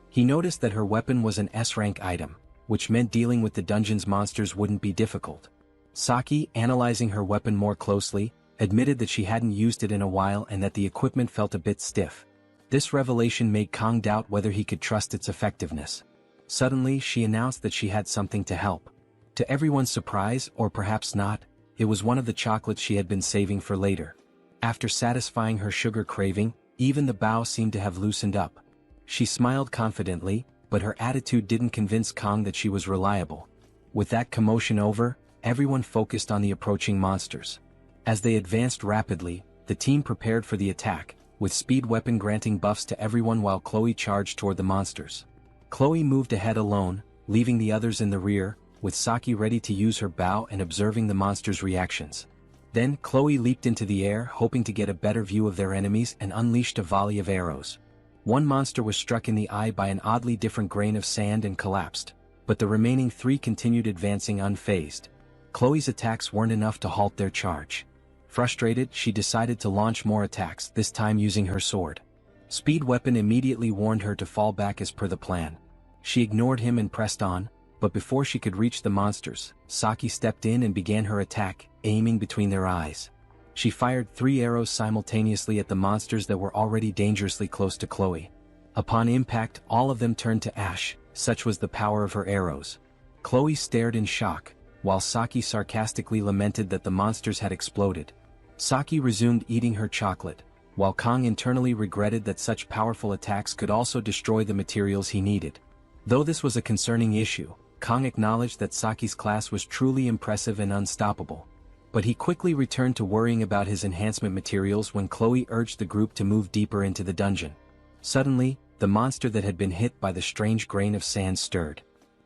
He noticed that her weapon was an S-rank item, which meant dealing with the dungeon's monsters wouldn't be difficult. Saki, analyzing her weapon more closely, admitted that she hadn't used it in a while and that the equipment felt a bit stiff. This revelation made Kang doubt whether he could trust its effectiveness. Suddenly, she announced that she had something to help. To everyone's surprise, or perhaps not, it was one of the chocolates she had been saving for later. After satisfying her sugar craving, even the bow seemed to have loosened up. She smiled confidently, but her attitude didn't convince Kang that she was reliable. With that commotion over, everyone focused on the approaching monsters. As they advanced rapidly, the team prepared for the attack, with speed weapon granting buffs to everyone while Chloe charged toward the monsters. Chloe moved ahead alone, leaving the others in the rear, with Saki ready to use her bow and observing the monsters' reactions. Then Chloe leaped into the air, hoping to get a better view of their enemies, and unleashed a volley of arrows. One monster was struck in the eye by an oddly different grain of sand and collapsed, but the remaining 3 continued advancing unfazed. Chloe's attacks weren't enough to halt their charge. Frustrated, she decided to launch more attacks, this time using her sword. Speed Weapon immediately warned her to fall back as per the plan. She ignored him and pressed on, but before she could reach the monsters, Saki stepped in and began her attack, aiming between their eyes. She fired 3 arrows simultaneously at the monsters that were already dangerously close to Chloe. Upon impact, all of them turned to ash, such was the power of her arrows. Chloe stared in shock, while Saki sarcastically lamented that the monsters had exploded. Saki resumed eating her chocolate, while Kang internally regretted that such powerful attacks could also destroy the materials he needed. Though this was a concerning issue, Kang acknowledged that Saki's class was truly impressive and unstoppable. But he quickly returned to worrying about his enhancement materials when Chloe urged the group to move deeper into the dungeon. Suddenly, the monster that had been hit by the strange grain of sand stirred.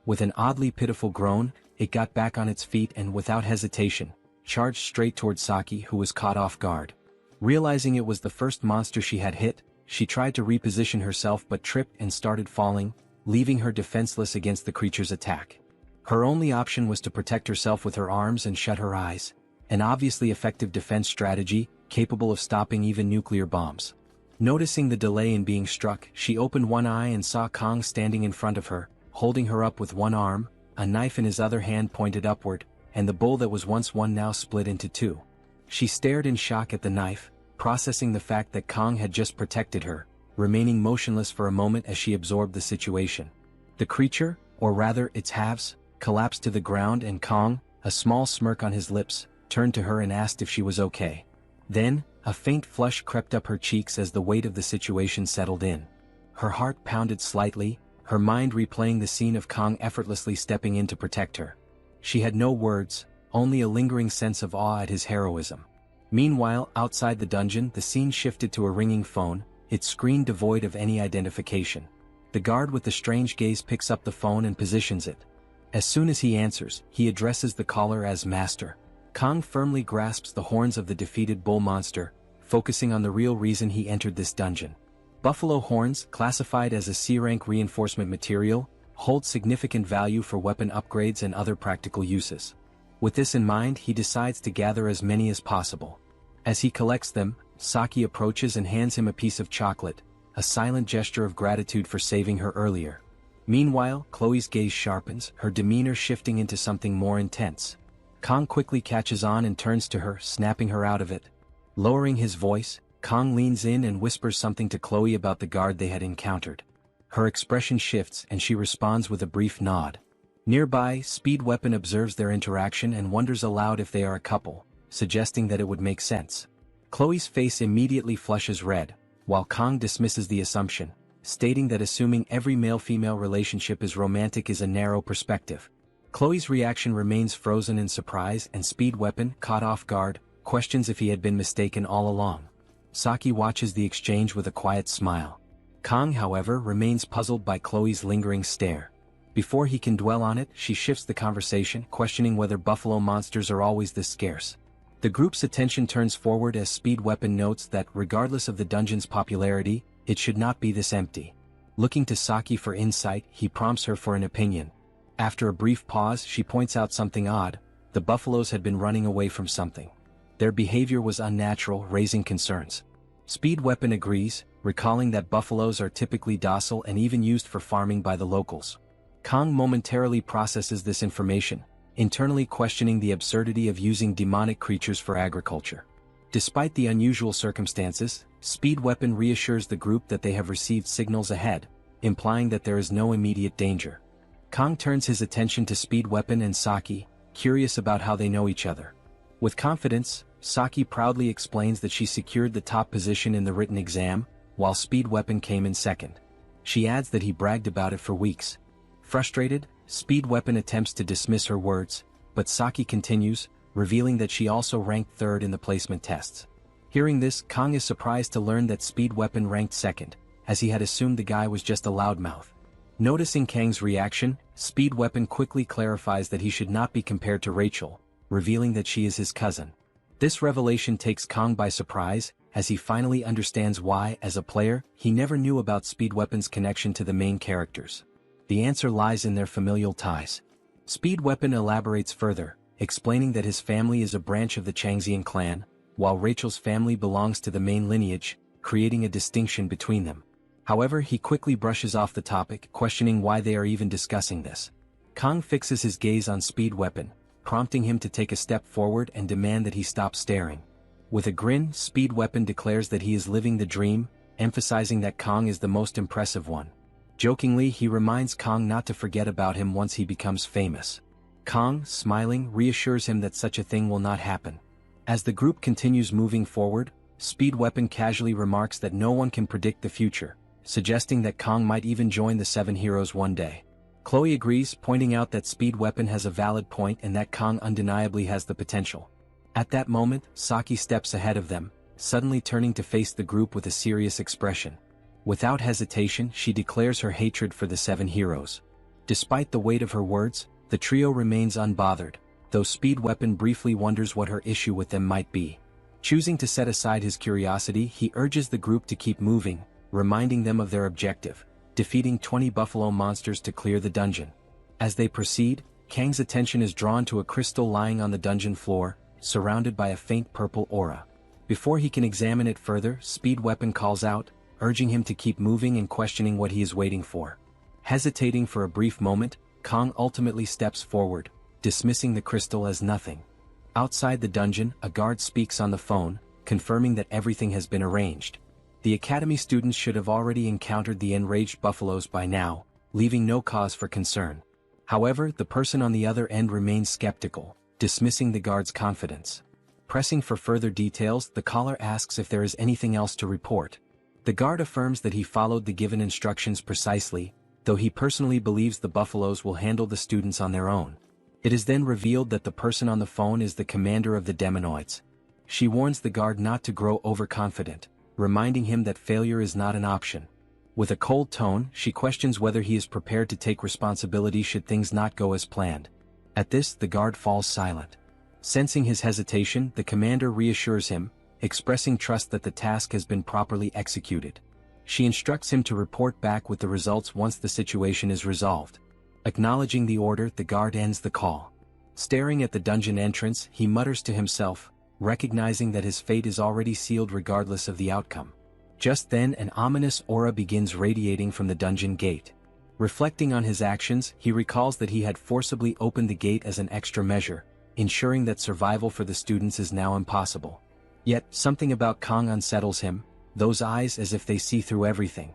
With an oddly pitiful groan, it got back on its feet and without hesitation, charged straight toward Saki, who was caught off guard. Realizing it was the first monster she had hit, she tried to reposition herself but tripped and started falling, leaving her defenseless against the creature's attack. Her only option was to protect herself with her arms and shut her eyes, an obviously effective defense strategy, capable of stopping even nuclear bombs. Noticing the delay in being struck, she opened one eye and saw Kang standing in front of her, holding her up with one arm, a knife in his other hand pointed upward, and the bowl that was once one now split into 2. She stared in shock at the knife, processing the fact that Kang had just protected her, remaining motionless for a moment as she absorbed the situation. The creature, or rather its halves, collapsed to the ground and Kang, a small smirk on his lips, turned to her and asked if she was okay. Then, a faint flush crept up her cheeks as the weight of the situation settled in. Her heart pounded slightly, her mind replaying the scene of Kang effortlessly stepping in to protect her. She had no words, only a lingering sense of awe at his heroism. Meanwhile, outside the dungeon, the scene shifted to a ringing phone, its screen devoid of any identification. The guard with the strange gaze picks up the phone and positions it. As soon as he answers, he addresses the caller as Master. Kang firmly grasps the horns of the defeated bull monster, focusing on the real reason he entered this dungeon. Buffalo horns, classified as a C-rank reinforcement material, hold significant value for weapon upgrades and other practical uses. With this in mind, he decides to gather as many as possible. As he collects them, Saki approaches and hands him a piece of chocolate, a silent gesture of gratitude for saving her earlier. Meanwhile, Chloe's gaze sharpens, her demeanor shifting into something more intense. Kang quickly catches on and turns to her, snapping her out of it. Lowering his voice, Kang leans in and whispers something to Chloe about the guard they had encountered. Her expression shifts and she responds with a brief nod. Nearby, Speed Weapon observes their interaction and wonders aloud if they are a couple, suggesting that it would make sense. Chloe's face immediately flushes red, while Kang dismisses the assumption, stating that assuming every male-female relationship is romantic is a narrow perspective. Chloe's reaction remains frozen in surprise and Speed Weapon, caught off guard, questions if he had been mistaken all along. Saki watches the exchange with a quiet smile. Kang, however, remains puzzled by Chloe's lingering stare. Before he can dwell on it, she shifts the conversation, questioning whether buffalo monsters are always this scarce. The group's attention turns forward as Speed Weapon notes that, regardless of the dungeon's popularity, it should not be this empty. Looking to Saki for insight, he prompts her for an opinion. After a brief pause, she points out something odd: the buffaloes had been running away from something. Their behavior was unnatural, raising concerns. Speed Weapon agrees, recalling that buffaloes are typically docile and even used for farming by the locals. Kang momentarily processes this information, internally questioning the absurdity of using demonic creatures for agriculture. Despite the unusual circumstances, Speed Weapon reassures the group that they have received signals ahead, implying that there is no immediate danger. Kang turns his attention to Speed Weapon and Saki, curious about how they know each other. With confidence, Saki proudly explains that she secured the top position in the written exam, while Speed Weapon came in second. She adds that he bragged about it for weeks. Frustrated, Speed Weapon attempts to dismiss her words, but Saki continues, revealing that she also ranked third in the placement tests. Hearing this, Kang is surprised to learn that Speed Weapon ranked second, as he had assumed the guy was just a loudmouth. Noticing Kang's reaction, Speed Weapon quickly clarifies that he should not be compared to Rachel, revealing that she is his cousin. This revelation takes Kang by surprise, as he finally understands why, as a player, he never knew about Speed Weapon's connection to the main characters. The answer lies in their familial ties. Speed Weapon elaborates further, explaining that his family is a branch of the Changxian clan, while Rachel's family belongs to the main lineage, creating a distinction between them. However, he quickly brushes off the topic, questioning why they are even discussing this. Kang fixes his gaze on Speed Weapon, prompting him to take a step forward and demand that he stop staring. With a grin, Speed Weapon declares that he is living the dream, emphasizing that Kang is the most impressive one. Jokingly, he reminds Kang not to forget about him once he becomes famous. Kang, smiling, reassures him that such a thing will not happen. As the group continues moving forward, Speed Weapon casually remarks that no one can predict the future, suggesting that Kang might even join the Seven Heroes one day. Chloe agrees, pointing out that Speed Weapon has a valid point and that Kang undeniably has the potential. At that moment, Saki steps ahead of them, suddenly turning to face the group with a serious expression. Without hesitation, she declares her hatred for the Seven Heroes. Despite the weight of her words, the trio remains unbothered, though Speed Weapon briefly wonders what her issue with them might be. Choosing to set aside his curiosity, he urges the group to keep moving, reminding them of their objective, defeating 20 buffalo monsters to clear the dungeon. As they proceed, Kang's attention is drawn to a crystal lying on the dungeon floor, surrounded by a faint purple aura. Before he can examine it further, Speed Weapon calls out, urging him to keep moving and questioning what he is waiting for. Hesitating for a brief moment, Kang ultimately steps forward, dismissing the crystal as nothing. Outside the dungeon, a guard speaks on the phone, confirming that everything has been arranged. The academy students should have already encountered the enraged buffaloes by now, leaving no cause for concern. However, the person on the other end remains skeptical, dismissing the guard's confidence. Pressing for further details, the caller asks if there is anything else to report. The guard affirms that he followed the given instructions precisely, though he personally believes the buffaloes will handle the students on their own. It is then revealed that the person on the phone is the commander of the Demonoids. She warns the guard not to grow overconfident, reminding him that failure is not an option. With a cold tone, she questions whether he is prepared to take responsibility should things not go as planned. At this, the guard falls silent. Sensing his hesitation, the commander reassures him, expressing trust that the task has been properly executed. She instructs him to report back with the results once the situation is resolved. Acknowledging the order, the guard ends the call. Staring at the dungeon entrance, he mutters to himself, recognizing that his fate is already sealed regardless of the outcome. Just then, an ominous aura begins radiating from the dungeon gate. Reflecting on his actions, he recalls that he had forcibly opened the gate as an extra measure, ensuring that survival for the students is now impossible. Yet, something about Kang unsettles him, those eyes as if they see through everything.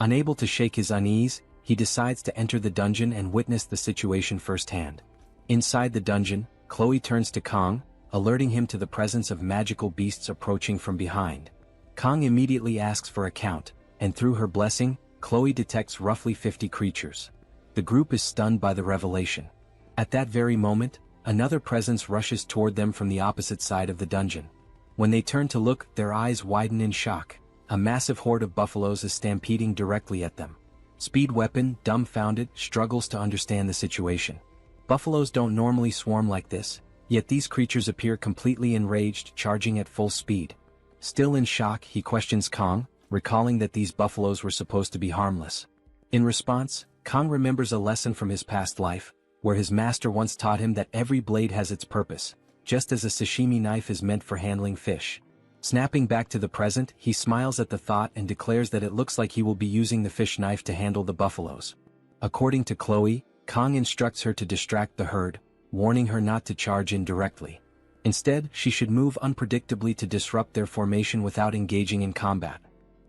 Unable to shake his unease, he decides to enter the dungeon and witness the situation firsthand. Inside the dungeon, Chloe turns to Kang, alerting him to the presence of magical beasts approaching from behind. Kang immediately asks for a count, and through her blessing, Chloe detects roughly 50 creatures. The group is stunned by the revelation. At that very moment, another presence rushes toward them from the opposite side of the dungeon. When they turn to look, their eyes widen in shock. A massive horde of buffaloes is stampeding directly at them. Speed Weapon, dumbfounded, struggles to understand the situation. Buffaloes don't normally swarm like this, yet these creatures appear completely enraged, charging at full speed. Still in shock, he questions Kang, recalling that these buffaloes were supposed to be harmless. In response, Kang remembers a lesson from his past life, where his master once taught him that every blade has its purpose, just as a sashimi knife is meant for handling fish. Snapping back to the present, he smiles at the thought and declares that it looks like he will be using the fish knife to handle the buffaloes. According to Chloe, Kang instructs her to distract the herd, warning her not to charge in directly. Instead, she should move unpredictably to disrupt their formation without engaging in combat.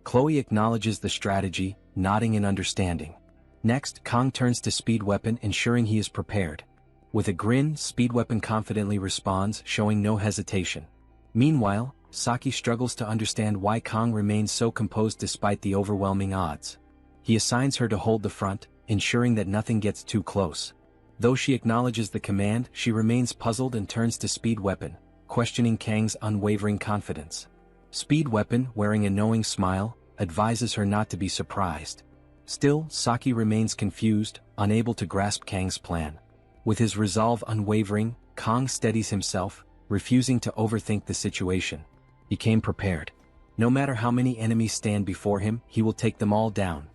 Chloe acknowledges the strategy, nodding in understanding. Next, Kang turns to Speed Weapon, ensuring he is prepared. With a grin, Speed Weapon confidently responds, showing no hesitation. Meanwhile, Saki struggles to understand why Kang remains so composed despite the overwhelming odds. He assigns her to hold the front, ensuring that nothing gets too close. Though she acknowledges the command, she remains puzzled and turns to Speed Weapon, questioning Kang's unwavering confidence. Speed Weapon, wearing a knowing smile, advises her not to be surprised. Still, Saki remains confused, unable to grasp Kang's plan. With his resolve unwavering, Kang steadies himself, refusing to overthink the situation. He came prepared. No matter how many enemies stand before him, he will take them all down.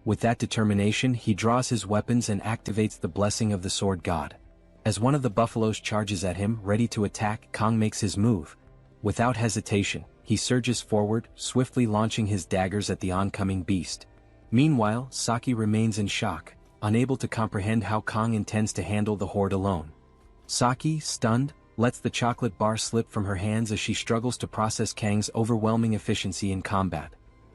With that determination, he draws his weapons and activates the blessing of the sword god. As one of the buffaloes charges at him, ready to attack, Kang makes his move. Without hesitation, he surges forward, swiftly launching his daggers at the oncoming beast. Meanwhile, Saki remains in shock, unable to comprehend how Kang intends to handle the horde alone. Saki, stunned, lets the chocolate bar slip from her hands as she struggles to process Kang's overwhelming efficiency in combat.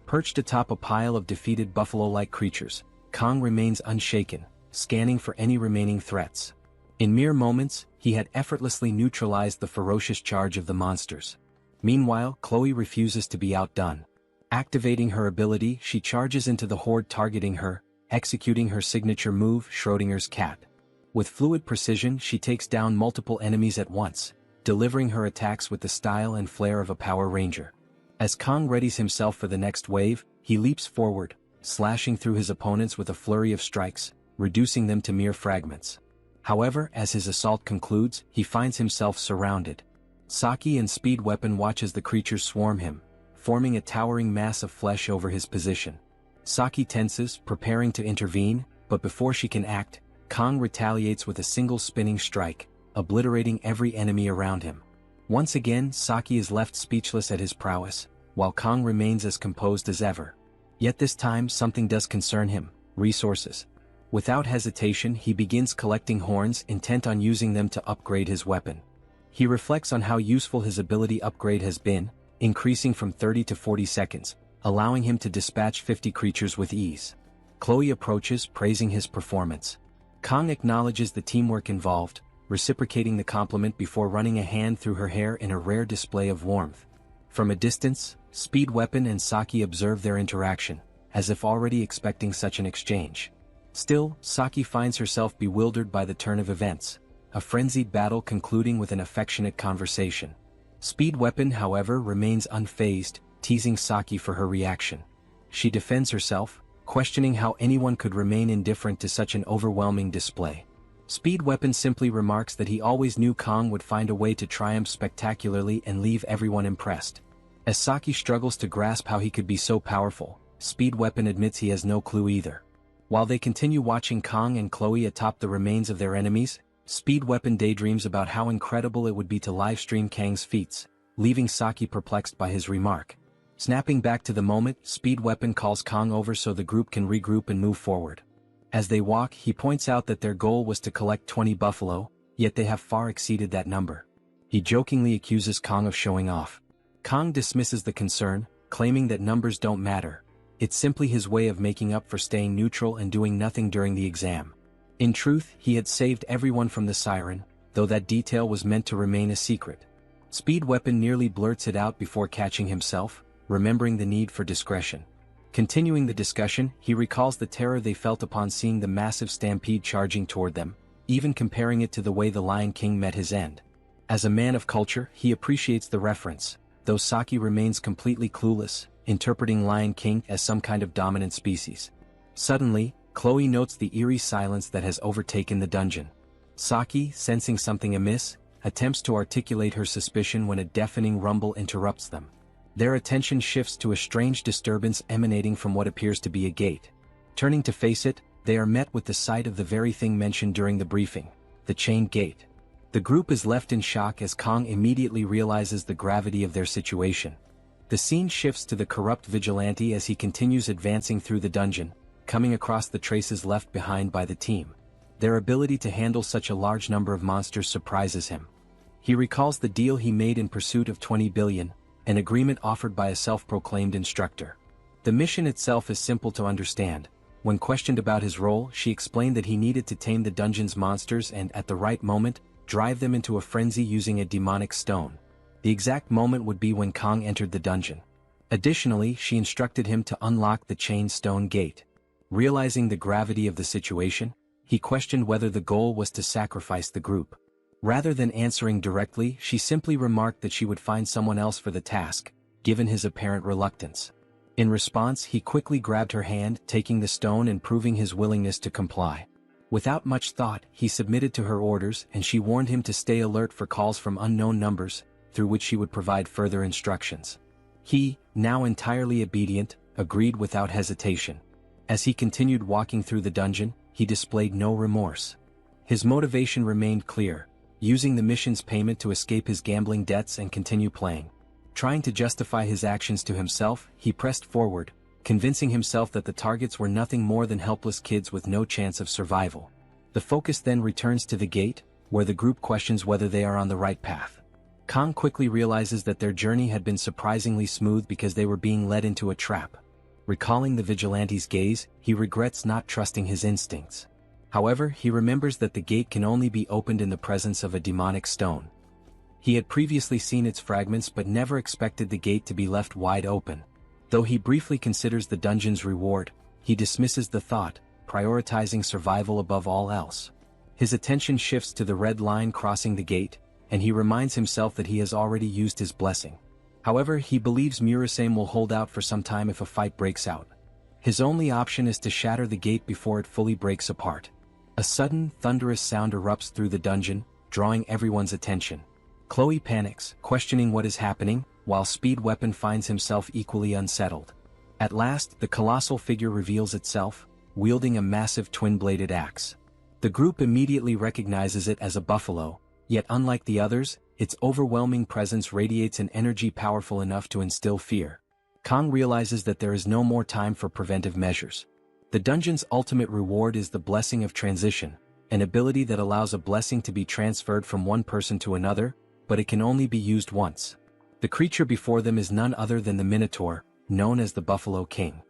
Perched atop a pile of defeated buffalo-like creatures, Kang remains unshaken, scanning for any remaining threats. In mere moments, he had effortlessly neutralized the ferocious charge of the monsters. Meanwhile, Chloe refuses to be outdone. Activating her ability, she charges into the horde, targeting her, executing her signature move, Schrodinger's cat. With fluid precision, she takes down multiple enemies at once, delivering her attacks with the style and flair of a Power Ranger. As Kang readies himself for the next wave, he leaps forward, slashing through his opponents with a flurry of strikes, reducing them to mere fragments. However, as his assault concludes, he finds himself surrounded. Saki and Speed Weapon watch as the creatures swarm him, forming a towering mass of flesh over his position. Saki tenses, preparing to intervene, but before she can act, Kang retaliates with a single spinning strike, obliterating every enemy around him. Once again, Saki is left speechless at his prowess, while Kang remains as composed as ever. Yet this time something does concern him: resources. Without hesitation, he begins collecting horns, intent on using them to upgrade his weapon. He reflects on how useful his ability upgrade has been, increasing from 30 to 40 seconds, allowing him to dispatch 50 creatures with ease. Chloe approaches, praising his performance. Kang acknowledges the teamwork involved, reciprocating the compliment before running a hand through her hair in a rare display of warmth. From a distance, Speed Weapon and Saki observe their interaction, as if already expecting such an exchange. Still, Saki finds herself bewildered by the turn of events, a frenzied battle concluding with an affectionate conversation. Speed Weapon, however, remains unfazed, teasing Saki for her reaction. She defends herself, questioning how anyone could remain indifferent to such an overwhelming display. Speed Weapon simply remarks that he always knew Kang would find a way to triumph spectacularly and leave everyone impressed. As Saki struggles to grasp how he could be so powerful, Speed Weapon admits he has no clue either. While they continue watching Kang and Chloe atop the remains of their enemies, Speed Weapon daydreams about how incredible it would be to livestream Kang's feats, leaving Saki perplexed by his remark. Snapping back to the moment, Speed Weapon calls Kang over so the group can regroup and move forward. As they walk, he points out that their goal was to collect 20 buffalo, yet they have far exceeded that number. He jokingly accuses Kang of showing off. Kang dismisses the concern, claiming that numbers don't matter. It's simply his way of making up for staying neutral and doing nothing during the exam. In truth, he had saved everyone from the siren, though that detail was meant to remain a secret. Speed Weapon nearly blurts it out before catching himself, remembering the need for discretion. Continuing the discussion, he recalls the terror they felt upon seeing the massive stampede charging toward them, even comparing it to the way the Lion King met his end. As a man of culture, he appreciates the reference, though Saki remains completely clueless, interpreting Lion King as some kind of dominant species. Suddenly, Chloe notes the eerie silence that has overtaken the dungeon. Saki, sensing something amiss, attempts to articulate her suspicion when a deafening rumble interrupts them. Their attention shifts to a strange disturbance emanating from what appears to be a gate. Turning to face it, they are met with the sight of the very thing mentioned during the briefing, the chained gate. The group is left in shock as Kang immediately realizes the gravity of their situation. The scene shifts to the corrupt vigilante as he continues advancing through the dungeon, coming across the traces left behind by the team. Their ability to handle such a large number of monsters surprises him. He recalls the deal he made in pursuit of 20 billion, an agreement offered by a self-proclaimed instructor. The mission itself is simple to understand. When questioned about his role, she explained that he needed to tame the dungeon's monsters and, at the right moment, drive them into a frenzy using a demonic stone. The exact moment would be when Kang entered the dungeon. Additionally, she instructed him to unlock the chain stone gate. Realizing the gravity of the situation, he questioned whether the goal was to sacrifice the group. Rather than answering directly, she simply remarked that she would find someone else for the task, given his apparent reluctance. In response, he quickly grabbed her hand, taking the stone and proving his willingness to comply. Without much thought, he submitted to her orders, and she warned him to stay alert for calls from unknown numbers, through which she would provide further instructions. He, now entirely obedient, agreed without hesitation. As he continued walking through the dungeon, he displayed no remorse. His motivation remained clear, using the mission's payment to escape his gambling debts and continue playing. Trying to justify his actions to himself, he pressed forward, convincing himself that the targets were nothing more than helpless kids with no chance of survival. The focus then returns to the gate, where the group questions whether they are on the right path. Kang quickly realizes that their journey had been surprisingly smooth because they were being led into a trap. Recalling the vigilante's gaze, he regrets not trusting his instincts. However, he remembers that the gate can only be opened in the presence of a demonic stone. He had previously seen its fragments but never expected the gate to be left wide open. Though he briefly considers the dungeon's reward, he dismisses the thought, prioritizing survival above all else. His attention shifts to the red line crossing the gate, and he reminds himself that he has already used his blessing. However, he believes Murasame will hold out for some time if a fight breaks out. His only option is to shatter the gate before it fully breaks apart. A sudden, thunderous sound erupts through the dungeon, drawing everyone's attention. Chloe panics, questioning what is happening, while Speed Weapon finds himself equally unsettled. At last, the colossal figure reveals itself, wielding a massive twin-bladed axe. The group immediately recognizes it as a buffalo, yet unlike the others, its overwhelming presence radiates an energy powerful enough to instill fear. Kang realizes that there is no more time for preventive measures. The dungeon's ultimate reward is the Blessing of Transition, an ability that allows a blessing to be transferred from one person to another, but it can only be used once. The creature before them is none other than the Minotaur, known as the Buffalo King.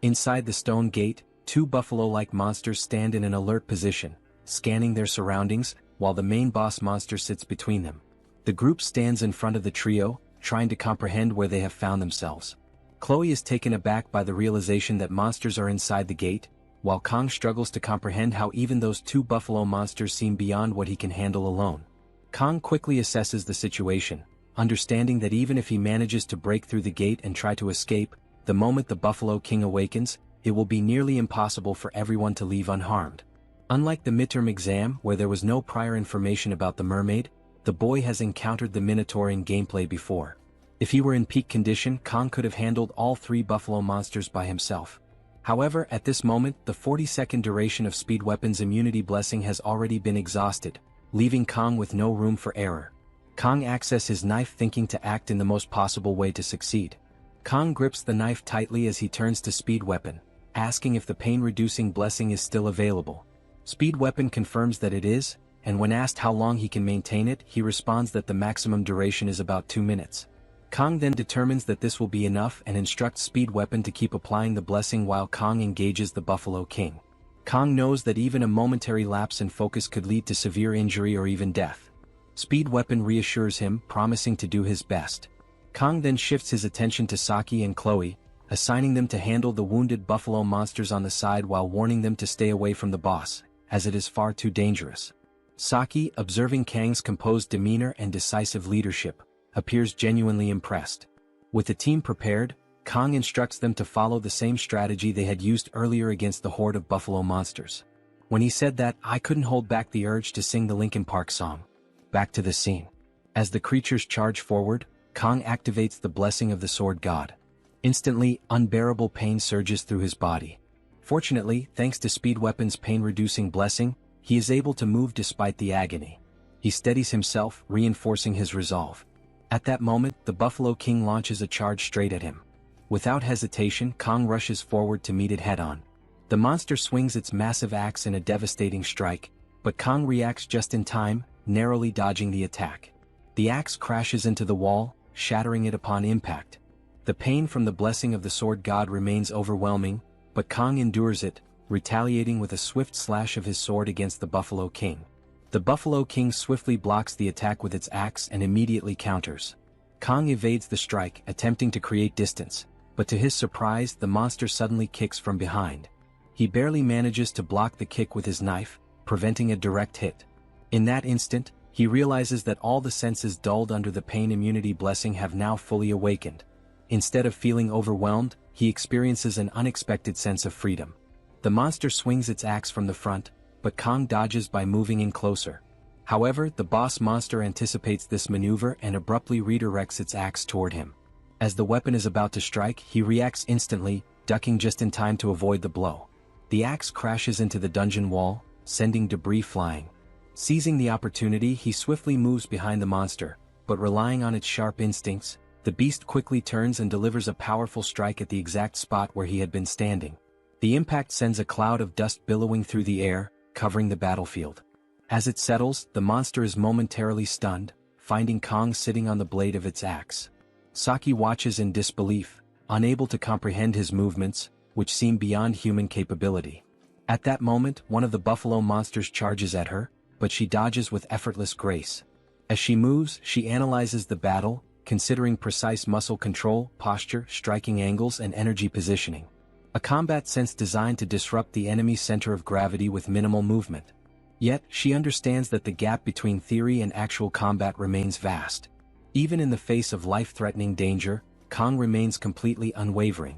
Inside the stone gate, two buffalo-like monsters stand in an alert position, scanning their surroundings, while the main boss monster sits between them. The group stands in front of the trio, trying to comprehend where they have found themselves. Chloe is taken aback by the realization that monsters are inside the gate, while Kang struggles to comprehend how even those two buffalo monsters seem beyond what he can handle alone. Kang quickly assesses the situation, understanding that even if he manages to break through the gate and try to escape, the moment the Buffalo King awakens, it will be nearly impossible for everyone to leave unharmed. Unlike the midterm exam where there was no prior information about the mermaid, the boy has encountered the Minotaur in gameplay before. If he were in peak condition, Kang could have handled all three buffalo monsters by himself. However, at this moment, the 40-second duration of Speed Weapon's immunity blessing has already been exhausted, leaving Kang with no room for error. Kang accesses his knife thinking to act in the most possible way to succeed. Kang grips the knife tightly as he turns to Speed Weapon, asking if the pain-reducing blessing is still available. Speed Weapon confirms that it is, and when asked how long he can maintain it, he responds that the maximum duration is about 2 minutes. Kang then determines that this will be enough and instructs Speed Weapon to keep applying the blessing while Kang engages the Buffalo King. Kang knows that even a momentary lapse in focus could lead to severe injury or even death. Speed Weapon reassures him, promising to do his best. Kang then shifts his attention to Saki and Chloe, assigning them to handle the wounded buffalo monsters on the side while warning them to stay away from the boss, as it is far too dangerous. Saki, observing Kang's composed demeanor and decisive leadership, appears genuinely impressed. With the team prepared, Kang instructs them to follow the same strategy they had used earlier against the horde of buffalo monsters. When he said that, I couldn't hold back the urge to sing the Linkin Park song. Back to the scene. As the creatures charge forward, Kang activates the blessing of the sword god. Instantly, unbearable pain surges through his body. Fortunately, thanks to Speed Weapon's pain-reducing blessing, he is able to move despite the agony. He steadies himself, reinforcing his resolve. At that moment, the Buffalo King launches a charge straight at him. Without hesitation, Kang rushes forward to meet it head-on. The monster swings its massive axe in a devastating strike, but Kang reacts just in time, narrowly dodging the attack. The axe crashes into the wall, shattering it upon impact. The pain from the blessing of the sword god remains overwhelming, but Kong endures it, retaliating with a swift slash of his sword against the Buffalo King. The Buffalo King swiftly blocks the attack with its axe and immediately counters. Kong evades the strike, attempting to create distance, but to his surprise the monster suddenly kicks from behind. He barely manages to block the kick with his knife, preventing a direct hit. In that instant, he realizes that all the senses dulled under the pain immunity blessing have now fully awakened. Instead of feeling overwhelmed, he experiences an unexpected sense of freedom. The monster swings its axe from the front, but Kong dodges by moving in closer. However, the boss monster anticipates this maneuver and abruptly redirects its axe toward him. As the weapon is about to strike, he reacts instantly, ducking just in time to avoid the blow. The axe crashes into the dungeon wall, sending debris flying. Seizing the opportunity, he swiftly moves behind the monster, but relying on its sharp instincts, the beast quickly turns and delivers a powerful strike at the exact spot where he had been standing. The impact sends a cloud of dust billowing through the air, covering the battlefield. As it settles, the monster is momentarily stunned, finding Kong sitting on the blade of its axe. Saki watches in disbelief, unable to comprehend his movements, which seem beyond human capability. At that moment, one of the buffalo monsters charges at her, but she dodges with effortless grace. As she moves, she analyzes the battle, considering precise muscle control, posture, striking angles, and energy positioning. A combat sense designed to disrupt the enemy's center of gravity with minimal movement. Yet, she understands that the gap between theory and actual combat remains vast. Even in the face of life-threatening danger, Kong remains completely unwavering.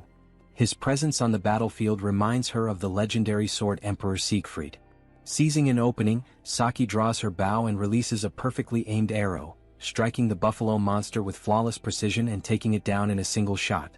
His presence on the battlefield reminds her of the legendary sword Emperor Siegfried. Seizing an opening, Saki draws her bow and releases a perfectly aimed arrow, striking the buffalo monster with flawless precision and taking it down in a single shot.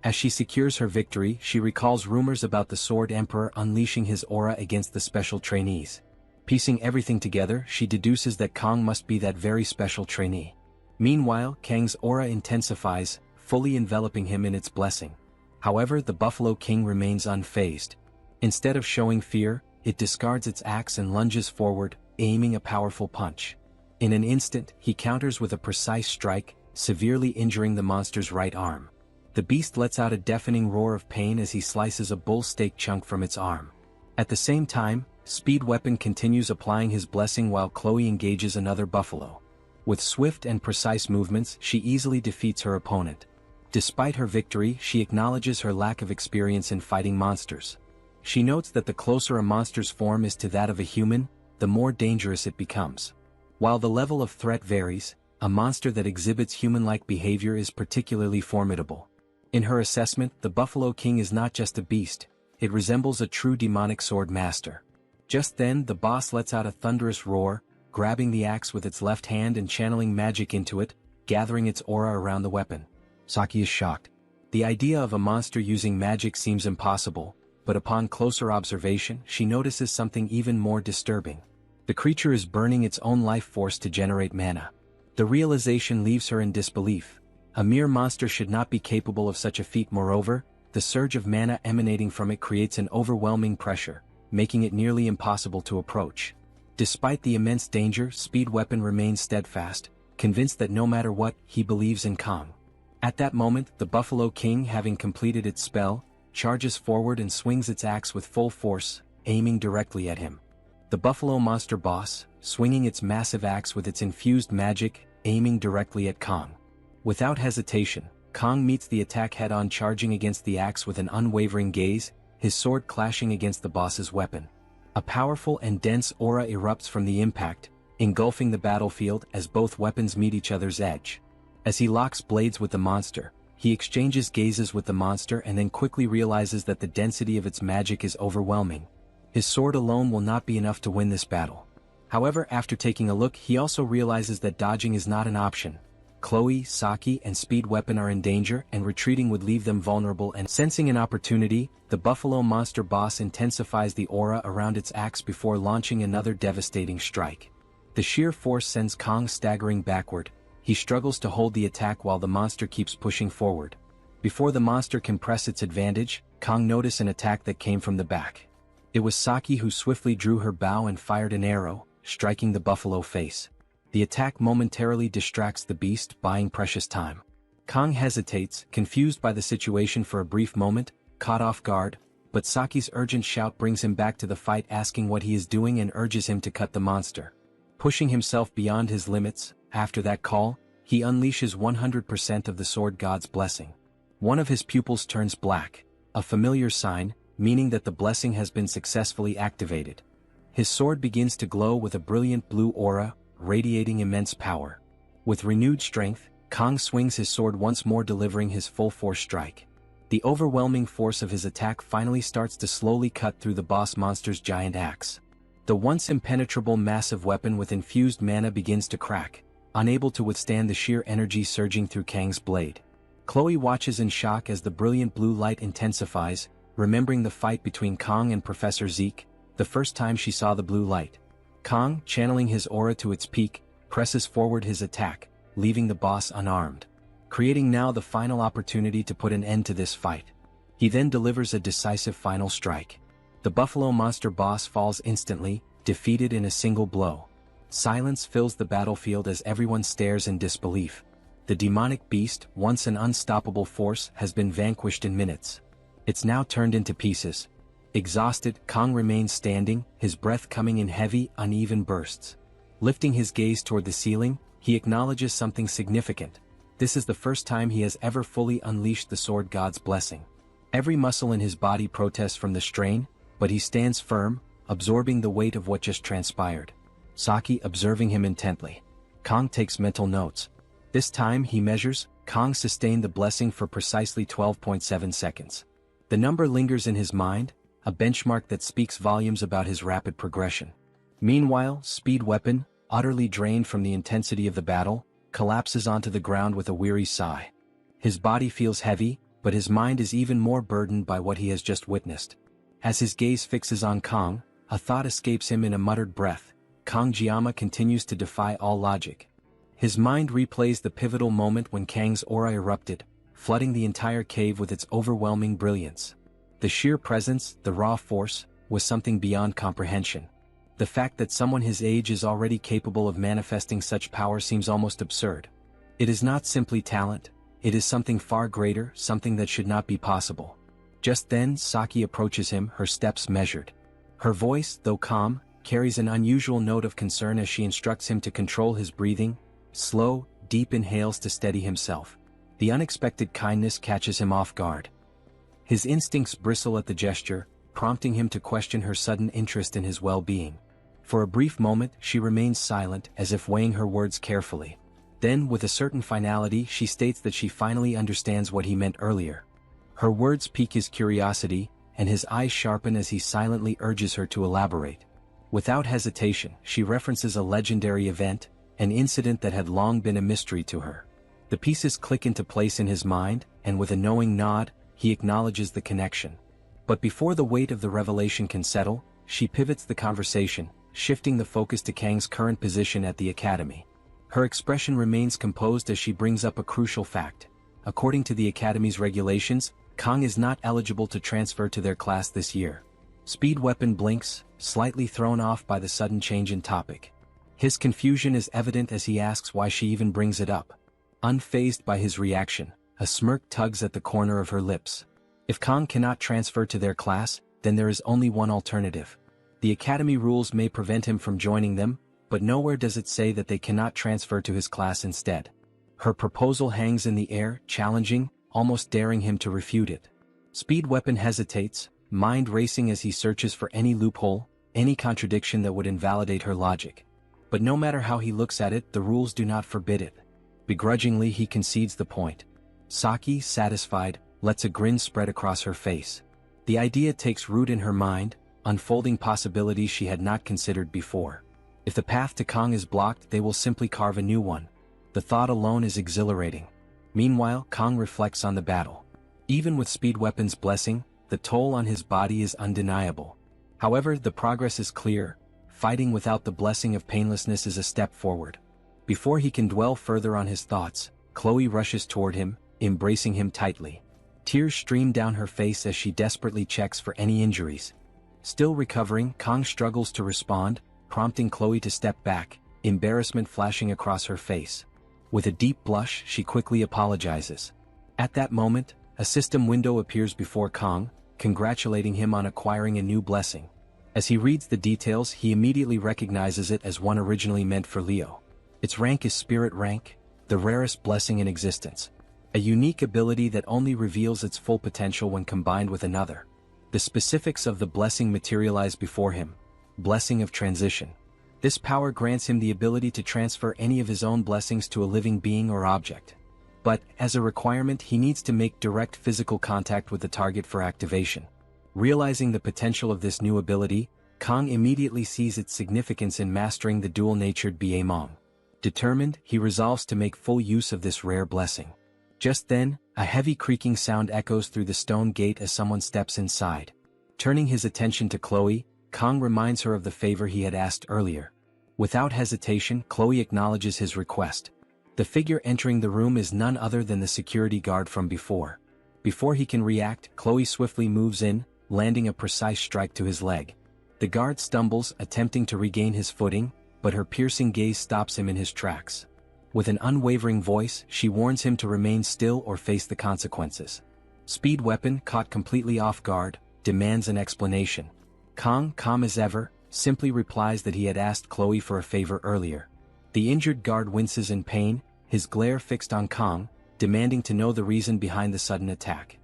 As she secures her victory, she recalls rumors about the Sword Emperor unleashing his aura against the special trainees. Piecing everything together, she deduces that Kong must be that very special trainee. Meanwhile, Kang's aura intensifies, fully enveloping him in its blessing. However, the Buffalo King remains unfazed. Instead of showing fear, it discards its axe and lunges forward, aiming a powerful punch. In an instant, he counters with a precise strike, severely injuring the monster's right arm. The beast lets out a deafening roar of pain as he slices a bull steak chunk from its arm. At the same time, Speed Weapon continues applying his blessing while Chloe engages another buffalo. With swift and precise movements, she easily defeats her opponent. Despite her victory, she acknowledges her lack of experience in fighting monsters. She notes that the closer a monster's form is to that of a human, the more dangerous it becomes. While the level of threat varies, a monster that exhibits human-like behavior is particularly formidable. In her assessment, the Buffalo King is not just a beast, it resembles a true demonic sword master. Just then, the boss lets out a thunderous roar, grabbing the axe with its left hand and channeling magic into it, gathering its aura around the weapon. Saki is shocked. The idea of a monster using magic seems impossible, but upon closer observation, she notices something even more disturbing. The creature is burning its own life force to generate mana. The realization leaves her in disbelief. A mere monster should not be capable of such a feat. Moreover, the surge of mana emanating from it creates an overwhelming pressure, making it nearly impossible to approach. Despite the immense danger, Speed Weapon remains steadfast, convinced that no matter what, he believes in Kong. At that moment, the Buffalo King, having completed its spell, charges forward and swings its axe with full force, aiming directly at him. The Buffalo Monster boss, swinging its massive axe with its infused magic, aiming directly at Kong. Without hesitation, Kong meets the attack head-on, charging against the axe with an unwavering gaze, his sword clashing against the boss's weapon. A powerful and dense aura erupts from the impact, engulfing the battlefield as both weapons meet each other's edge. As he locks blades with the monster, he exchanges gazes with the monster and then quickly realizes that the density of its magic is overwhelming. His sword alone will not be enough to win this battle. However, after taking a look, he also realizes that dodging is not an option. Chloe, Saki, and Speed Weapon are in danger, and retreating would leave them vulnerable. And sensing an opportunity, the Buffalo Monster boss intensifies the aura around its axe before launching another devastating strike. The sheer force sends Kong staggering backward. He struggles to hold the attack while the monster keeps pushing forward. Before the monster can press its advantage, Kong noticed an attack that came from the back. It was Saki who swiftly drew her bow and fired an arrow, striking the buffalo face. The attack momentarily distracts the beast, buying precious time. Kong hesitates, confused by the situation for a brief moment, caught off guard, but Saki's urgent shout brings him back to the fight, asking what he is doing and urges him to cut the monster. Pushing himself beyond his limits, after that call, he unleashes 100% of the sword god's blessing. One of his pupils turns black, a familiar sign, meaning that the blessing has been successfully activated. His sword begins to glow with a brilliant blue aura, radiating immense power. With renewed strength, Kong swings his sword once more, delivering his full-force strike. The overwhelming force of his attack finally starts to slowly cut through the boss monster's giant axe. The once impenetrable massive weapon with infused mana begins to crack, unable to withstand the sheer energy surging through Kang's blade. Chloe watches in shock as the brilliant blue light intensifies, remembering the fight between Kong and Professor Zeke, the first time she saw the blue light. Kong, channeling his aura to its peak, presses forward his attack, leaving the boss unarmed, creating now the final opportunity to put an end to this fight. He then delivers a decisive final strike. The buffalo monster boss falls instantly, defeated in a single blow. Silence fills the battlefield as everyone stares in disbelief. The demonic beast, once an unstoppable force, has been vanquished in minutes. It's now turned into pieces. Exhausted, Kong remains standing, his breath coming in heavy, uneven bursts. Lifting his gaze toward the ceiling, he acknowledges something significant. This is the first time he has ever fully unleashed the sword god's blessing. Every muscle in his body protests from the strain, but he stands firm, absorbing the weight of what just transpired. Saki observing him intently. Kong takes mental notes. This time he measures, Kong sustained the blessing for precisely 12.7 seconds. The number lingers in his mind, a benchmark that speaks volumes about his rapid progression. Meanwhile, Speed Weapon, utterly drained from the intensity of the battle, collapses onto the ground with a weary sigh. His body feels heavy, but his mind is even more burdened by what he has just witnessed. As his gaze fixes on Kong, a thought escapes him in a muttered breath. Kong Jiama continues to defy all logic. His mind replays the pivotal moment when Kang's aura erupted, flooding the entire cave with its overwhelming brilliance. The sheer presence, the raw force, was something beyond comprehension. The fact that someone his age is already capable of manifesting such power seems almost absurd. It is not simply talent, it is something far greater, something that should not be possible. Just then, Saki approaches him, her steps measured. Her voice, though calm, carries an unusual note of concern as she instructs him to control his breathing, slow, deep inhales to steady himself. The unexpected kindness catches him off guard. His instincts bristle at the gesture, prompting him to question her sudden interest in his well-being. For a brief moment, she remains silent, as if weighing her words carefully. Then, with a certain finality, she states that she finally understands what he meant earlier. Her words pique his curiosity, and his eyes sharpen as he silently urges her to elaborate. Without hesitation, she references a legendary event, an incident that had long been a mystery to her. The pieces click into place in his mind, and with a knowing nod, he acknowledges the connection. But before the weight of the revelation can settle, she pivots the conversation, shifting the focus to Kang's current position at the academy. Her expression remains composed as she brings up a crucial fact. According to the academy's regulations, Kong is not eligible to transfer to their class this year. Speed Weapon blinks, slightly thrown off by the sudden change in topic. His confusion is evident as he asks why she even brings it up. Unfazed by his reaction, a smirk tugs at the corner of her lips. If Kong cannot transfer to their class, then there is only one alternative. The academy rules may prevent him from joining them, but nowhere does it say that they cannot transfer to his class instead. Her proposal hangs in the air, challenging, almost daring him to refute it. Speed Weapon hesitates, mind racing as he searches for any loophole, any contradiction that would invalidate her logic. But no matter how he looks at it, the rules do not forbid it. Begrudgingly he concedes the point. Saki, satisfied, lets a grin spread across her face. The idea takes root in her mind, unfolding possibilities she had not considered before. If the path to Kong is blocked, they will simply carve a new one. The thought alone is exhilarating. Meanwhile, Kong reflects on the battle. Even with Speed Weapon's blessing, the toll on his body is undeniable. However, the progress is clear. Fighting without the blessing of painlessness is a step forward. Before he can dwell further on his thoughts, Chloe rushes toward him, embracing him tightly. Tears stream down her face as she desperately checks for any injuries. Still recovering, Kong struggles to respond, prompting Chloe to step back, embarrassment flashing across her face. With a deep blush, she quickly apologizes. At that moment, a system window appears before Kang, congratulating him on acquiring a new blessing. As he reads the details, he immediately recognizes it as one originally meant for Leo. Its rank is Spirit Rank, the rarest blessing in existence. A unique ability that only reveals its full potential when combined with another. The specifics of the blessing materialize before him. Blessing of Transition. This power grants him the ability to transfer any of his own blessings to a living being or object. But, as a requirement, he needs to make direct physical contact with the target for activation. Realizing the potential of this new ability, Kang immediately sees its significance in mastering the dual-natured Baemong. Determined, he resolves to make full use of this rare blessing. Just then, a heavy creaking sound echoes through the stone gate as someone steps inside. Turning his attention to Chloe, Kang reminds her of the favor he had asked earlier. Without hesitation, Chloe acknowledges his request. The figure entering the room is none other than the security guard from before. Before he can react, Chloe swiftly moves in, landing a precise strike to his leg. The guard stumbles, attempting to regain his footing, but her piercing gaze stops him in his tracks. With an unwavering voice, she warns him to remain still or face the consequences. Speed Weapon, caught completely off guard, demands an explanation. Kang, calm as ever, simply replies that he had asked Chloe for a favor earlier. The injured guard winces in pain, his glare fixed on Kang, demanding to know the reason behind the sudden attack.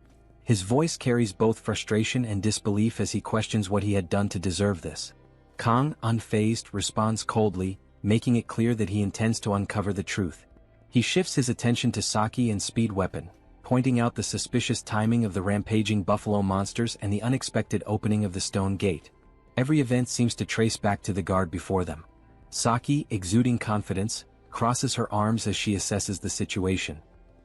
His voice carries both frustration and disbelief as he questions what he had done to deserve this. Kang, unfazed, responds coldly, making it clear that he intends to uncover the truth. He shifts his attention to Saki and Speed Weapon, pointing out the suspicious timing of the rampaging buffalo monsters and the unexpected opening of the stone gate. Every event seems to trace back to the guard before them. Saki, exuding confidence, crosses her arms as she assesses the situation.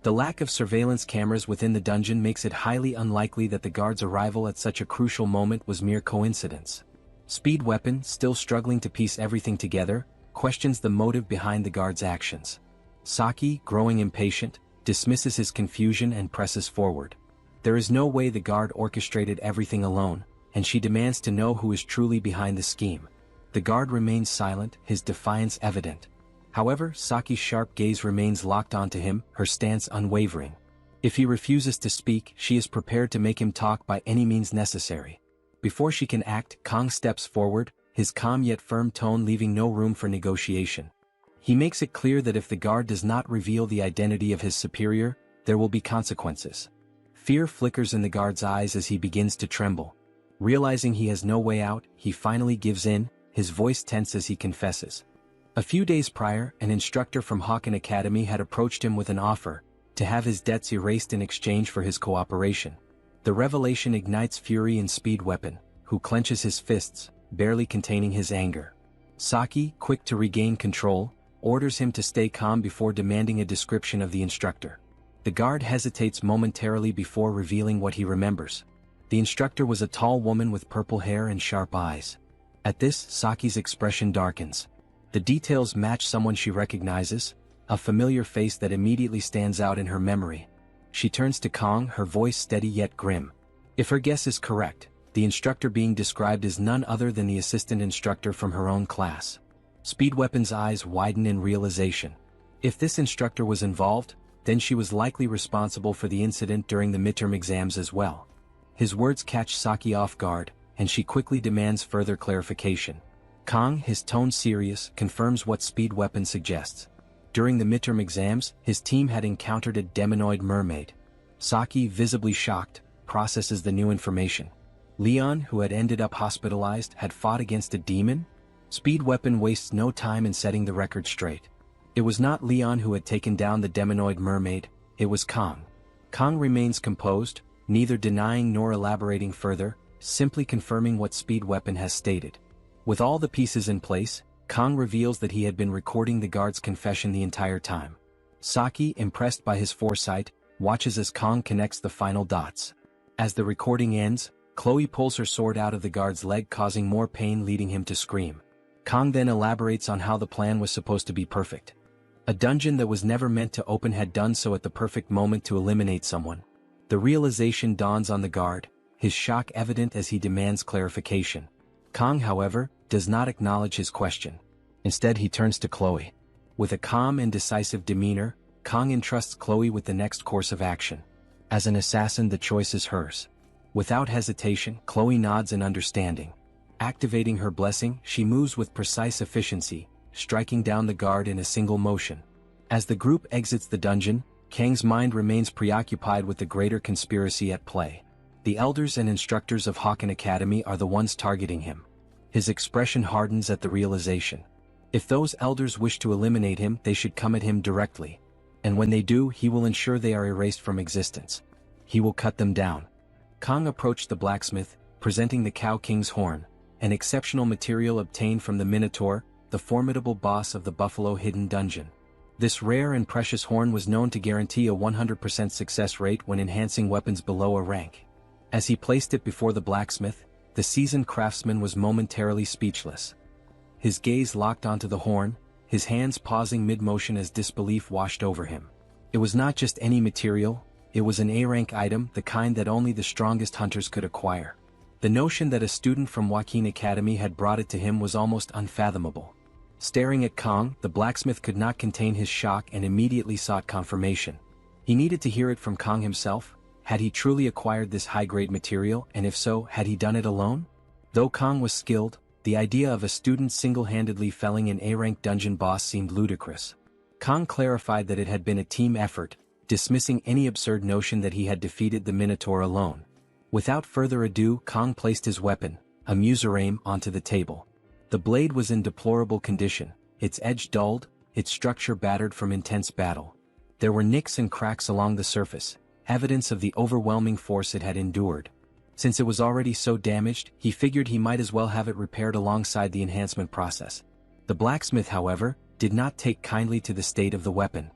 The lack of surveillance cameras within the dungeon makes it highly unlikely that the guard's arrival at such a crucial moment was mere coincidence. Speed Weapon, still struggling to piece everything together, questions the motive behind the guard's actions. Saki, growing impatient, dismisses his confusion and presses forward. There is no way the guard orchestrated everything alone, and she demands to know who is truly behind the scheme. The guard remains silent, his defiance evident. However, Saki's sharp gaze remains locked onto him, her stance unwavering. If he refuses to speak, she is prepared to make him talk by any means necessary. Before she can act, Kang steps forward, his calm yet firm tone leaving no room for negotiation. He makes it clear that if the guard does not reveal the identity of his superior, there will be consequences. Fear flickers in the guard's eyes as he begins to tremble. Realizing he has no way out, he finally gives in, his voice tense as he confesses. A few days prior, an instructor from Hawken Academy had approached him with an offer to have his debts erased in exchange for his cooperation. The revelation ignites fury in Speed Weapon, who clenches his fists, barely containing his anger. Saki, quick to regain control, orders him to stay calm before demanding a description of the instructor. The guard hesitates momentarily before revealing what he remembers. The instructor was a tall woman with purple hair and sharp eyes. At this, Saki's expression darkens. The details match someone she recognizes, a familiar face that immediately stands out in her memory. She turns to Kang, her voice steady yet grim. If her guess is correct, the instructor being described is none other than the assistant instructor from her own class. Speed Weapon's eyes widen in realization. If this instructor was involved, then she was likely responsible for the incident during the midterm exams as well. His words catch Saki off guard, and she quickly demands further clarification. Kang, his tone serious, confirms what Speed Weapon suggests. During the midterm exams, his team had encountered a demonoid mermaid. Saki, visibly shocked, processes the new information. Leon, who had ended up hospitalized, had fought against a demon? Speed Weapon wastes no time in setting the record straight. It was not Leon who had taken down the demonoid mermaid, it was Kang. Kang remains composed, neither denying nor elaborating further, simply confirming what Speed Weapon has stated. With all the pieces in place, Kang reveals that he had been recording the guard's confession the entire time. Saki, impressed by his foresight, watches as Kang connects the final dots. As the recording ends, Chloe pulls her sword out of the guard's leg, causing more pain, leading him to scream. Kang then elaborates on how the plan was supposed to be perfect. A dungeon that was never meant to open had done so at the perfect moment to eliminate someone. The realization dawns on the guard, his shock evident as he demands clarification. Kang, however, does not acknowledge his question. Instead he turns to Chloe. With a calm and decisive demeanor, Kang entrusts Chloe with the next course of action. As an assassin, the choice is hers. Without hesitation, Chloe nods in understanding. Activating her blessing, she moves with precise efficiency, striking down the guard in a single motion. As the group exits the dungeon, Kang's mind remains preoccupied with the greater conspiracy at play. The elders and instructors of Hawken Academy are the ones targeting him. His expression hardens at the realization. If those elders wish to eliminate him, they should come at him directly. And when they do, he will ensure they are erased from existence. He will cut them down. Kang approached the blacksmith, presenting the Cow King's horn, an exceptional material obtained from the Minotaur, the formidable boss of the Buffalo Hidden Dungeon. This rare and precious horn was known to guarantee a 100% success rate when enhancing weapons below a rank. As he placed it before the blacksmith, the seasoned craftsman was momentarily speechless. His gaze locked onto the horn, his hands pausing mid-motion as disbelief washed over him. It was not just any material, it was an A-rank item, the kind that only the strongest hunters could acquire. The notion that a student from Hawken Academy had brought it to him was almost unfathomable. Staring at Kang, the blacksmith could not contain his shock and immediately sought confirmation. He needed to hear it from Kang himself. Had he truly acquired this high-grade material, and if so, had he done it alone? Though Kang was skilled, the idea of a student single-handedly felling an A-rank dungeon boss seemed ludicrous. Kang clarified that it had been a team effort, dismissing any absurd notion that he had defeated the Minotaur alone. Without further ado, Kang placed his weapon, a mercenary, onto the table. The blade was in deplorable condition, its edge dulled, its structure battered from intense battle. There were nicks and cracks along the surface, evidence of the overwhelming force it had endured. Since it was already so damaged, he figured he might as well have it repaired alongside the enhancement process. The blacksmith, however, did not take kindly to the state of the weapon.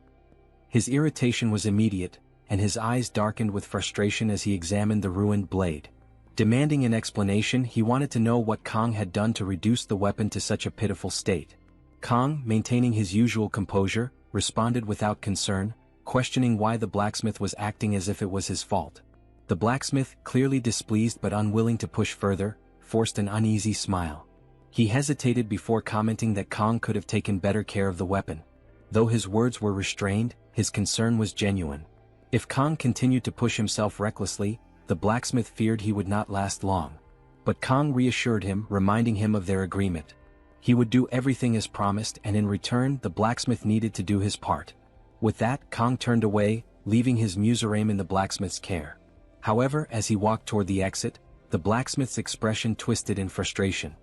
His irritation was immediate, and his eyes darkened with frustration as he examined the ruined blade. Demanding an explanation, he wanted to know what Kang had done to reduce the weapon to such a pitiful state. Kang, maintaining his usual composure, responded without concern, questioning why the blacksmith was acting as if it was his fault. The blacksmith, clearly displeased but unwilling to push further, forced an uneasy smile. He hesitated before commenting that Kang could have taken better care of the weapon. Though his words were restrained, his concern was genuine. If Kang continued to push himself recklessly, the blacksmith feared he would not last long. But Kang reassured him, reminding him of their agreement. He would do everything as promised, and in return the blacksmith needed to do his part. With that, Kang turned away, leaving his mercenary in the blacksmith's care. However, as he walked toward the exit, the blacksmith's expression twisted in frustration.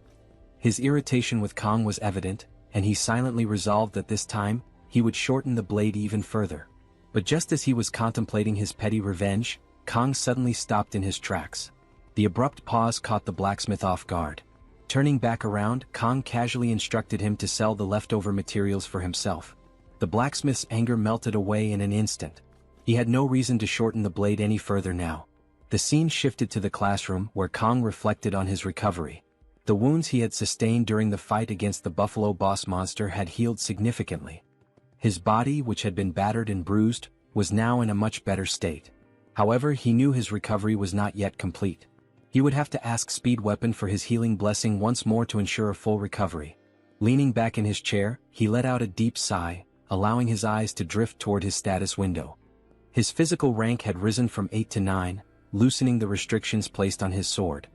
His irritation with Kang was evident, and he silently resolved that this time, he would shorten the blade even further. But just as he was contemplating his petty revenge, Kang suddenly stopped in his tracks. The abrupt pause caught the blacksmith off guard. Turning back around, Kang casually instructed him to sell the leftover materials for himself. The blacksmith's anger melted away in an instant. He had no reason to shorten the blade any further now. The scene shifted to the classroom, where Kang reflected on his recovery. The wounds he had sustained during the fight against the Buffalo Boss monster had healed significantly. His body, which had been battered and bruised, was now in a much better state. However, he knew his recovery was not yet complete. He would have to ask Speed Weapon for his healing blessing once more to ensure a full recovery. Leaning back in his chair, he let out a deep sigh, allowing his eyes to drift toward his status window. His physical rank had risen from 8 to 9, loosening the restrictions placed on his sword.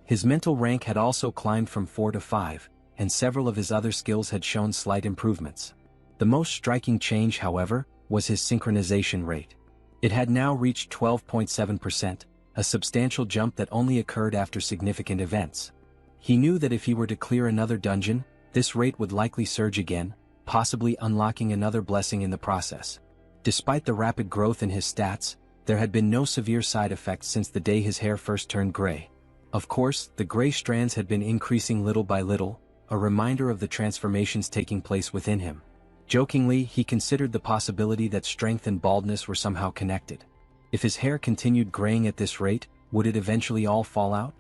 His mental rank had also climbed from 4 to 5, and several of his other skills had shown slight improvements. The most striking change, however, was his synchronization rate. It had now reached 12.7%, a substantial jump that only occurred after significant events. He knew that if he were to clear another dungeon, this rate would likely surge again, possibly unlocking another blessing in the process. Despite the rapid growth in his stats, there had been no severe side effects since the day his hair first turned gray. Of course, the gray strands had been increasing little by little, a reminder of the transformations taking place within him. Jokingly, he considered the possibility that strength and baldness were somehow connected. If his hair continued graying at this rate, would it eventually all fall out?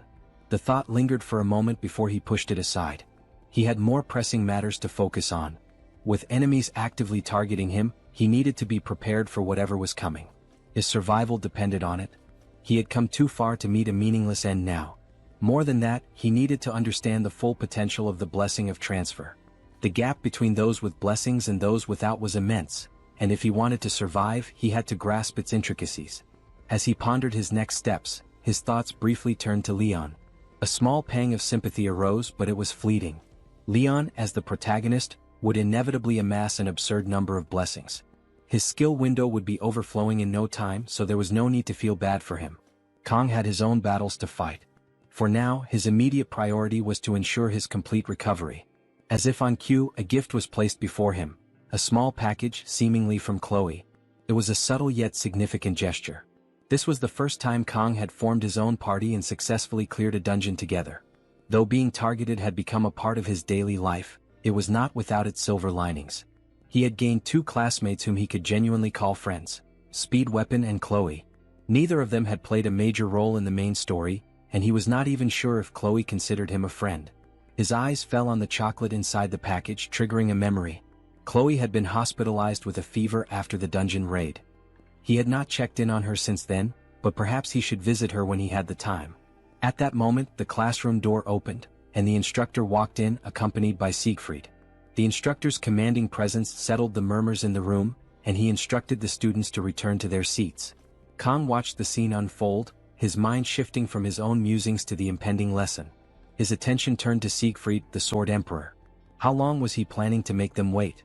The thought lingered for a moment before he pushed it aside. He had more pressing matters to focus on. With enemies actively targeting him, he needed to be prepared for whatever was coming. His survival depended on it. He had come too far to meet a meaningless end now. More than that, he needed to understand the full potential of the blessing of transfer. The gap between those with blessings and those without was immense, and if he wanted to survive, he had to grasp its intricacies. As he pondered his next steps, his thoughts briefly turned to Leon. A small pang of sympathy arose, but it was fleeting. Leon, as the protagonist, would inevitably amass an absurd number of blessings. His skill window would be overflowing in no time, so there was no need to feel bad for him. Kang had his own battles to fight. For now, his immediate priority was to ensure his complete recovery. As if on cue, a gift was placed before him. A small package, seemingly from Chloe. It was a subtle yet significant gesture. This was the first time Kang had formed his own party and successfully cleared a dungeon together. Though being targeted had become a part of his daily life, it was not without its silver linings. He had gained 2 classmates whom he could genuinely call friends, Speed Weapon and Chloe. Neither of them had played a major role in the main story, and he was not even sure if Chloe considered him a friend. His eyes fell on the chocolate inside the package, triggering a memory. Chloe had been hospitalized with a fever after the dungeon raid. He had not checked in on her since then, but perhaps he should visit her when he had the time. At that moment, the classroom door opened, and the instructor walked in, accompanied by Siegfried. The instructor's commanding presence settled the murmurs in the room, and he instructed the students to return to their seats. Kang watched the scene unfold, his mind shifting from his own musings to the impending lesson. His attention turned to Siegfried, the Sword Emperor. How long was he planning to make them wait?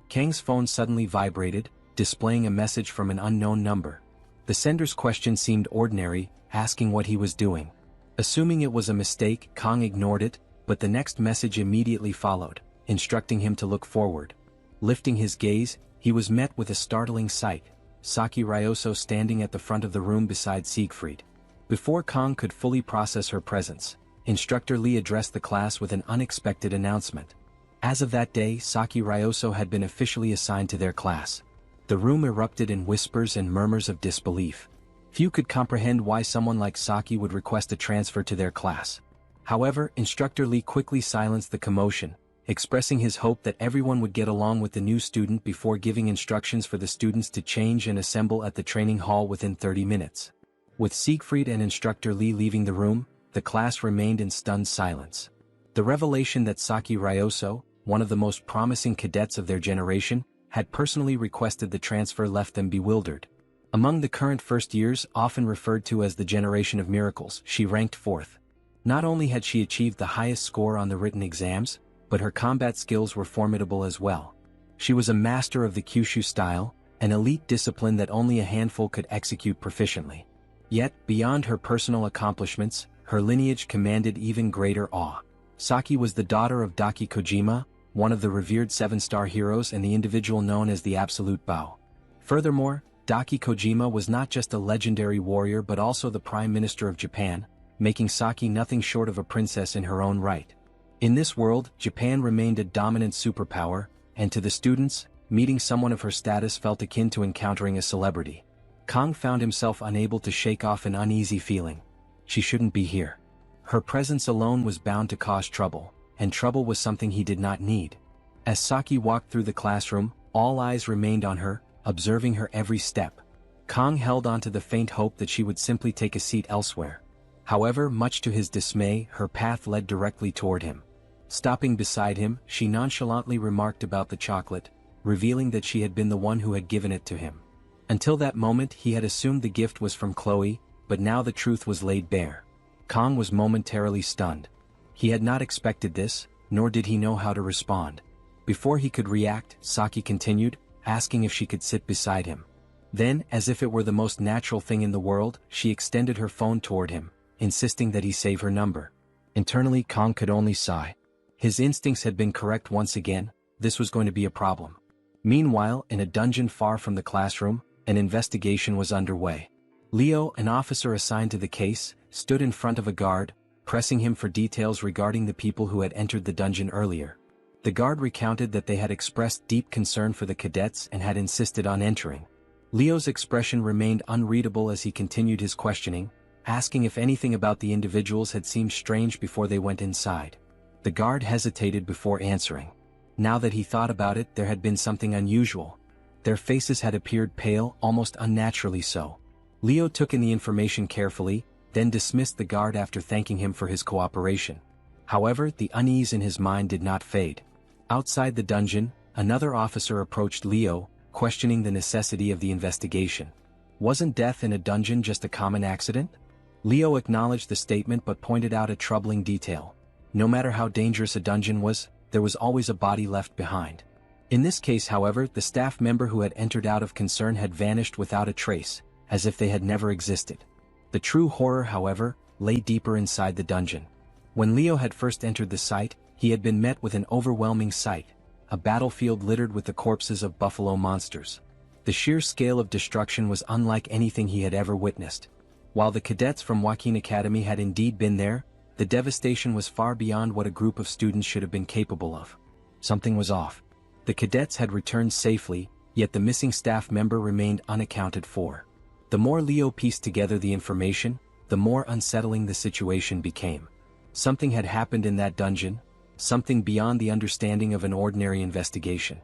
Kang's phone suddenly vibrated, displaying a message from an unknown number. The sender's question seemed ordinary, asking what he was doing. Assuming it was a mistake, Kang ignored it, but the next message immediately followed, instructing him to look forward. Lifting his gaze, he was met with a startling sight: Saki Ryoso standing at the front of the room beside Siegfried. Before Kang could fully process her presence, Instructor Lee addressed the class with an unexpected announcement. As of that day, Saki Ryoso had been officially assigned to their class. The room erupted in whispers and murmurs of disbelief. Few could comprehend why someone like Saki would request a transfer to their class. However, Instructor Lee quickly silenced the commotion, expressing his hope that everyone would get along with the new student before giving instructions for the students to change and assemble at the training hall within 30 minutes. With Siegfried and Instructor Lee leaving the room, the class remained in stunned silence. The revelation that Saki Ryoso, one of the most promising cadets of their generation, had personally requested the transfer left them bewildered. Among the current first years, often referred to as the generation of miracles, she ranked 4th. Not only had she achieved the highest score on the written exams, but her combat skills were formidable as well. She was a master of the Kyushu style, an elite discipline that only a handful could execute proficiently. Yet, beyond her personal accomplishments, her lineage commanded even greater awe. Saki was the daughter of Daki Kojima, one of the revered 7-star heroes and the individual known as the Absolute Bow. Furthermore, Daki Kojima was not just a legendary warrior but also the Prime Minister of Japan, making Saki nothing short of a princess in her own right. In this world, Japan remained a dominant superpower, and to the students, meeting someone of her status felt akin to encountering a celebrity. Kang found himself unable to shake off an uneasy feeling. She shouldn't be here. Her presence alone was bound to cause trouble, and trouble was something he did not need. As Saki walked through the classroom, all eyes remained on her, observing her every step. Kang held on to the faint hope that she would simply take a seat elsewhere. However, much to his dismay, her path led directly toward him. Stopping beside him, she nonchalantly remarked about the chocolate, revealing that she had been the one who had given it to him. Until that moment, he had assumed the gift was from Chloe, but now the truth was laid bare. Kang was momentarily stunned. He had not expected this, nor did he know how to respond. Before he could react, Saki continued, asking if she could sit beside him. Then, as if it were the most natural thing in the world, she extended her phone toward him, insisting that he save her number. Internally, Kang could only sigh. His instincts had been correct once again. This was going to be a problem. Meanwhile, in a dungeon far from the classroom, an investigation was underway. Leo, an officer assigned to the case, stood in front of a guard, pressing him for details regarding the people who had entered the dungeon earlier. The guard recounted that they had expressed deep concern for the cadets and had insisted on entering. Leo's expression remained unreadable as he continued his questioning, asking if anything about the individuals had seemed strange before they went inside. The guard hesitated before answering. Now that he thought about it, there had been something unusual. Their faces had appeared pale, almost unnaturally so. Leo took in the information carefully, then dismissed the guard after thanking him for his cooperation. However, the unease in his mind did not fade. Outside the dungeon, another officer approached Leo, questioning the necessity of the investigation. Wasn't death in a dungeon just a common accident? Leo acknowledged the statement but pointed out a troubling detail. No matter how dangerous a dungeon was, there was always a body left behind. In this case, however, the staff member who had entered out of concern had vanished without a trace, as if they had never existed. The true horror, however, lay deeper inside the dungeon. When Leo had first entered the site, he had been met with an overwhelming sight, a battlefield littered with the corpses of buffalo monsters. The sheer scale of destruction was unlike anything he had ever witnessed. While the cadets from Joaquin Academy had indeed been there, the devastation was far beyond what a group of students should have been capable of. Something was off. The cadets had returned safely, yet the missing staff member remained unaccounted for. The more Leo pieced together the information, the more unsettling the situation became. Something had happened in that dungeon, something beyond the understanding of an ordinary investigation.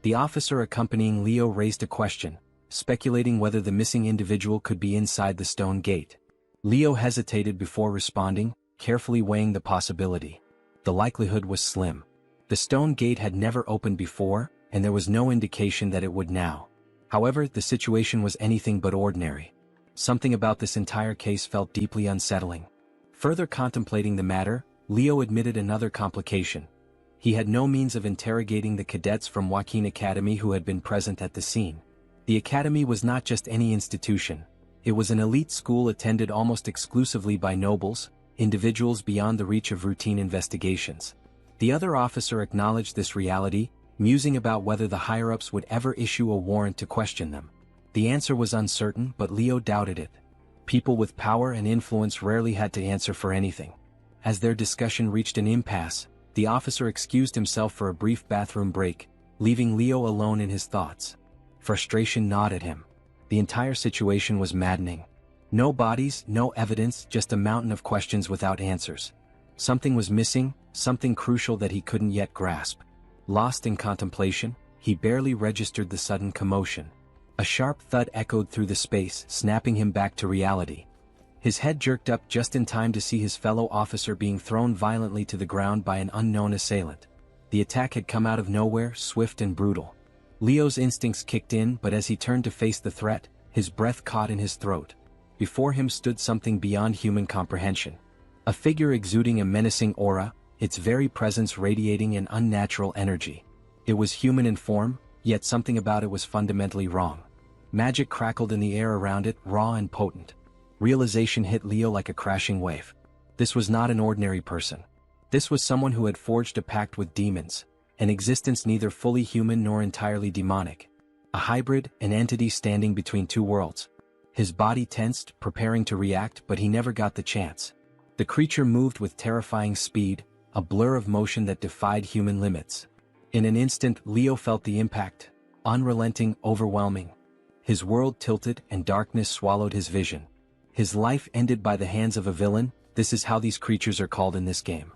The officer accompanying Leo raised a question, speculating whether the missing individual could be inside the stone gate. Leo hesitated before responding, carefully weighing the possibility. The likelihood was slim. The stone gate had never opened before, and there was no indication that it would now. However, the situation was anything but ordinary. Something about this entire case felt deeply unsettling. Further contemplating the matter, Leo admitted another complication. He had no means of interrogating the cadets from Joaquin Academy who had been present at the scene. The academy was not just any institution. It was an elite school attended almost exclusively by nobles, individuals beyond the reach of routine investigations. The other officer acknowledged this reality, musing about whether the higher-ups would ever issue a warrant to question them. The answer was uncertain, but Leo doubted it. People with power and influence rarely had to answer for anything. As their discussion reached an impasse, the officer excused himself for a brief bathroom break, leaving Leo alone in his thoughts. Frustration gnawed at him. The entire situation was maddening. No bodies, no evidence, just a mountain of questions without answers. Something was missing, something crucial that he couldn't yet grasp. Lost in contemplation, he barely registered the sudden commotion. A sharp thud echoed through the space, snapping him back to reality. His head jerked up just in time to see his fellow officer being thrown violently to the ground by an unknown assailant. The attack had come out of nowhere, swift and brutal. Leo's instincts kicked in, but as he turned to face the threat, his breath caught in his throat. Before him stood something beyond human comprehension. A figure exuding a menacing aura, its very presence radiating an unnatural energy. It was human in form, yet something about it was fundamentally wrong. Magic crackled in the air around it, raw and potent. Realization hit Leo like a crashing wave. This was not an ordinary person. This was someone who had forged a pact with demons, an existence neither fully human nor entirely demonic. A hybrid, an entity standing between two worlds. His body tensed, preparing to react, but he never got the chance. The creature moved with terrifying speed, a blur of motion that defied human limits. In an instant, Leo felt the impact, unrelenting, overwhelming. His world tilted and darkness swallowed his vision. His life ended by the hands of a villain. This is how these creatures are called in this game.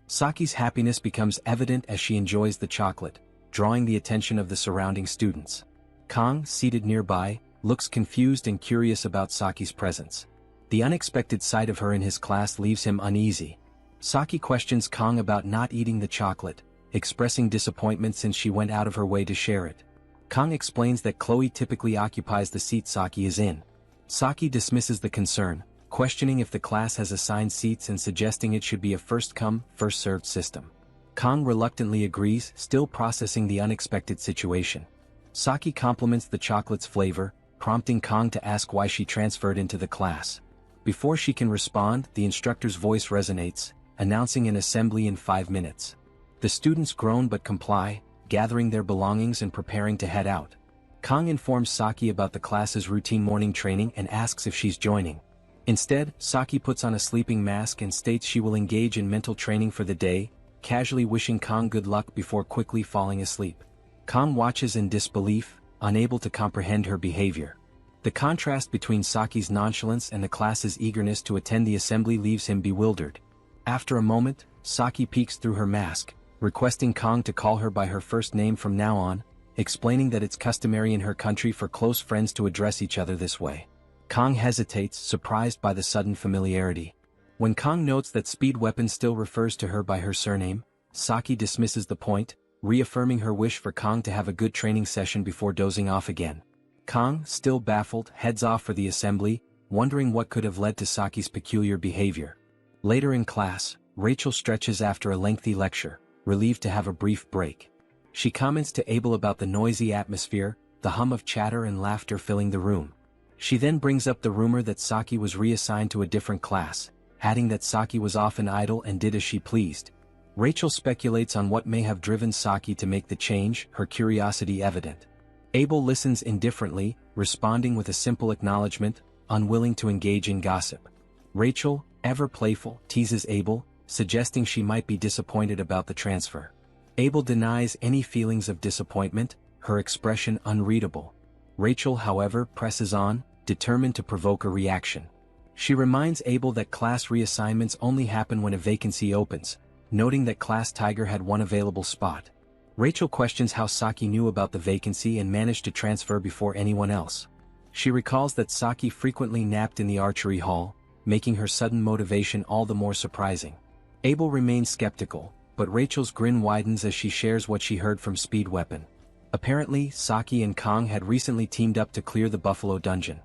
Saki's happiness becomes evident as she enjoys the chocolate, drawing the attention of the surrounding students. Kong, seated nearby, looks confused and curious about Saki's presence. The unexpected sight of her in his class leaves him uneasy. Saki questions Kong about not eating the chocolate, expressing disappointment since she went out of her way to share it. Kong explains that Chloe typically occupies the seat Saki is in. Saki dismisses the concern, questioning if the class has assigned seats and suggesting it should be a first-come, first-served system. Kong reluctantly agrees, still processing the unexpected situation. Saki compliments the chocolate's flavor, prompting Kong to ask why she transferred into the class. Before she can respond, the instructor's voice resonates, announcing an assembly in 5 minutes. The students groan but comply, gathering their belongings and preparing to head out. Kong informs Saki about the class's routine morning training and asks if she's joining. Instead, Saki puts on a sleeping mask and states she will engage in mental training for the day, casually wishing Kong good luck before quickly falling asleep. Kong watches in disbelief, unable to comprehend her behavior. The contrast between Saki's nonchalance and the class's eagerness to attend the assembly leaves him bewildered. After a moment, Saki peeks through her mask, requesting Kong to call her by her first name from now on, explaining that it's customary in her country for close friends to address each other this way. Kong hesitates, surprised by the sudden familiarity. When Kong notes that Speed Weapon still refers to her by her surname, Saki dismisses the point, reaffirming her wish for Kang to have a good training session before dozing off again. Kang, still baffled, heads off for the assembly, wondering what could have led to Saki's peculiar behavior. Later in class, Rachel stretches after a lengthy lecture, relieved to have a brief break. She comments to Abel about the noisy atmosphere, the hum of chatter and laughter filling the room. She then brings up the rumor that Saki was reassigned to a different class, adding that Saki was often idle and did as she pleased. Rachel speculates on what may have driven Saki to make the change, her curiosity evident. Abel listens indifferently, responding with a simple acknowledgement, unwilling to engage in gossip. Rachel, ever playful, teases Abel, suggesting she might be disappointed about the transfer. Abel denies any feelings of disappointment, her expression unreadable. Rachel, however, presses on, determined to provoke a reaction. She reminds Abel that class reassignments only happen when a vacancy opens, noting that Class Tiger had one available spot. Rachel questions how Saki knew about the vacancy and managed to transfer before anyone else. She recalls that Saki frequently napped in the archery hall, making her sudden motivation all the more surprising. Abel remains skeptical, but Rachel's grin widens as she shares what she heard from Speed Weapon. Apparently, Saki and Kang had recently teamed up to clear the Buffalo Dungeon.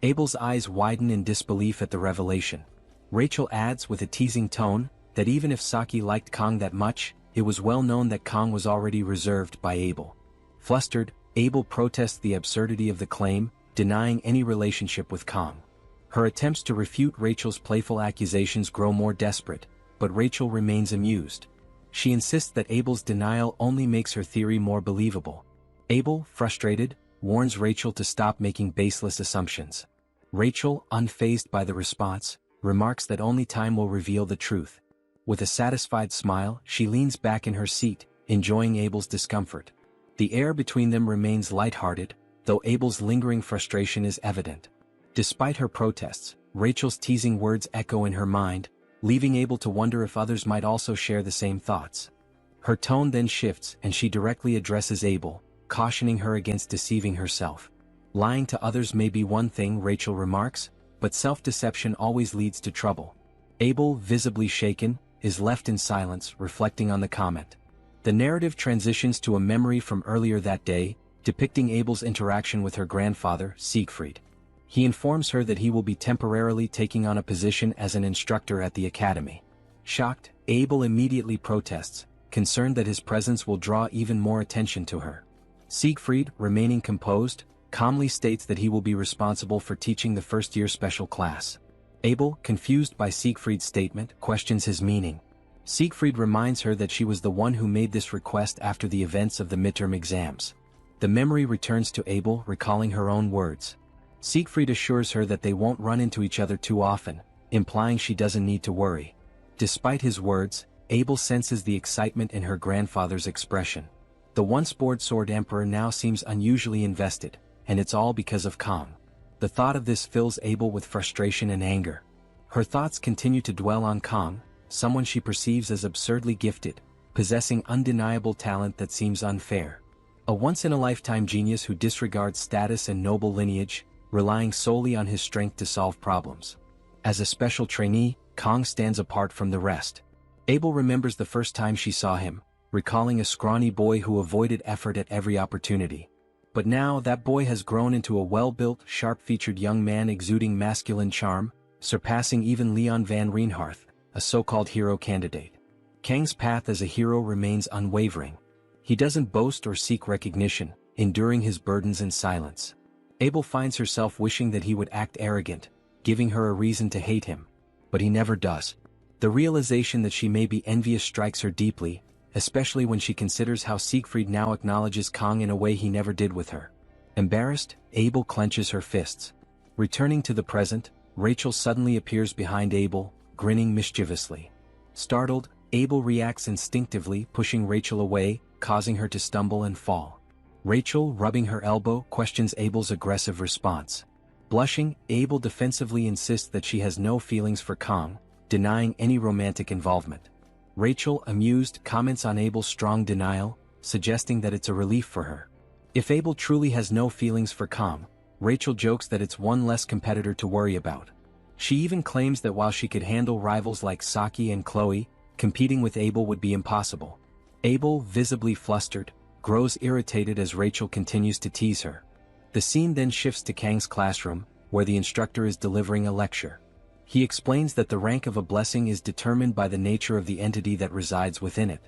Abel's eyes widen in disbelief at the revelation. Rachel adds with a teasing tone that even if Saki liked Kang that much, it was well known that Kang was already reserved by Abel. Flustered, Abel protests the absurdity of the claim, denying any relationship with Kang. Her attempts to refute Rachel's playful accusations grow more desperate, but Rachel remains amused. She insists that Abel's denial only makes her theory more believable. Abel, frustrated, warns Rachel to stop making baseless assumptions. Rachel, unfazed by the response, remarks that only time will reveal the truth. With a satisfied smile, she leans back in her seat, enjoying Abel's discomfort. The air between them remains lighthearted, though Abel's lingering frustration is evident. Despite her protests, Rachel's teasing words echo in her mind, leaving Abel to wonder if others might also share the same thoughts. Her tone then shifts and she directly addresses Abel, cautioning her against deceiving herself. Lying to others may be one thing, Rachel remarks, but self-deception always leads to trouble. Abel, visibly shaken, is left in silence, reflecting on the comment. The narrative transitions to a memory from earlier that day, depicting Abel's interaction with her grandfather, Siegfried. He informs her that he will be temporarily taking on a position as an instructor at the academy. Shocked, Abel immediately protests, concerned that his presence will draw even more attention to her. Siegfried, remaining composed, calmly states that he will be responsible for teaching the first-year special class. Abel, confused by Siegfried's statement, questions his meaning. Siegfried reminds her that she was the one who made this request after the events of the midterm exams. The memory returns to Abel, recalling her own words. Siegfried assures her that they won't run into each other too often, implying she doesn't need to worry. Despite his words, Abel senses the excitement in her grandfather's expression. The once bored sword emperor now seems unusually invested, and it's all because of Kang. The thought of this fills Abel with frustration and anger. Her thoughts continue to dwell on Kang, someone she perceives as absurdly gifted, possessing undeniable talent that seems unfair. A once-in-a-lifetime genius who disregards status and noble lineage, relying solely on his strength to solve problems. As a special trainee, Kang stands apart from the rest. Abel remembers the first time she saw him, recalling a scrawny boy who avoided effort at every opportunity. But now that boy has grown into a well-built, sharp-featured young man exuding masculine charm, surpassing even Leon van Reinhardt, a so-called hero candidate. Kang's path as a hero remains unwavering. He doesn't boast or seek recognition, enduring his burdens in silence. Abel finds herself wishing that he would act arrogant, giving her a reason to hate him. But he never does. The realization that she may be envious strikes her deeply, especially when she considers how Siegfried now acknowledges Kang in a way he never did with her. Embarrassed, Abel clenches her fists. Returning to the present, Rachel suddenly appears behind Abel, grinning mischievously. Startled, Abel reacts instinctively, pushing Rachel away, causing her to stumble and fall. Rachel, rubbing her elbow, questions Abel's aggressive response. Blushing, Abel defensively insists that she has no feelings for Kang, denying any romantic involvement. Rachel, amused, comments on Abel's strong denial, suggesting that it's a relief for her. If Abel truly has no feelings for Kang, Rachel jokes that it's one less competitor to worry about. She even claims that while she could handle rivals like Saki and Chloe, competing with Abel would be impossible. Abel, visibly flustered, grows irritated as Rachel continues to tease her. The scene then shifts to Kang's classroom, where the instructor is delivering a lecture. He explains that the rank of a blessing is determined by the nature of the entity that resides within it.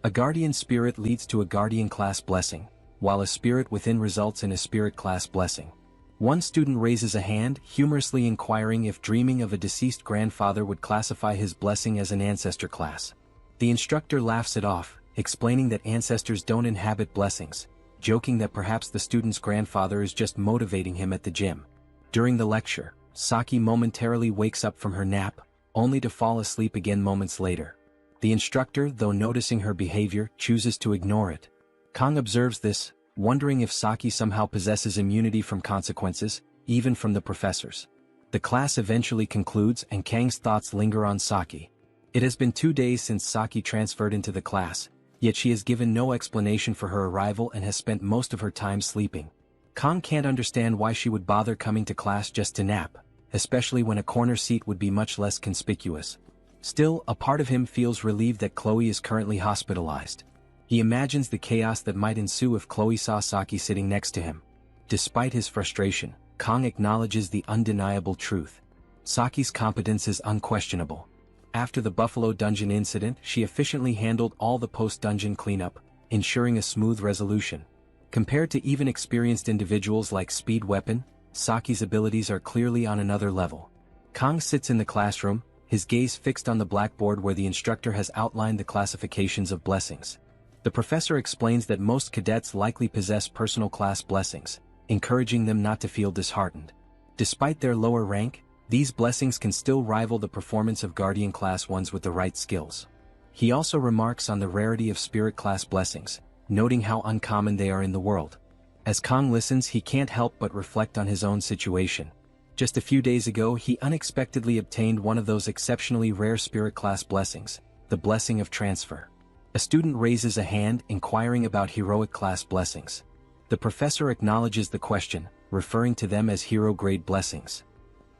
A guardian spirit leads to a guardian class blessing, while a spirit within results in a spirit class blessing. One student raises a hand, humorously inquiring if dreaming of a deceased grandfather would classify his blessing as an ancestor class. The instructor laughs it off, explaining that ancestors don't inhabit blessings, joking that perhaps the student's grandfather is just motivating him at the gym. During the lecture, Saki momentarily wakes up from her nap, only to fall asleep again moments later. The instructor, though noticing her behavior, chooses to ignore it. Kang observes this, wondering if Saki somehow possesses immunity from consequences, even from the professors. The class eventually concludes and Kang's thoughts linger on Saki. It has been 2 days since Saki transferred into the class, yet she has given no explanation for her arrival and has spent most of her time sleeping. Kang can't understand why she would bother coming to class just to nap, especially when a corner seat would be much less conspicuous. Still, a part of him feels relieved that Chloe is currently hospitalized. He imagines the chaos that might ensue if Chloe saw Saki sitting next to him. Despite his frustration, Kang acknowledges the undeniable truth. Saki's competence is unquestionable. After the Buffalo Dungeon incident, she efficiently handled all the post-dungeon cleanup, ensuring a smooth resolution. Compared to even experienced individuals like Speed Weapon, Saki's abilities are clearly on another level. Kang sits in the classroom, his gaze fixed on the blackboard where the instructor has outlined the classifications of blessings. The professor explains that most cadets likely possess personal class blessings, encouraging them not to feel disheartened. Despite their lower rank, these blessings can still rival the performance of Guardian class ones with the right skills. He also remarks on the rarity of Spirit class blessings, noting how uncommon they are in the world. As Kang listens, he can't help but reflect on his own situation. Just a few days ago, he unexpectedly obtained one of those exceptionally rare Spirit class blessings, the blessing of transfer. A student raises a hand, inquiring about heroic class blessings. The professor acknowledges the question, referring to them as hero-grade blessings.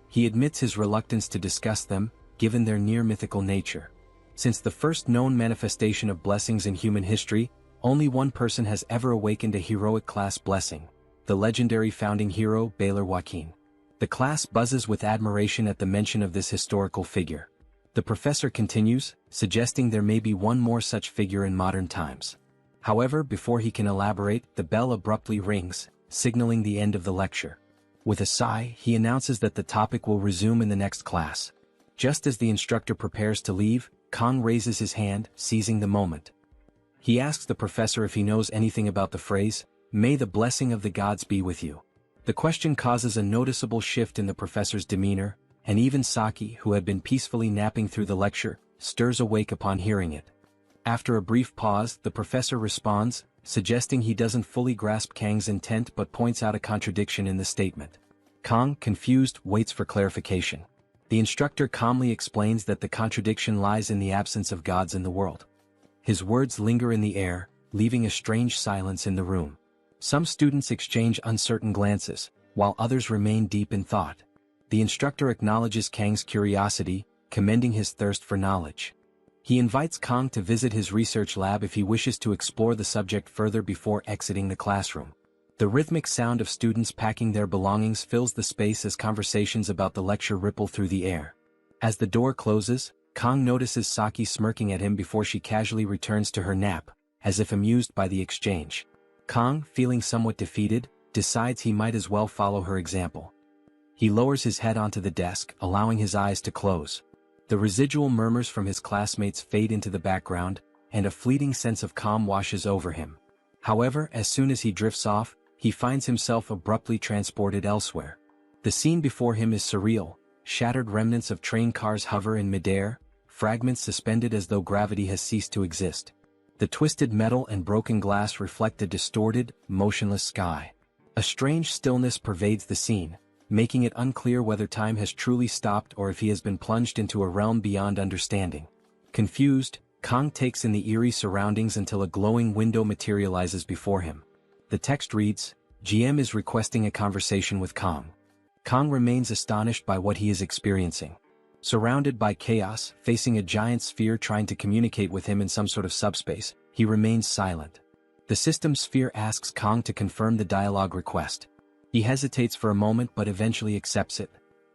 He admits his reluctance to discuss them, given their near-mythical nature. Since the first known manifestation of blessings in human history, only one person has ever awakened a heroic class blessing, the legendary founding hero Baylor Joaquin. The class buzzes with admiration at the mention of this historical figure. The professor continues, suggesting there may be one more such figure in modern times. However, before he can elaborate, the bell abruptly rings, signaling the end of the lecture. With a sigh, he announces that the topic will resume in the next class. Just as the instructor prepares to leave, Kang raises his hand, seizing the moment. He asks the professor if he knows anything about the phrase, "May the blessing of the gods be with you." The question causes a noticeable shift in the professor's demeanor, and even Saki, who had been peacefully napping through the lecture, stirs awake upon hearing it. After a brief pause, the professor responds, suggesting he doesn't fully grasp Kang's intent but points out a contradiction in the statement. Kang, confused, waits for clarification. The instructor calmly explains that the contradiction lies in the absence of gods in the world. His words linger in the air, leaving a strange silence in the room. Some students exchange uncertain glances, while others remain deep in thought. The instructor acknowledges Kang's curiosity, commending his thirst for knowledge. He invites Kang to visit his research lab if he wishes to explore the subject further before exiting the classroom. The rhythmic sound of students packing their belongings fills the space as conversations about the lecture ripple through the air. As the door closes, Kang notices Saki smirking at him before she casually returns to her nap, as if amused by the exchange. Kang, feeling somewhat defeated, decides he might as well follow her example. He lowers his head onto the desk, allowing his eyes to close. The residual murmurs from his classmates fade into the background, and a fleeting sense of calm washes over him. However, as soon as he drifts off, he finds himself abruptly transported elsewhere. The scene before him is surreal. Shattered remnants of train cars hover in midair, fragments suspended as though gravity has ceased to exist. The twisted metal and broken glass reflect a distorted, motionless sky. A strange stillness pervades the scene, making it unclear whether time has truly stopped or if he has been plunged into a realm beyond understanding. Confused, Kang takes in the eerie surroundings until a glowing window materializes before him. The text reads, "GM is requesting a conversation with Kang." Kang remains astonished by what he is experiencing. Surrounded by chaos, facing a giant sphere trying to communicate with him in some sort of subspace, he remains silent. The system sphere asks Kang to confirm the dialogue request. He hesitates for a moment but eventually accepts it.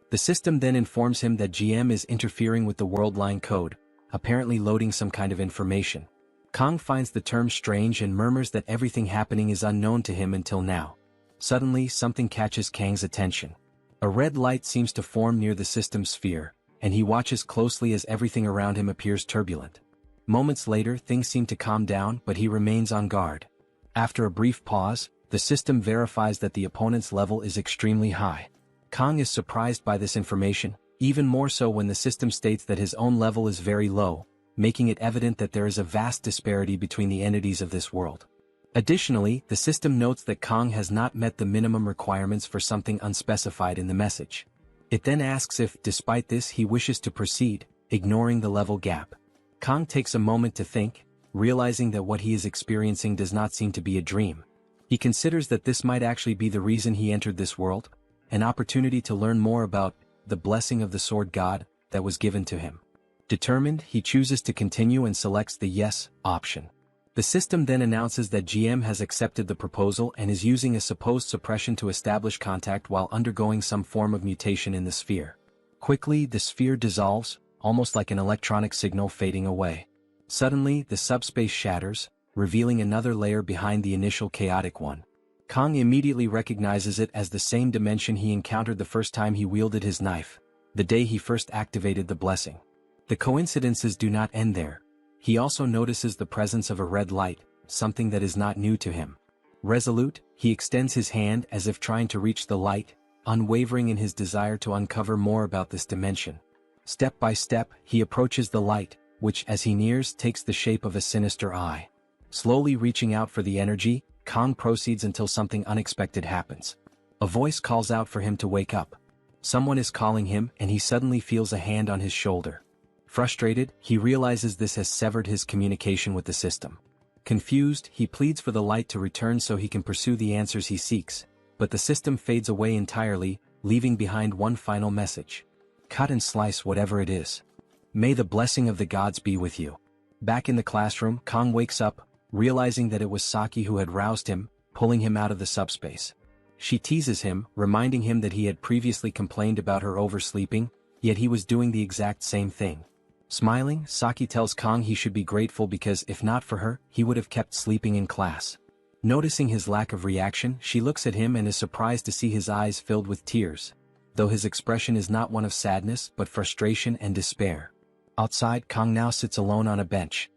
The system then informs him that GM is interfering with the world line code, apparently loading some kind of information. Kang finds the term strange and murmurs that everything happening is unknown to him until now. Suddenly, something catches Kang's attention. A red light seems to form near the system sphere, and he watches closely as everything around him appears turbulent. Moments later, things seem to calm down, but he remains on guard. After a brief pause, the system verifies that the opponent's level is extremely high. Kang is surprised by this information, even more so when the system states that his own level is very low, making it evident that there is a vast disparity between the entities of this world. Additionally, the system notes that Kang has not met the minimum requirements for something unspecified in the message. It then asks if, despite this, he wishes to proceed, ignoring the level gap. Kang takes a moment to think, realizing that what he is experiencing does not seem to be a dream. He considers that this might actually be the reason he entered this world, an opportunity to learn more about the blessing of the sword god that was given to him. Determined, he chooses to continue and selects the yes option. The system then announces that GM has accepted the proposal and is using a supposed suppression to establish contact while undergoing some form of mutation in the sphere. Quickly, the sphere dissolves, almost like an electronic signal fading away. Suddenly, the subspace shatters, revealing another layer behind the initial chaotic one. Kang immediately recognizes it as the same dimension he encountered the first time he wielded his knife, the day he first activated the blessing. The coincidences do not end there. He also notices the presence of a red light, something that is not new to him. Resolute, he extends his hand as if trying to reach the light, unwavering in his desire to uncover more about this dimension. Step by step, he approaches the light, which as he nears takes the shape of a sinister eye. Slowly reaching out for the energy, Kang proceeds until something unexpected happens. A voice calls out for him to wake up. Someone is calling him and he suddenly feels a hand on his shoulder. Frustrated, he realizes this has severed his communication with the system. Confused, he pleads for the light to return so he can pursue the answers he seeks, but the system fades away entirely, leaving behind one final message. Cut and slice whatever it is. May the blessing of the gods be with you. Back in the classroom, Kang wakes up, realizing that it was Saki who had roused him, pulling him out of the subspace. She teases him, reminding him that he had previously complained about her oversleeping, yet he was doing the exact same thing. Smiling, Saki tells Kang he should be grateful because if not for her, he would have kept sleeping in class. Noticing his lack of reaction, she looks at him and is surprised to see his eyes filled with tears, though his expression is not one of sadness but frustration and despair. Outside, Kang now sits alone on a bench.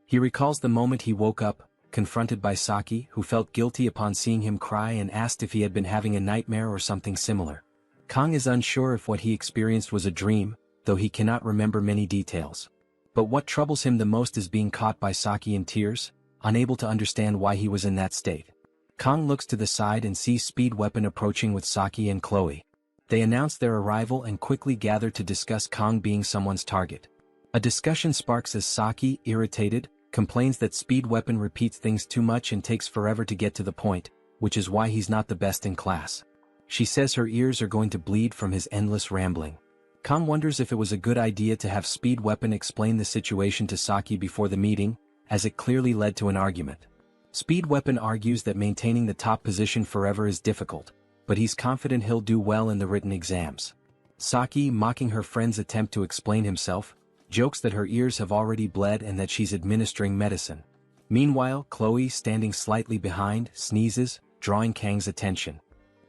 He recalls the moment he woke up, confronted by Saki, who felt guilty upon seeing him cry and asked if he had been having a nightmare or something similar. Kang is unsure if what he experienced was a dream, though he cannot remember many details. But what troubles him the most is being caught by Saki in tears, unable to understand why he was in that state. Kang looks to the side and sees Speed Weapon approaching with Saki and Chloe. They announce their arrival and quickly gather to discuss Kang being someone's target. A discussion sparks as Saki, irritated, complains that Speed Weapon repeats things too much and takes forever to get to the point, which is why he's not the best in class. She says her ears are going to bleed from his endless rambling. Kang wonders if it was a good idea to have Speed Weapon explain the situation to Saki before the meeting, as it clearly led to an argument. Speed Weapon argues that maintaining the top position forever is difficult, but he's confident he'll do well in the written exams. Saki, mocking her friend's attempt to explain himself, jokes that her ears have already bled and that she's administering medicine. Meanwhile, Chloe, standing slightly behind, sneezes, drawing Kang's attention.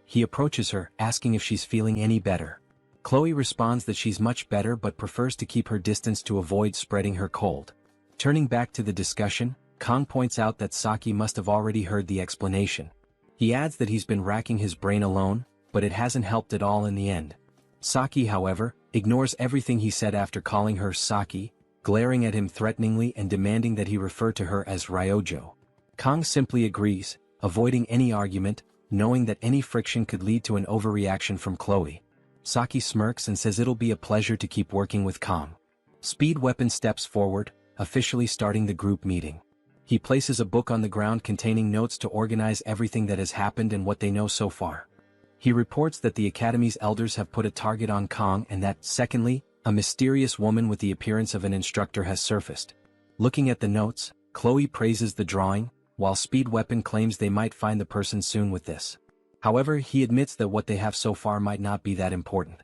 He approaches her, asking if she's feeling any better. Chloe responds that she's much better but prefers to keep her distance to avoid spreading her cold. Turning back to the discussion, Kang points out that Saki must have already heard the explanation. He adds that he's been racking his brain alone, but it hasn't helped at all in the end. Saki, however, ignores everything he said after calling her Saki, glaring at him threateningly and demanding that he refer to her as Ryojo. Kang simply agrees, avoiding any argument, knowing that any friction could lead to an overreaction from Chloe. Saki smirks and says it'll be a pleasure to keep working with Kang. Speed Weapon steps forward, officially starting the group meeting. He places a book on the ground containing notes to organize everything that has happened and what they know so far. He reports that the Academy's elders have put a target on Kang and that, secondly, a mysterious woman with the appearance of an instructor has surfaced. Looking at the notes, Chloe praises the drawing, while Speed Weapon claims they might find the person soon with this. However, he admits that what they have so far might not be that important.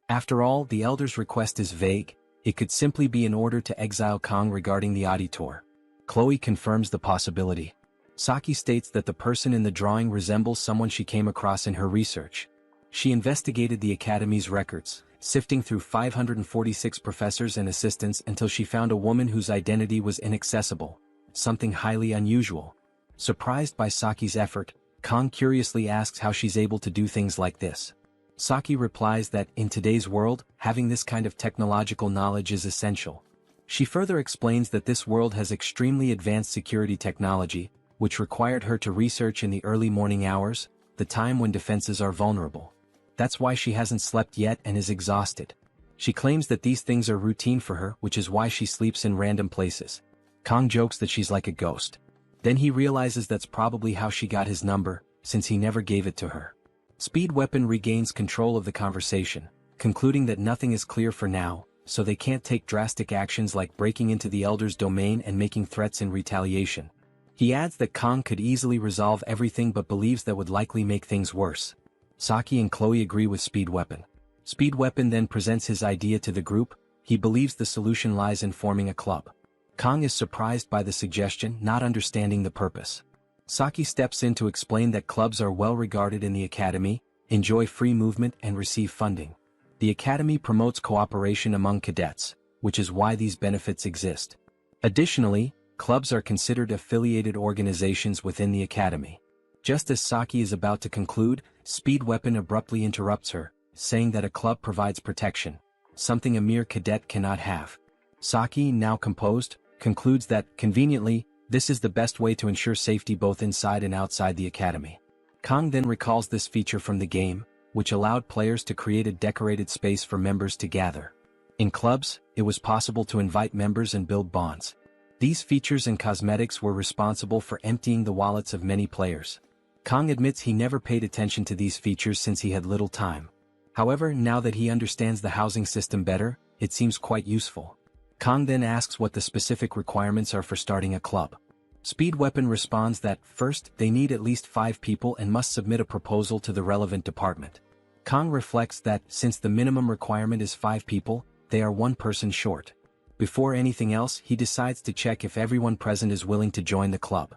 After all, the Elder's request is vague. It could simply be an order to exile Kong regarding the auditor. Chloe confirms the possibility. Saki states that the person in the drawing resembles someone she came across in her research. She investigated the Academy's records, sifting through 546 professors and assistants until she found a woman whose identity was inaccessible, something highly unusual. Surprised by Saki's effort, Kong curiously asks how she's able to do things like this. Saki replies that, in today's world, having this kind of technological knowledge is essential. She further explains that this world has extremely advanced security technology, which required her to research in the early morning hours, the time when defenses are vulnerable. That's why she hasn't slept yet and is exhausted. She claims that these things are routine for her, which is why she sleeps in random places. Kong jokes that she's like a ghost. Then he realizes that's probably how she got his number, since he never gave it to her. Speed Weapon regains control of the conversation, concluding that nothing is clear for now, so they can't take drastic actions like breaking into the Elder's domain and making threats in retaliation. He adds that Kong could easily resolve everything but believes that would likely make things worse. Saki and Chloe agree with Speed Weapon. Speed Weapon then presents his idea to the group. He believes the solution lies in forming a club. Kong is surprised by the suggestion, not understanding the purpose. Saki steps in to explain that clubs are well regarded in the Academy, enjoy free movement and receive funding. The Academy promotes cooperation among cadets, which is why these benefits exist. Additionally, clubs are considered affiliated organizations within the Academy. Just as Saki is about to conclude, Speed Weapon abruptly interrupts her, saying that a club provides protection, something a mere cadet cannot have. Saki, now composed, concludes that, conveniently, this is the best way to ensure safety both inside and outside the Academy. Kong then recalls this feature from the game, which allowed players to create a decorated space for members to gather. In clubs, it was possible to invite members and build bonds. These features and cosmetics were responsible for emptying the wallets of many players. Kong admits he never paid attention to these features since he had little time. However, now that he understands the housing system better, it seems quite useful. Kong then asks what the specific requirements are for starting a club. Speed Weapon responds that, first, they need at least 5 people and must submit a proposal to the relevant department. Kong reflects that, since the minimum requirement is 5 people, they are 1 person short. Before anything else, he decides to check if everyone present is willing to join the club.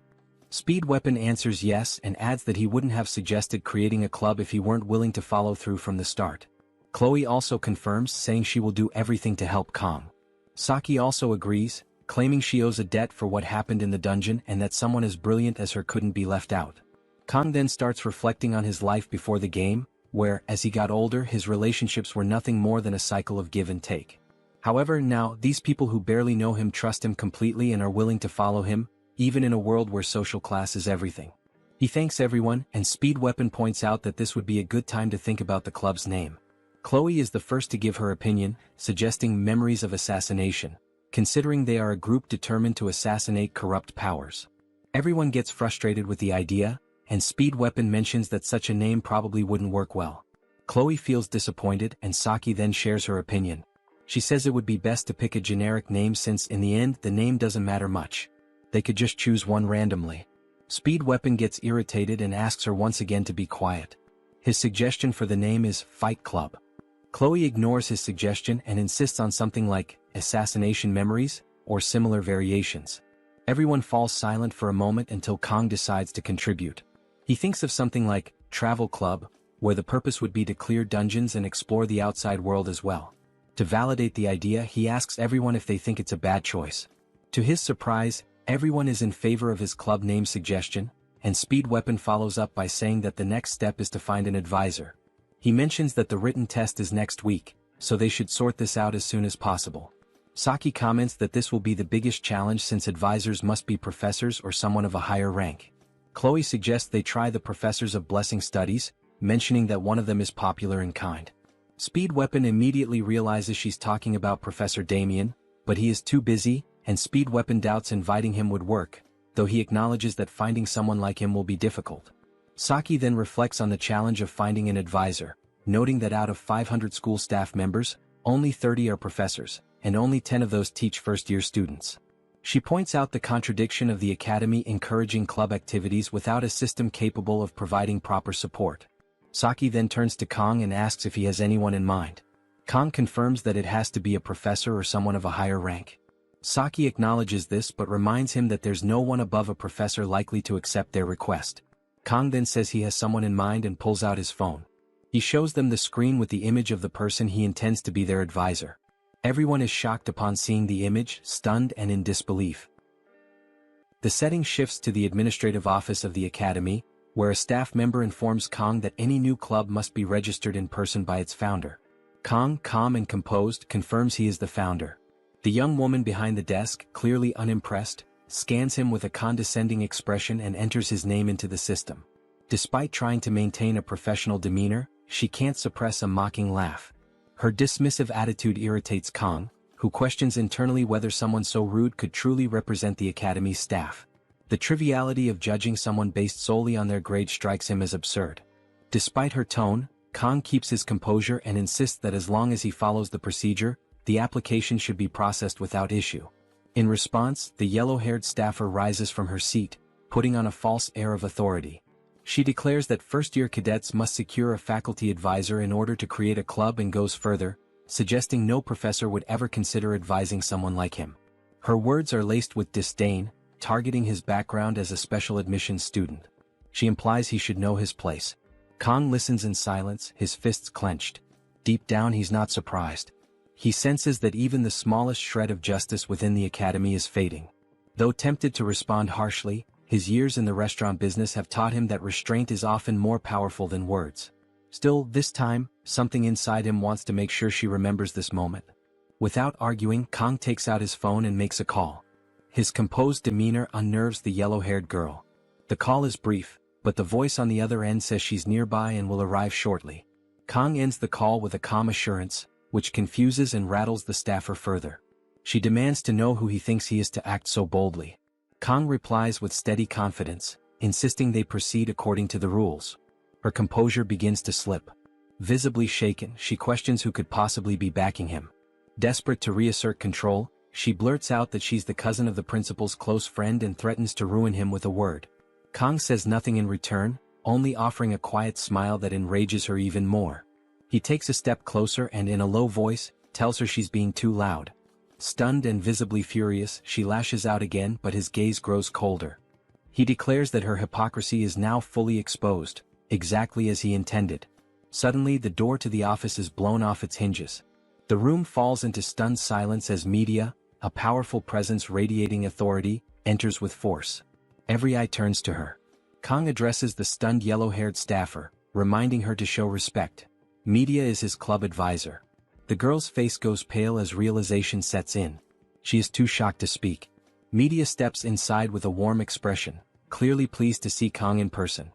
Speed Weapon answers yes and adds that he wouldn't have suggested creating a club if he weren't willing to follow through from the start. Chloe also confirms, saying she will do everything to help Kong. Saki also agrees, claiming she owes a debt for what happened in the dungeon and that someone as brilliant as her couldn't be left out. Kong then starts reflecting on his life before the game, where, as he got older, his relationships were nothing more than a cycle of give and take. However, now, these people who barely know him trust him completely and are willing to follow him, even in a world where social class is everything. He thanks everyone, and Speed Weapon points out that this would be a good time to think about the club's name. Chloe is the first to give her opinion, suggesting Memories of Assassination, considering they are a group determined to assassinate corrupt powers. Everyone gets frustrated with the idea, and Speed Weapon mentions that such a name probably wouldn't work well. Chloe feels disappointed and Saki then shares her opinion. She says it would be best to pick a generic name since in the end the name doesn't matter much. They could just choose one randomly. Speed Weapon gets irritated and asks her once again to be quiet. His suggestion for the name is Fight Club. Chloe ignores his suggestion and insists on something like Assassination Memories or similar variations. Everyone falls silent for a moment until Kong decides to contribute. He thinks of something like Travel Club, where the purpose would be to clear dungeons and explore the outside world as well. To validate the idea, he asks everyone if they think it's a bad choice. To his surprise, everyone is in favor of his club name suggestion, and Speed Weapon follows up by saying that the next step is to find an advisor. He mentions that the written test is next week, so they should sort this out as soon as possible. Saki comments that this will be the biggest challenge since advisors must be professors or someone of a higher rank. Chloe suggests they try the professors of blessing studies, mentioning that one of them is popular in kind. Speed Weapon immediately realizes she's talking about Professor Damien, but he is too busy, and Speed Weapon doubts inviting him would work, though he acknowledges that finding someone like him will be difficult. Saki then reflects on the challenge of finding an advisor, noting that out of 500 school staff members, only 30 are professors, and only 10 of those teach first-year students. She points out the contradiction of the academy encouraging club activities without a system capable of providing proper support. Saki then turns to Kong and asks if he has anyone in mind. Kong confirms that it has to be a professor or someone of a higher rank. Saki acknowledges this but reminds him that there's no one above a professor likely to accept their request. Kong then says he has someone in mind and pulls out his phone. He shows them the screen with the image of the person he intends to be their advisor. Everyone is shocked upon seeing the image, stunned and in disbelief. The setting shifts to the administrative office of the academy, where a staff member informs Kong that any new club must be registered in person by its founder. Kong, calm and composed, confirms he is the founder. The young woman behind the desk, clearly unimpressed, scans him with a condescending expression and enters his name into the system. Despite trying to maintain a professional demeanor, she can't suppress a mocking laugh. Her dismissive attitude irritates Kong, who questions internally whether someone so rude could truly represent the academy's staff. The triviality of judging someone based solely on their grade strikes him as absurd. Despite her tone, Kong keeps his composure and insists that as long as he follows the procedure, the application should be processed without issue. In response, the yellow-haired staffer rises from her seat, putting on a false air of authority. She declares that first-year cadets must secure a faculty advisor in order to create a club and goes further, suggesting no professor would ever consider advising someone like him. Her words are laced with disdain, targeting his background as a special admissions student. She implies he should know his place. Kong listens in silence, his fists clenched. Deep down he's not surprised. He senses that even the smallest shred of justice within the academy is fading. Though tempted to respond harshly, his years in the restaurant business have taught him that restraint is often more powerful than words. Still, this time, something inside him wants to make sure she remembers this moment. Without arguing, Kong takes out his phone and makes a call. His composed demeanor unnerves the yellow-haired girl. The call is brief, but the voice on the other end says she's nearby and will arrive shortly. Kong ends the call with a calm assurance, which confuses and rattles the staffer further. She demands to know who he thinks he is to act so boldly. Kong replies with steady confidence, insisting they proceed according to the rules. Her composure begins to slip. Visibly shaken, she questions who could possibly be backing him. Desperate to reassert control, she blurts out that she's the cousin of the principal's close friend and threatens to ruin him with a word. Kong says nothing in return, only offering a quiet smile that enrages her even more. He takes a step closer and in a low voice, tells her she's being too loud. Stunned and visibly furious, she lashes out again but his gaze grows colder. He declares that her hypocrisy is now fully exposed, exactly as he intended. Suddenly the door to the office is blown off its hinges. The room falls into stunned silence as Media, a powerful presence radiating authority, enters with force. Every eye turns to her. Kong addresses the stunned yellow-haired staffer, reminding her to show respect. Media is his club advisor. The girl's face goes pale as realization sets in. She is too shocked to speak. Media steps inside with a warm expression, clearly pleased to see Kong in person.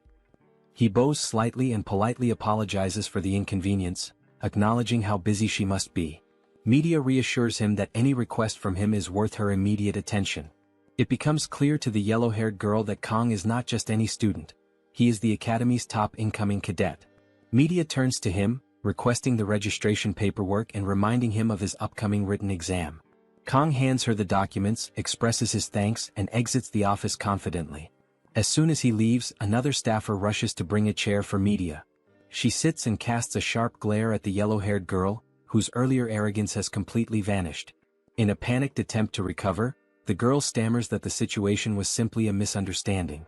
He bows slightly and politely apologizes for the inconvenience, acknowledging how busy she must be. Media reassures him that any request from him is worth her immediate attention. It becomes clear to the yellow-haired girl that Kong is not just any student. He is the academy's top incoming cadet. Media turns to him, requesting the registration paperwork and reminding him of his upcoming written exam. Kong hands her the documents, expresses his thanks, and exits the office confidently. As soon as he leaves, another staffer rushes to bring a chair for Media. She sits and casts a sharp glare at the yellow-haired girl, whose earlier arrogance has completely vanished. In a panicked attempt to recover, the girl stammers that the situation was simply a misunderstanding.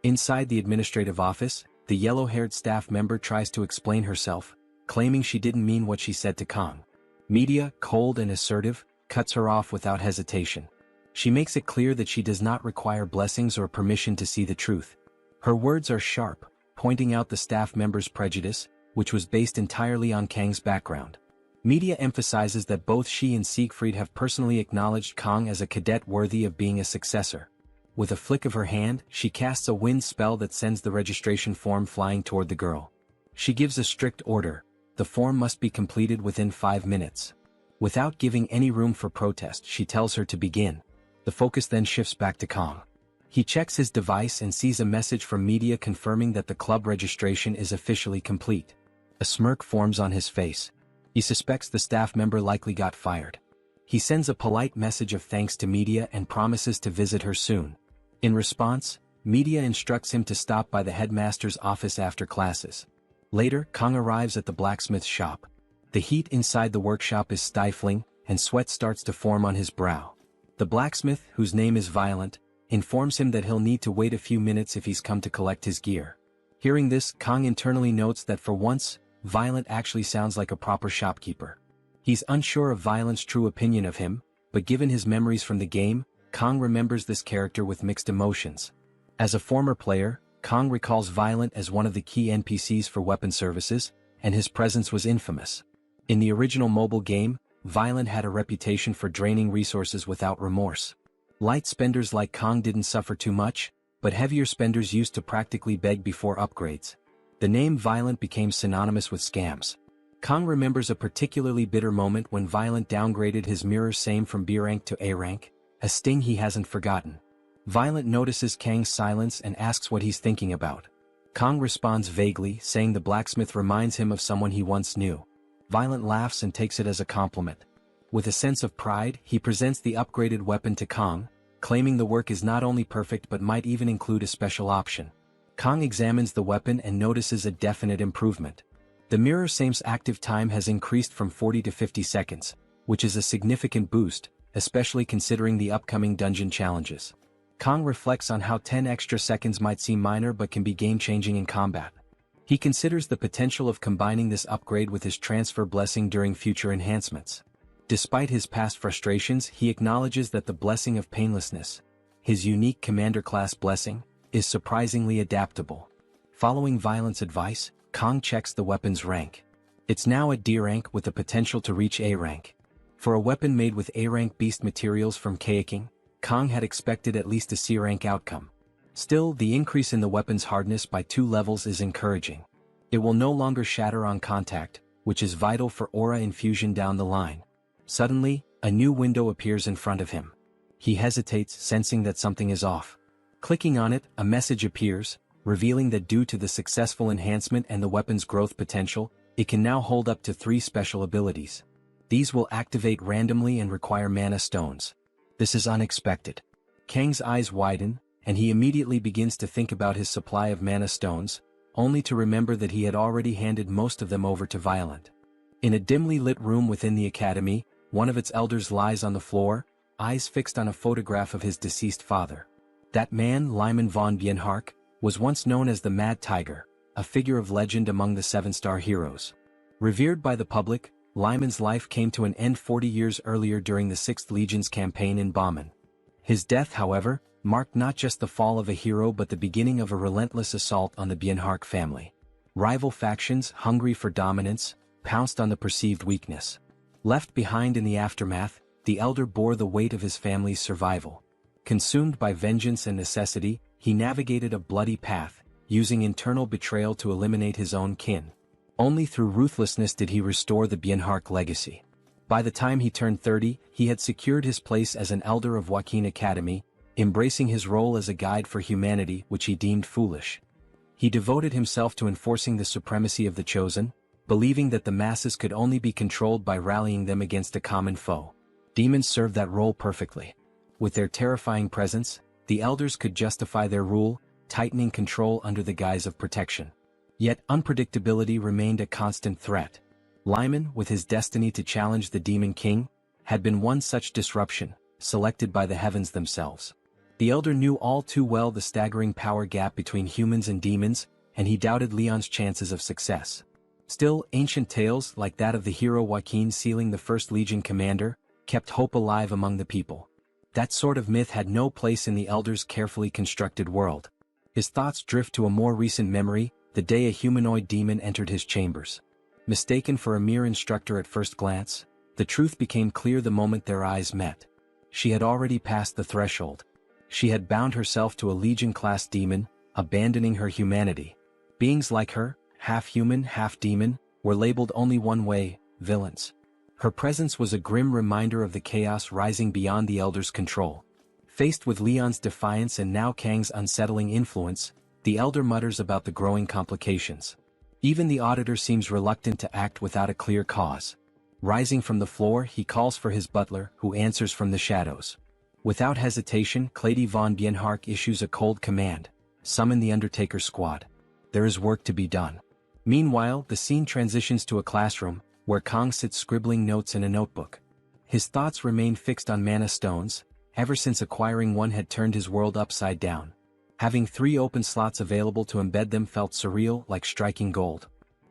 Inside the administrative office, the yellow-haired staff member tries to explain herself, claiming she didn't mean what she said to Kong. Media, cold and assertive, cuts her off without hesitation. She makes it clear that she does not require blessings or permission to see the truth. Her words are sharp, pointing out the staff member's prejudice, which was based entirely on Kang's background. Media emphasizes that both she and Siegfried have personally acknowledged Kong as a cadet worthy of being a successor. With a flick of her hand, she casts a wind spell that sends the registration form flying toward the girl. She gives a strict order: the form must be completed within 5 minutes. Without giving any room for protest, she tells her to begin. The focus then shifts back to Kong. He checks his device and sees a message from Media confirming that the club registration is officially complete. A smirk forms on his face. He suspects the staff member likely got fired. He sends a polite message of thanks to Media and promises to visit her soon. In response, Media instructs him to stop by the headmaster's office after classes. Later, Kang arrives at the blacksmith's shop. The heat inside the workshop is stifling, and sweat starts to form on his brow. The blacksmith, whose name is Violent, informs him that he'll need to wait a few minutes if he's come to collect his gear. Hearing this, Kang internally notes that for once, Violent actually sounds like a proper shopkeeper. He's unsure of Violent's true opinion of him, but given his memories from the game, Kang remembers this character with mixed emotions. As a former player, Kang recalls Violent as one of the key NPCs for weapon services, and his presence was infamous. In the original mobile game, Violent had a reputation for draining resources without remorse. Light spenders like Kang didn't suffer too much, but heavier spenders used to practically beg before upgrades. The name Violent became synonymous with scams. Kang remembers a particularly bitter moment when Violent downgraded his mirror same from B rank to A rank, a sting he hasn't forgotten. Violent notices Kang's silence and asks what he's thinking about. Kang responds vaguely, saying the blacksmith reminds him of someone he once knew. Violent laughs and takes it as a compliment. With a sense of pride, he presents the upgraded weapon to Kang, claiming the work is not only perfect but might even include a special option. Kang examines the weapon and notices a definite improvement. The mirror same's active time has increased from 40 to 50 seconds, which is a significant boost, especially considering the upcoming dungeon challenges. Kang reflects on how 10 extra seconds might seem minor but can be game-changing in combat. He considers the potential of combining this upgrade with his transfer blessing during future enhancements. Despite his past frustrations, he acknowledges that the blessing of painlessness, his unique commander-class blessing, is surprisingly adaptable. Following Violent's advice, Kang checks the weapon's rank. It's now at D rank with the potential to reach A rank. For a weapon made with A rank beast materials from Kayaking, Kang had expected at least a C rank outcome. Still, the increase in the weapon's hardness by 2 levels is encouraging. It will no longer shatter on contact, which is vital for aura infusion down the line. Suddenly, a new window appears in front of him. He hesitates, sensing that something is off. Clicking on it, a message appears, revealing that due to the successful enhancement and the weapon's growth potential, it can now hold up to 3 special abilities. These will activate randomly and require mana stones. This is unexpected. Kang's eyes widen, and he immediately begins to think about his supply of mana stones, only to remember that he had already handed most of them over to Violent. In a dimly lit room within the academy, one of its elders lies on the floor, eyes fixed on a photograph of his deceased father. That man, Lyman von Bienhark, was once known as the Mad Tiger, a figure of legend among the 7-star heroes. Revered by the public, Lyman's life came to an end 40 years earlier during the 6th Legion's campaign in Bauman. His death, however, marked not just the fall of a hero but the beginning of a relentless assault on the Bienhark family. Rival factions, hungry for dominance, pounced on the perceived weakness. Left behind in the aftermath, the elder bore the weight of his family's survival. Consumed by vengeance and necessity, he navigated a bloody path, using internal betrayal to eliminate his own kin. Only through ruthlessness did he restore the Bienhark legacy. By the time he turned 30, he had secured his place as an elder of Joaquin Academy, embracing his role as a guide for humanity which he deemed foolish. He devoted himself to enforcing the supremacy of the Chosen, believing that the masses could only be controlled by rallying them against a common foe. Demons served that role perfectly. With their terrifying presence, the elders could justify their rule, tightening control under the guise of protection. Yet unpredictability remained a constant threat. Lyman, with his destiny to challenge the Demon King, had been one such disruption, selected by the heavens themselves. The elder knew all too well the staggering power gap between humans and demons, and he doubted Leon's chances of success. Still, ancient tales, like that of the hero Joaquin sealing the First Legion commander, kept hope alive among the people. That sort of myth had no place in the elder's carefully constructed world. His thoughts drift to a more recent memory, the day a humanoid demon entered his chambers. Mistaken for a mere instructor at first glance, the truth became clear the moment their eyes met. She had already passed the threshold. She had bound herself to a Legion-class demon, abandoning her humanity. Beings like her, half human, half demon, were labeled only one way: villains. Her presence was a grim reminder of the chaos rising beyond the Elder's control. Faced with Leon's defiance and now Kang's unsettling influence, the Elder mutters about the growing complications. Even the Auditor seems reluctant to act without a clear cause. Rising from the floor, he calls for his butler, who answers from the shadows. Without hesitation, Clady von Bienhark issues a cold command: summon the Undertaker squad. There is work to be done. Meanwhile, the scene transitions to a classroom, where Kong sits scribbling notes in a notebook. His thoughts remain fixed on mana stones. Ever since acquiring one had turned his world upside down. Having 3 open slots available to embed them felt surreal, like striking gold.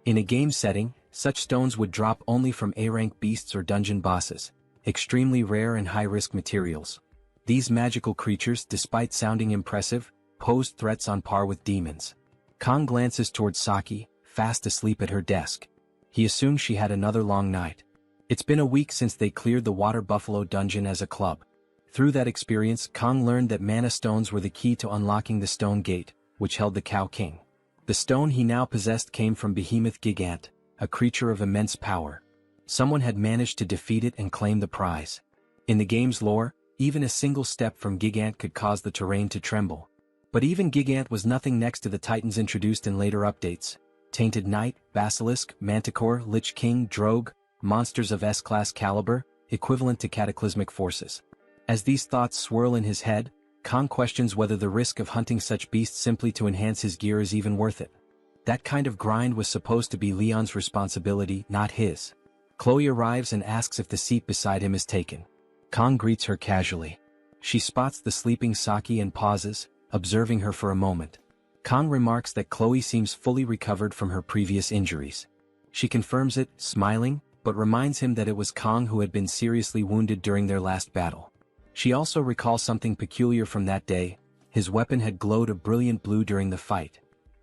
In a game setting, such stones would drop only from A-rank beasts or dungeon bosses, extremely rare and high-risk materials. These magical creatures, despite sounding impressive, posed threats on par with demons. Kong glances towards Saki, fast asleep at her desk. He assumed she had another long night. It's been a week since they cleared the Water Buffalo dungeon as a club. Through that experience, Kong learned that mana stones were the key to unlocking the Stone Gate, which held the Cow King. The stone he now possessed came from Behemoth Gigant, a creature of immense power. Someone had managed to defeat it and claim the prize. In the game's lore, even a single step from Gigant could cause the terrain to tremble. But even Gigant was nothing next to the titans introduced in later updates: Tainted Knight, Basilisk, Manticore, Lich King, Drogue, monsters of S-class caliber, equivalent to cataclysmic forces. As these thoughts swirl in his head, Kong questions whether the risk of hunting such beasts simply to enhance his gear is even worth it. That kind of grind was supposed to be Leon's responsibility, not his. Chloe arrives and asks if the seat beside him is taken. Kong greets her casually. She spots the sleeping Saki and pauses, observing her for a moment. Kong remarks that Chloe seems fully recovered from her previous injuries. She confirms it, smiling, but reminds him that it was Kong who had been seriously wounded during their last battle. She also recalls something peculiar from that day: his weapon had glowed a brilliant blue during the fight.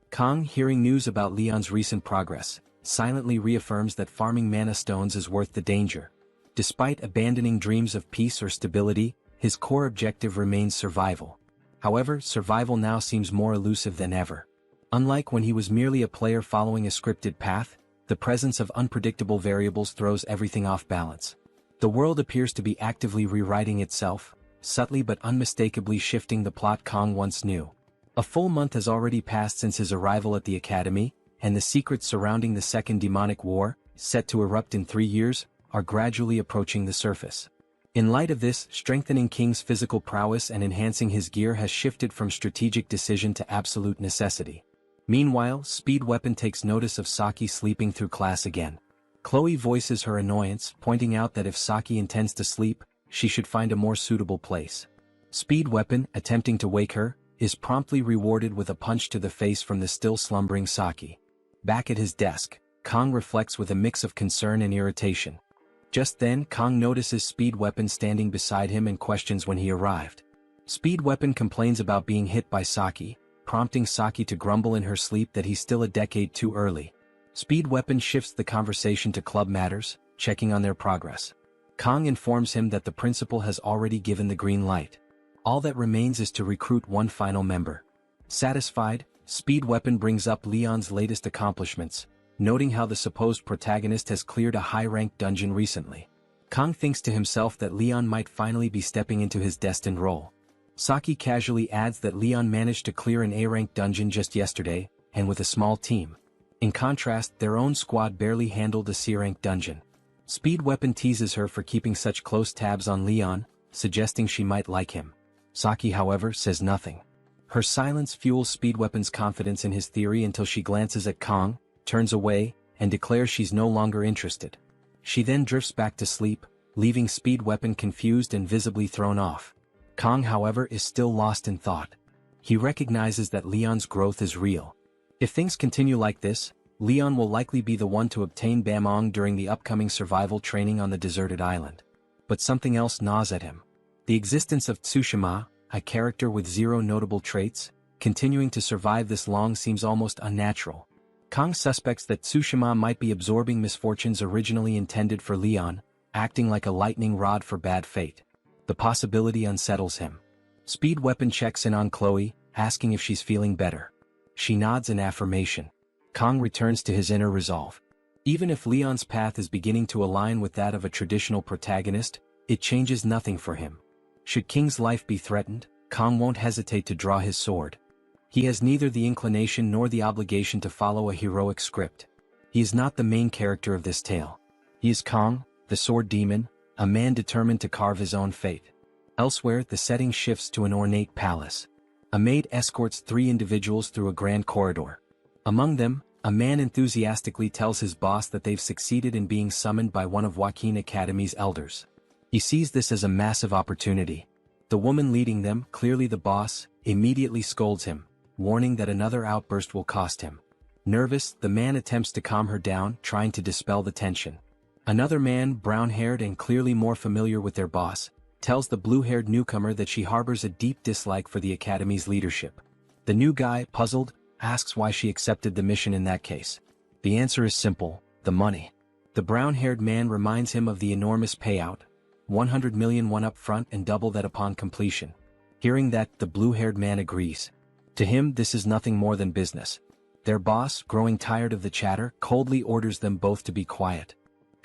Kong, hearing news about Leon's recent progress, silently reaffirms that farming mana stones is worth the danger. Despite abandoning dreams of peace or stability, his core objective remains survival. However, survival now seems more elusive than ever. Unlike when he was merely a player following a scripted path, the presence of unpredictable variables throws everything off balance. The world appears to be actively rewriting itself, subtly but unmistakably shifting the plot Kong once knew. A full month has already passed since his arrival at the academy, and the secrets surrounding the Second Demonic War, set to erupt in 3 years, are gradually approaching the surface. In light of this, strengthening King's physical prowess and enhancing his gear has shifted from strategic decision to absolute necessity. Meanwhile, Speed Weapon takes notice of Saki sleeping through class again. Chloe voices her annoyance, pointing out that if Saki intends to sleep, she should find a more suitable place. Speed Weapon, attempting to wake her, is promptly rewarded with a punch to the face from the still slumbering Saki. Back at his desk, Kong reflects with a mix of concern and irritation. Just then, Kong notices Speed Weapon standing beside him and questions when he arrived. Speed Weapon complains about being hit by Saki, prompting Saki to grumble in her sleep that he's still a decade too early. Speed Weapon shifts the conversation to club matters, checking on their progress. Kong informs him that the principal has already given the green light. All that remains is to recruit one final member. Satisfied, Speed Weapon brings up Leon's latest accomplishments, noting how the supposed protagonist has cleared a high-ranked dungeon recently. Kong thinks to himself that Leon might finally be stepping into his destined role. Saki casually adds that Leon managed to clear an A-rank dungeon just yesterday, and with a small team. In contrast, their own squad barely handled a C-rank dungeon. Speed Weapon teases her for keeping such close tabs on Leon, suggesting she might like him. Saki, however, says nothing. Her silence fuels Speed Weapon's confidence in his theory until she glances at Kong, turns away, and declares she's no longer interested. She then drifts back to sleep, leaving Speed Weapon confused and visibly thrown off. Kong, however, is still lost in thought. He recognizes that Leon's growth is real. If things continue like this, Leon will likely be the one to obtain Bamong during the upcoming survival training on the deserted island. But something else gnaws at him. The existence of Tsushima, a character with 0 notable traits, continuing to survive this long seems almost unnatural. Kong suspects that Tsushima might be absorbing misfortunes originally intended for Leon, acting like a lightning rod for bad fate. The possibility unsettles him. Speed Weapon checks in on Chloe, asking if she's feeling better. She nods in affirmation. Kong returns to his inner resolve. Even if Leon's path is beginning to align with that of a traditional protagonist, it changes nothing for him. Should King's life be threatened, Kong won't hesitate to draw his sword. He has neither the inclination nor the obligation to follow a heroic script. He is not the main character of this tale. He is Kong, the sword demon, a man determined to carve his own fate. Elsewhere, the setting shifts to an ornate palace. A maid escorts 3 individuals through a grand corridor. Among them, a man enthusiastically tells his boss that they've succeeded in being summoned by one of Joaquin Academy's elders. He sees this as a massive opportunity. The woman leading them, clearly the boss, immediately scolds him, warning that another outburst will cost him. Nervous, the man attempts to calm her down, trying to dispel the tension. Another man, brown-haired and clearly more familiar with their boss, tells the blue-haired newcomer that she harbors a deep dislike for the Academy's leadership. The new guy, puzzled, asks why she accepted the mission in that case. The answer is simple: the money. The brown-haired man reminds him of the enormous payout, 100 million won up front and double that upon completion. Hearing that, the blue-haired man agrees. To him, this is nothing more than business. Their boss, growing tired of the chatter, coldly orders them both to be quiet.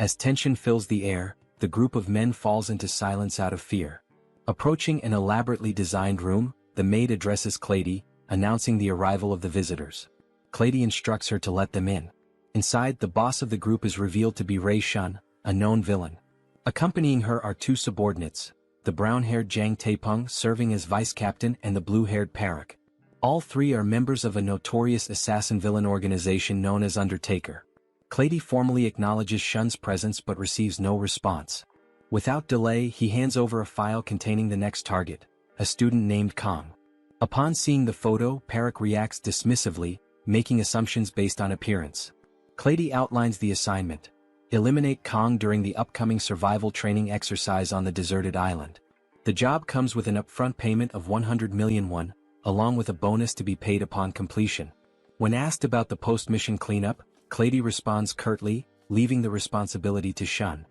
As tension fills the air, the group of men falls into silence out of fear. Approaching an elaborately designed room, the maid addresses Clady, announcing the arrival of the visitors. Clady instructs her to let them in. Inside, the boss of the group is revealed to be Ray Shun, a known villain. Accompanying her are 2 subordinates, the brown-haired Jang Taepeng serving as vice-captain and the blue-haired Parak. All 3 are members of a notorious assassin-villain organization known as Undertaker. Clady formally acknowledges Shun's presence but receives no response. Without delay, he hands over a file containing the next target, a student named Kong. Upon seeing the photo, Parak reacts dismissively, making assumptions based on appearance. Clady outlines the assignment: eliminate Kong during the upcoming survival training exercise on the deserted island. The job comes with an upfront payment of 100 million won, along with a bonus to be paid upon completion. When asked about the post-mission cleanup, Clady responds curtly, leaving the responsibility to Shun.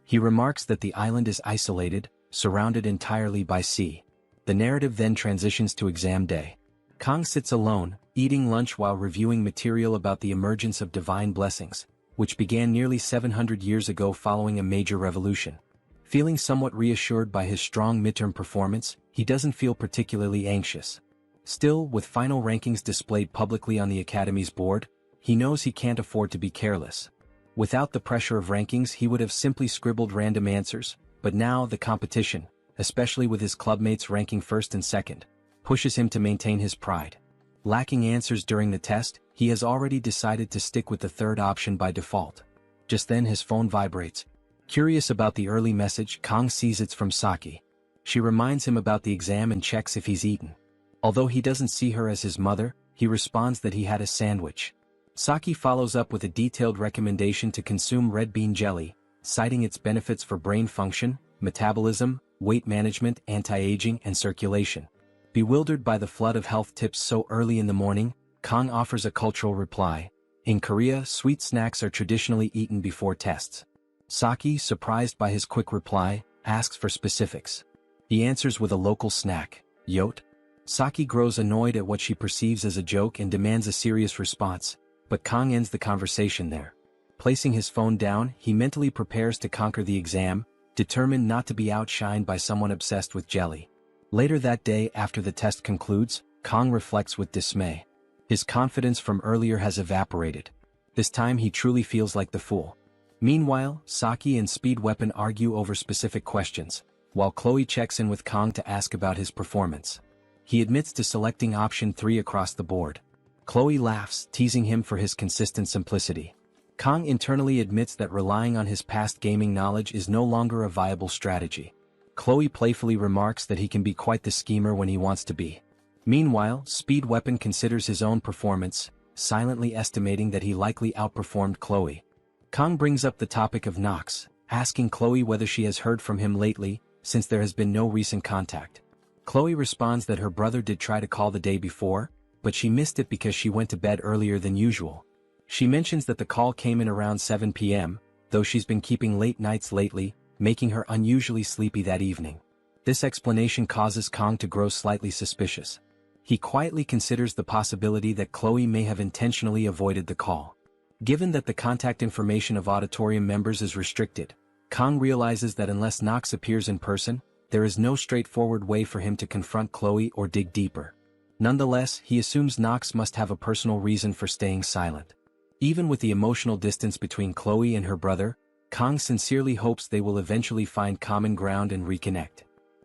He remarks that the island is isolated, surrounded entirely by sea. The narrative then transitions to exam day. Kong sits alone, eating lunch while reviewing material about the emergence of divine blessings, which began nearly 700 years ago following a major revolution. Feeling somewhat reassured by his strong midterm performance, he doesn't feel particularly anxious. Still, with final rankings displayed publicly on the Academy's board, he knows he can't afford to be careless. Without the pressure of rankings, he would have simply scribbled random answers, but now the competition, especially with his clubmates ranking first and second, pushes him to maintain his pride. Lacking answers during the test, he has already decided to stick with the third option by default. Just then his phone vibrates. Curious about the early message, Kong sees it's from Saki. She reminds him about the exam and checks if he's eaten. Although he doesn't see her as his mother, he responds that he had a sandwich. Saki follows up with a detailed recommendation to consume red bean jelly, citing its benefits for brain function, metabolism, weight management, anti-aging, and circulation. Bewildered by the flood of health tips so early in the morning, Kong offers a cultural reply. In Korea, sweet snacks are traditionally eaten before tests. Saki, surprised by his quick reply, asks for specifics. He answers with a local snack, yote. Saki grows annoyed at what she perceives as a joke and demands a serious response, but Kong ends the conversation there. Placing his phone down, he mentally prepares to conquer the exam, determined not to be outshined by someone obsessed with jelly. Later that day, after the test concludes, Kong reflects with dismay. His confidence from earlier has evaporated. This time he truly feels like the fool. Meanwhile, Saki and Speed Weapon argue over specific questions, while Chloe checks in with Kong to ask about his performance. He admits to selecting option 3 across the board. Chloe laughs, teasing him for his consistent simplicity. Kong internally admits that relying on his past gaming knowledge is no longer a viable strategy. Chloe playfully remarks that he can be quite the schemer when he wants to be. Meanwhile, Speed Weapon considers his own performance, silently estimating that he likely outperformed Chloe. Kong brings up the topic of Nox, asking Chloe whether she has heard from him lately, since there has been no recent contact. Chloe responds that her brother did try to call the day before, but she missed it because she went to bed earlier than usual. She mentions that the call came in around 7 p.m., though she's been keeping late nights lately, making her unusually sleepy that evening. This explanation causes Kong to grow slightly suspicious. He quietly considers the possibility that Chloe may have intentionally avoided the call. Given that the contact information of auditorium members is restricted, Kong realizes that unless Nox appears in person, there is no straightforward way for him to confront Chloe or dig deeper. Nonetheless, he assumes Nox must have a personal reason for staying silent. Even with the emotional distance between Chloe and her brother, Kang sincerely hopes they will eventually find common ground and reconnect.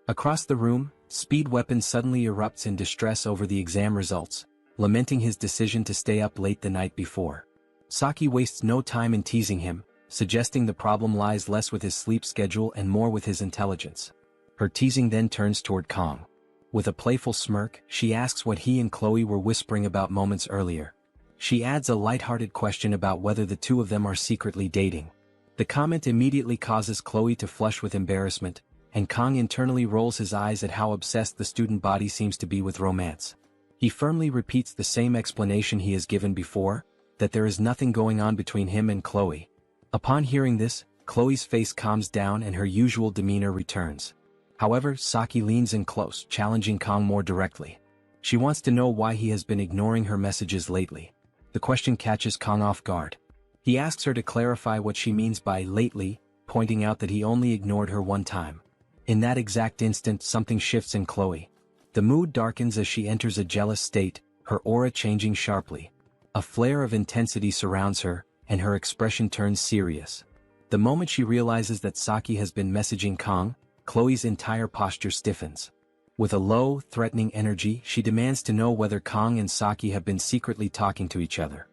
Across the room, Speed Weapon suddenly erupts in distress over the exam results, lamenting his decision to stay up late the night before. Saki wastes no time in teasing him, suggesting the problem lies less with his sleep schedule and more with his intelligence. Her teasing then turns toward Kang. With a playful smirk, she asks what he and Chloe were whispering about moments earlier. She adds a lighthearted question about whether the two of them are secretly dating. The comment immediately causes Chloe to flush with embarrassment, and Kang internally rolls his eyes at how obsessed the student body seems to be with romance. He firmly repeats the same explanation he has given before, that there is nothing going on between him and Chloe. Upon hearing this, Chloe's face calms down and her usual demeanor returns. However, Saki leans in close, challenging Kang more directly. She wants to know why he has been ignoring her messages lately. The question catches Kang off guard. He asks her to clarify what she means by lately, pointing out that he only ignored her one time. In that exact instant, something shifts in Chloe. The mood darkens as she enters a jealous state, her aura changing sharply. A flare of intensity surrounds her, and her expression turns serious. The moment she realizes that Saki has been messaging Kang, Chloe's entire posture stiffens. With a low, threatening energy, she demands to know whether Kang and Saki have been secretly talking to each other.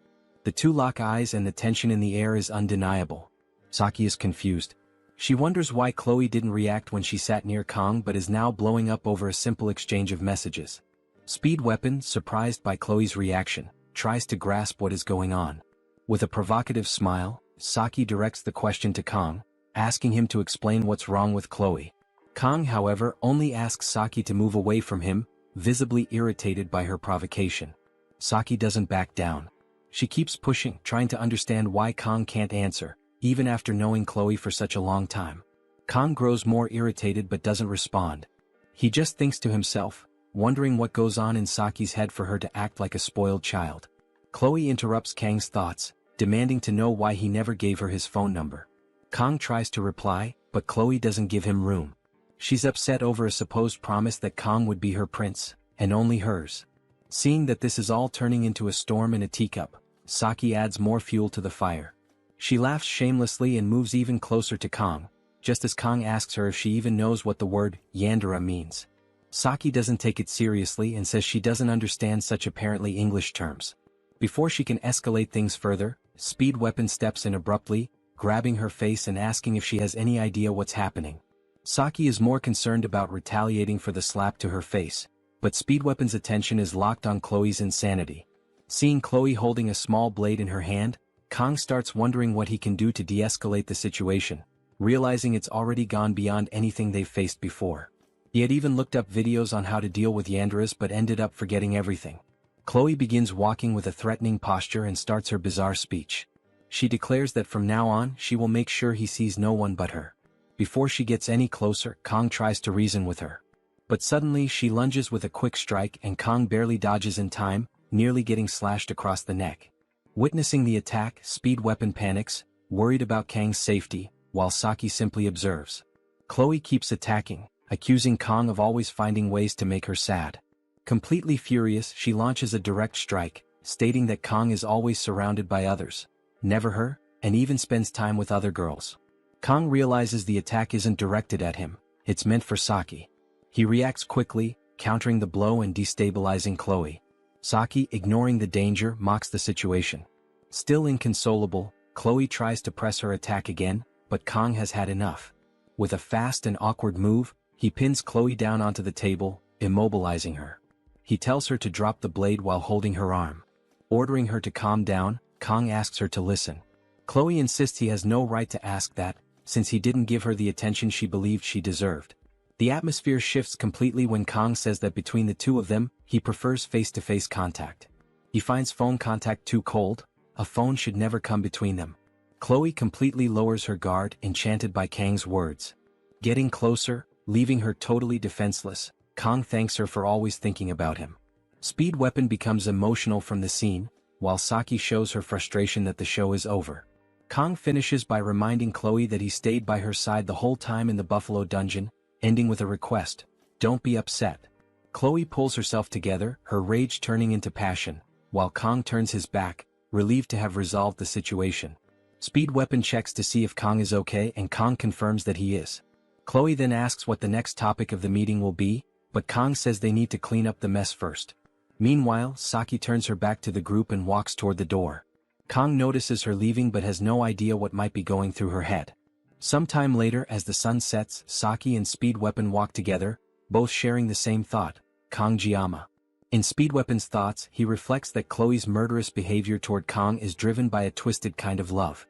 The two lock eyes and the tension in the air is undeniable. Saki is confused. She wonders why Chloe didn't react when she sat near Kang but is now blowing up over a simple exchange of messages. Speed Weapon, surprised by Chloe's reaction, tries to grasp what is going on. With a provocative smile, Saki directs the question to Kang, asking him to explain what's wrong with Chloe. Kang, however, only asks Saki to move away from him, visibly irritated by her provocation. Saki doesn't back down. She keeps pushing, trying to understand why Kang can't answer, even after knowing Chloe for such a long time. Kang grows more irritated but doesn't respond. He just thinks to himself, wondering what goes on in Saki's head for her to act like a spoiled child. Chloe interrupts Kang's thoughts, demanding to know why he never gave her his phone number. Kang tries to reply, but Chloe doesn't give him room. She's upset over a supposed promise that Kang would be her prince, and only hers. Seeing that this is all turning into a storm in a teacup, Saki adds more fuel to the fire. She laughs shamelessly and moves even closer to Kang, just as Kang asks her if she even knows what the word yandere means. Saki doesn't take it seriously and says she doesn't understand such apparently English terms. Before she can escalate things further, Speed Weapon steps in abruptly, grabbing her face and asking if she has any idea what's happening. Saki is more concerned about retaliating for the slap to her face, but Speed Weapon's attention is locked on Chloe's insanity. Seeing Chloe holding a small blade in her hand, Kang starts wondering what he can do to de-escalate the situation, realizing it's already gone beyond anything they've faced before. He had even looked up videos on how to deal with yanderes but ended up forgetting everything. Chloe begins walking with a threatening posture and starts her bizarre speech. She declares that from now on she will make sure he sees no one but her. Before she gets any closer, Kang tries to reason with her. But suddenly she lunges with a quick strike and Kang barely dodges in time, nearly getting slashed across the neck. Witnessing the attack, Speed Weapon panics, worried about Kang's safety, while Saki simply observes. Chloe keeps attacking, accusing Kang of always finding ways to make her sad. Completely furious, she launches a direct strike, stating that Kang is always surrounded by others, never her, and even spends time with other girls. Kang realizes the attack isn't directed at him, it's meant for Saki. He reacts quickly, countering the blow and destabilizing Chloe. Saki, ignoring the danger, mocks the situation. Still inconsolable, Chloe tries to press her attack again, but Kang has had enough. With a fast and awkward move, he pins Chloe down onto the table, immobilizing her. He tells her to drop the blade while holding her arm. Ordering her to calm down, Kang asks her to listen. Chloe insists he has no right to ask that, since he didn't give her the attention she believed she deserved. The atmosphere shifts completely when Kang says that between the two of them, he prefers face-to-face contact. He finds phone contact too cold, a phone should never come between them. Chloe completely lowers her guard, enchanted by Kang's words. Getting closer, leaving her totally defenseless, Kang thanks her for always thinking about him. Speed Weapon becomes emotional from the scene, while Saki shows her frustration that the show is over. Kang finishes by reminding Chloe that he stayed by her side the whole time in the Buffalo Dungeon, ending with a request, "Don't be upset." Chloe pulls herself together, her rage turning into passion, while Kang turns his back, relieved to have resolved the situation. Speed Weapon checks to see if Kong is okay and Kong confirms that he is. Chloe then asks what the next topic of the meeting will be, but Kong says they need to clean up the mess first. Meanwhile, Saki turns her back to the group and walks toward the door. Kong notices her leaving but has no idea what might be going through her head. Sometime later, as the sun sets, Saki and Speed Weapon walk together, both sharing the same thought, Kong Jiama. In Speed Weapon's thoughts, he reflects that Chloe's murderous behavior toward Kong is driven by a twisted kind of love.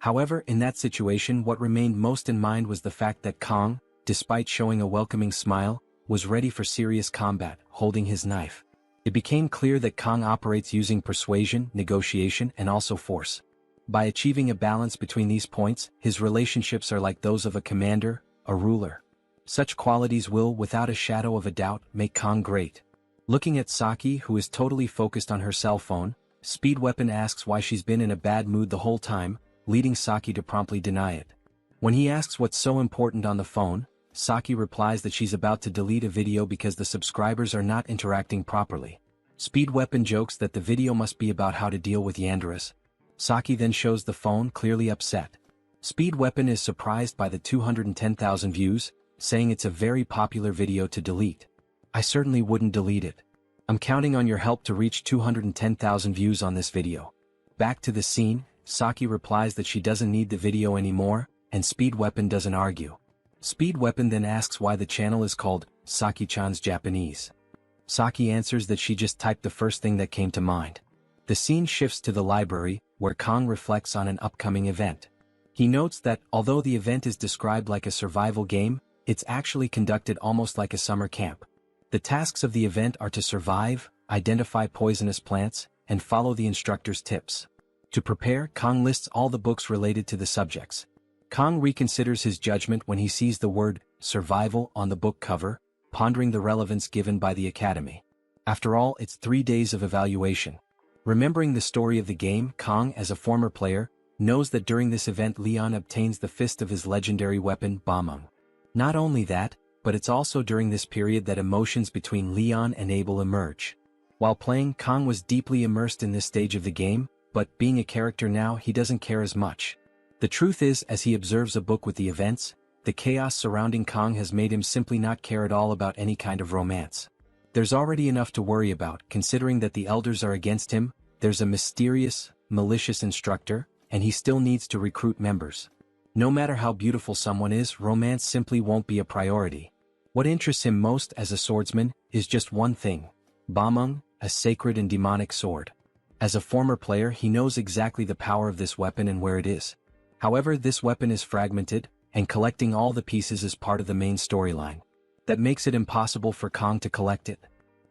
However, in that situation what remained most in mind was the fact that Kong, despite showing a welcoming smile, was ready for serious combat, holding his knife. It became clear that Kong operates using persuasion, negotiation, and also force. By achieving a balance between these points, his relationships are like those of a commander, a ruler. Such qualities will, without a shadow of a doubt, make Kong great. Looking at Saki, who is totally focused on her cell phone, Speed Weapon asks why she's been in a bad mood the whole time, leading Saki to promptly deny it. When he asks what's so important on the phone, Saki replies that she's about to delete a video because the subscribers are not interacting properly. Speed Weapon jokes that the video must be about how to deal with Yanderas. Saki then shows the phone, clearly upset. Speed Weapon is surprised by the 210,000 views, saying it's a very popular video to delete. I certainly wouldn't delete it. I'm counting on your help to reach 210,000 views on this video. Back to the scene, Saki replies that she doesn't need the video anymore, and Speed Weapon doesn't argue. Speed Weapon then asks why the channel is called Saki-chan's Japanese. Saki answers that she just typed the first thing that came to mind. The scene shifts to the library, where Kong reflects on an upcoming event. He notes that, although the event is described like a survival game, it's actually conducted almost like a summer camp. The tasks of the event are to survive, identify poisonous plants, and follow the instructor's tips. To prepare, Kong lists all the books related to the subjects. Kong reconsiders his judgment when he sees the word survival on the book cover, pondering the relevance given by the Academy. After all, it's 3 days of evaluation. Remembering the story of the game, Kong, as a former player, knows that during this event Leon obtains the fist of his legendary weapon, Bamung. Not only that, but it's also during this period that emotions between Leon and Abel emerge. While playing, Kong was deeply immersed in this stage of the game, but being a character now, he doesn't care as much. The truth is, as he observes a book with the events, the chaos surrounding Kong has made him simply not care at all about any kind of romance. There's already enough to worry about, considering that the elders are against him, there's a mysterious, malicious instructor, and he still needs to recruit members. No matter how beautiful someone is, romance simply won't be a priority. What interests him most as a swordsman is just one thing: Bamung, a sacred and demonic sword. As a former player, he knows exactly the power of this weapon and where it is. However, this weapon is fragmented, and collecting all the pieces is part of the main storyline. That makes it impossible for Kong to collect it.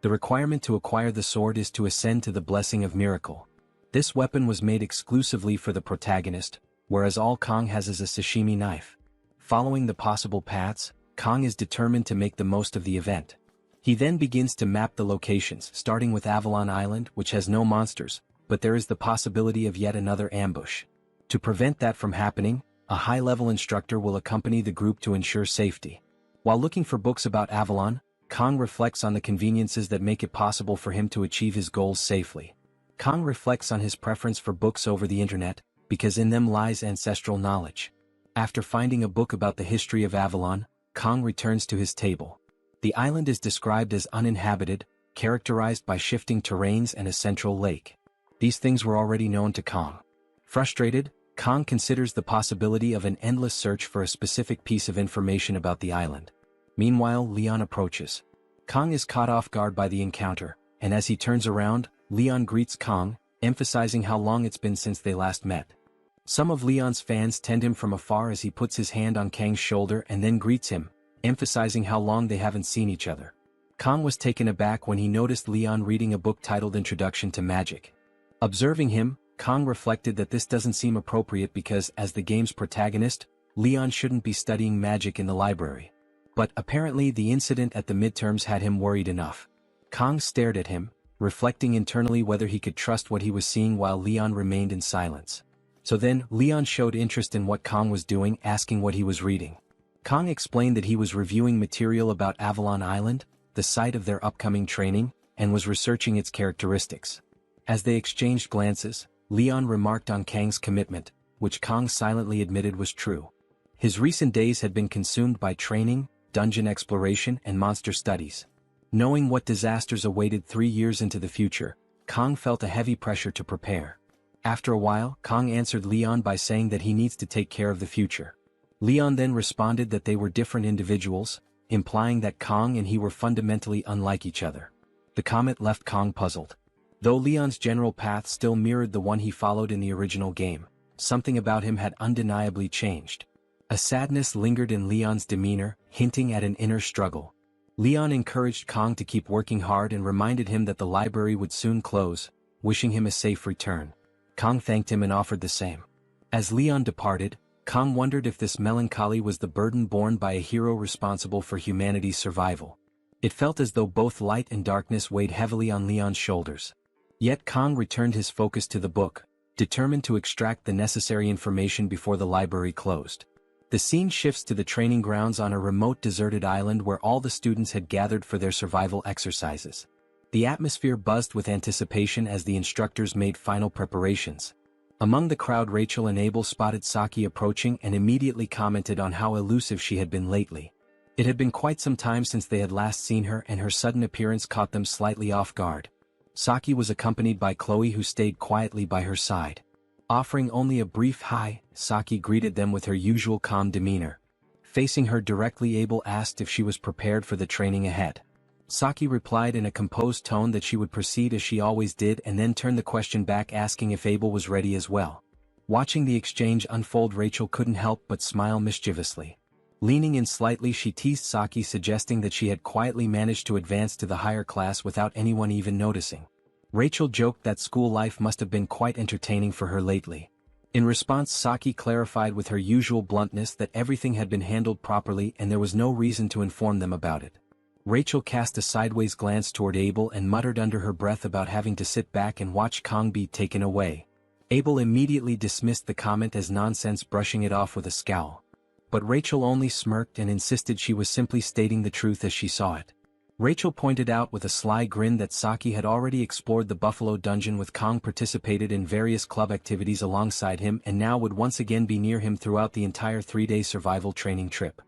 The requirement to acquire the sword is to ascend to the Blessing of Miracle. This weapon was made exclusively for the protagonist, whereas all Kong has is a sashimi knife. Following the possible paths, Kong is determined to make the most of the event. He then begins to map the locations, starting with Avalon Island, which has no monsters, but there is the possibility of yet another ambush. To prevent that from happening, a high-level instructor will accompany the group to ensure safety. While looking for books about Avalon, Kong reflects on the conveniences that make it possible for him to achieve his goals safely. Kong reflects on his preference for books over the internet, because in them lies ancestral knowledge. After finding a book about the history of Avalon, Kong returns to his table. The island is described as uninhabited, characterized by shifting terrains and a central lake. These things were already known to Kong. Frustrated, Kong considers the possibility of an endless search for a specific piece of information about the island. Meanwhile, Leon approaches. Kong is caught off guard by the encounter, and as he turns around, Leon greets Kong, emphasizing how long it's been since they last met. Some of Leon's fans tend him from afar as he puts his hand on Kang's shoulder and then greets him, emphasizing how long they haven't seen each other. Kong was taken aback when he noticed Leon reading a book titled Introduction to Magic. Observing him, Kong reflected that this doesn't seem appropriate because, as the game's protagonist, Leon shouldn't be studying magic in the library. But apparently the incident at the midterms had him worried enough. Kong stared at him, reflecting internally whether he could trust what he was seeing while Leon remained in silence. So then, Leon showed interest in what Kong was doing, asking what he was reading. Kong explained that he was reviewing material about Avalon Island, the site of their upcoming training, and was researching its characteristics. As they exchanged glances, Leon remarked on Kang's commitment, which Kang silently admitted was true. His recent days had been consumed by training, dungeon exploration, and monster studies. Knowing what disasters awaited 3 years into the future, Kang felt a heavy pressure to prepare. After a while, Kang answered Leon by saying that he needs to take care of the future. Leon then responded that they were different individuals, implying that Kang and he were fundamentally unlike each other. The comment left Kang puzzled. Though Leon's general path still mirrored the one he followed in the original game, something about him had undeniably changed. A sadness lingered in Leon's demeanor, hinting at an inner struggle. Leon encouraged Kang to keep working hard and reminded him that the library would soon close, wishing him a safe return. Kang thanked him and offered the same. As Leon departed, Kang wondered if this melancholy was the burden borne by a hero responsible for humanity's survival. It felt as though both light and darkness weighed heavily on Leon's shoulders. Yet Kang returned his focus to the book, determined to extract the necessary information before the library closed. The scene shifts to the training grounds on a remote deserted island where all the students had gathered for their survival exercises. The atmosphere buzzed with anticipation as the instructors made final preparations. Among the crowd, Rachel and Abel spotted Saki approaching and immediately commented on how elusive she had been lately. It had been quite some time since they had last seen her, and her sudden appearance caught them slightly off guard. Saki was accompanied by Chloe, who stayed quietly by her side. Offering only a brief hi, Saki greeted them with her usual calm demeanor. Facing her directly, Abel asked if she was prepared for the training ahead. Saki replied in a composed tone that she would proceed as she always did, and then turned the question back, asking if Abel was ready as well. Watching the exchange unfold, Rachel couldn't help but smile mischievously. Leaning in slightly, she teased Saki, suggesting that she had quietly managed to advance to the higher class without anyone even noticing. Rachel joked that school life must have been quite entertaining for her lately. In response, Saki clarified with her usual bluntness that everything had been handled properly and there was no reason to inform them about it. Rachel cast a sideways glance toward Abel and muttered under her breath about having to sit back and watch Kang be taken away. Abel immediately dismissed the comment as nonsense, brushing it off with a scowl. But Rachel only smirked and insisted she was simply stating the truth as she saw it. Rachel pointed out with a sly grin that Saki had already explored the Buffalo Dungeon with Kang, participated in various club activities alongside him, and now would once again be near him throughout the entire 3-day survival training trip.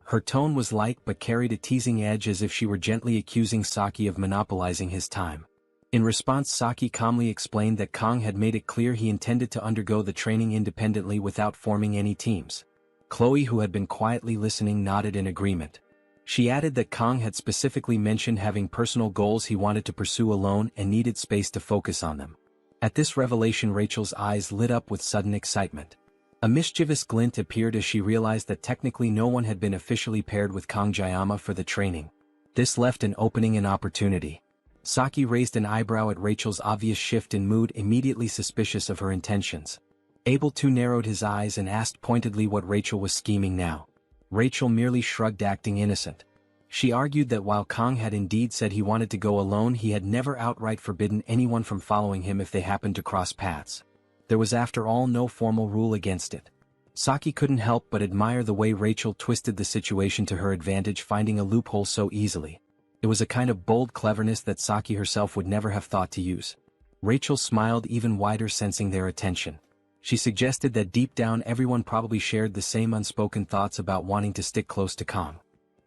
Her tone was light but carried a teasing edge, as if she were gently accusing Saki of monopolizing his time. In response, Saki calmly explained that Kang had made it clear he intended to undergo the training independently without forming any teams. Chloe, who had been quietly listening, nodded in agreement. She added that Kang had specifically mentioned having personal goals he wanted to pursue alone and needed space to focus on them. At this revelation, Rachel's eyes lit up with sudden excitement. A mischievous glint appeared as she realized that technically no one had been officially paired with Kang Jayama for the training. This left an opening and opportunity. Saki raised an eyebrow at Rachel's obvious shift in mood, immediately suspicious of her intentions. Abel too narrowed his eyes and asked pointedly what Rachel was scheming now. Rachel merely shrugged, acting innocent. She argued that while Kang had indeed said he wanted to go alone, he had never outright forbidden anyone from following him if they happened to cross paths. There was, after all, no formal rule against it. Saki couldn't help but admire the way Rachel twisted the situation to her advantage, finding a loophole so easily. It was a kind of bold cleverness that Saki herself would never have thought to use. Rachel smiled even wider, sensing their attention. She suggested that deep down everyone probably shared the same unspoken thoughts about wanting to stick close to Kang.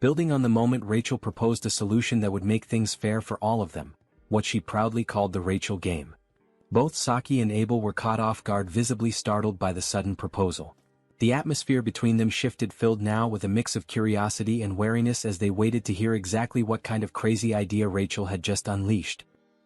Building on the moment, Rachel proposed a solution that would make things fair for all of them, what she proudly called the Rachel game. Both Saki and Abel were caught off guard, visibly startled by the sudden proposal. The atmosphere between them shifted, filled now with a mix of curiosity and wariness as they waited to hear exactly what kind of crazy idea Rachel had just unleashed.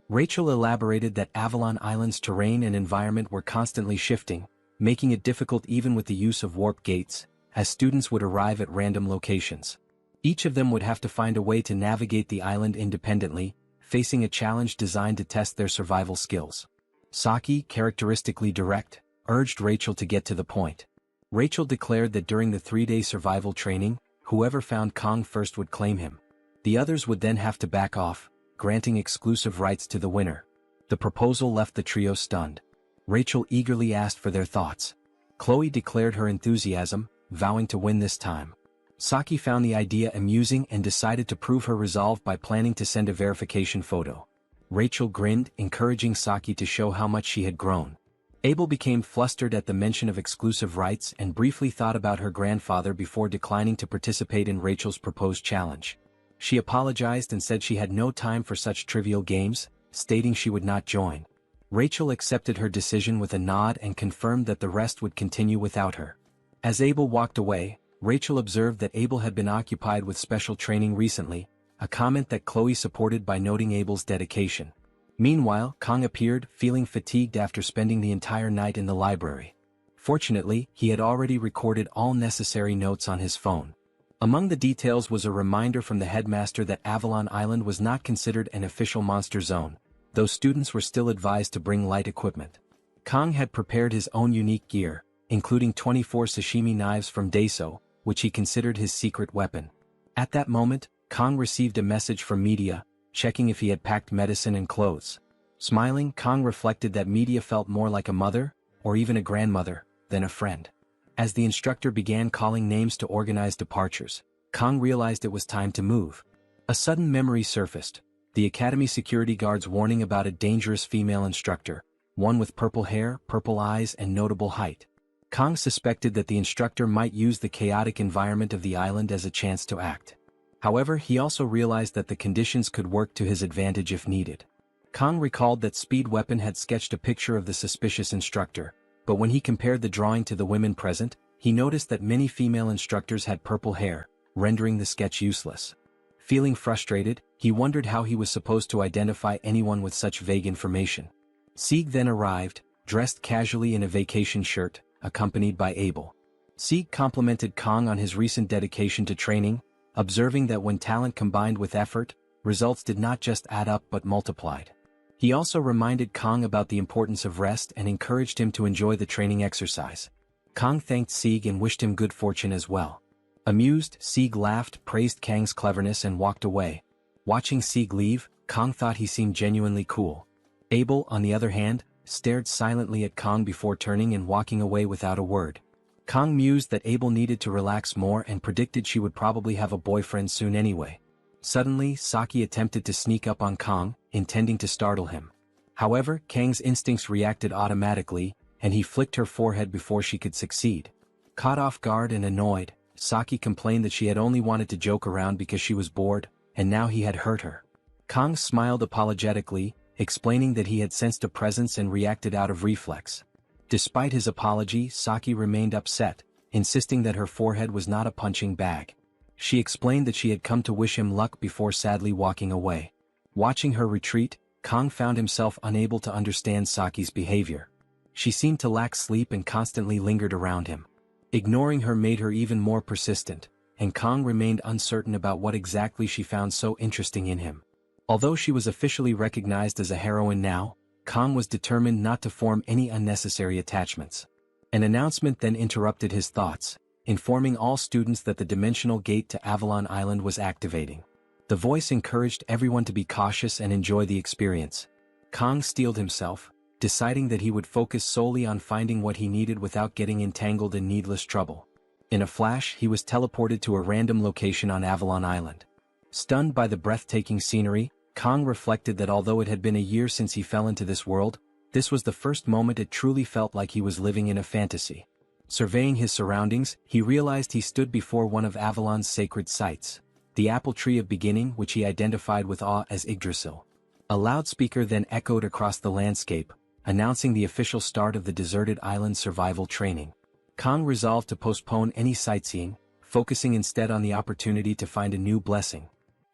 Rachel elaborated that Avalon Island's terrain and environment were constantly shifting, making it difficult even with the use of warp gates, as students would arrive at random locations. Each of them would have to find a way to navigate the island independently, facing a challenge designed to test their survival skills. Saki, characteristically direct, urged Rachel to get to the point. Rachel declared that during the 3-day survival training, whoever found Kang first would claim him. The others would then have to back off, granting exclusive rights to the winner. The proposal left the trio stunned. Rachel eagerly asked for their thoughts. Chloe declared her enthusiasm, vowing to win this time. Saki found the idea amusing and decided to prove her resolve by planning to send a verification photo. Rachel grinned, encouraging Saki to show how much she had grown. Abel became flustered at the mention of exclusive rights and briefly thought about her grandfather before declining to participate in Rachel's proposed challenge. She apologized and said she had no time for such trivial games, stating she would not join. Rachel accepted her decision with a nod and confirmed that the rest would continue without her. As Abel walked away, Rachel observed that Abel had been occupied with special training recently, a comment that Chloe supported by noting Abel's dedication. Meanwhile, Kang appeared, feeling fatigued after spending the entire night in the library. Fortunately, he had already recorded all necessary notes on his phone. Among the details was a reminder from the headmaster that Avalon Island was not considered an official monster zone, though students were still advised to bring light equipment. Kang had prepared his own unique gear, including 24 sashimi knives from Daiso, which he considered his secret weapon. At that moment, Kang received a message from Media, checking if he had packed medicine and clothes. Smiling, Kang reflected that Media felt more like a mother, or even a grandmother, than a friend. As the instructor began calling names to organize departures, Kang realized it was time to move. A sudden memory surfaced, the academy security guard's warning about a dangerous female instructor, one with purple hair, purple eyes and notable height. Kang suspected that the instructor might use the chaotic environment of the island as a chance to act. However, he also realized that the conditions could work to his advantage if needed. Kang recalled that Speed Weapon had sketched a picture of the suspicious instructor, but when he compared the drawing to the women present, he noticed that many female instructors had purple hair, rendering the sketch useless. Feeling frustrated, he wondered how he was supposed to identify anyone with such vague information. Sieg then arrived, dressed casually in a vacation shirt, accompanied by Abel. Sieg complimented Kang on his recent dedication to training, observing that when talent combined with effort, results did not just add up but multiplied. He also reminded Kang about the importance of rest and encouraged him to enjoy the training exercise. Kang thanked Sieg and wished him good fortune as well. Amused, Sieg laughed, praised Kang's cleverness and walked away. Watching Sieg leave, Kang thought he seemed genuinely cool. Abel, on the other hand, stared silently at Kang before turning and walking away without a word. Kang mused that Abel needed to relax more and predicted she would probably have a boyfriend soon anyway. Suddenly, Saki attempted to sneak up on Kang, intending to startle him. However, Kang's instincts reacted automatically, and he flicked her forehead before she could succeed. Caught off guard and annoyed, Saki complained that she had only wanted to joke around because she was bored, and now he had hurt her. Kang smiled apologetically, explaining that he had sensed a presence and reacted out of reflex. Despite his apology, Saki remained upset, insisting that her forehead was not a punching bag. She explained that she had come to wish him luck before sadly walking away. Watching her retreat, Kang found himself unable to understand Saki's behavior. She seemed to lack sleep and constantly lingered around him. Ignoring her made her even more persistent, and Kang remained uncertain about what exactly she found so interesting in him. Although she was officially recognized as a heroine now, Kang was determined not to form any unnecessary attachments. An announcement then interrupted his thoughts, informing all students that the dimensional gate to Avalon Island was activating. The voice encouraged everyone to be cautious and enjoy the experience. Kang steeled himself, deciding that he would focus solely on finding what he needed without getting entangled in needless trouble. In a flash, he was teleported to a random location on Avalon Island. Stunned by the breathtaking scenery, Kang reflected that although it had been a year since he fell into this world, this was the first moment it truly felt like he was living in a fantasy. Surveying his surroundings, he realized he stood before one of Avalon's sacred sites, the apple tree of beginning, which he identified with awe as Yggdrasil. A loudspeaker then echoed across the landscape, announcing the official start of the deserted island survival training. Kang resolved to postpone any sightseeing, focusing instead on the opportunity to find a new blessing.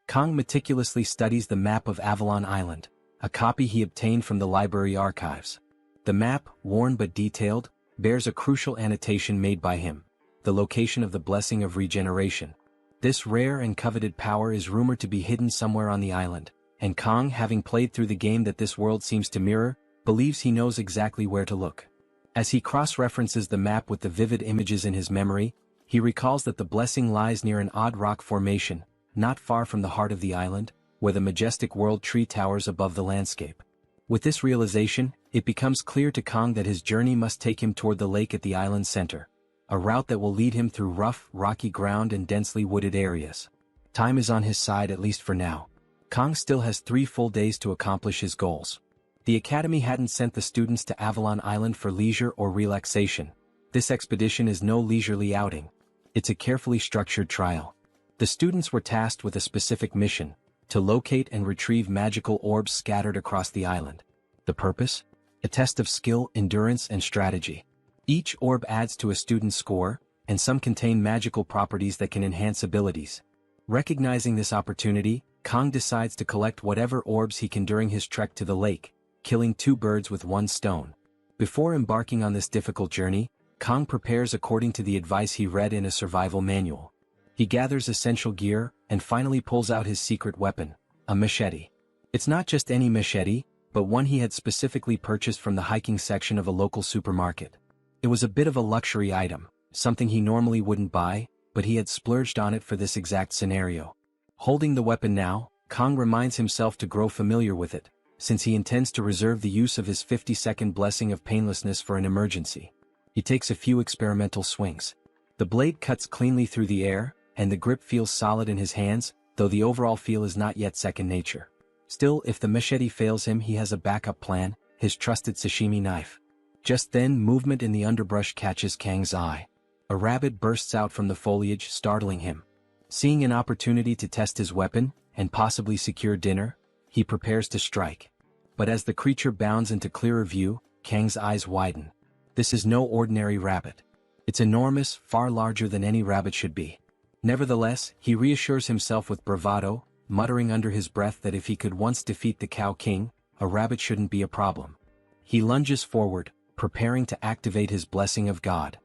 Kang meticulously studies the map of Avalon Island, a copy he obtained from the library archives. The map, worn but detailed, bears a crucial annotation made by him: the location of the blessing of regeneration. This rare and coveted power is rumored to be hidden somewhere on the island, and Kang, having played through the game that this world seems to mirror, believes he knows exactly where to look. As he cross-references the map with the vivid images in his memory, he recalls that the blessing lies near an odd rock formation, not far from the heart of the island, where the majestic world tree towers above the landscape. With this realization, it becomes clear to Kang that his journey must take him toward the lake at the island's center, a route that will lead him through rough, rocky ground and densely wooded areas. Time is on his side, at least for now. Kang still has 3 full days to accomplish his goals. The academy hadn't sent the students to Avalon Island for leisure or relaxation. This expedition is no leisurely outing. It's a carefully structured trial. The students were tasked with a specific mission: to locate and retrieve magical orbs scattered across the island. The purpose? A test of skill, endurance, and strategy. Each orb adds to a student's score, and some contain magical properties that can enhance abilities. Recognizing this opportunity, Kang decides to collect whatever orbs he can during his trek to the lake, killing two birds with one stone. Before embarking on this difficult journey, Kang prepares according to the advice he read in a survival manual. He gathers essential gear, and finally pulls out his secret weapon, a machete. It's not just any machete, but one he had specifically purchased from the hiking section of a local supermarket. It was a bit of a luxury item, something he normally wouldn't buy, but he had splurged on it for this exact scenario. Holding the weapon now, Kang reminds himself to grow familiar with it, since he intends to reserve the use of his 50-second blessing of painlessness for an emergency. He takes a few experimental swings. The blade cuts cleanly through the air, and the grip feels solid in his hands, though the overall feel is not yet second nature. Still, if the machete fails him, he has a backup plan: his trusted sashimi knife. Just then, movement in the underbrush catches Kang's eye. A rabbit bursts out from the foliage, startling him. Seeing an opportunity to test his weapon, and possibly secure dinner, he prepares to strike. But as the creature bounds into clearer view, Kang's eyes widen. This is no ordinary rabbit. It's enormous, far larger than any rabbit should be. Nevertheless, he reassures himself with bravado, muttering under his breath that if he could once defeat the Cow King, a rabbit shouldn't be a problem. He lunges forward, preparing to activate his blessing of God.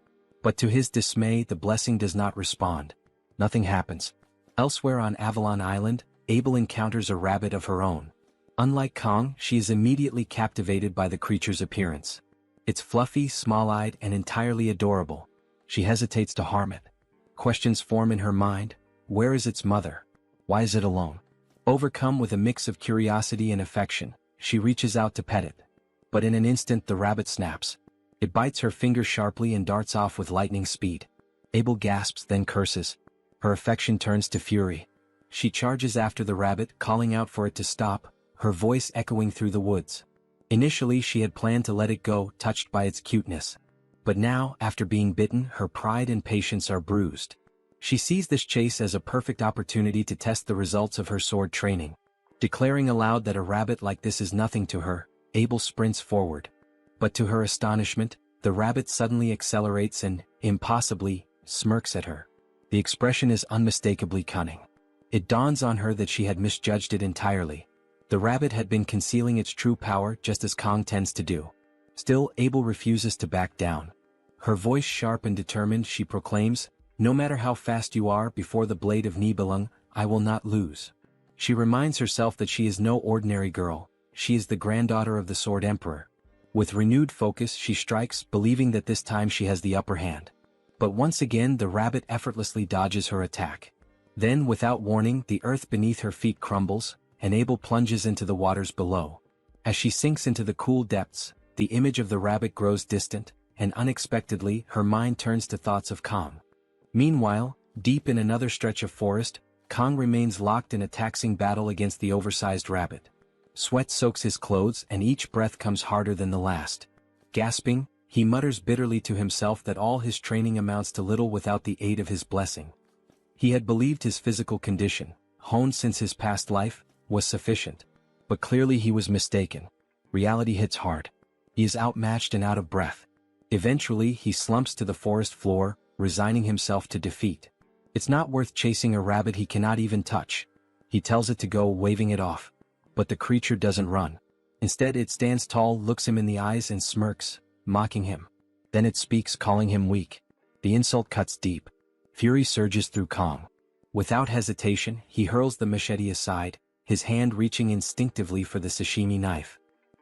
But to his dismay, the blessing does not respond. Nothing happens. Elsewhere on Avalon Island, Abel encounters a rabbit of her own. Unlike Kang, she is immediately captivated by the creature's appearance. It's fluffy, small-eyed, and entirely adorable. She hesitates to harm it. Questions form in her mind. Where is its mother? Why is it alone? Overcome with a mix of curiosity and affection, she reaches out to pet it. But in an instant the rabbit snaps. It bites her finger sharply and darts off with lightning speed. Abel gasps, then curses. Her affection turns to fury. She charges after the rabbit, calling out for it to stop, her voice echoing through the woods. Initially she had planned to let it go, touched by its cuteness. But now, after being bitten, her pride and patience are bruised. She sees this chase as a perfect opportunity to test the results of her sword training. Declaring aloud that a rabbit like this is nothing to her, Abel sprints forward. But to her astonishment, the rabbit suddenly accelerates and, impossibly, smirks at her. The expression is unmistakably cunning. It dawns on her that she had misjudged it entirely. The rabbit had been concealing its true power, just as Kang tends to do. Still, Abel refuses to back down. Her voice sharp and determined, she proclaims, "No matter how fast you are, before the blade of Nibelung, I will not lose." She reminds herself that she is no ordinary girl. She is the granddaughter of the Sword Emperor. With renewed focus she strikes, believing that this time she has the upper hand. But once again the rabbit effortlessly dodges her attack. Then, without warning, the earth beneath her feet crumbles, and Abel plunges into the waters below. As she sinks into the cool depths, the image of the rabbit grows distant, and unexpectedly her mind turns to thoughts of Kang. Meanwhile, deep in another stretch of forest, Kang remains locked in a taxing battle against the oversized rabbit. Sweat soaks his clothes and each breath comes harder than the last. Gasping, he mutters bitterly to himself that all his training amounts to little without the aid of his blessing. He had believed his physical condition, honed since his past life, was sufficient. But clearly he was mistaken. Reality hits hard. He is outmatched and out of breath. Eventually he slumps to the forest floor, resigning himself to defeat. It's not worth chasing a rabbit he cannot even touch. He tells it to go, waving it off. But the creature doesn't run. Instead it stands tall, looks him in the eyes and smirks, mocking him. Then it speaks, calling him weak. The insult cuts deep. Fury surges through Kang. Without hesitation, he hurls the machete aside, his hand reaching instinctively for the sashimi knife.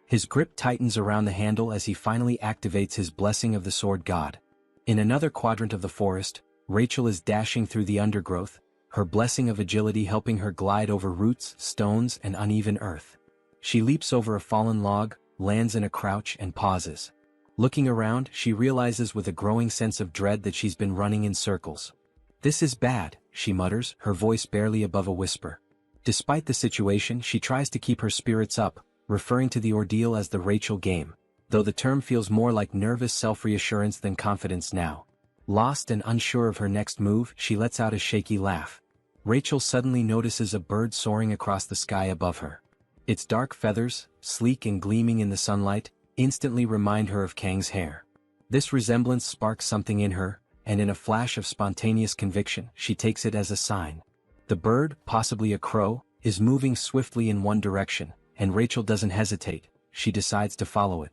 His grip tightens around the handle as he finally activates his blessing of the sword god. In another quadrant of the forest, Rachel is dashing through the undergrowth, her blessing of agility helping her glide over roots, stones, and uneven earth. She leaps over a fallen log, lands in a crouch, and pauses. Looking around, she realizes with a growing sense of dread that she's been running in circles. "This is bad," she mutters, her voice barely above a whisper. Despite the situation, she tries to keep her spirits up, referring to the ordeal as the Rachel game, though the term feels more like nervous self-reassurance than confidence now. Lost and unsure of her next move, she lets out a shaky laugh. Rachel suddenly notices a bird soaring across the sky above her. Its dark feathers, sleek and gleaming in the sunlight, instantly remind her of Kang's hair. This resemblance sparks something in her, and in a flash of spontaneous conviction, she takes it as a sign. The bird, possibly a crow, is moving swiftly in one direction, and Rachel doesn't hesitate, she decides to follow it.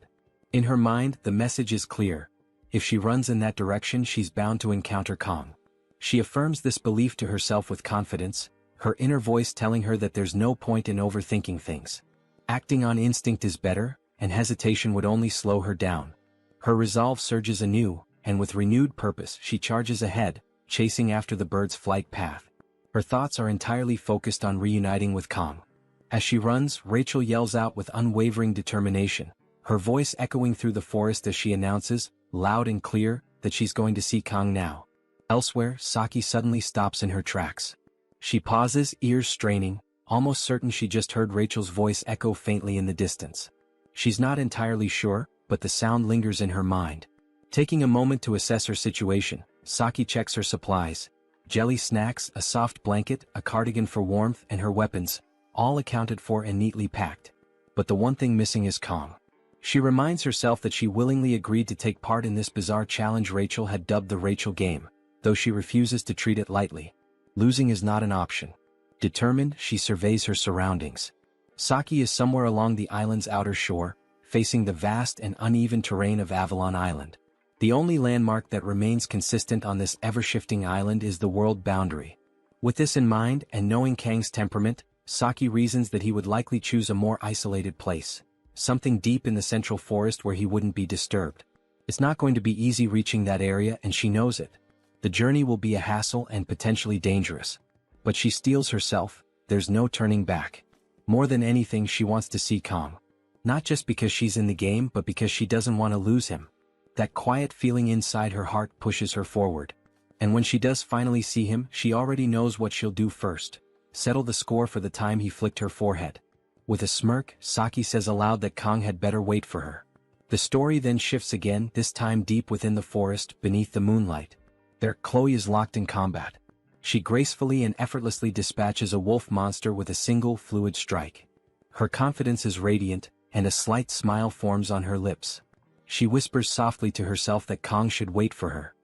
In her mind, the message is clear. If she runs in that direction, she's bound to encounter Kang. She affirms this belief to herself with confidence, her inner voice telling her that there's no point in overthinking things. Acting on instinct is better, and hesitation would only slow her down. Her resolve surges anew, and with renewed purpose she charges ahead, chasing after the bird's flight path. Her thoughts are entirely focused on reuniting with Kang. As she runs, Rachel yells out with unwavering determination, her voice echoing through the forest as she announces, loud and clear, that she's going to see Kang now. Elsewhere, Saki suddenly stops in her tracks. She pauses, ears straining, almost certain she just heard Rachel's voice echo faintly in the distance. She's not entirely sure, but the sound lingers in her mind. Taking a moment to assess her situation, Saki checks her supplies. Jelly snacks, a soft blanket, a cardigan for warmth, and her weapons, all accounted for and neatly packed. But the one thing missing is Kang. She reminds herself that she willingly agreed to take part in this bizarre challenge Rachel had dubbed the Rachel game, though she refuses to treat it lightly. Losing is not an option. Determined, she surveys her surroundings. Saki is somewhere along the island's outer shore, facing the vast and uneven terrain of Avalon Island. The only landmark that remains consistent on this ever-shifting island is the world boundary. With this in mind, and knowing Kang's temperament, Saki reasons that he would likely choose a more isolated place. Something deep in the central forest where he wouldn't be disturbed. It's not going to be easy reaching that area, and she knows it. The journey will be a hassle and potentially dangerous. But she steels herself, there's no turning back. More than anything, she wants to see Kang. Not just because she's in the game, but because she doesn't want to lose him. That quiet feeling inside her heart pushes her forward. And when she does finally see him, she already knows what she'll do first. Settle the score for the time he flicked her forehead. With a smirk, Saki says aloud that Kang had better wait for her. The story then shifts again, this time deep within the forest, beneath the moonlight. There, Chloe is locked in combat. She gracefully and effortlessly dispatches a wolf monster with a single fluid strike. Her confidence is radiant, and a slight smile forms on her lips. She whispers softly to herself that Kang should wait for her.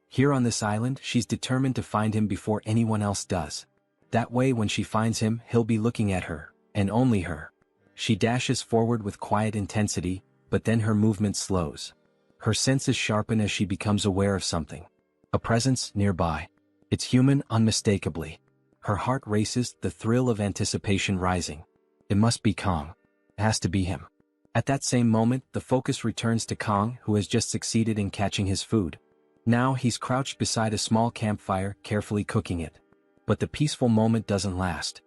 Here on this island, she's determined to find him before anyone else does. That way, when she finds him, he'll be looking at her, and only her. She dashes forward with quiet intensity, but then her movement slows. Her senses sharpen as she becomes aware of something. A presence nearby. It's human, unmistakably. Her heart races, the thrill of anticipation rising. It must be Kang. It has to be him. At that same moment, the focus returns to Kang, who has just succeeded in catching his food. Now he's crouched beside a small campfire, carefully cooking it. But the peaceful moment doesn't last.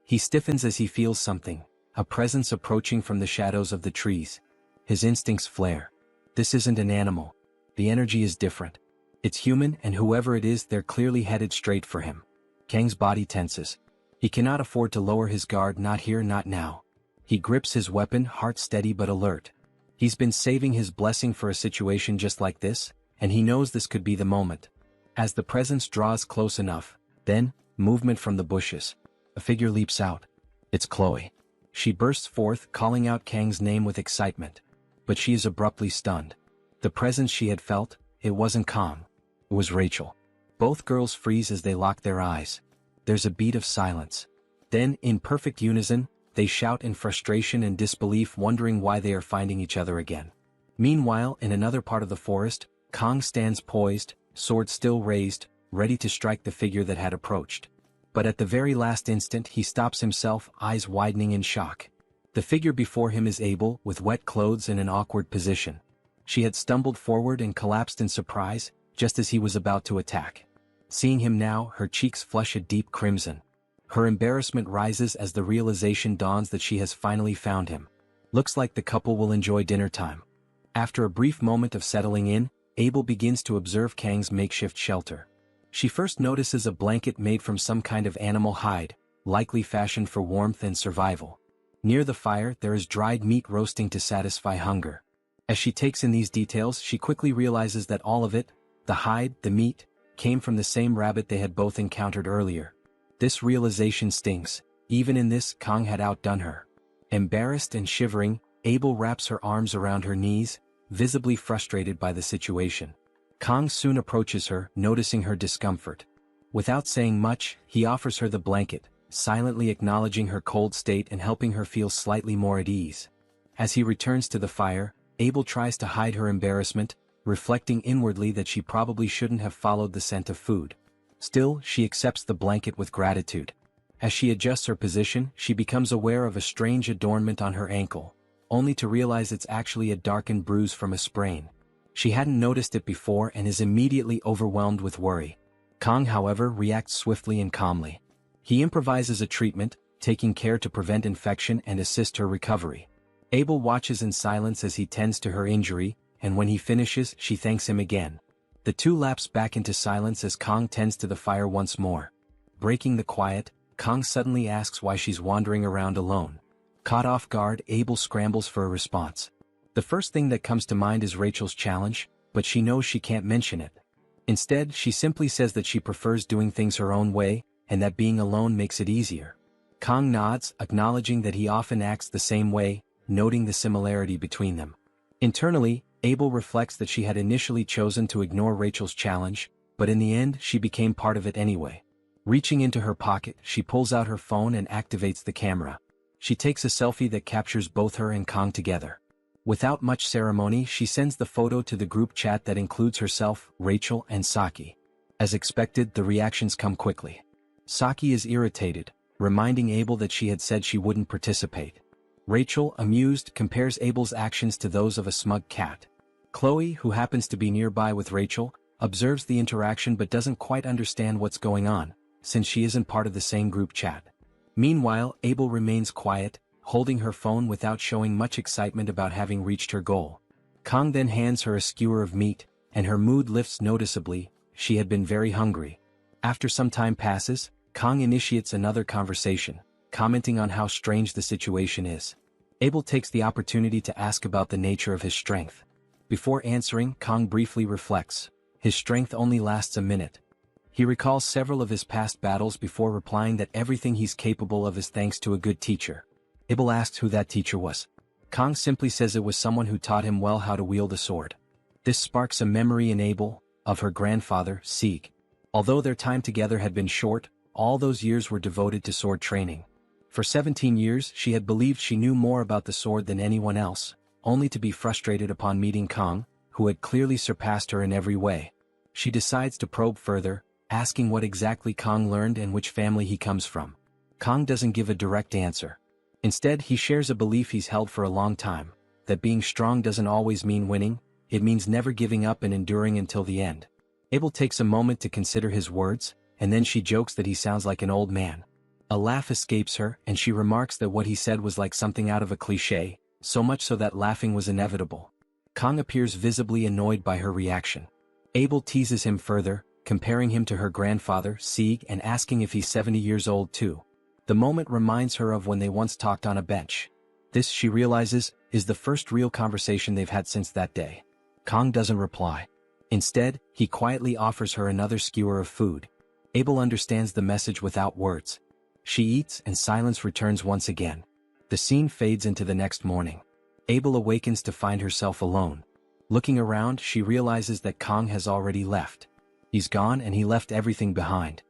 He stiffens as he feels something, a presence approaching from the shadows of the trees. His instincts flare. This isn't an animal. The energy is different. It's human, and whoever it is, they're clearly headed straight for him. Kang's body tenses. He cannot afford to lower his guard, not here, not now. He grips his weapon, heart steady but alert. He's been saving his blessing for a situation just like this, and he knows this could be the moment. As the presence draws close enough, then, movement from the bushes. A figure leaps out. It's Chloe. She bursts forth, calling out Kang's name with excitement. But she is abruptly stunned. The presence she had felt, it wasn't Kang. It was Rachel. Both girls freeze as they lock their eyes. There's a beat of silence. Then, in perfect unison, they shout in frustration and disbelief, wondering why they are finding each other again. Meanwhile, in another part of the forest, Kang stands poised, sword still raised, ready to strike the figure that had approached. But at the very last instant he stops himself, eyes widening in shock. The figure before him is Abel, with wet clothes in an awkward position. She had stumbled forward and collapsed in surprise, just as he was about to attack. Seeing him now, her cheeks flush a deep crimson. Her embarrassment rises as the realization dawns that she has finally found him. Looks like the couple will enjoy dinner time. After a brief moment of settling in, Abel begins to observe Kang's makeshift shelter. She first notices a blanket made from some kind of animal hide, likely fashioned for warmth and survival. Near the fire there is dried meat roasting to satisfy hunger. As she takes in these details she quickly realizes that all of it, the hide, the meat, came from the same rabbit they had both encountered earlier. This realization stings. Even in this, Kang had outdone her. Embarrassed and shivering, Abel wraps her arms around her knees, visibly frustrated by the situation. Kang soon approaches her, noticing her discomfort. Without saying much, he offers her the blanket, silently acknowledging her cold state and helping her feel slightly more at ease. As he returns to the fire, Abel tries to hide her embarrassment, reflecting inwardly that she probably shouldn't have followed the scent of food. Still, she accepts the blanket with gratitude. As she adjusts her position, she becomes aware of a strange adornment on her ankle, only to realize it's actually a darkened bruise from a sprain. She hadn't noticed it before and is immediately overwhelmed with worry. Kang, however, reacts swiftly and calmly. He improvises a treatment, taking care to prevent infection and assist her recovery. Abel watches in silence as he tends to her injury, and when he finishes, she thanks him again. The two lapse back into silence as Kang tends to the fire once more. Breaking the quiet, Kang suddenly asks why she's wandering around alone. Caught off guard, Abel scrambles for a response. The first thing that comes to mind is Rachel's challenge, but she knows she can't mention it. Instead, she simply says that she prefers doing things her own way, and that being alone makes it easier. Kang nods, acknowledging that he often acts the same way, noting the similarity between them. Internally, Abel reflects that she had initially chosen to ignore Rachel's challenge, but in the end she became part of it anyway. Reaching into her pocket, she pulls out her phone and activates the camera. She takes a selfie that captures both her and Kang together. Without much ceremony, she sends the photo to the group chat that includes herself, Rachel, and Saki. As expected, the reactions come quickly. Saki is irritated, reminding Abel that she had said she wouldn't participate. Rachel, amused, compares Abel's actions to those of a smug cat. Chloe, who happens to be nearby with Rachel, observes the interaction but doesn't quite understand what's going on, since she isn't part of the same group chat. Meanwhile, Abel remains quiet, holding her phone without showing much excitement about having reached her goal. Kang then hands her a skewer of meat, and her mood lifts noticeably. She had been very hungry. After some time passes, Kang initiates another conversation, commenting on how strange the situation is. Abel takes the opportunity to ask about the nature of his strength. Before answering, Kang briefly reflects. His strength only lasts a minute. He recalls several of his past battles before replying that everything he's capable of is thanks to a good teacher. Abel asks who that teacher was. Kang simply says it was someone who taught him well how to wield a sword. This sparks a memory in Abel of her grandfather, Sieg. Although their time together had been short, all those years were devoted to sword training. For 17 years she had believed she knew more about the sword than anyone else, only to be frustrated upon meeting Kang, who had clearly surpassed her in every way. She decides to probe further, asking what exactly Kang learned and which family he comes from. Kang doesn't give a direct answer. Instead, he shares a belief he's held for a long time, that being strong doesn't always mean winning, it means never giving up and enduring until the end. Abel takes a moment to consider his words, and then she jokes that he sounds like an old man. A laugh escapes her, and she remarks that what he said was like something out of a cliché, so much so that laughing was inevitable. Kang appears visibly annoyed by her reaction. Abel teases him further, comparing him to her grandfather, Sieg, and asking if he's 70 years old too. The moment reminds her of when they once talked on a bench. This, she realizes, is the first real conversation they've had since that day. Kang doesn't reply. Instead, he quietly offers her another skewer of food. Abel understands the message without words. She eats and silence returns once again. The scene fades into the next morning. Abel awakens to find herself alone. Looking around, she realizes that Kang has already left. He's gone and he left everything behind.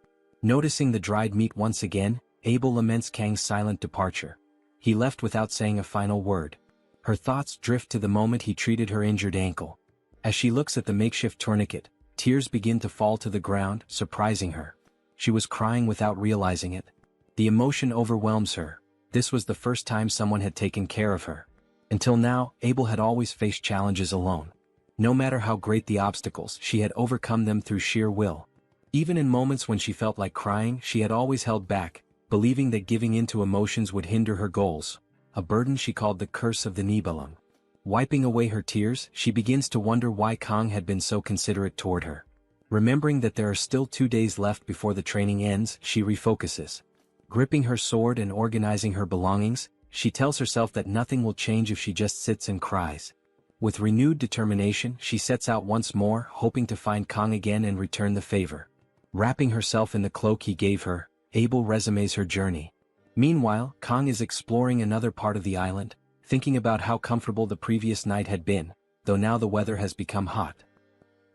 Noticing the dried meat once again, Abel laments Kang's silent departure. He left without saying a final word. Her thoughts drift to the moment he treated her injured ankle. As she looks at the makeshift tourniquet, tears begin to fall to the ground, surprising her. She was crying without realizing it. The emotion overwhelms her. This was the first time someone had taken care of her. Until now, Abel had always faced challenges alone. No matter how great the obstacles, she had overcome them through sheer will. Even in moments when she felt like crying, she had always held back, believing that giving in to emotions would hinder her goals, a burden she called the curse of the Nibelung. Wiping away her tears, she begins to wonder why Kang had been so considerate toward her. Remembering that there are still 2 days left before the training ends, she refocuses. Gripping her sword and organizing her belongings, she tells herself that nothing will change if she just sits and cries. With renewed determination, she sets out once more, hoping to find Kang again and return the favor. Wrapping herself in the cloak he gave her, Abel resumes her journey. Meanwhile, Kang is exploring another part of the island, thinking about how comfortable the previous night had been, though now the weather has become hot.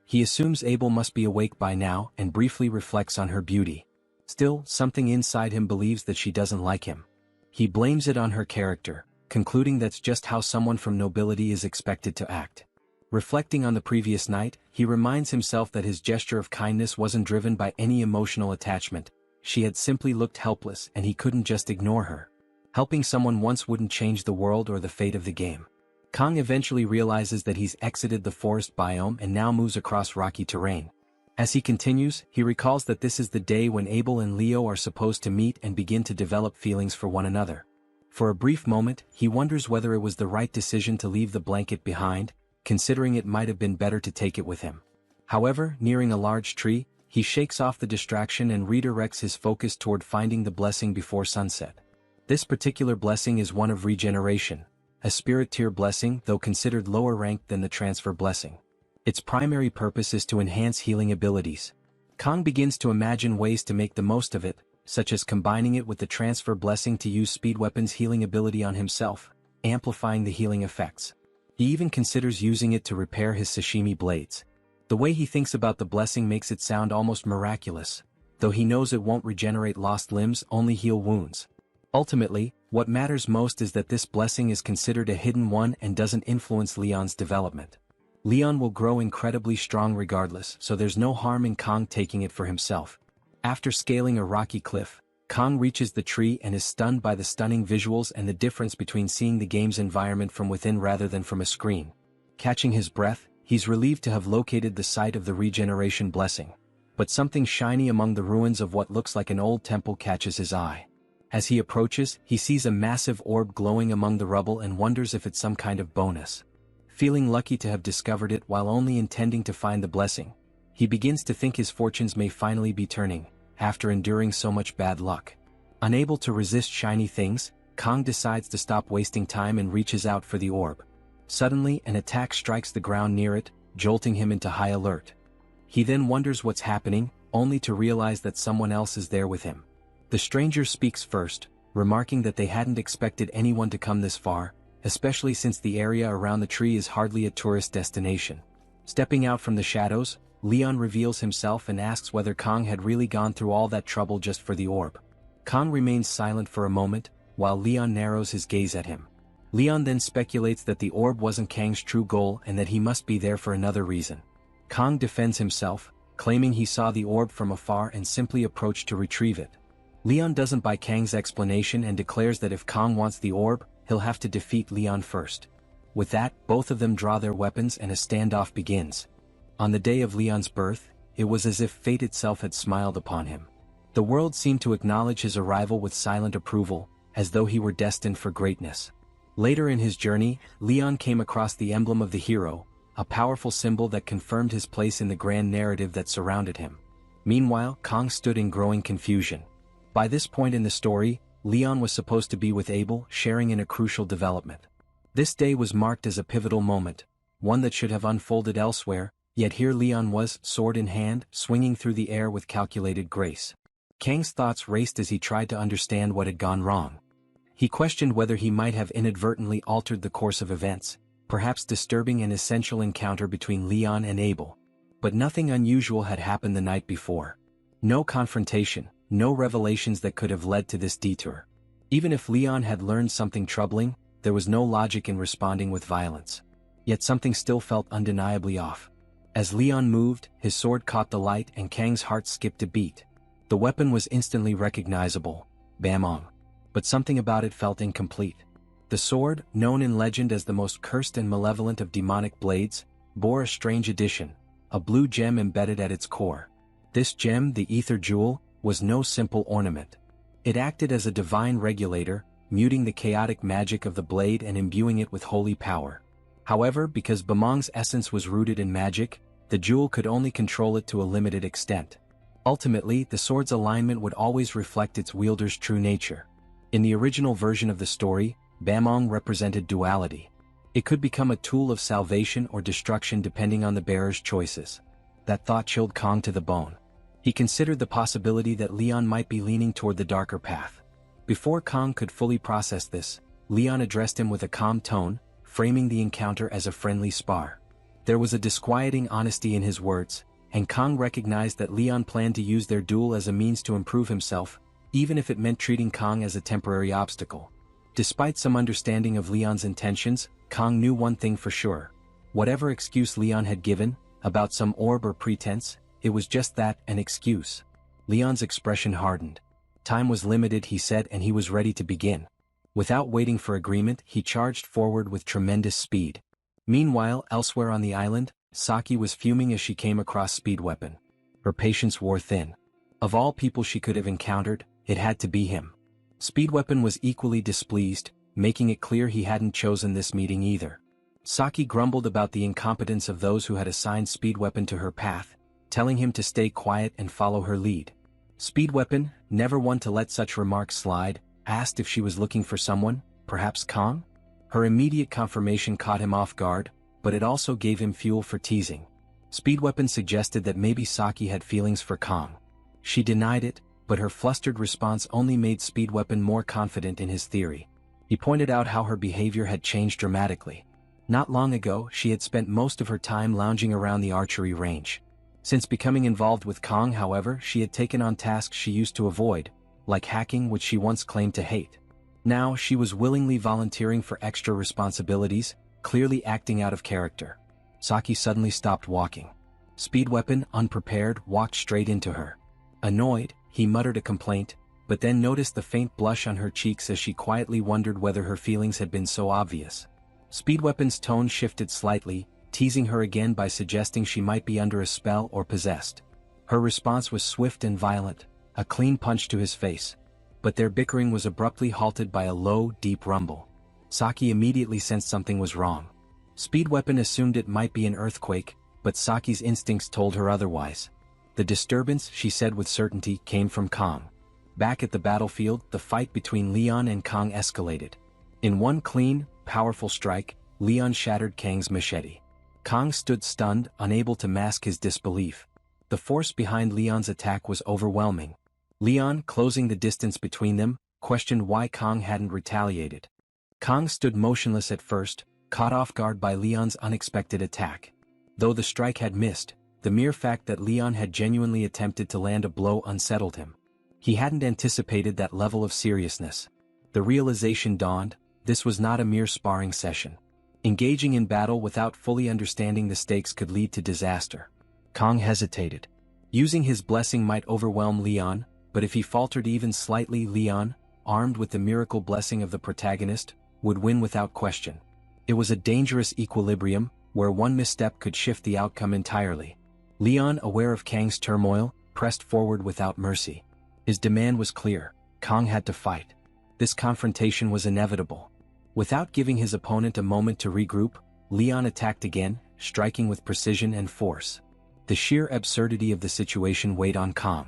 He assumes Abel must be awake by now and briefly reflects on her beauty. Still, something inside him believes that she doesn't like him. He blames it on her character, concluding that's just how someone from nobility is expected to act. Reflecting on the previous night, he reminds himself that his gesture of kindness wasn't driven by any emotional attachment. She had simply looked helpless and he couldn't just ignore her. Helping someone once wouldn't change the world or the fate of the game. Kang eventually realizes that he's exited the forest biome and now moves across rocky terrain. As he continues, he recalls that this is the day when Abel and Leo are supposed to meet and begin to develop feelings for one another. For a brief moment, he wonders whether it was the right decision to leave the blanket behind, considering it might have been better to take it with him. However, nearing a large tree, he shakes off the distraction and redirects his focus toward finding the blessing before sunset. This particular blessing is one of regeneration, a spirit tier blessing though considered lower ranked than the transfer blessing. Its primary purpose is to enhance healing abilities. Kang begins to imagine ways to make the most of it, such as combining it with the transfer blessing to use Speed Weapon's healing ability on himself, amplifying the healing effects. He even considers using it to repair his sashimi blades. The way he thinks about the blessing makes it sound almost miraculous, though he knows it won't regenerate lost limbs, only heal wounds. Ultimately, what matters most is that this blessing is considered a hidden one and doesn't influence Leon's development. Leon will grow incredibly strong regardless, so there's no harm in Kang taking it for himself. After scaling a rocky cliff, Kang reaches the tree and is stunned by the stunning visuals and the difference between seeing the game's environment from within rather than from a screen. Catching his breath, he's relieved to have located the site of the regeneration blessing. But something shiny among the ruins of what looks like an old temple catches his eye. As he approaches, he sees a massive orb glowing among the rubble and wonders if it's some kind of bonus. Feeling lucky to have discovered it while only intending to find the blessing, he begins to think his fortunes may finally be turning, after enduring so much bad luck. Unable to resist shiny things, Kang decides to stop wasting time and reaches out for the orb. Suddenly, an attack strikes the ground near it, jolting him into high alert. He then wonders what's happening, only to realize that someone else is there with him. The stranger speaks first, remarking that they hadn't expected anyone to come this far, especially since the area around the tree is hardly a tourist destination. Stepping out from the shadows, Leon reveals himself and asks whether Kang had really gone through all that trouble just for the orb. Kang remains silent for a moment, while Leon narrows his gaze at him. Leon then speculates that the orb wasn't Kang's true goal and that he must be there for another reason. Kang defends himself, claiming he saw the orb from afar and simply approached to retrieve it. Leon doesn't buy Kang's explanation and declares that if Kang wants the orb, he'll have to defeat Leon first. With that, both of them draw their weapons and a standoff begins. On the day of Leon's birth, it was as if fate itself had smiled upon him. The world seemed to acknowledge his arrival with silent approval, as though he were destined for greatness. Later in his journey, Leon came across the emblem of the hero, a powerful symbol that confirmed his place in the grand narrative that surrounded him. Meanwhile, Kang stood in growing confusion. By this point in the story, Leon was supposed to be with Abel, sharing in a crucial development. This day was marked as a pivotal moment, one that should have unfolded elsewhere, yet here Leon was, sword in hand, swinging through the air with calculated grace. Kang's thoughts raced as he tried to understand what had gone wrong. He questioned whether he might have inadvertently altered the course of events, perhaps disturbing an essential encounter between Leon and Abel. But nothing unusual had happened the night before. No confrontation, no revelations that could have led to this detour. Even if Leon had learned something troubling, there was no logic in responding with violence. Yet something still felt undeniably off. As Leon moved, his sword caught the light and Kang's heart skipped a beat. The weapon was instantly recognizable, Bamong. But something about it felt incomplete. The sword, known in legend as the most cursed and malevolent of demonic blades, bore a strange addition, a blue gem embedded at its core. This gem, the Ether Jewel, was no simple ornament. It acted as a divine regulator, muting the chaotic magic of the blade and imbuing it with holy power. However, because Bamong's essence was rooted in magic, the jewel could only control it to a limited extent. Ultimately, the sword's alignment would always reflect its wielder's true nature. In the original version of the story, Bamong represented duality. It could become a tool of salvation or destruction depending on the bearer's choices. That thought chilled Kang to the bone. He considered the possibility that Leon might be leaning toward the darker path. Before Kang could fully process this, Leon addressed him with a calm tone, framing the encounter as a friendly spar. There was a disquieting honesty in his words, and Kang recognized that Leon planned to use their duel as a means to improve himself, even if it meant treating Kang as a temporary obstacle. Despite some understanding of Leon's intentions, Kang knew one thing for sure. Whatever excuse Leon had given, about some orb or pretense, it was just that, an excuse. Leon's expression hardened. Time was limited, he said, and he was ready to begin. Without waiting for agreement, he charged forward with tremendous speed. Meanwhile, elsewhere on the island, Saki was fuming as she came across Speed Weapon. Her patience wore thin. Of all people she could have encountered, it had to be him. Speed Weapon was equally displeased, making it clear he hadn't chosen this meeting either. Saki grumbled about the incompetence of those who had assigned Speed Weapon to her path, telling him to stay quiet and follow her lead. Speed Weapon, never one to let such remarks slide, asked if she was looking for someone, perhaps Kang? Her immediate confirmation caught him off guard, but it also gave him fuel for teasing. Speed Weapon suggested that maybe Saki had feelings for Kang. She denied it, but her flustered response only made Speed Weapon more confident in his theory. He pointed out how her behavior had changed dramatically. Not long ago, she had spent most of her time lounging around the archery range. Since becoming involved with Kang, however, she had taken on tasks she used to avoid, like hacking, which she once claimed to hate. Now, she was willingly volunteering for extra responsibilities, clearly acting out of character. Saki suddenly stopped walking. Speed Weapon, unprepared, walked straight into her. Annoyed, he muttered a complaint, but then noticed the faint blush on her cheeks as she quietly wondered whether her feelings had been so obvious. Speed Weapon's tone shifted slightly, teasing her again by suggesting she might be under a spell or possessed. Her response was swift and violent, a clean punch to his face. But their bickering was abruptly halted by a low, deep rumble. Saki immediately sensed something was wrong. Speed Weapon assumed it might be an earthquake, but Saki's instincts told her otherwise. The disturbance, she said with certainty, came from Kang. Back at the battlefield, the fight between Leon and Kang escalated. In one clean, powerful strike, Leon shattered Kang's machete. Kang stood stunned, unable to mask his disbelief. The force behind Leon's attack was overwhelming. Leon, closing the distance between them, questioned why Kang hadn't retaliated. Kang stood motionless at first, caught off guard by Leon's unexpected attack. Though the strike had missed, the mere fact that Leon had genuinely attempted to land a blow unsettled him. He hadn't anticipated that level of seriousness. The realization dawned, this was not a mere sparring session. Engaging in battle without fully understanding the stakes could lead to disaster. Kang hesitated. Using his blessing might overwhelm Leon, but if he faltered even slightly, Leon, armed with the miracle blessing of the protagonist, would win without question. It was a dangerous equilibrium, where one misstep could shift the outcome entirely. Leon, aware of Kang's turmoil, pressed forward without mercy. His demand was clear: Kang had to fight. This confrontation was inevitable. Without giving his opponent a moment to regroup, Leon attacked again, striking with precision and force. The sheer absurdity of the situation weighed on Kang.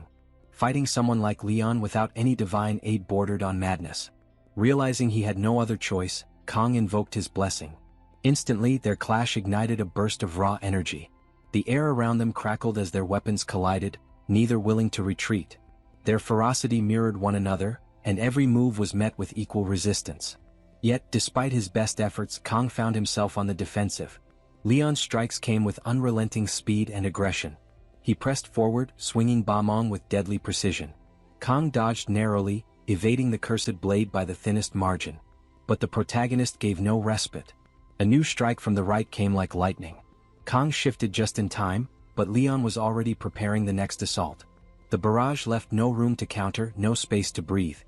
Fighting someone like Leon without any divine aid bordered on madness. Realizing he had no other choice, Kang invoked his blessing. Instantly, their clash ignited a burst of raw energy. The air around them crackled as their weapons collided, neither willing to retreat. Their ferocity mirrored one another, and every move was met with equal resistance. Yet, despite his best efforts, Kang found himself on the defensive. Leon's strikes came with unrelenting speed and aggression. He pressed forward, swinging Bamong with deadly precision. Kang dodged narrowly, evading the cursed blade by the thinnest margin. But the protagonist gave no respite. A new strike from the right came like lightning. Kang shifted just in time, but Leon was already preparing the next assault. The barrage left no room to counter, no space to breathe.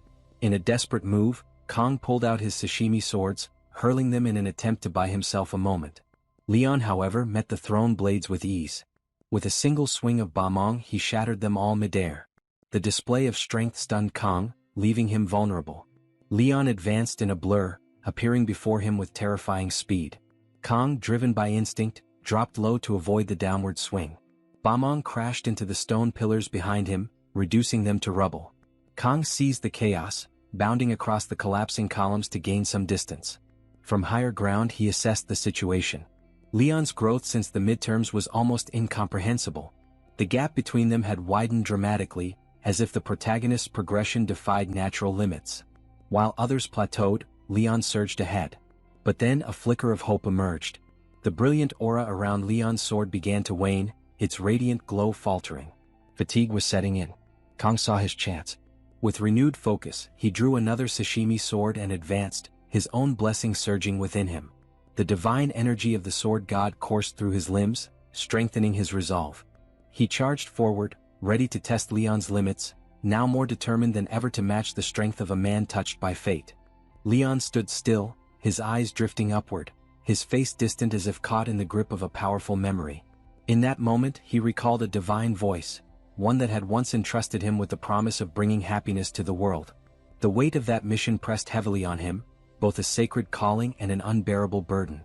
In a desperate move, Kang pulled out his sashimi swords, hurling them in an attempt to buy himself a moment. Leon, however, met the thrown blades with ease. With a single swing of Bamong, he shattered them all midair. The display of strength stunned Kang, leaving him vulnerable. Leon advanced in a blur, appearing before him with terrifying speed. Kang, driven by instinct, dropped low to avoid the downward swing. Bamong crashed into the stone pillars behind him, reducing them to rubble. Kang seized the chaos, bounding across the collapsing columns to gain some distance. From higher ground he assessed the situation. Leon's growth since the midterms was almost incomprehensible. The gap between them had widened dramatically, as if the protagonist's progression defied natural limits. While others plateaued, Leon surged ahead. But then a flicker of hope emerged. The brilliant aura around Leon's sword began to wane, its radiant glow faltering. Fatigue was setting in. Kong saw his chance. With renewed focus, he drew another sashimi sword and advanced, his own blessing surging within him. The divine energy of the sword god coursed through his limbs, strengthening his resolve. He charged forward, ready to test Leon's limits, now more determined than ever to match the strength of a man touched by fate. Leon stood still, his eyes drifting upward, his face distant as if caught in the grip of a powerful memory. In that moment he recalled a divine voice, one that had once entrusted him with the promise of bringing happiness to the world. The weight of that mission pressed heavily on him, both a sacred calling and an unbearable burden.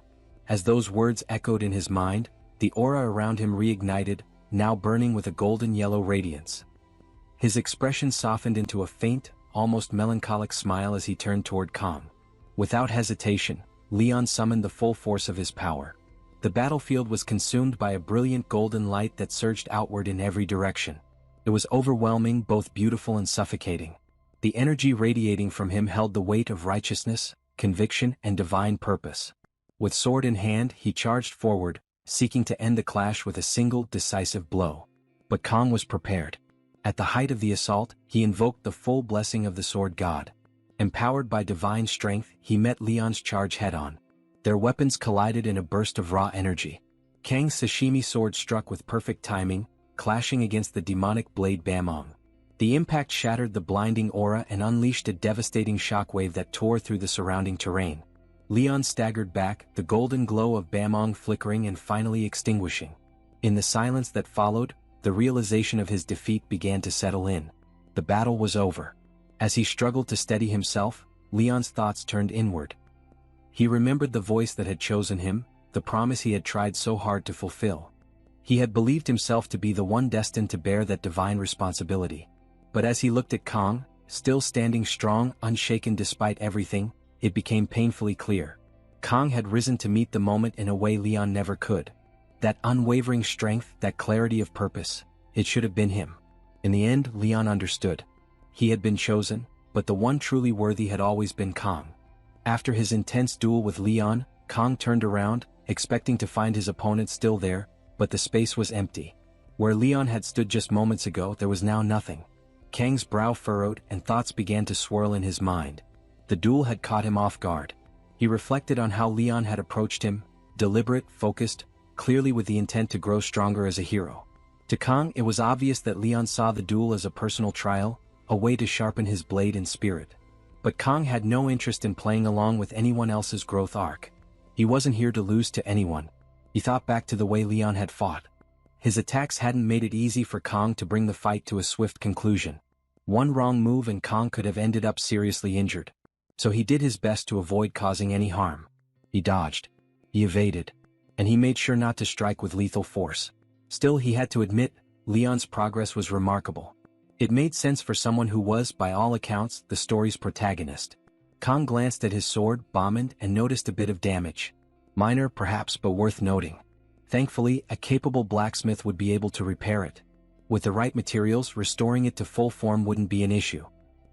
As those words echoed in his mind, the aura around him reignited, now burning with a golden yellow radiance. His expression softened into a faint, almost melancholic smile as he turned toward Kong. Without hesitation, Leon summoned the full force of his power. The battlefield was consumed by a brilliant golden light that surged outward in every direction. It was overwhelming, both beautiful and suffocating. The energy radiating from him held the weight of righteousness, conviction, and divine purpose. With sword in hand, he charged forward, seeking to end the clash with a single, decisive blow. But Kong was prepared. At the height of the assault, he invoked the full blessing of the sword god. Empowered by divine strength, he met Leon's charge head-on. Their weapons collided in a burst of raw energy. Kang's sashimi sword struck with perfect timing, clashing against the demonic blade Bamong. The impact shattered the blinding aura and unleashed a devastating shockwave that tore through the surrounding terrain. Leon staggered back, the golden glow of Bamong flickering and finally extinguishing. In the silence that followed, the realization of his defeat began to settle in. The battle was over. As he struggled to steady himself, Leon's thoughts turned inward. He remembered the voice that had chosen him, the promise he had tried so hard to fulfill. He had believed himself to be the one destined to bear that divine responsibility. But as he looked at Kong, still standing strong, unshaken despite everything, it became painfully clear. Kong had risen to meet the moment in a way Leon never could. That unwavering strength, that clarity of purpose, it should have been him. In the end, Leon understood. He had been chosen, but the one truly worthy had always been Kong. After his intense duel with Leon, Kong turned around, expecting to find his opponent still there, but the space was empty. Where Leon had stood just moments ago, there was now nothing. Kang's brow furrowed and thoughts began to swirl in his mind. The duel had caught him off guard. He reflected on how Leon had approached him, deliberate, focused, clearly with the intent to grow stronger as a hero. To Kong, it was obvious that Leon saw the duel as a personal trial, a way to sharpen his blade and spirit. But Kong had no interest in playing along with anyone else's growth arc. He wasn't here to lose to anyone. He thought back to the way Leon had fought. His attacks hadn't made it easy for Kong to bring the fight to a swift conclusion. One wrong move and Kong could have ended up seriously injured. So he did his best to avoid causing any harm. He dodged. He evaded. And he made sure not to strike with lethal force. Still, he had to admit, Leon's progress was remarkable. It made sense for someone who was, by all accounts, the story's protagonist. Kong glanced at his sword, bombed, and noticed a bit of damage. Minor, perhaps, but worth noting. Thankfully, a capable blacksmith would be able to repair it. With the right materials, restoring it to full form wouldn't be an issue.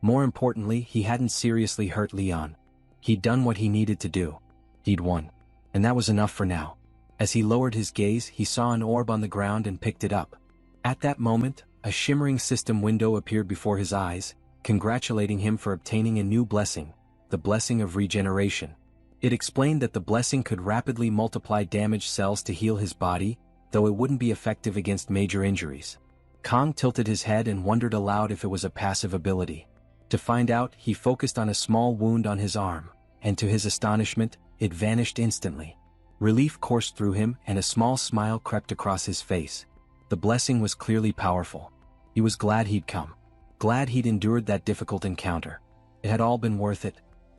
More importantly, he hadn't seriously hurt Leon. He'd done what he needed to do. He'd won. And that was enough for now. As he lowered his gaze, he saw an orb on the ground and picked it up. At that moment, a shimmering system window appeared before his eyes, congratulating him for obtaining a new blessing, the blessing of regeneration. It explained that the blessing could rapidly multiply damaged cells to heal his body, though it wouldn't be effective against major injuries. Kong tilted his head and wondered aloud if it was a passive ability. To find out, he focused on a small wound on his arm, and to his astonishment, it vanished instantly. Relief coursed through him and a small smile crept across his face. The blessing was clearly powerful. He was glad he'd come. Glad he'd endured that difficult encounter. It had all been worth it.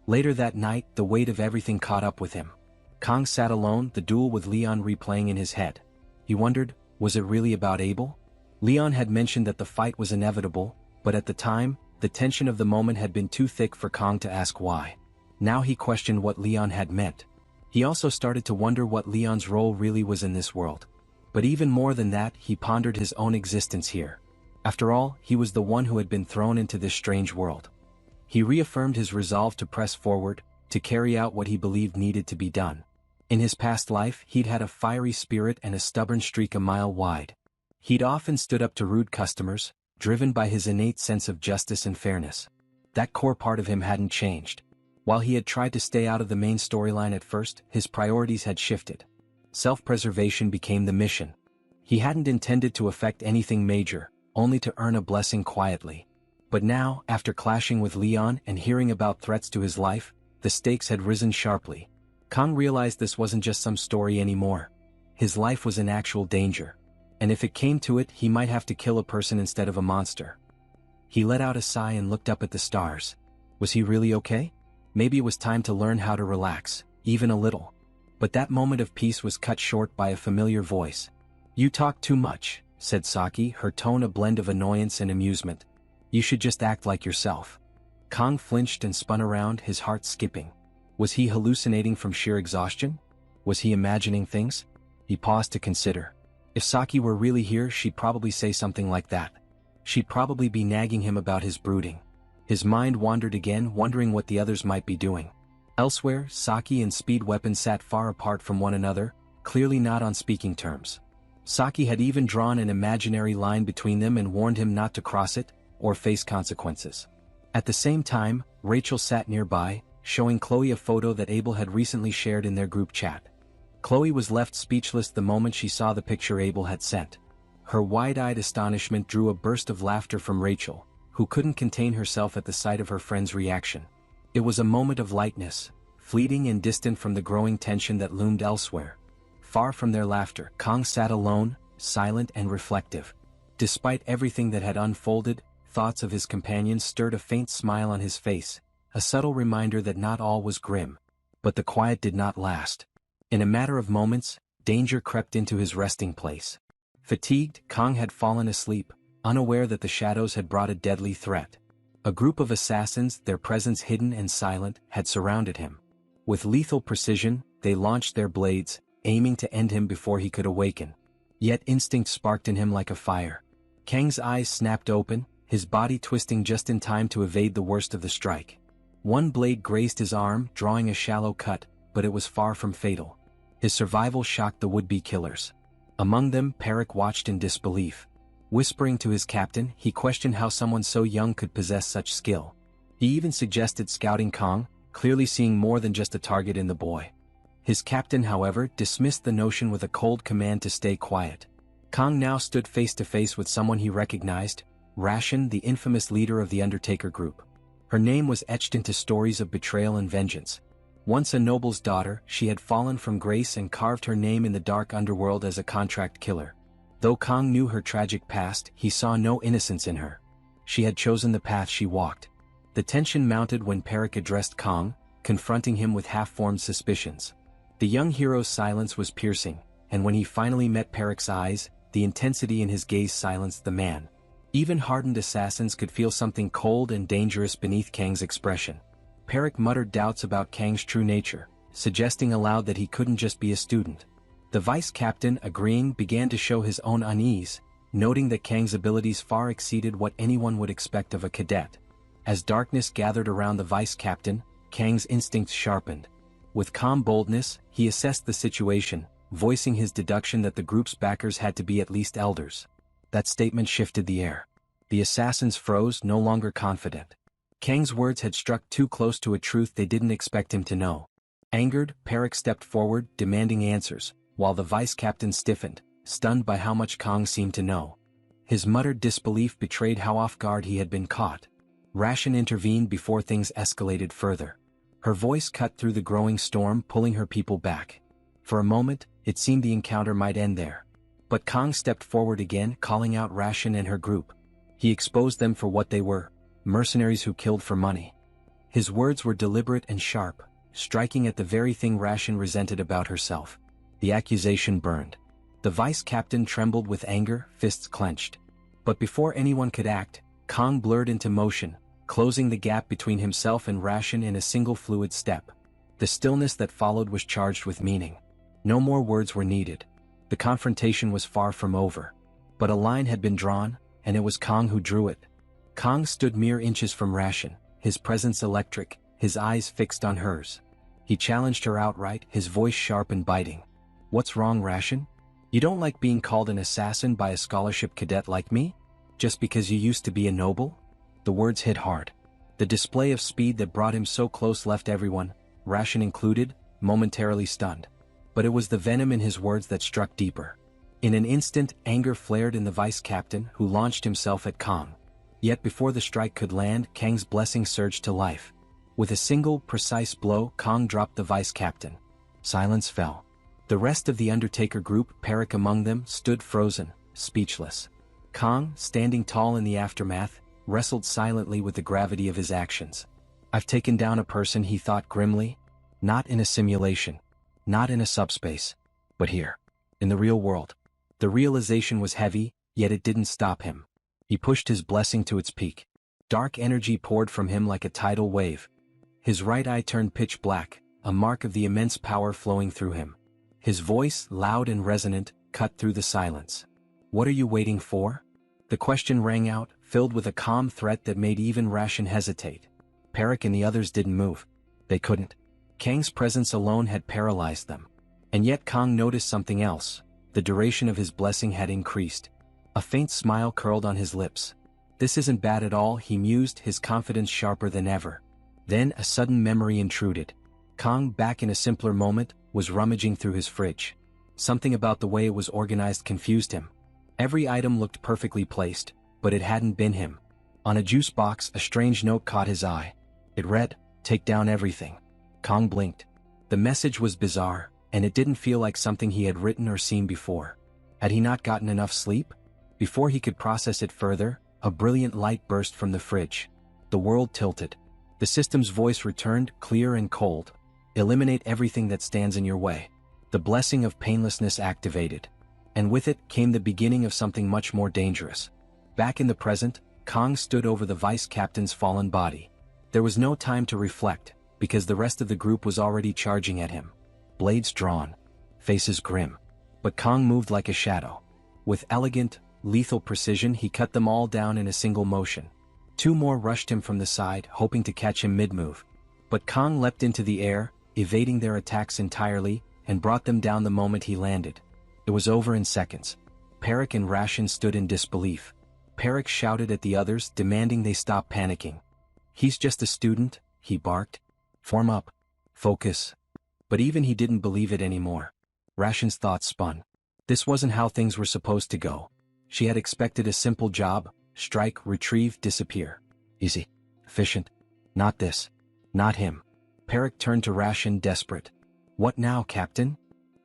Later that night, the weight of everything caught up with him. Kong sat alone, the duel with Leon replaying in his head. He wondered, was it really about Abel? Leon had mentioned that the fight was inevitable, but at the time, The tension of the moment had been too thick for Kang to ask why. Now he questioned what Leon had meant. He also started to wonder what Leon's role really was in this world. But even more than that, he pondered his own existence here. After all, he was the one who had been thrown into this strange world. He reaffirmed his resolve to press forward, to carry out what he believed needed to be done. In his past life, he'd had a fiery spirit and a stubborn streak a mile wide. He'd often stood up to rude customers, driven by his innate sense of justice and fairness. That core part of him hadn't changed. While he had tried to stay out of the main storyline at first, his priorities had shifted. Self-preservation became the mission. He hadn't intended to affect anything major, only to earn a blessing quietly. But now, after clashing with Leon and hearing about threats to his life, the stakes had risen sharply. Kang realized this wasn't just some story anymore. His life was in actual danger. And if it came to it, he might have to kill a person instead of a monster. He let out a sigh and looked up at the stars. Was he really okay? Maybe it was time to learn how to relax, even a little. But that moment of peace was cut short by a familiar voice. "You talk too much," said Saki, her tone a blend of annoyance and amusement. "You should just act like yourself." Kang flinched and spun around, his heart skipping. Was he hallucinating from sheer exhaustion? Was he imagining things? He paused to consider. If Saki were really here, she'd probably say something like that. She'd probably be nagging him about his brooding. His mind wandered again, wondering what the others might be doing. Elsewhere, Saki and Speed Weapon sat far apart from one another, clearly not on speaking terms. Saki had even drawn an imaginary line between them and warned him not to cross it, or face consequences. At the same time, Rachel sat nearby, showing Chloe a photo that Abel had recently shared in their group chat. Chloe was left speechless the moment she saw the picture Abel had sent. Her wide-eyed astonishment drew a burst of laughter from Rachel, who couldn't contain herself at the sight of her friend's reaction. It was a moment of lightness, fleeting and distant from the growing tension that loomed elsewhere. Far from their laughter, Kang sat alone, silent and reflective. Despite everything that had unfolded, thoughts of his companions stirred a faint smile on his face, a subtle reminder that not all was grim. But the quiet did not last. In a matter of moments, danger crept into his resting place. Fatigued, Kang had fallen asleep, unaware that the shadows had brought a deadly threat. A group of assassins, their presence hidden and silent, had surrounded him. With lethal precision, they launched their blades, aiming to end him before he could awaken. Yet instinct sparked in him like a fire. Kang's eyes snapped open, his body twisting just in time to evade the worst of the strike. One blade grazed his arm, drawing a shallow cut, but it was far from fatal. His survival shocked the would-be killers. Among them, Perek watched in disbelief. Whispering to his captain, he questioned how someone so young could possess such skill. He even suggested scouting Kang, clearly seeing more than just a target in the boy. His captain, however, dismissed the notion with a cold command to stay quiet. Kang now stood face to face with someone he recognized, Ration, the infamous leader of the Undertaker group. Her name was etched into stories of betrayal and vengeance. Once a noble's daughter, she had fallen from grace and carved her name in the dark underworld as a contract killer. Though Kang knew her tragic past, he saw no innocence in her. She had chosen the path she walked. The tension mounted when Perek addressed Kang, confronting him with half-formed suspicions. The young hero's silence was piercing, and when he finally met Perek's eyes, the intensity in his gaze silenced the man. Even hardened assassins could feel something cold and dangerous beneath Kang's expression. Perek muttered doubts about Kang's true nature, suggesting aloud that he couldn't just be a student. The vice captain, agreeing, began to show his own unease, noting that Kang's abilities far exceeded what anyone would expect of a cadet. As darkness gathered around the vice captain, Kang's instincts sharpened. With calm boldness, he assessed the situation, voicing his deduction that the group's backers had to be at least elders. That statement shifted the air. The assassins froze, no longer confident. Kang's words had struck too close to a truth they didn't expect him to know. Angered, Perek stepped forward, demanding answers, while the vice-captain stiffened, stunned by how much Kang seemed to know. His muttered disbelief betrayed how off guard he had been caught. Ration intervened before things escalated further. Her voice cut through the growing storm, pulling her people back. For a moment, it seemed the encounter might end there. But Kang stepped forward again, calling out Ration and her group. He exposed them for what they were, mercenaries who killed for money. His words were deliberate and sharp, striking at the very thing Ration resented about herself. The accusation burned. The vice-captain trembled with anger, fists clenched. But before anyone could act, Kang blurred into motion, closing the gap between himself and Ration in a single fluid step. The stillness that followed was charged with meaning. No more words were needed. The confrontation was far from over. But a line had been drawn, and it was Kang who drew it. Kang stood mere inches from Ration, his presence electric, his eyes fixed on hers. He challenged her outright, his voice sharp and biting. "What's wrong, Ration? You don't like being called an assassin by a scholarship cadet like me? Just because you used to be a noble?" The words hit hard. The display of speed that brought him so close left everyone, Ration included, momentarily stunned. But it was the venom in his words that struck deeper. In an instant, anger flared in the vice-captain, who launched himself at Kang. Yet before the strike could land, Kang's blessing surged to life. With a single, precise blow, Kang dropped the vice-captain. Silence fell. The rest of the Undertaker group, Perik among them, stood frozen, speechless. Kang, standing tall in the aftermath, wrestled silently with the gravity of his actions. "I've taken down a person," he thought grimly. "Not in a simulation. Not in a subspace. But here. In the real world." The realization was heavy, yet it didn't stop him. He pushed his blessing to its peak. Dark energy poured from him like a tidal wave. His right eye turned pitch black, a mark of the immense power flowing through him. His voice, loud and resonant, cut through the silence. "What are you waiting for?" The question rang out, filled with a calm threat that made even Ration hesitate. Perik and the others didn't move. They couldn't. Kang's presence alone had paralyzed them. And yet Kang noticed something else. The duration of his blessing had increased. A faint smile curled on his lips. "This isn't bad at all," he mused, his confidence sharper than ever. Then a sudden memory intruded. Kang, back in a simpler moment, was rummaging through his fridge. Something about the way it was organized confused him. Every item looked perfectly placed, but it hadn't been him. On a juice box, a strange note caught his eye. It read, "Take down everything." Kang blinked. The message was bizarre, and it didn't feel like something he had written or seen before. Had he not gotten enough sleep? Before he could process it further, a brilliant light burst from the fridge. The world tilted. The system's voice returned, clear and cold. "Eliminate everything that stands in your way." The blessing of painlessness activated. And with it came the beginning of something much more dangerous. Back in the present, Kang stood over the vice-captain's fallen body. There was no time to reflect, because the rest of the group was already charging at him. Blades drawn. Faces grim. But Kang moved like a shadow. With elegant, lethal precision, he cut them all down in a single motion. Two more rushed him from the side, hoping to catch him mid-move. But Kang leapt into the air, evading their attacks entirely, and brought them down the moment he landed. It was over in seconds. Perik and Ration stood in disbelief. Perik shouted at the others, demanding they stop panicking. "He's just a student," he barked. "Form up. Focus." But even he didn't believe it anymore. Ration's thoughts spun. This wasn't how things were supposed to go. She had expected a simple job: strike, retrieve, disappear. Easy. Efficient. Not this. Not him. Perik turned to Ration, desperate. "What now, Captain?"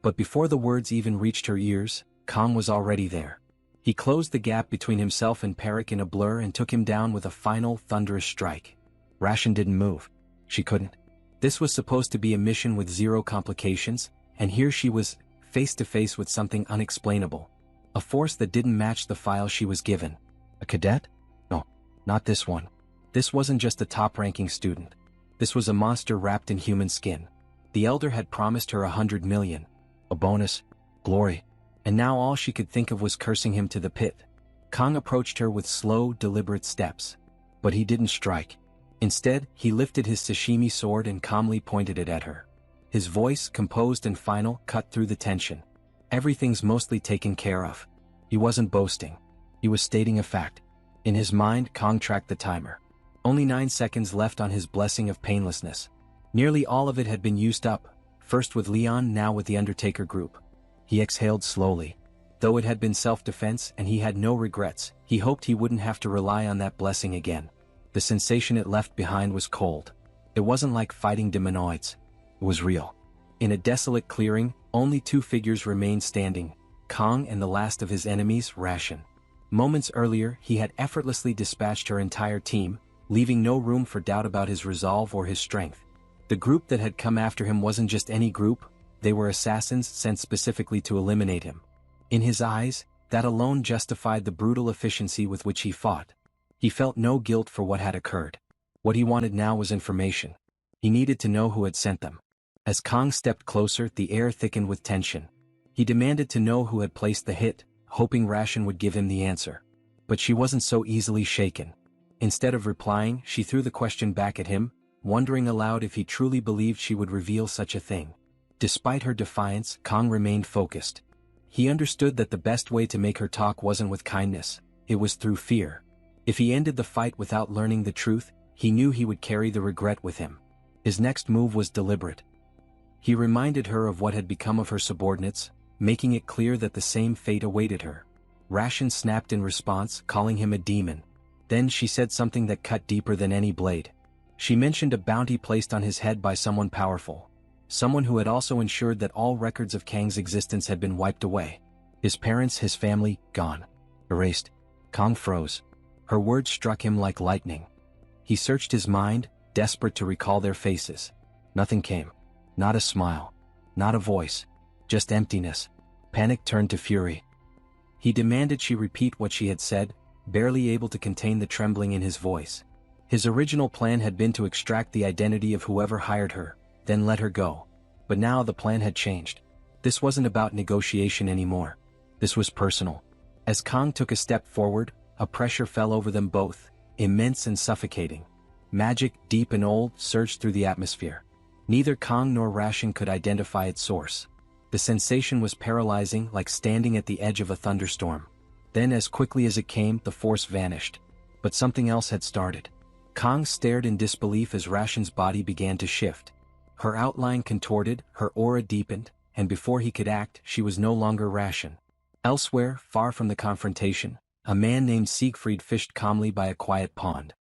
But before the words even reached her ears, Kang was already there. He closed the gap between himself and Perik in a blur and took him down with a final, thunderous strike. Ration didn't move. She couldn't. This was supposed to be a mission with zero complications, and here she was, face to face with something unexplainable. A force that didn't match the file she was given. A cadet? No, not this one. This wasn't just a top-ranking student. This was a monster wrapped in human skin. The Elder had promised her 100 million. A bonus. Glory. And now all she could think of was cursing him to the pit. Kang approached her with slow, deliberate steps. But he didn't strike. Instead, he lifted his sashimi sword and calmly pointed it at her. His voice, composed and final, cut through the tension. "Everything's mostly taken care of." He wasn't boasting. He was stating a fact. In his mind, Kang tracked the timer. Only 9 seconds left on his blessing of painlessness. Nearly all of it had been used up, first with Leon, now with the Undertaker group. He exhaled slowly. Though it had been self-defense and he had no regrets, he hoped he wouldn't have to rely on that blessing again. The sensation it left behind was cold. It wasn't like fighting demonoids. It was real. In a desolate clearing, only 2 figures remained standing, Kang and the last of his enemies, Ration. Moments earlier, he had effortlessly dispatched her entire team, leaving no room for doubt about his resolve or his strength. The group that had come after him wasn't just any group, they were assassins sent specifically to eliminate him. In his eyes, that alone justified the brutal efficiency with which he fought. He felt no guilt for what had occurred. What he wanted now was information. He needed to know who had sent them. As Kang stepped closer, the air thickened with tension. He demanded to know who had placed the hit, hoping Ration would give him the answer. But she wasn't so easily shaken. Instead of replying, she threw the question back at him, wondering aloud if he truly believed she would reveal such a thing. Despite her defiance, Kang remained focused. He understood that the best way to make her talk wasn't with kindness, it was through fear. If he ended the fight without learning the truth, he knew he would carry the regret with him. His next move was deliberate. He reminded her of what had become of her subordinates, making it clear that the same fate awaited her. Ration snapped in response, calling him a demon. Then she said something that cut deeper than any blade. She mentioned a bounty placed on his head by someone powerful. Someone who had also ensured that all records of Kang's existence had been wiped away. His parents, his family, gone. Erased. Kang froze. Her words struck him like lightning. He searched his mind, desperate to recall their faces. Nothing came. Not a smile. Not a voice. Just emptiness. Panic turned to fury. He demanded she repeat what she had said, barely able to contain the trembling in his voice. His original plan had been to extract the identity of whoever hired her, then let her go. But now the plan had changed. This wasn't about negotiation anymore. This was personal. As Kang took a step forward, a pressure fell over them both, immense and suffocating. Magic, deep and old, surged through the atmosphere. Neither Kang nor Ration could identify its source. The sensation was paralyzing, like standing at the edge of a thunderstorm. Then, as quickly as it came, the force vanished. But something else had started. Kang stared in disbelief as Ration's body began to shift. Her outline contorted, her aura deepened, and before he could act, she was no longer Ration. Elsewhere, far from the confrontation, a man named Siegfried fished calmly by a quiet pond.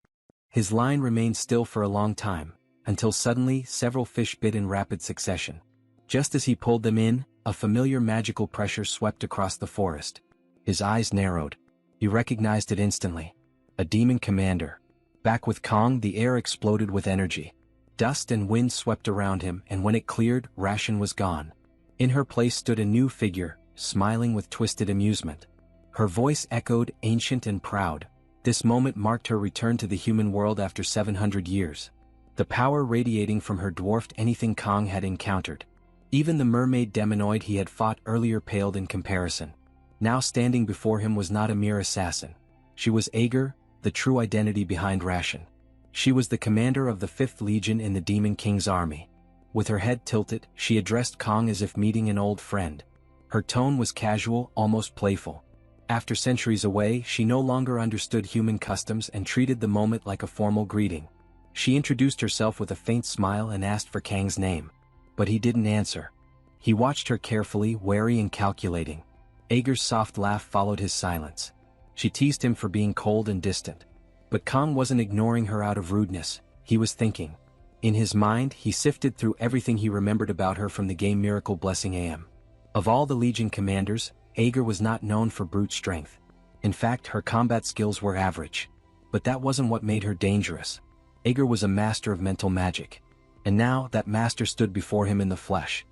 His line remained still for a long time, until suddenly several fish bit in rapid succession. Just as he pulled them in, a familiar magical pressure swept across the forest. His eyes narrowed. He recognized it instantly. A demon commander. Back with Kang, the air exploded with energy. Dust and wind swept around him, and when it cleared, Ration was gone. In her place stood a new figure, smiling with twisted amusement. Her voice echoed, ancient and proud. This moment marked her return to the human world after 700 years. The power radiating from her dwarfed anything Kang had encountered. Even the mermaid demonoid he had fought earlier paled in comparison. Now standing before him was not a mere assassin. She was Ager, the true identity behind Ration. She was the commander of the 5th Legion in the Demon King's army. With her head tilted, she addressed Kang as if meeting an old friend. Her tone was casual, almost playful. After centuries away, she no longer understood human customs and treated the moment like a formal greeting. She introduced herself with a faint smile and asked for Kang's name. But he didn't answer. He watched her carefully, wary and calculating. Ager's soft laugh followed his silence. She teased him for being cold and distant. But Kang wasn't ignoring her out of rudeness, he was thinking. In his mind, he sifted through everything he remembered about her from the game Miracle Blessing AM. Of all the Legion commanders, Ager was not known for brute strength. In fact, her combat skills were average. But that wasn't what made her dangerous. Ager was a master of mental magic. And now, that master stood before him in the flesh.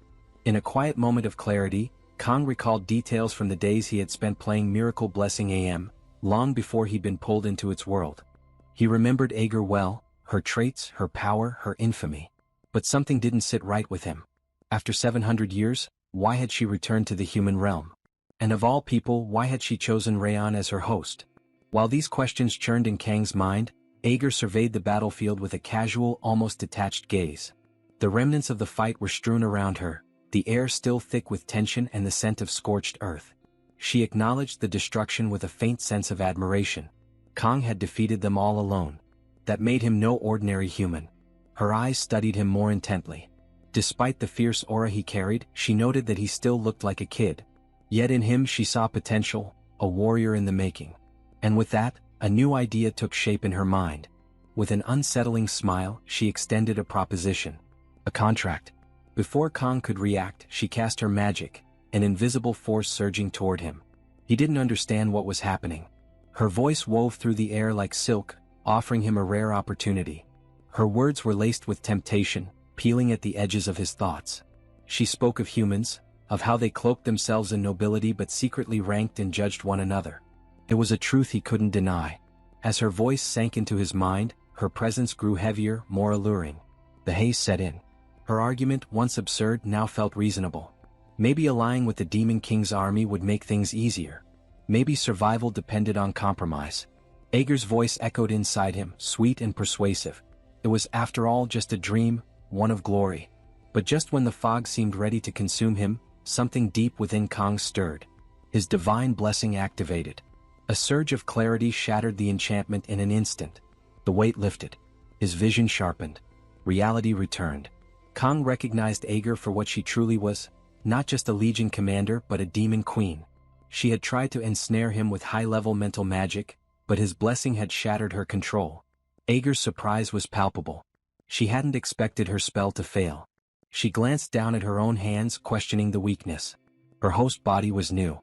In a quiet moment of clarity, Kang recalled details from the days he had spent playing Miracle Blessing AM, long before he'd been pulled into its world. He remembered Ager well, her traits, her power, her infamy. But something didn't sit right with him. After 700 years, why had she returned to the human realm? And of all people, why had she chosen Rayon as her host? While these questions churned in Kang's mind, Ager surveyed the battlefield with a casual, almost detached gaze. The remnants of the fight were strewn around her, the air still thick with tension and the scent of scorched earth. She acknowledged the destruction with a faint sense of admiration. Kang had defeated them all alone. That made him no ordinary human. Her eyes studied him more intently. Despite the fierce aura he carried, she noted that he still looked like a kid. Yet in him she saw potential, a warrior in the making. And with that, a new idea took shape in her mind. With an unsettling smile, she extended a proposition. A contract. Before Kang could react, she cast her magic, an invisible force surging toward him. He didn't understand what was happening. Her voice wove through the air like silk, offering him a rare opportunity. Her words were laced with temptation, peeling at the edges of his thoughts. She spoke of humans, of how they cloaked themselves in nobility but secretly ranked and judged one another. It was a truth he couldn't deny. As her voice sank into his mind, her presence grew heavier, more alluring. The haze set in. Her argument, once absurd, now felt reasonable. Maybe allying with the Demon King's army would make things easier. Maybe survival depended on compromise. Aeger's voice echoed inside him, sweet and persuasive. It was, after all, just a dream, one of glory. But just when the fog seemed ready to consume him, something deep within Kang stirred. His divine blessing activated. A surge of clarity shattered the enchantment in an instant. The weight lifted. His vision sharpened. Reality returned. Kang recognized Aeger for what she truly was, not just a legion commander but a demon queen. She had tried to ensnare him with high-level mental magic, but his blessing had shattered her control. Aeger's surprise was palpable. She hadn't expected her spell to fail. She glanced down at her own hands, questioning the weakness. Her host body was new.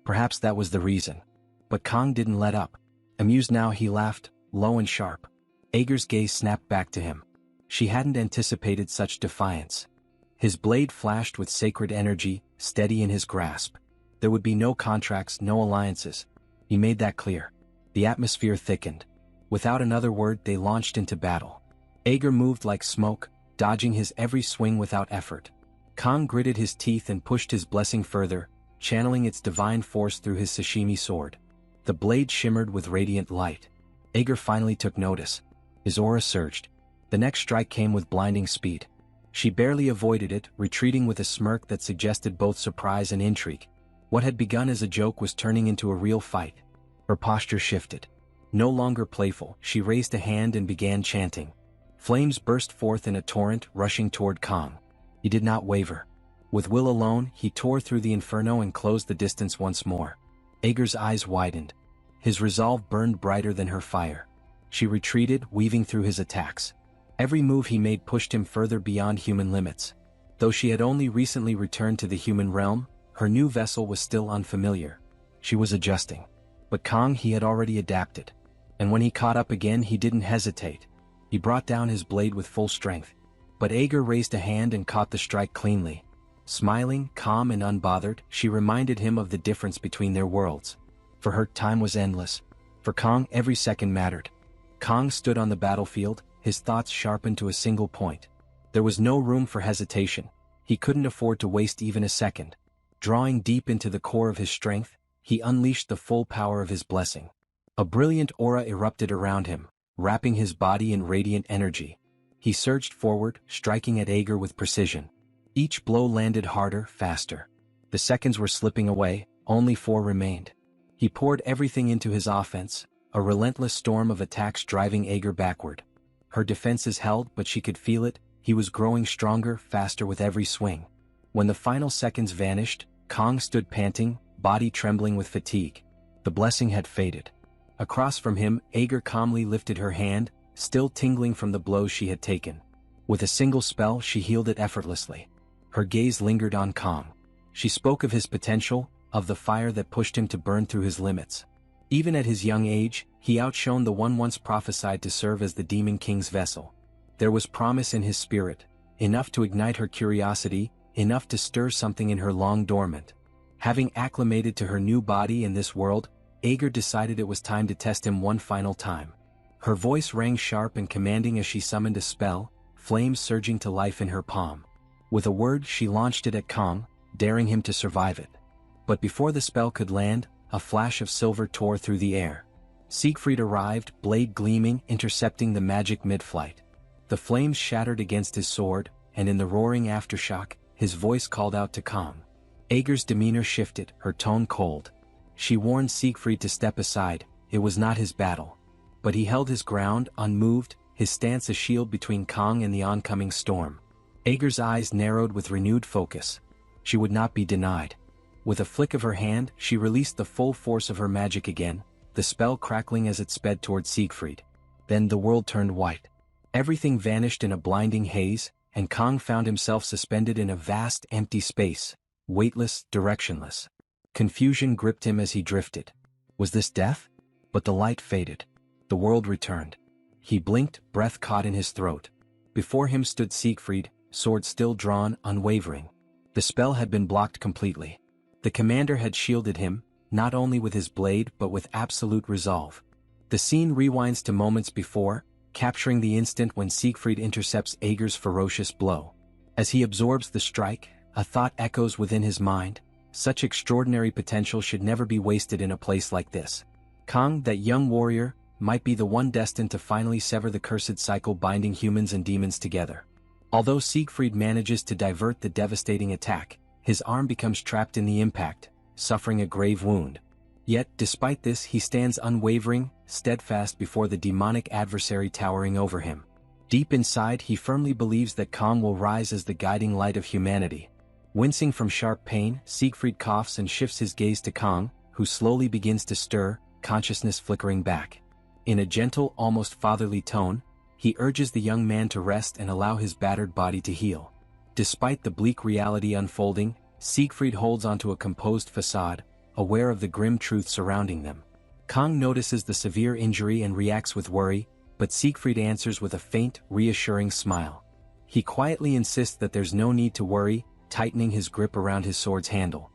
Perhaps that was the reason. But Kang didn't let up. Amused now, he laughed, low and sharp. Aeger's gaze snapped back to him. She hadn't anticipated such defiance. His blade flashed with sacred energy, steady in his grasp. There would be no contracts, no alliances. He made that clear. The atmosphere thickened. Without another word, they launched into battle. Aeger moved like smoke, dodging his every swing without effort. Kang gritted his teeth and pushed his blessing further, channeling its divine force through his sashimi sword. The blade shimmered with radiant light. Aeger finally took notice. His aura surged. The next strike came with blinding speed. She barely avoided it, retreating with a smirk that suggested both surprise and intrigue. What had begun as a joke was turning into a real fight. Her posture shifted. No longer playful, she raised a hand and began chanting. Flames burst forth in a torrent, rushing toward Kang. He did not waver. With will alone, he tore through the inferno and closed the distance once more. Aeger's eyes widened. His resolve burned brighter than her fire. She retreated, weaving through his attacks. Every move he made pushed him further beyond human limits. Though she had only recently returned to the human realm, her new vessel was still unfamiliar. She was adjusting. But Kang, he had already adapted. And when he caught up again, he didn't hesitate. He brought down his blade with full strength. But Aeger raised a hand and caught the strike cleanly. Smiling, calm and unbothered, she reminded him of the difference between their worlds. For her, time was endless. For Kang, every second mattered. Kang stood on the battlefield, his thoughts sharpened to a single point. There was no room for hesitation. He couldn't afford to waste even a second. Drawing deep into the core of his strength, he unleashed the full power of his blessing. A brilliant aura erupted around him, wrapping his body in radiant energy. He surged forward, striking at Aeger with precision. Each blow landed harder, faster. The seconds were slipping away, only 4 remained. He poured everything into his offense, a relentless storm of attacks driving Aeger backward. Her defenses held, but she could feel it. He was growing stronger, faster with every swing. When the final seconds vanished, Kang stood panting, body trembling with fatigue. The blessing had faded. Across from him, Aeger calmly lifted her hand, still tingling from the blows she had taken. With a single spell, she healed it effortlessly. Her gaze lingered on Kang. She spoke of his potential, of the fire that pushed him to burn through his limits. Even at his young age, he outshone the one once prophesied to serve as the Demon King's vessel. There was promise in his spirit, enough to ignite her curiosity, enough to stir something in her long dormant. Having acclimated to her new body in this world, Aeger decided it was time to test him one final time. Her voice rang sharp and commanding as she summoned a spell, flames surging to life in her palm. With a word, she launched it at Kang, daring him to survive it. But before the spell could land, a flash of silver tore through the air. Siegfried arrived, blade gleaming, intercepting the magic mid-flight. The flames shattered against his sword, and in the roaring aftershock, his voice called out to Kang. Aeger's demeanor shifted, her tone cold. She warned Siegfried to step aside. It was not his battle. But he held his ground, unmoved, his stance a shield between Kang and the oncoming storm. Aeger's eyes narrowed with renewed focus. She would not be denied. With a flick of her hand, she released the full force of her magic again, the spell crackling as it sped toward Siegfried. Then the world turned white. Everything vanished in a blinding haze, and Kang found himself suspended in a vast, empty space, weightless, directionless. Confusion gripped him as he drifted. Was this death? But the light faded. The world returned. He blinked, breath caught in his throat. Before him stood Siegfried, sword still drawn, unwavering. The spell had been blocked completely. The commander had shielded him, not only with his blade but with absolute resolve. The scene rewinds to moments before. capturing the instant when Siegfried intercepts Ager's ferocious blow. As he absorbs the strike, a thought echoes within his mind: such extraordinary potential should never be wasted in a place like this. Kang, that young warrior, might be the one destined to finally sever the cursed cycle binding humans and demons together. Although Siegfried manages to divert the devastating attack, his arm becomes trapped in the impact, suffering a grave wound. Yet, despite this, he stands unwavering, steadfast before the demonic adversary towering over him. Deep inside, he firmly believes that Kang will rise as the guiding light of humanity. Wincing from sharp pain, Siegfried coughs and shifts his gaze to Kang, who slowly begins to stir, consciousness flickering back. In a gentle, almost fatherly tone, he urges the young man to rest and allow his battered body to heal. Despite the bleak reality unfolding, Siegfried holds onto a composed facade, aware of the grim truth surrounding them. Kang notices the severe injury and reacts with worry, but Siegfried answers with a faint, reassuring smile. He quietly insists that there's no need to worry, tightening his grip around his sword's handle.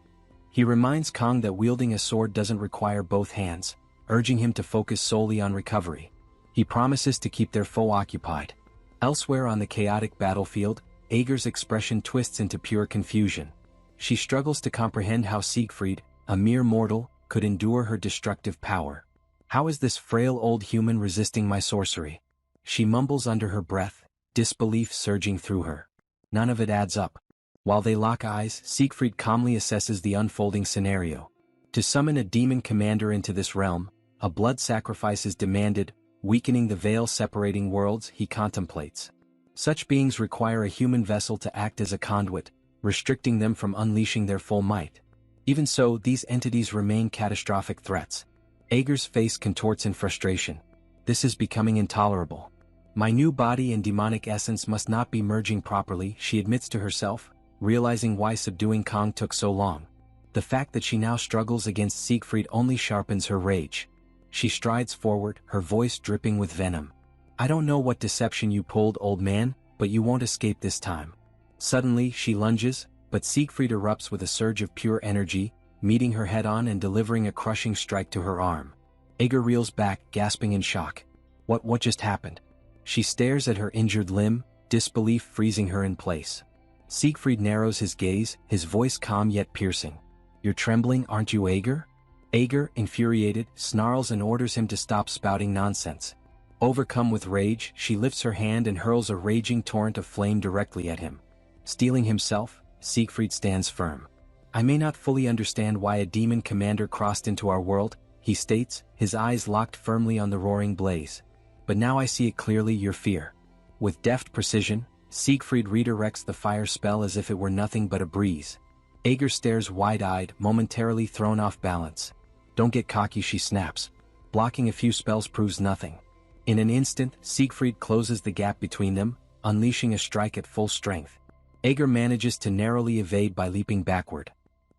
He reminds Kang that wielding a sword doesn't require both hands, urging him to focus solely on recovery. He promises to keep their foe occupied. Elsewhere on the chaotic battlefield, Ager's expression twists into pure confusion. She struggles to comprehend how Siegfried, a mere mortal, could endure her destructive power. How is this frail old human resisting my sorcery? She mumbles under her breath, disbelief surging through her. None of it adds up. While they lock eyes, Siegfried calmly assesses the unfolding scenario. To summon a demon commander into this realm, a blood sacrifice is demanded, weakening the veil separating worlds he contemplates. Such beings require a human vessel to act as a conduit, restricting them from unleashing their full might. Even so, these entities remain catastrophic threats. Ager's face contorts in frustration. This is becoming intolerable. My new body and demonic essence must not be merging properly, she admits to herself, realizing why subduing Kang took so long. The fact that she now struggles against Siegfried only sharpens her rage. She strides forward, her voice dripping with venom. I don't know what deception you pulled, old man, but you won't escape this time. Suddenly, she lunges, but Siegfried erupts with a surge of pure energy, meeting her head-on and delivering a crushing strike to her arm. Ager reels back, gasping in shock. What just happened? She stares at her injured limb, disbelief freezing her in place. Siegfried narrows his gaze, his voice calm yet piercing. You're trembling, aren't you, Ager? Ager, infuriated, snarls and orders him to stop spouting nonsense. Overcome with rage, she lifts her hand and hurls a raging torrent of flame directly at him. Steeling himself, Siegfried stands firm. I may not fully understand why a demon commander crossed into our world, he states, his eyes locked firmly on the roaring blaze. But now I see it clearly, your fear. With deft precision, Siegfried redirects the fire spell as if it were nothing but a breeze. Ager stares wide-eyed, momentarily thrown off balance. Don't get cocky, she snaps. Blocking a few spells proves nothing. In an instant, Siegfried closes the gap between them, unleashing a strike at full strength. Ager manages to narrowly evade by leaping backward.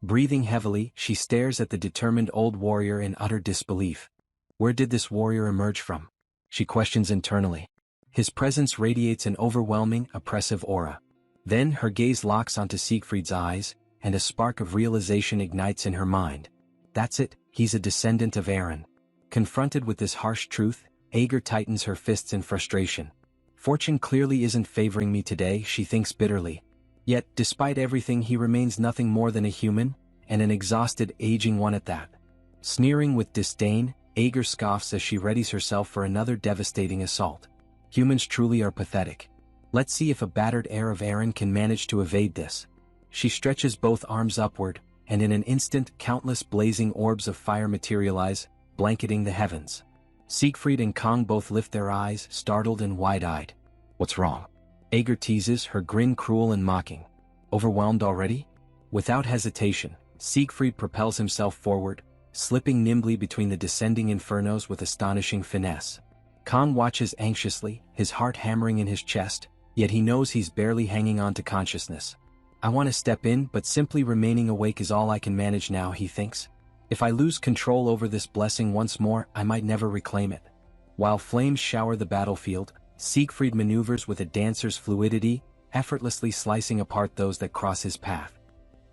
Breathing heavily, she stares at the determined old warrior in utter disbelief. Where did this warrior emerge from? She questions internally. His presence radiates an overwhelming, oppressive aura. Then her gaze locks onto Siegfried's eyes, and a spark of realization ignites in her mind. That's it, he's a descendant of Aaron. Confronted with this harsh truth, Ager tightens her fists in frustration. Fortune clearly isn't favoring me today, she thinks bitterly. Yet, despite everything, he remains nothing more than a human, and an exhausted, aging one at that. Sneering with disdain, Ager scoffs as she readies herself for another devastating assault. Humans truly are pathetic. Let's see if a battered heir of Aaron can manage to evade this. She stretches both arms upward, and in an instant countless blazing orbs of fire materialize, blanketing the heavens. Siegfried and Kang both lift their eyes, startled and wide-eyed. What's wrong? Ager teases, her grin cruel and mocking. Overwhelmed already? Without hesitation, Siegfried propels himself forward, slipping nimbly between the descending infernos with astonishing finesse. Kang watches anxiously, his heart hammering in his chest, yet he knows he's barely hanging on to consciousness. I want to step in, but simply remaining awake is all I can manage now, he thinks. If I lose control over this blessing once more, I might never reclaim it. While flames shower the battlefield, Siegfried maneuvers with a dancer's fluidity, effortlessly slicing apart those that cross his path.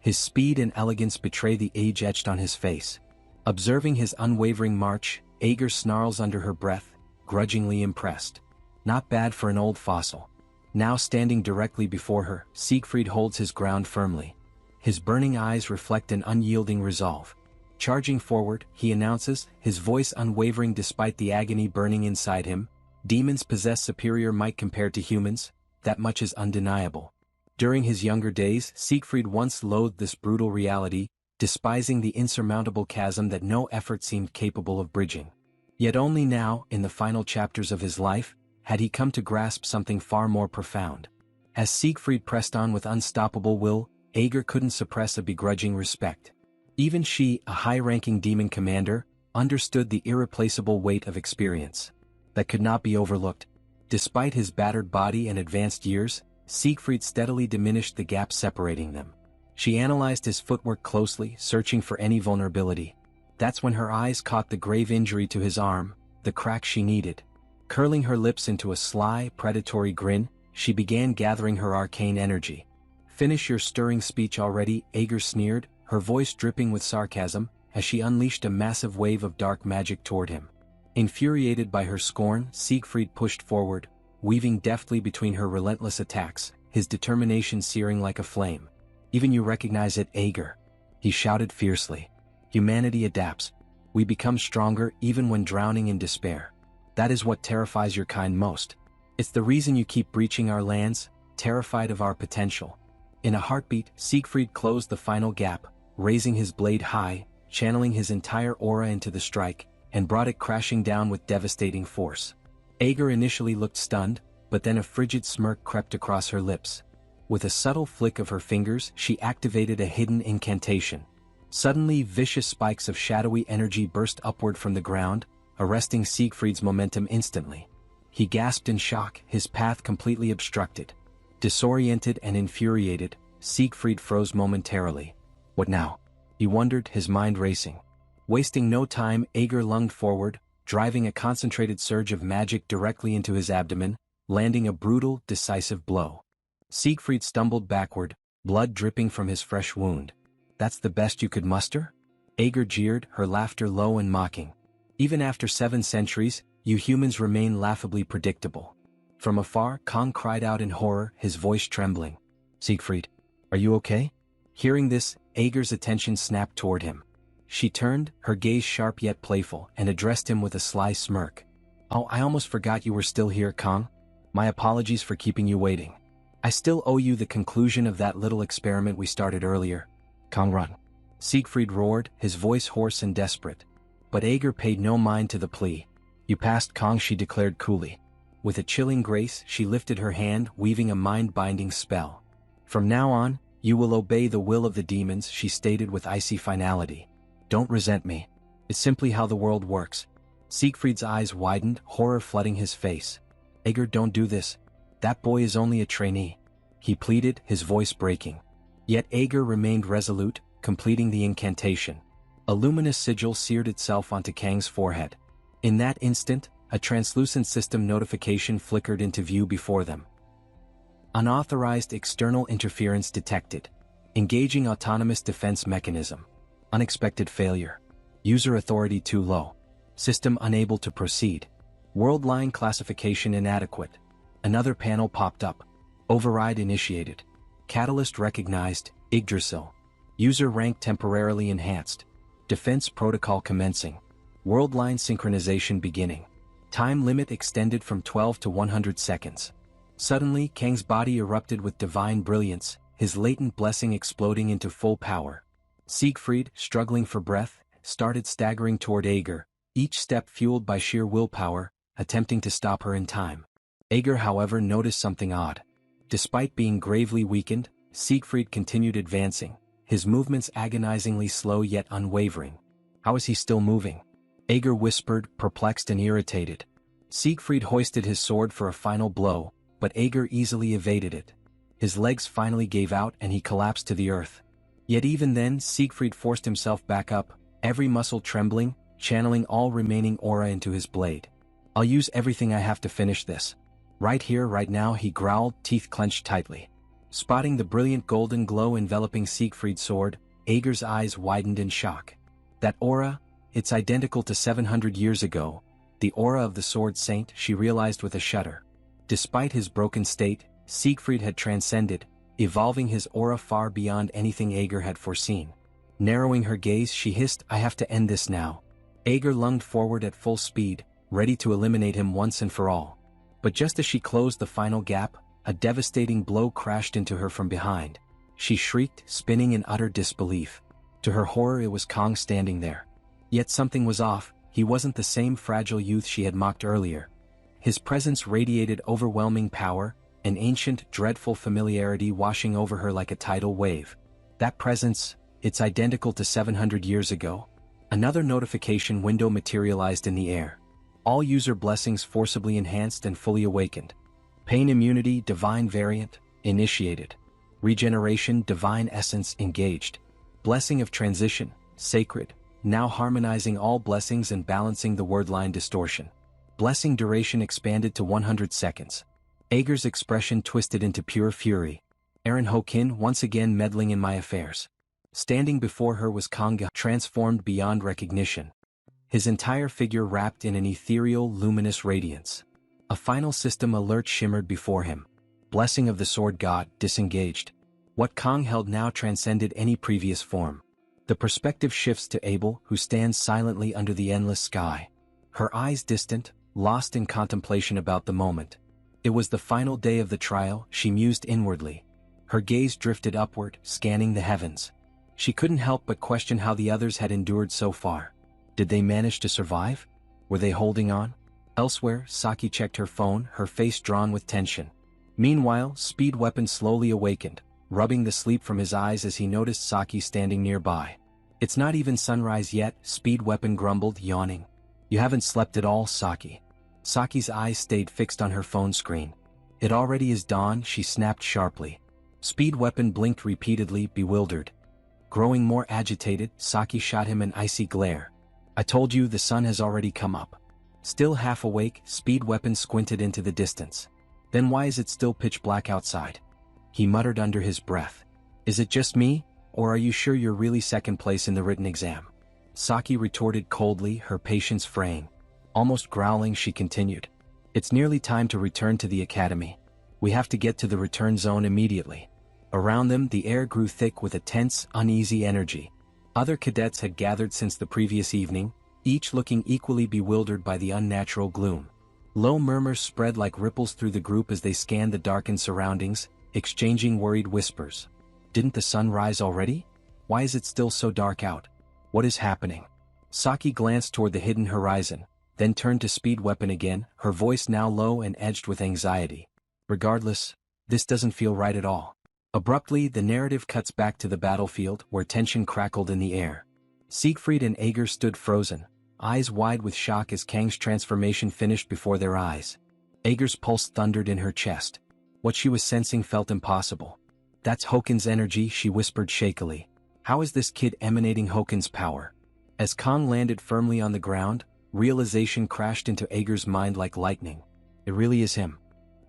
His speed and elegance betray the age etched on his face. Observing his unwavering march, Ager snarls under her breath, grudgingly impressed. Not bad for an old fossil. Now standing directly before her, Siegfried holds his ground firmly. His burning eyes reflect an unyielding resolve. Charging forward, he announces, his voice unwavering despite the agony burning inside him, "Demons possess superior might compared to humans, that much is undeniable." During his younger days, Siegfried once loathed this brutal reality, despising the insurmountable chasm that no effort seemed capable of bridging. Yet only now, in the final chapters of his life, had he come to grasp something far more profound. As Siegfried pressed on with unstoppable will, Aegir couldn't suppress a begrudging respect. Even she, a high-ranking demon commander, understood the irreplaceable weight of experience that could not be overlooked. Despite his battered body and advanced years, Siegfried steadily diminished the gap separating them. She analyzed his footwork closely, searching for any vulnerability. That's when her eyes caught the grave injury to his arm, the crack she needed. Curling her lips into a sly, predatory grin, she began gathering her arcane energy. "Finish your stirring speech already," Aegir sneered, her voice dripping with sarcasm, as she unleashed a massive wave of dark magic toward him. Infuriated by her scorn, Siegfried pushed forward, weaving deftly between her relentless attacks, his determination searing like a flame. "Even you recognize it, Aegir," he shouted fiercely. "Humanity adapts. We become stronger even when drowning in despair. That is what terrifies your kind most. It's the reason you keep breaching our lands, terrified of our potential." In a heartbeat, Siegfried closed the final gap, raising his blade high, channeling his entire aura into the strike, and brought it crashing down with devastating force. Aegir initially looked stunned, but then a frigid smirk crept across her lips. With a subtle flick of her fingers, she activated a hidden incantation. Suddenly, vicious spikes of shadowy energy burst upward from the ground, arresting Siegfried's momentum instantly. He gasped in shock, his path completely obstructed. Disoriented and infuriated, Siegfried froze momentarily. What now? He wondered, his mind racing. Wasting no time, Aegir lunged forward, driving a concentrated surge of magic directly into his abdomen, landing a brutal, decisive blow. Siegfried stumbled backward, blood dripping from his fresh wound. "That's the best you could muster?" Aegir jeered, her laughter low and mocking. "Even after 7 centuries, you humans remain laughably predictable." From afar, Kong cried out in horror, his voice trembling. "Siegfried, are you okay?" Hearing this, Aegir's attention snapped toward him. She turned, her gaze sharp yet playful, and addressed him with a sly smirk. "Oh, I almost forgot you were still here, Kong. My apologies for keeping you waiting. I still owe you the conclusion of that little experiment we started earlier." "Kong, run!" Siegfried roared, his voice hoarse and desperate. But Aegir paid no mind to the plea. "You passed, Kong," she declared coolly. With a chilling grace, she lifted her hand, weaving a mind-binding spell. "From now on, you will obey the will of the demons," she stated with icy finality. "Don't resent me. It's simply how the world works." Siegfried's eyes widened, horror flooding his face. "Aegir, don't do this. That boy is only a trainee," he pleaded, his voice breaking. Yet Aegir remained resolute, completing the incantation. A luminous sigil seared itself onto Kang's forehead. In that instant, a translucent system notification flickered into view before them. Unauthorized external interference detected. Engaging autonomous defense mechanism. Unexpected failure. User authority too low. System unable to proceed. World line classification inadequate. Another panel popped up. Override initiated. Catalyst recognized, Yggdrasil. User rank temporarily enhanced. Defense protocol commencing. World line synchronization beginning. Time limit extended from 12 to 100 seconds. Suddenly, Kang's body erupted with divine brilliance, his latent blessing exploding into full power. Siegfried, struggling for breath, started staggering toward Aegir, each step fueled by sheer willpower, attempting to stop her in time. Aegir, however, noticed something odd. Despite being gravely weakened, Siegfried continued advancing, his movements agonizingly slow yet unwavering. How is he still moving? Aegir whispered, perplexed and irritated. Siegfried hoisted his sword for a final blow, but Aegir easily evaded it. His legs finally gave out and he collapsed to the earth. Yet even then, Siegfried forced himself back up, every muscle trembling, channeling all remaining aura into his blade. "I'll use everything I have to finish this. Right here, right now," he growled, teeth clenched tightly. Spotting the brilliant golden glow enveloping Siegfried's sword, Aegir's eyes widened in shock. That aura, it's identical to 700 years ago, the aura of the Sword Saint, she realized with a shudder. Despite his broken state, Siegfried had transcended, evolving his aura far beyond anything Aeger had foreseen. Narrowing her gaze, she hissed, "I have to end this now." Aeger lunged forward at full speed, ready to eliminate him once and for all. But just as she closed the final gap, a devastating blow crashed into her from behind. She shrieked, spinning in utter disbelief. To her horror, it was Kong standing there. Yet something was off. He wasn't the same fragile youth she had mocked earlier. His presence radiated overwhelming power, an ancient, dreadful familiarity washing over her like a tidal wave. That presence, it's identical to 700 years ago. Another notification window materialized in the air. All user blessings forcibly enhanced and fully awakened. Pain immunity, divine variant, initiated. Regeneration, divine essence, engaged. Blessing of transition, sacred, now harmonizing all blessings and balancing the wordline distortion. Blessing duration expanded to 100 seconds. Aeger's expression twisted into pure fury. Aaron Hokin once again meddling in my affairs. Standing before her was Kanga, transformed beyond recognition. His entire figure wrapped in an ethereal, luminous radiance. A final system alert shimmered before him. Blessing of the Sword God, disengaged. What Kong held now transcended any previous form. The perspective shifts to Abel, who stands silently under the endless sky. Her eyes distant, lost in contemplation about the moment. It was the final day of the trial, she mused inwardly. Her gaze drifted upward, scanning the heavens. She couldn't help but question how the others had endured so far. Did they manage to survive? Were they holding on? Elsewhere, Saki checked her phone, her face drawn with tension. Meanwhile, Speed Weapon slowly awakened, rubbing the sleep from his eyes as he noticed Saki standing nearby. "It's not even sunrise yet," Speed Weapon grumbled, yawning. "You haven't slept at all, Saki." Saki's eyes stayed fixed on her phone screen. "It already is dawn," she snapped sharply. Speed Weapon blinked repeatedly, bewildered. Growing more agitated, Saki shot him an icy glare. "I told you the sun has already come up." Still half awake, Speed Weapon squinted into the distance. "Then why is it still pitch black outside?" He muttered under his breath. "Is it just me, or are you sure you're really second place in the written exam?" Saki retorted coldly, her patience fraying. Almost growling, she continued. "It's nearly time to return to the academy. We have to get to the return zone immediately." Around them, the air grew thick with a tense, uneasy energy. Other cadets had gathered since the previous evening, each looking equally bewildered by the unnatural gloom. Low murmurs spread like ripples through the group as they scanned the darkened surroundings, exchanging worried whispers. "Didn't the sun rise already? Why is it still so dark out? What is happening?" Saki glanced toward the hidden horizon, then turned to Speed Weapon again, her voice now low and edged with anxiety. "Regardless, this doesn't feel right at all." Abruptly, the narrative cuts back to the battlefield, where tension crackled in the air. Siegfried and Aeger stood frozen, eyes wide with shock as Kang's transformation finished before their eyes. Aeger's pulse thundered in her chest. What she was sensing felt impossible. "That's Hokin's energy," she whispered shakily. "How is this kid emanating Hokin's power?" As Kang landed firmly on the ground, realization crashed into Aeger's mind like lightning. It really is him.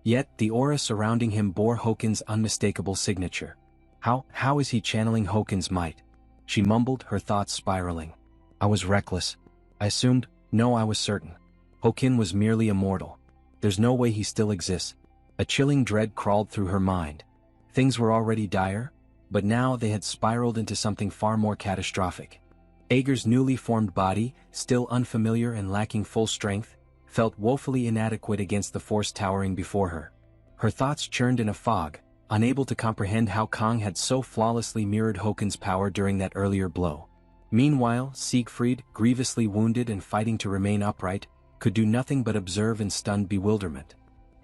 Yet, the aura surrounding him bore Hokin's unmistakable signature. How is he channeling Hokin's might? She mumbled, her thoughts spiraling. "I was reckless. I assumed, no, I was certain. Hokin was merely a mortal. There's no way he still exists." A chilling dread crawled through her mind. Things were already dire, but now they had spiraled into something far more catastrophic. Aeger's newly formed body, still unfamiliar and lacking full strength, felt woefully inadequate against the force towering before her. Her thoughts churned in a fog, unable to comprehend how Kang had so flawlessly mirrored Hokin's power during that earlier blow. Meanwhile, Siegfried, grievously wounded and fighting to remain upright, could do nothing but observe in stunned bewilderment.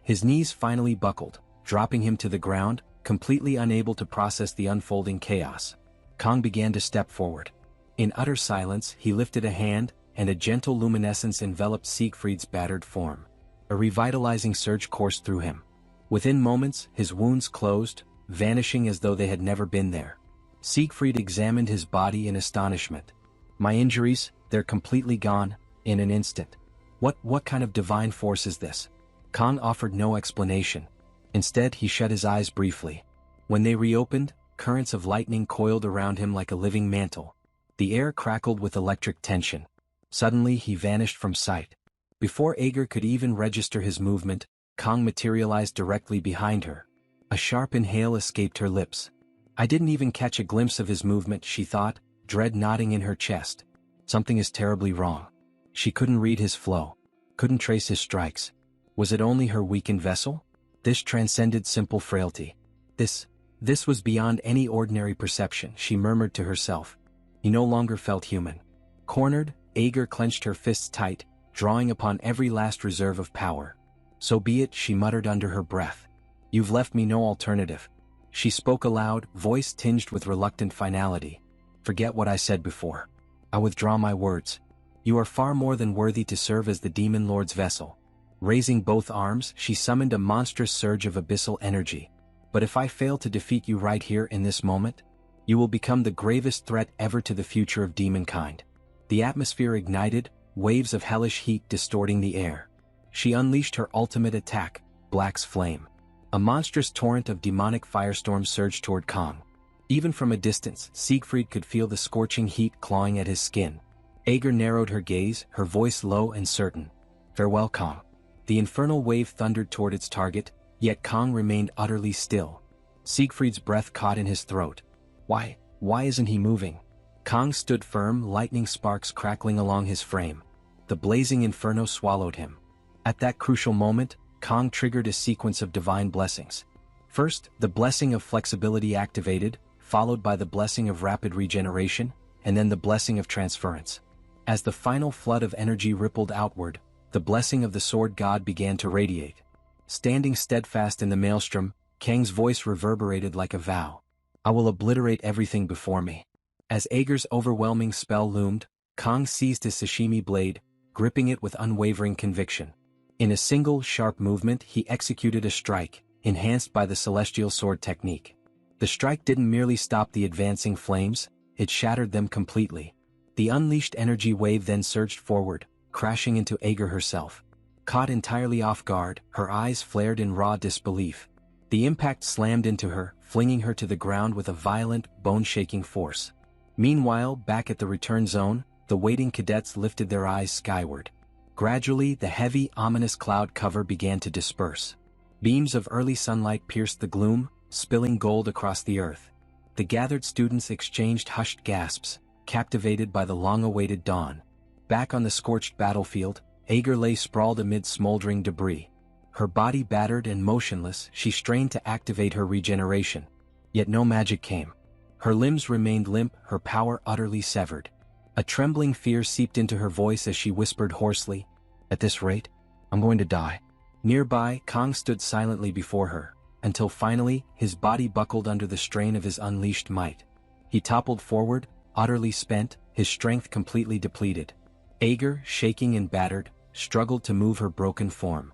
His knees finally buckled, dropping him to the ground, completely unable to process the unfolding chaos. Kang began to step forward. In utter silence, he lifted a hand, and a gentle luminescence enveloped Siegfried's battered form. A revitalizing surge coursed through him. Within moments, his wounds closed, vanishing as though they had never been there. Siegfried examined his body in astonishment. "My injuries, they're completely gone, in an instant. What kind of divine force is this?" Kang offered no explanation. Instead, he shut his eyes briefly. When they reopened, currents of lightning coiled around him like a living mantle. The air crackled with electric tension. Suddenly, he vanished from sight. Before Aeger could even register his movement, Kang materialized directly behind her. A sharp inhale escaped her lips. I didn't even catch a glimpse of his movement, she thought, dread knotting in her chest. Something is terribly wrong. She couldn't read his flow. Couldn't trace his strikes. Was it only her weakened vessel? This transcended simple frailty. This was beyond any ordinary perception, she murmured to herself. He no longer felt human. Cornered, Aeger clenched her fists tight, drawing upon every last reserve of power. So be it, she muttered under her breath. You've left me no alternative. She spoke aloud, voice tinged with reluctant finality. Forget what I said before. I withdraw my words. You are far more than worthy to serve as the Demon Lord's vessel. Raising both arms, she summoned a monstrous surge of abyssal energy. But if I fail to defeat you right here in this moment, you will become the gravest threat ever to the future of demonkind. The atmosphere ignited, waves of hellish heat distorting the air. She unleashed her ultimate attack, Black's Flame. A monstrous torrent of demonic firestorm surged toward Kang. Even from a distance, Siegfried could feel the scorching heat clawing at his skin. Aeger narrowed her gaze, her voice low and certain. Farewell, Kang. The infernal wave thundered toward its target, yet Kang remained utterly still. Siegfried's breath caught in his throat. Why isn't he moving? Kang stood firm, lightning sparks crackling along his frame. The blazing inferno swallowed him. At that crucial moment, Kang triggered a sequence of divine blessings. First, the blessing of flexibility activated, followed by the blessing of rapid regeneration, and then the blessing of transference. As the final flood of energy rippled outward, the blessing of the sword god began to radiate. Standing steadfast in the maelstrom, Kang's voice reverberated like a vow. I will obliterate everything before me. As Aeger's overwhelming spell loomed, Kang seized his sashimi blade, gripping it with unwavering conviction. In a single, sharp movement, he executed a strike, enhanced by the celestial sword technique. The strike didn't merely stop the advancing flames, it shattered them completely. The unleashed energy wave then surged forward, crashing into Aeger herself. Caught entirely off guard, her eyes flared in raw disbelief. The impact slammed into her, flinging her to the ground with a violent, bone-shaking force. Meanwhile, back at the return zone, the waiting cadets lifted their eyes skyward. Gradually, the heavy, ominous cloud cover began to disperse. Beams of early sunlight pierced the gloom, spilling gold across the earth. The gathered students exchanged hushed gasps, captivated by the long-awaited dawn. Back on the scorched battlefield, Aeger lay sprawled amid smoldering debris. Her body battered and motionless, she strained to activate her regeneration. Yet no magic came. Her limbs remained limp, her power utterly severed. A trembling fear seeped into her voice as she whispered hoarsely, "At this rate, I'm going to die." Nearby, Kang stood silently before her, until finally, his body buckled under the strain of his unleashed might. He toppled forward, utterly spent, his strength completely depleted. Aeger, shaking and battered, struggled to move her broken form.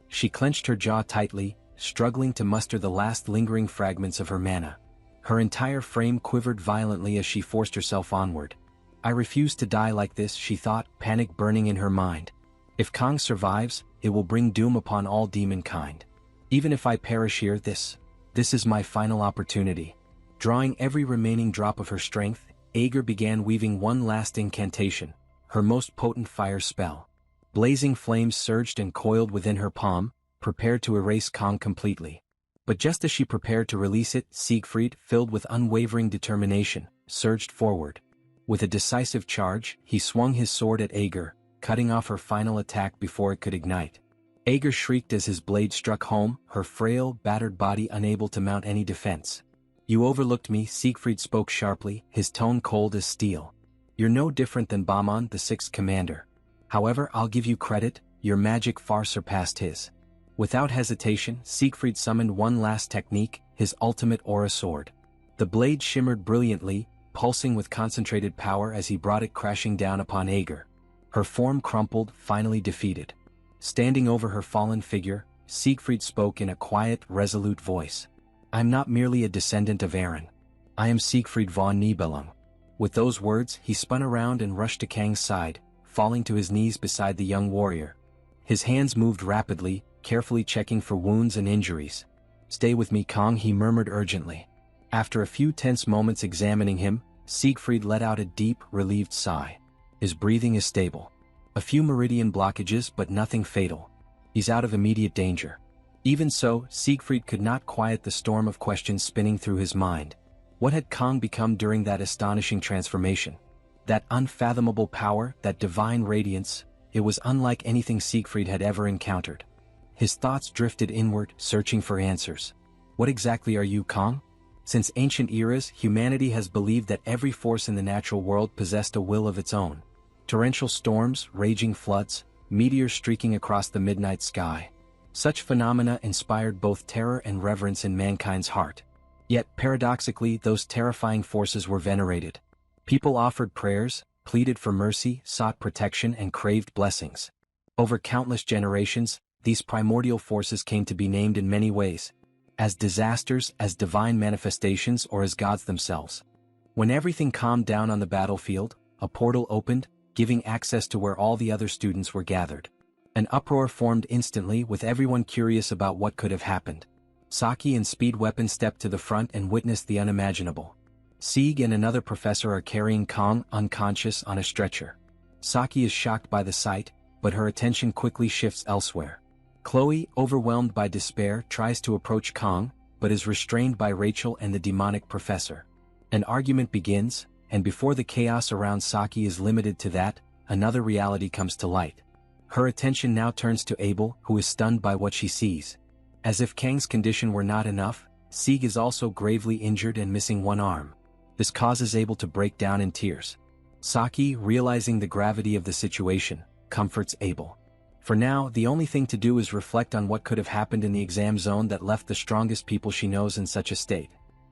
She clenched her jaw tightly, struggling to muster the last lingering fragments of her mana. Her entire frame quivered violently as she forced herself onward. I refuse to die like this, she thought, panic burning in her mind. If Kang survives, it will bring doom upon all demonkind. Even if I perish here, this is my final opportunity. Drawing every remaining drop of her strength, Aeger began weaving one last incantation, her most potent fire spell. Blazing flames surged and coiled within her palm, prepared to erase Kang completely. But just as she prepared to release it, Siegfried, filled with unwavering determination, surged forward. With a decisive charge, he swung his sword at Aeger, cutting off her final attack before it could ignite. Aeger shrieked as his blade struck home, her frail, battered body unable to mount any defense. "You overlooked me," Siegfried spoke sharply, his tone cold as steel. "You're no different than Bamon, the sixth commander. However, I'll give you credit, your magic far surpassed his." Without hesitation, Siegfried summoned one last technique, his ultimate aura sword. The blade shimmered brilliantly, pulsing with concentrated power as he brought it crashing down upon Aeger. Her form crumpled, finally defeated. Standing over her fallen figure, Siegfried spoke in a quiet, resolute voice. "I'm not merely a descendant of Eren. I am Siegfried von Nibelung." With those words, he spun around and rushed to Kang's side, falling to his knees beside the young warrior. His hands moved rapidly, carefully checking for wounds and injuries. "Stay with me, Kang," he murmured urgently. After a few tense moments examining him, Siegfried let out a deep, relieved sigh. His breathing is stable. A few meridian blockages, but nothing fatal. He's out of immediate danger. Even so, Siegfried could not quiet the storm of questions spinning through his mind. What had Kang become during that astonishing transformation? That unfathomable power, that divine radiance, it was unlike anything Siegfried had ever encountered. His thoughts drifted inward, searching for answers. What exactly are you, Kang? Since ancient eras, humanity has believed that every force in the natural world possessed a will of its own. Torrential storms, raging floods, meteors streaking across the midnight sky. Such phenomena inspired both terror and reverence in mankind's heart. Yet, paradoxically, those terrifying forces were venerated. People offered prayers, pleaded for mercy, sought protection, and craved blessings. Over countless generations, these primordial forces came to be named in many ways. As disasters, as divine manifestations, or as gods themselves. When everything calmed down on the battlefield, a portal opened, giving access to where all the other students were gathered. An uproar formed instantly, with everyone curious about what could have happened. Saki and Speed Weapon stepped to the front and witnessed the unimaginable. Sieg and another professor are carrying Kang, unconscious, on a stretcher. Saki is shocked by the sight, but her attention quickly shifts elsewhere. Chloe, overwhelmed by despair, tries to approach Kang, but is restrained by Rachel and the demonic professor. An argument begins, and before the chaos around Saki is limited to that, another reality comes to light. Her attention now turns to Abel, who is stunned by what she sees. As if Kang's condition were not enough, Sieg is also gravely injured and missing one arm. This causes Abel to break down in tears. Saki, realizing the gravity of the situation, comforts Abel. For now, the only thing to do is reflect on what could have happened in the exam zone that left the strongest people she knows in such a state.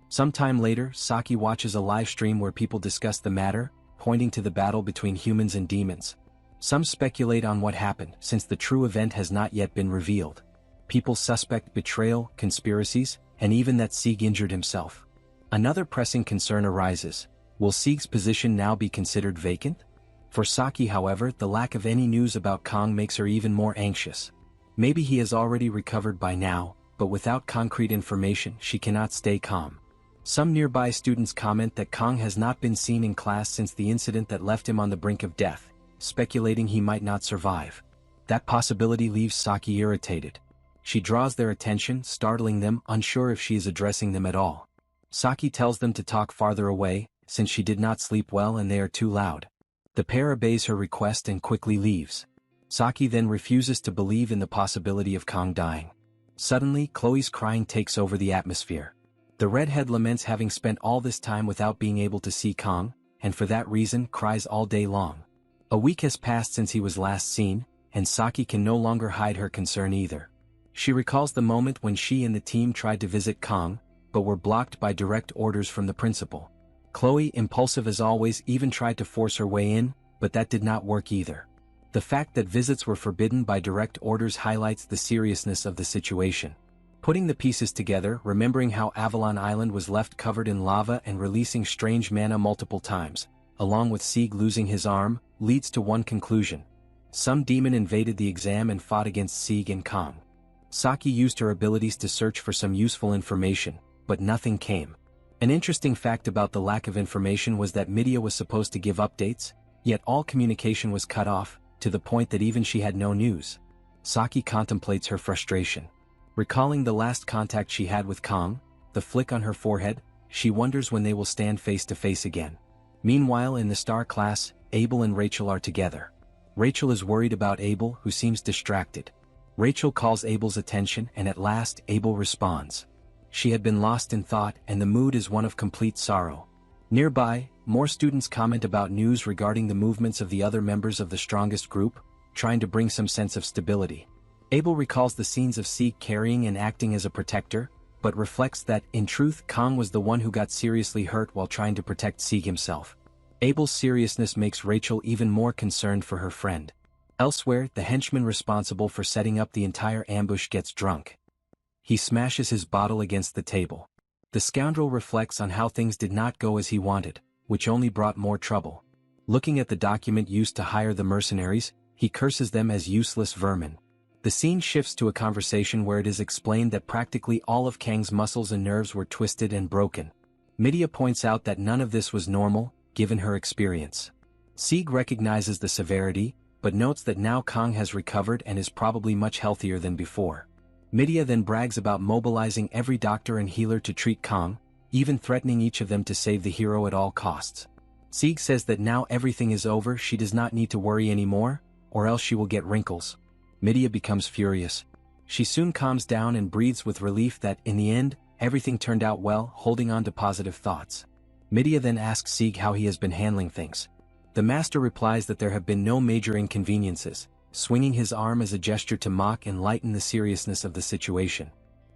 Sometime later, Saki watches a live stream where people discuss the matter, pointing to the battle between humans and demons. Some speculate on what happened, since the true event has not yet been revealed. People suspect betrayal, conspiracies, and even that Sieg injured himself. Another pressing concern arises. Will Sieg's position now be considered vacant? For Saki, however, the lack of any news about Kang makes her even more anxious. Maybe he has already recovered by now, but without concrete information, she cannot stay calm. Some nearby students comment that Kang has not been seen in class since the incident that left him on the brink of death, speculating he might not survive. That possibility leaves Saki irritated. She draws their attention, startling them, unsure if she is addressing them at all. Saki tells them to talk farther away, since she did not sleep well and they are too loud. The pair obeys her request and quickly leaves. Saki then refuses to believe in the possibility of Kang dying. Suddenly, Chloe's crying takes over the atmosphere. The redhead laments having spent all this time without being able to see Kang, and for that reason cries all day long. A week has passed since he was last seen, and Saki can no longer hide her concern either. She recalls the moment when she and the team tried to visit Kang, but were blocked by direct orders from the principal. Chloe, impulsive as always, even tried to force her way in, but that did not work either. The fact that visits were forbidden by direct orders highlights the seriousness of the situation. Putting the pieces together, remembering how Avalon Island was left covered in lava and releasing strange mana multiple times, along with Sieg losing his arm, leads to one conclusion. Some demon invaded the exam and fought against Sieg and Kang. Saki used her abilities to search for some useful information, but nothing came. An interesting fact about the lack of information was that Midea was supposed to give updates, yet all communication was cut off, to the point that even she had no news. Saki contemplates her frustration. Recalling the last contact she had with Kang, the flick on her forehead, she wonders when they will stand face to face again. Meanwhile, in the star class, Abel and Rachel are together. Rachel is worried about Abel, who seems distracted. Rachel calls Abel's attention, and at last, Abel responds. She had been lost in thought, and the mood is one of complete sorrow. Nearby, more students comment about news regarding the movements of the other members of the strongest group, trying to bring some sense of stability. Abel recalls the scenes of Sieg carrying and acting as a protector, but reflects that, in truth, Kang was the one who got seriously hurt while trying to protect Sieg himself. Abel's seriousness makes Rachel even more concerned for her friend. Elsewhere, the henchman responsible for setting up the entire ambush gets drunk. He smashes his bottle against the table. The scoundrel reflects on how things did not go as he wanted, which only brought more trouble. Looking at the document used to hire the mercenaries, he curses them as useless vermin. The scene shifts to a conversation where it is explained that practically all of Kang's muscles and nerves were twisted and broken. Midea points out that none of this was normal, given her experience. Sieg recognizes the severity, but notes that now Kang has recovered and is probably much healthier than before. Midea then brags about mobilizing every doctor and healer to treat Kong, even threatening each of them to save the hero at all costs. Sieg says that now everything is over, she does not need to worry anymore, or else she will get wrinkles. Midea becomes furious. She soon calms down and breathes with relief that, in the end, everything turned out well, holding on to positive thoughts. Midea then asks Sieg how he has been handling things. The master replies that there have been no major inconveniences, swinging his arm as a gesture to mock and lighten the seriousness of the situation.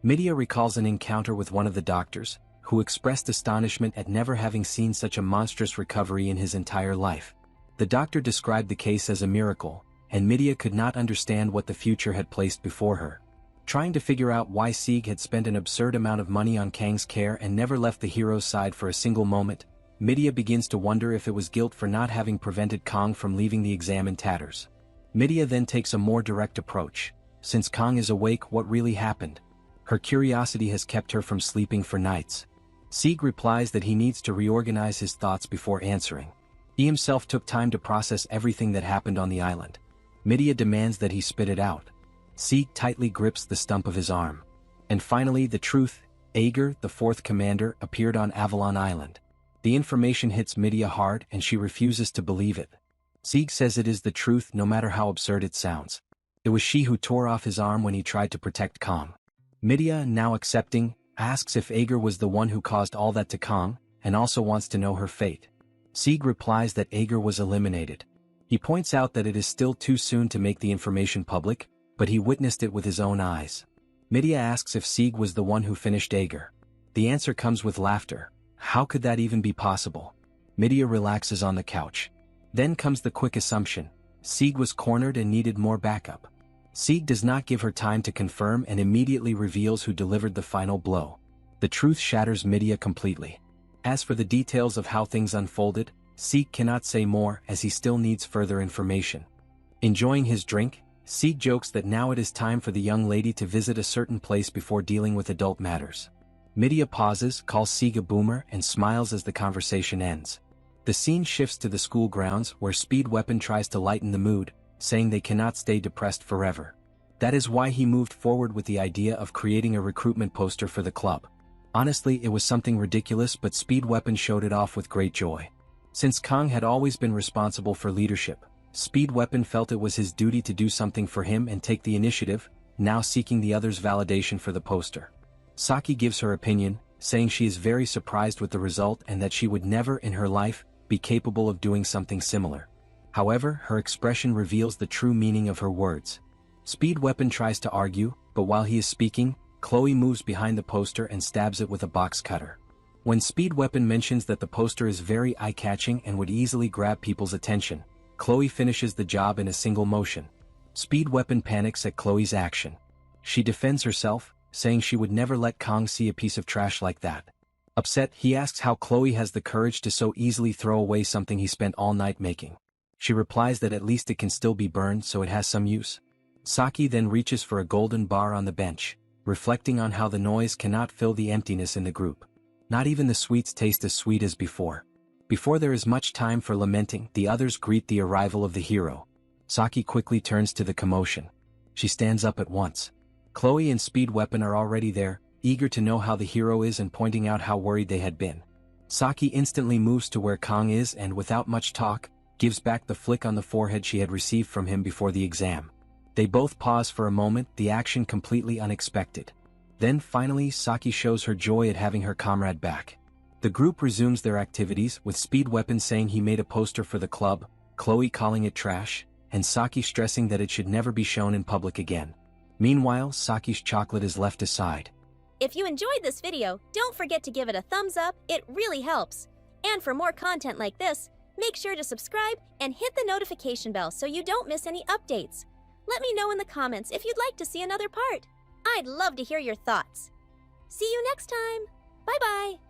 Midea recalls an encounter with one of the doctors, who expressed astonishment at never having seen such a monstrous recovery in his entire life. The doctor described the case as a miracle, and Midea could not understand what the future had placed before her. Trying to figure out why Sieg had spent an absurd amount of money on Kang's care and never left the hero's side for a single moment, Midea begins to wonder if it was guilt for not having prevented Kong from leaving the exam in tatters. Midea then takes a more direct approach. Since Kong is awake, what really happened? Her curiosity has kept her from sleeping for nights. Sieg replies that he needs to reorganize his thoughts before answering. He himself took time to process everything that happened on the island. Midea demands that he spit it out. Sieg tightly grips the stump of his arm. And finally, the truth: Ager, the fourth commander, appeared on Avalon Island. The information hits Midea hard and she refuses to believe it. Sieg says it is the truth no matter how absurd it sounds. It was she who tore off his arm when he tried to protect Kong. Midea, now accepting, asks if Ager was the one who caused all that to Kong, and also wants to know her fate. Sieg replies that Ager was eliminated. He points out that it is still too soon to make the information public, but he witnessed it with his own eyes. Midea asks if Sieg was the one who finished Ager. The answer comes with laughter. How could that even be possible? Midea relaxes on the couch. Then comes the quick assumption: Sieg was cornered and needed more backup. Sieg does not give her time to confirm and immediately reveals who delivered the final blow. The truth shatters Midea completely. As for the details of how things unfolded, Sieg cannot say more as he still needs further information. Enjoying his drink, Sieg jokes that now it is time for the young lady to visit a certain place before dealing with adult matters. Midea pauses, calls Sieg a boomer, and smiles as the conversation ends. The scene shifts to the school grounds where Speed Weapon tries to lighten the mood, saying they cannot stay depressed forever. That is why he moved forward with the idea of creating a recruitment poster for the club. Honestly, it was something ridiculous, but Speed Weapon showed it off with great joy. Since Kong had always been responsible for leadership, Speed Weapon felt it was his duty to do something for him and take the initiative, now seeking the others' validation for the poster. Saki gives her opinion, saying she is very surprised with the result and that she would never in her life be capable of doing something similar. However, her expression reveals the true meaning of her words. Speed Weapon tries to argue, but while he is speaking, Chloe moves behind the poster and stabs it with a box cutter. When Speed Weapon mentions that the poster is very eye-catching and would easily grab people's attention, Chloe finishes the job in a single motion. Speed Weapon panics at Chloe's action. She defends herself, saying she would never let Kong see a piece of trash like that. Upset, he asks how Chloe has the courage to so easily throw away something he spent all night making. She replies that at least it can still be burned, so it has some use. Saki then reaches for a golden bar on the bench, reflecting on how the noise cannot fill the emptiness in the group. Not even the sweets taste as sweet as before. Before there is much time for lamenting, the others greet the arrival of the hero. Saki quickly turns to the commotion. She stands up at once. Chloe and Speed Weapon are already there, eager to know how the hero is and pointing out how worried they had been. Saki instantly moves to where Kong is and, without much talk, gives back the flick on the forehead she had received from him before the exam. They both pause for a moment, the action completely unexpected. Then finally Saki shows her joy at having her comrade back. The group resumes their activities, with Speed Weapon saying he made a poster for the club, Chloe calling it trash, and Saki stressing that it should never be shown in public again. Meanwhile, Saki's chocolate is left aside. If you enjoyed this video, don't forget to give it a thumbs up, it really helps. And for more content like this, make sure to subscribe and hit the notification bell so you don't miss any updates. Let me know in the comments if you'd like to see another part. I'd love to hear your thoughts. See you next time. Bye-bye.